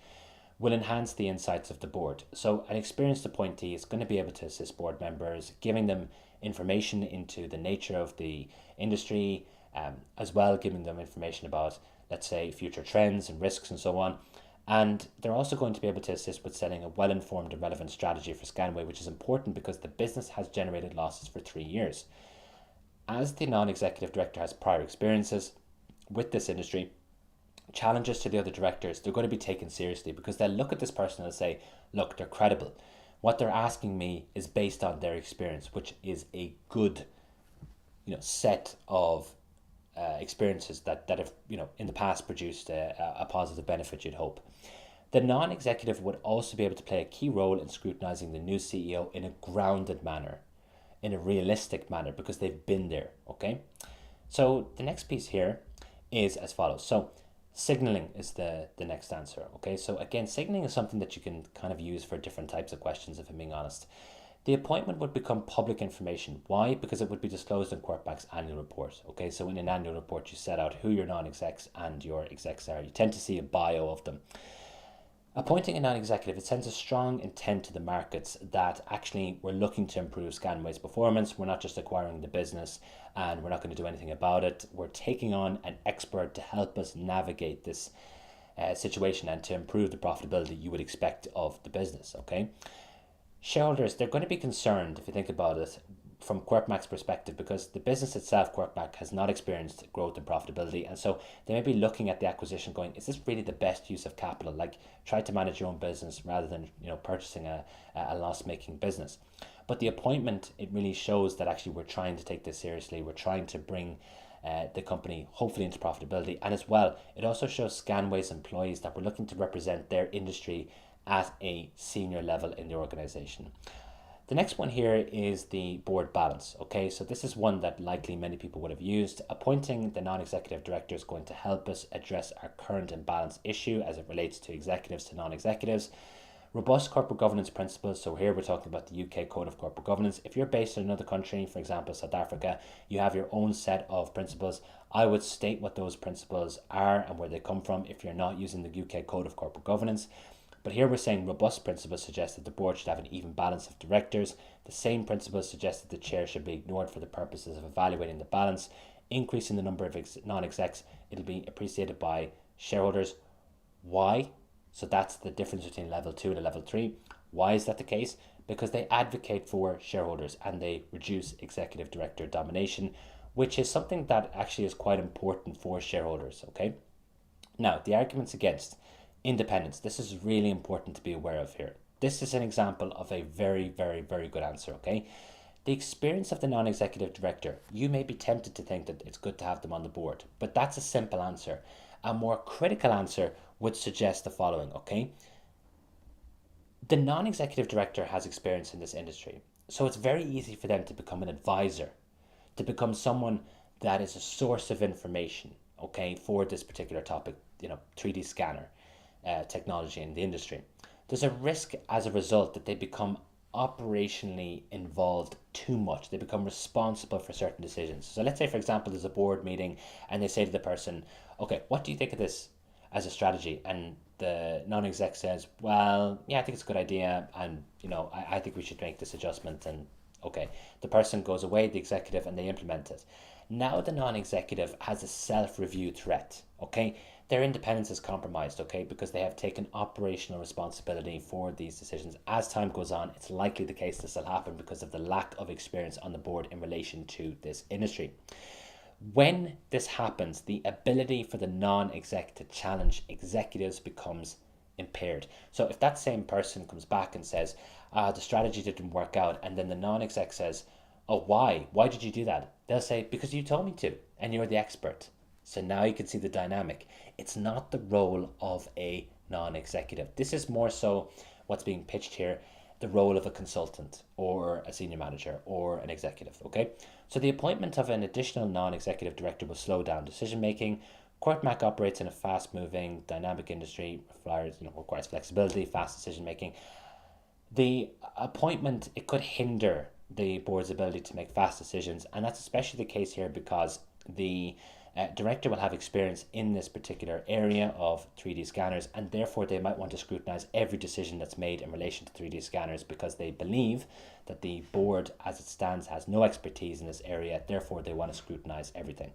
will enhance the insights of the board. So an experienced appointee is going to be able to assist board members, giving them information into the nature of the industry, as well giving them information about, let's say, future trends and risks and so on. And they're also going to be able to assist with setting a well-informed and relevant strategy for Scanway, which is important because the business has generated losses for 3 years. As the non-executive director has prior experiences with this industry, challenges to the other directors, they're going to be taken seriously because they'll look at this person and say, look, they're credible. What they're asking me is based on their experience, which is a good, set of experiences that have in the past produced a positive benefit, you'd hope. The non-executive would also be able to play a key role in scrutinizing the new CEO in a grounded manner, in a realistic manner, because they've been there, okay? So the next piece here is as follows. So signaling is the next answer, okay? So again, signaling is something that you can kind of use for different types of questions, if I'm being honest. The appointment would become public information. Why? Because it would be disclosed in CorpMac's annual report. Okay, so in an annual report, you set out who your non-execs and your execs are. You tend to see a bio of them. Appointing a non-executive, it sends a strong intent to the markets that actually we're looking to improve Scanway's performance. We're not just acquiring the business and we're not going to do anything about it. We're taking on an expert to help us navigate this situation and to improve the profitability you would expect of the business, okay? Shareholders, they're going to be concerned, if you think about it, from CorpMac's perspective, because the business itself, CorpMac, has not experienced growth and profitability. And so they may be looking at the acquisition going, is this really the best use of capital? Like, try to manage your own business rather than, purchasing a loss-making business. But the appointment, it really shows that actually we're trying to take this seriously. We're trying to bring the company hopefully into profitability. And as well, it also shows Scanway's employees that we're looking to represent their industry at a senior level in the organization. The next one here is the board balance. Okay, so this is one that likely many people would have used. Appointing the non-executive director is going to help us address our current imbalance issue as it relates to executives to non-executives. Robust corporate governance principles. So here we're talking about the UK Code of Corporate Governance. If you're based in another country, for example, South Africa, you have your own set of principles. I would state what those principles are and where they come from if you're not using the UK Code of Corporate Governance. But here we're saying robust principles suggest that the board should have an even balance of directors. The same principles suggest that the chair should be ignored for the purposes of evaluating the balance. Increasing the number of non-execs, it'll be appreciated by shareholders. Why? So that's the difference between level 2 and level 3. Why is that the case? Because they advocate for shareholders and they reduce executive director domination, which is something that actually is quite important for shareholders, okay? Now, the arguments against independence. This is really important to be aware of here. This is an example of a very, very, very good answer, okay? The experience of the non-executive director, you may be tempted to think that it's good to have them on the board, but that's a simple answer. A more critical answer would suggest the following, okay? The non-executive director has experience in this industry, so it's very easy for them to become an advisor, to become someone that is a source of information, okay, for this particular topic, 3D scanner technology in the industry. There's a risk as a result that they become operationally involved too much. They become responsible for certain decisions. So let's say, for example, there's a board meeting and they say to the person, okay, what do you think of this as a strategy? And the non-exec says, well, yeah, I think it's a good idea. And, I think we should make this adjustment. And okay, the person goes away, the executive, and they implement it. Now the non-executive has a self-review threat, okay? Their independence is compromised, okay, because they have taken operational responsibility for these decisions. As time goes on, it's likely the case this will happen because of the lack of experience on the board in relation to this industry. When this happens, the ability for the non-exec to challenge executives becomes impaired. So if that same person comes back and says, the strategy didn't work out, and then the non-exec says, oh, why? Why did you do that? They'll say, because you told me to, and you're the expert. So now you can see the dynamic. It's not the role of a non-executive. This is more so what's being pitched here, the role of a consultant or a senior manager or an executive, okay? So the appointment of an additional non-executive director will slow down decision making. CourtMac operates in a fast-moving, dynamic industry, requires flexibility, fast decision making. The appointment, it could hinder the board's ability to make fast decisions, and that's especially the case here because the director will have experience in this particular area of 3D scanners, and therefore they might want to scrutinize every decision that's made in relation to 3D scanners because they believe that the board as it stands has no expertise in this area, therefore they want to scrutinize everything.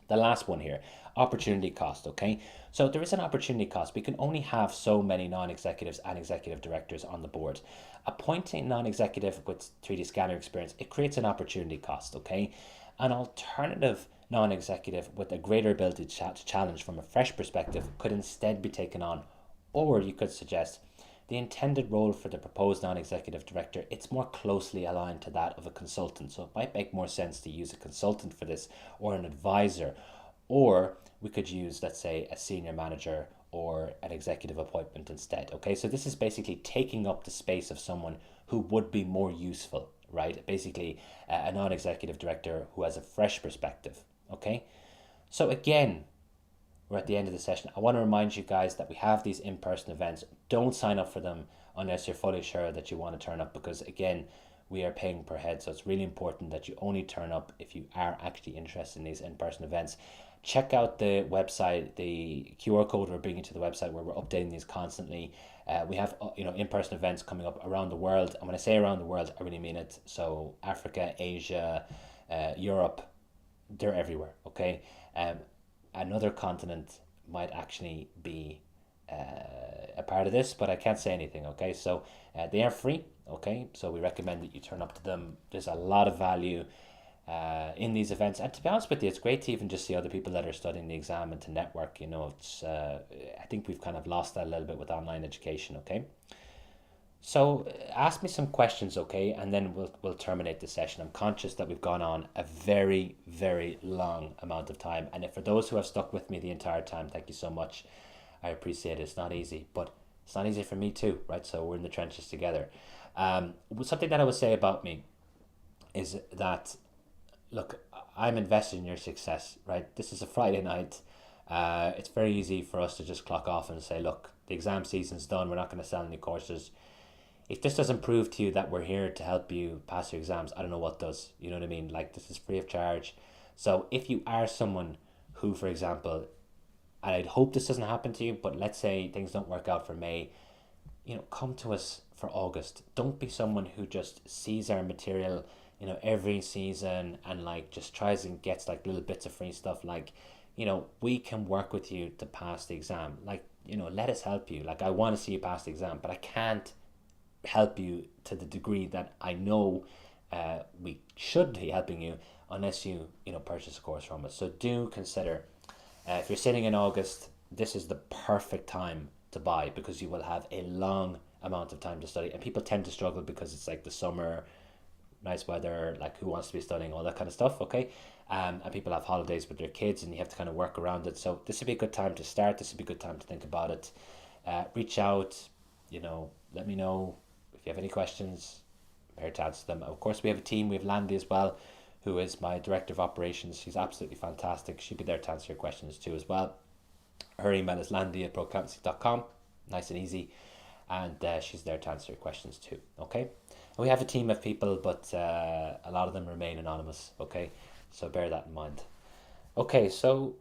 The last one here, opportunity cost, okay? So there is an opportunity cost. We can only have so many non-executives and executive directors on the board. Appointing non-executive with 3D scanner experience, it creates an opportunity cost, okay? An alternative non-executive with a greater ability to challenge from a fresh perspective could instead be taken on. Or you could suggest the intended role for the proposed non-executive director, it's more closely aligned to that of a consultant. So it might make more sense to use a consultant for this or an advisor. Or we could use, let's say, a senior manager or an executive appointment instead. Okay, so this is basically taking up the space of someone who would be more useful, right? Basically, a non-executive director who has a fresh perspective. Okay, so again, we're at the end of the session. I want to remind you guys that we have these in-person events. Don't sign up for them unless you're fully sure that you want to turn up, because again, we are paying per head. So it's really important that you only turn up if you are actually interested in these in-person events. Check out the website, the QR code we're bringing to the website where we're updating these constantly. We have in-person events coming up around the world. And when I say around the world, I really mean it. So Africa, Asia, Europe, they're everywhere, okay? Another continent might actually be a part of this, but I can't say anything, okay? So they are free, okay? So we recommend that you turn up to them. There's a lot of value in these events, and to be honest with you, it's great to even just see other people that are studying the exam and to network. It's I think we've kind of lost that a little bit with online education, okay? So ask me some questions, okay, and then we'll terminate the session. I'm conscious that we've gone on a very, very long amount of time, and for those who have stuck with me the entire time, thank you so much. I appreciate it. It's not easy, but it's not easy for me too, right? So we're in the trenches together. Something that I would say about me is that, look, I'm invested in your success, right? This is a Friday night. It's very easy for us to just clock off and say, look, the exam season's done. We're not going to sell any courses. If this doesn't prove to you that we're here to help you pass your exams, I don't know what does. You know what I mean? Like, this is free of charge. So if you are someone who, for example, and I'd hope this doesn't happen to you, but let's say things don't work out for May, come to us for August. Don't be someone who just sees our material, every season and just tries and gets little bits of free stuff. We can work with you to pass the exam. Let us help you. I want to see you pass the exam, but I can't help you to the degree that I know we should be helping you unless you purchase a course from us. So do consider, if you're sitting in August, this is the perfect time to buy, because you will have a long amount of time to study, and people tend to struggle because it's the summer, nice weather, like who wants to be studying, all that kind of stuff, okay? And people have holidays with their kids and you have to kind of work around it. So this would be a good time to start. This would be a good time to think about it. Reach out, let me know if you have any questions. I'm here to answer them. Of course, we have a team. We have Landy as well, who is my director of operations. She's absolutely fantastic. She'll be there to answer your questions too as well. Her email is landy@proaccountancy.com. Nice and easy. And she's there to answer your questions too, okay? And we have a team of people, but a lot of them remain anonymous, okay? So bear that in mind. Okay, so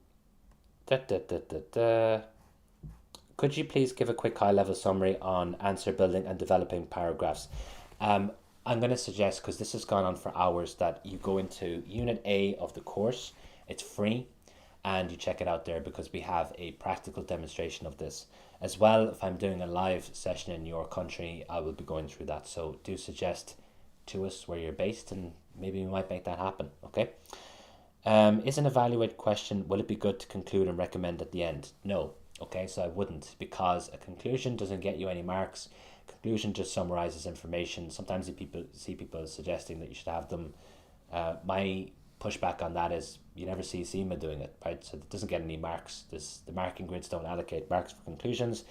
could you please give a quick high-level summary on answer building and developing paragraphs? I'm going to suggest, because this has gone on for hours, that you go into Unit A of the course. It's free, and you check it out there because we have a practical demonstration of this. As well, if I'm doing a live session in your country, I will be going through that. So do suggest to us where you're based, and maybe we might make that happen, okay? Is an evaluate question, will it be good to conclude and recommend at the end? No. Okay, so I wouldn't, because a conclusion doesn't get you any marks. Conclusion just summarizes information. Sometimes you see people suggesting that you should have them. My pushback on that is you never see CIMA doing it, right? So it doesn't get any marks. The marking grids don't allocate marks for conclusions.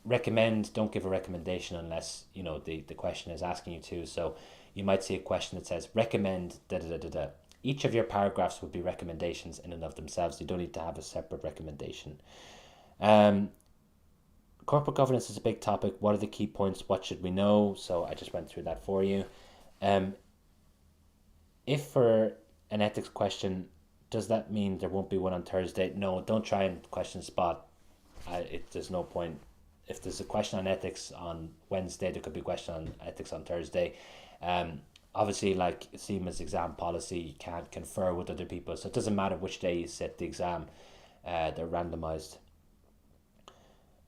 Recommend, don't give a recommendation unless the question is asking you to. So you might see a question that says recommend da da da da da. Each of your paragraphs would be recommendations in and of themselves. You don't need to have a separate recommendation. Corporate governance is a big topic. What are the key points? What should we know? So I just went through that for you. If for an ethics question, does that mean there won't be one on Thursday? No, don't try and question spot. There's no point. If there's a question on ethics on Wednesday, there could be a question on ethics on Thursday. Obviously, like CIMA's exam policy, you can't confer with other people. So it doesn't matter which day you sit the exam. They're randomized.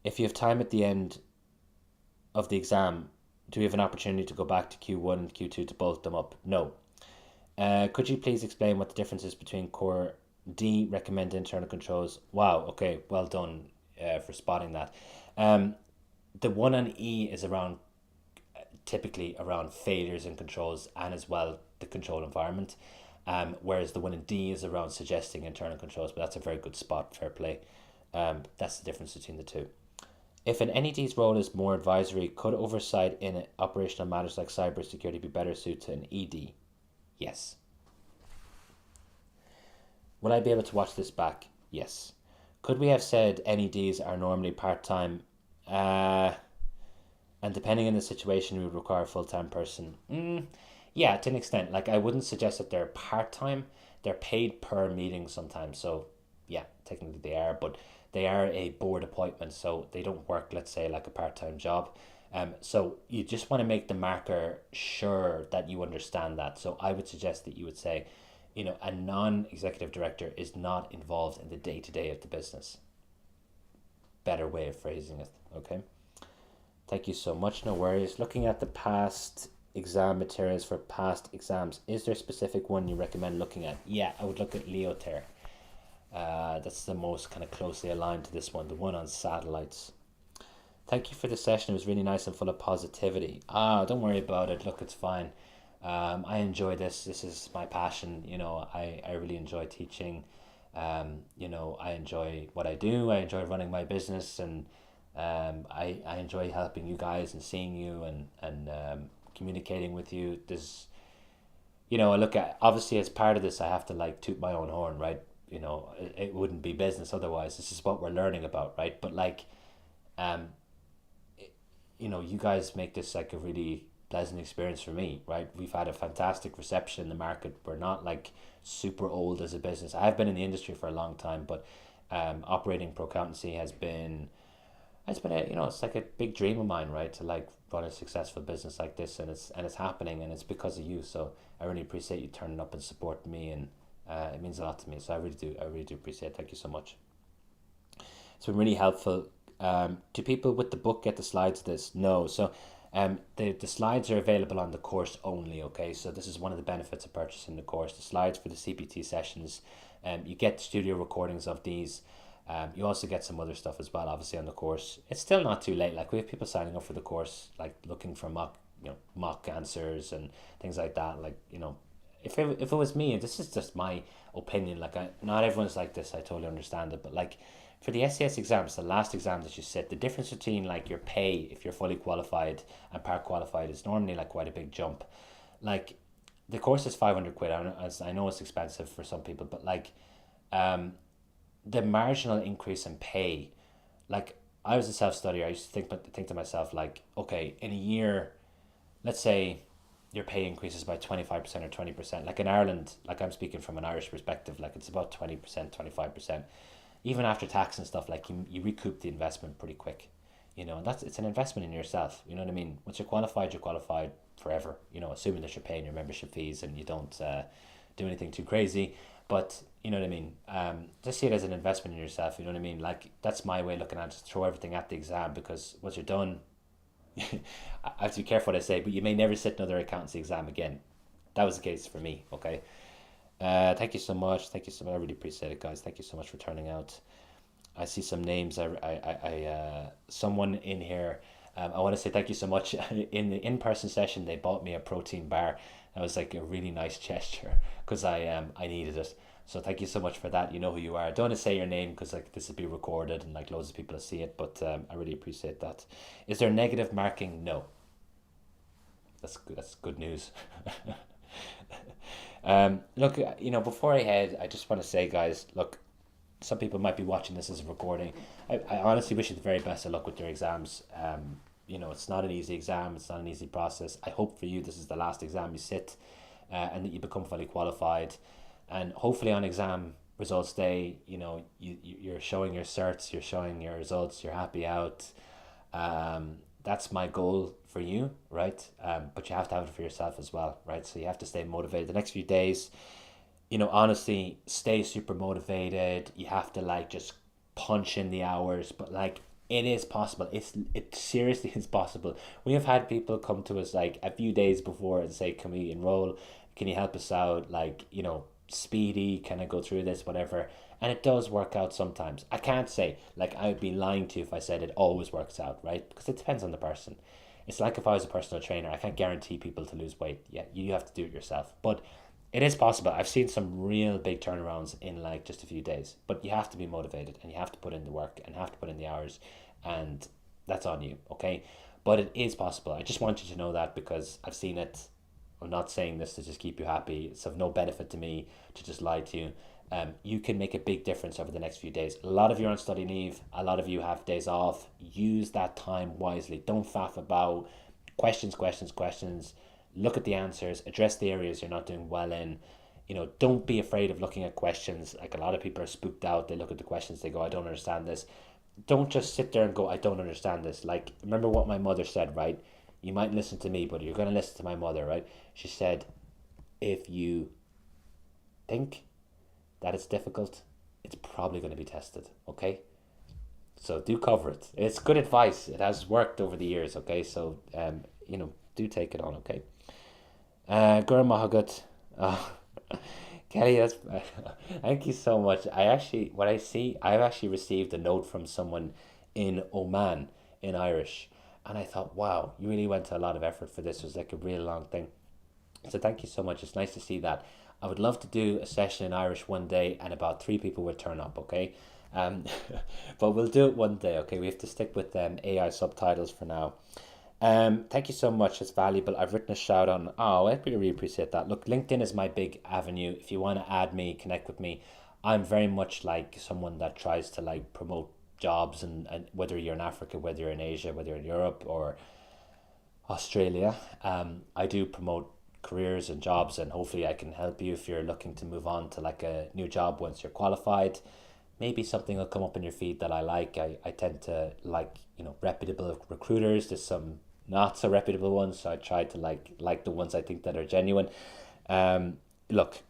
If you have time at the end of the exam, do we have an opportunity to go back to Q1 and Q2 to bulk them up? No. Could you please explain what the difference is between Core D, recommend internal controls? Wow, okay, well done for spotting that. The one on E is typically around failures and controls, and as well the control environment, whereas the one in D is around suggesting internal controls, but that's a very good spot, fair play. That's the difference between the two. If an NED's role is more advisory, could oversight in operational matters like cybersecurity be better suited to an ED? Yes. Will I be able to watch this back? Yes. Could we have said NEDs are normally part-time? And depending on the situation, we would require a full-time person. Yeah, to an extent. Like, I wouldn't suggest that they're part-time. They're paid per meeting sometimes. So, yeah, technically they are. But they are a board appointment. So they don't work, let's say, like a part-time job. So you just want to make the marker sure that you understand that. So I would suggest that you would say, a non-executive director is not involved in the day-to-day of the business. Better way of phrasing it, okay? Thank you so much, no worries. Looking at the past exam materials for past exams, is there a specific one you recommend looking at? Yeah, I would look at Leoter. That's the most kind of closely aligned to this one, the one on satellites. Thank you for the session. It was really nice and full of positivity. Don't worry about it. Look, it's fine. I enjoy this. This is my passion. I really enjoy teaching. I enjoy what I do. I enjoy running my business, and I enjoy helping you guys and seeing you and communicating with you. I look at, obviously as part of this, I have to toot my own horn, right? It wouldn't be business otherwise. This is what we're learning about, right? But you guys make this a really pleasant experience for me, right? We've had a fantastic reception in the market. We're not super old as a business. I've been in the industry for a long time, but operating Pro Accountancy has been it's like a big dream of mine, right? To run a successful business like this, and it's happening, and it's because of you. So I really appreciate you turning up and supporting me, and it means a lot to me. So I really do appreciate it. Thank you so much. It's been really helpful. Do people with the book get the slides of this? No. So the slides are available on the course only, okay? So this is one of the benefits of purchasing the course. The slides for the CPT sessions, you get studio recordings of these. You also get some other stuff as well, obviously, on the course. It's still not too late. We have people signing up for the course, looking for mock mock answers and things like that. Like, if it was me, and this is just my opinion, like not everyone's like this, I totally understand it, but like for the SCS exams, the last exam that you sit, the difference between like your pay if you're fully qualified and part qualified is normally like quite a big jump. Like the course is 500 quid. I know it's expensive for some people, but like the marginal increase in pay, like I was a self-studier, I used to think to myself like, okay, in a year, let's say your pay increases by 25% or 20%. Like in Ireland, like I'm speaking from an Irish perspective, like it's about 20%, 25%. Even after tax and stuff, like you recoup the investment pretty quick. And it's an investment in yourself. You know what I mean? Once you're qualified forever, assuming that you're paying your membership fees and you don't do anything too crazy. But you know what I mean? Just see it as an investment in yourself. You know what I mean? Like that's my way of looking at it. Just throw everything at the exam, because once you're done, I have to be careful what I say, but you may never sit another accountancy exam again. That was the case for me. Okay. Thank you so much. Thank you so much. I really appreciate it, guys. Thank you so much for turning out. I see some names. Someone in here. I want to say thank you so much. In the in-person session, they bought me a protein bar. That was like a really nice gesture, because I needed it. So thank you so much for that. You know who you are. I don't want to say your name because like this will be recorded and like loads of people will see it. But I really appreciate that. Is there negative marking? No. That's good. That's good news. Look, before I head, I just want to say, guys, look, some people might be watching this as a recording. I honestly wish you the very best of luck with your exams. It's not an easy exam. It's not an easy process. I hope for you this is the last exam you sit, and that you become fully qualified. And hopefully on exam results day, you're showing your certs, you're showing your results, you're happy out. That's my goal for you, right? But you have to have it for yourself as well, right? So you have to stay motivated. The next few days, honestly, stay super motivated. You have to like just punch in the hours, but like it is possible. It seriously is possible. We have had people come to us like a few days before and say, "Can we enroll? Can you help us out? Like, speedy, can I go through this, whatever?" And it does work out sometimes. I can't say, like, I would be lying to you if I said it always works out, right? Because it depends on the person. It's like if I was a personal trainer, I can't guarantee people to lose weight. Yeah, you have to do it yourself. But it is possible. I've seen some real big turnarounds in like just a few days. But you have to be motivated and you have to put in the work and have to put in the hours. And that's on you, okay? But it is possible. I just want you to know that, because I've seen it. I'm not saying this to just keep you happy. It's of no benefit to me to just lie to you. You can make a big difference over the next few days. A lot of you are on study leave. A lot of you have days off. Use that time wisely. Don't faff about. Questions. Look at the answers. Address the areas you're not doing well in. Don't be afraid of looking at questions. Like, a lot of people are spooked out. They look at the questions. They go, "I don't understand this." Don't just sit there and go, "I don't understand this." Like, remember what my mother said, right? You might listen to me, but you're going to listen to my mother, right? She said, if you think that it's difficult, it's probably going to be tested, okay? So do cover it. It's good advice. It has worked over the years, okay? So, do take it on, okay? Gura Mahagut. Kelly, that's, thank you so much. I've actually received a note from someone in Oman in Irish. And I thought, wow, you really went to a lot of effort for this. It was like a real long thing. So thank you so much. It's nice to see that. I would love to do a session in Irish one day and about 3 people would turn up, okay? But we'll do it one day, okay? We have to stick with AI subtitles for now. Thank you so much. It's valuable. I've written a shout on. Oh, I really appreciate that. Look, LinkedIn is my big avenue. If you want to add me, connect with me. I'm very much like someone that tries to like promote jobs, and whether you're in Africa, whether you're in Asia, whether you're in Europe or Australia, I do promote careers and jobs, and hopefully I can help you if you're looking to move on to like a new job once you're qualified. Maybe something will come up in your feed that I like. I tend to like, reputable recruiters. There's some not so reputable ones, so I try to like the ones I think that are genuine. Look,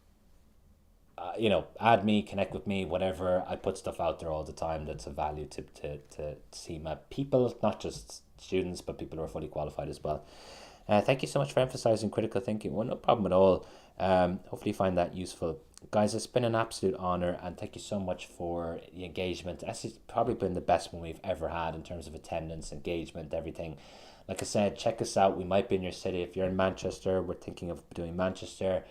add me, connect with me, whatever. I put stuff out there all the time that's of value to CIMA people, not just students, but people who are fully qualified as well. Thank you so much for emphasizing critical thinking. Well, no problem at all. Hopefully you find that useful. Guys, it's been an absolute honor, and thank you so much for the engagement. This has probably been the best one we've ever had in terms of attendance, engagement, everything. Like I said, check us out. We might be in your city. If you're in Manchester, we're thinking of doing Manchester.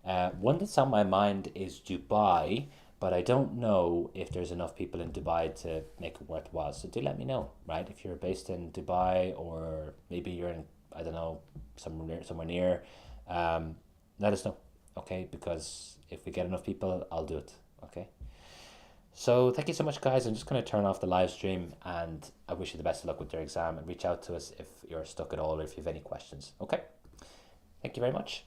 One that's on my mind is Dubai, but I don't know if there's enough people in Dubai to make it worthwhile. So do let me know, right? If you're based in Dubai, or maybe you're in, I don't know, somewhere near, let us know, okay? Because if we get enough people, I'll do it, okay? So thank you so much, guys. I'm just going to turn off the live stream, and I wish you the best of luck with your exam, and reach out to us if you're stuck at all or if you have any questions, okay? Thank you very much.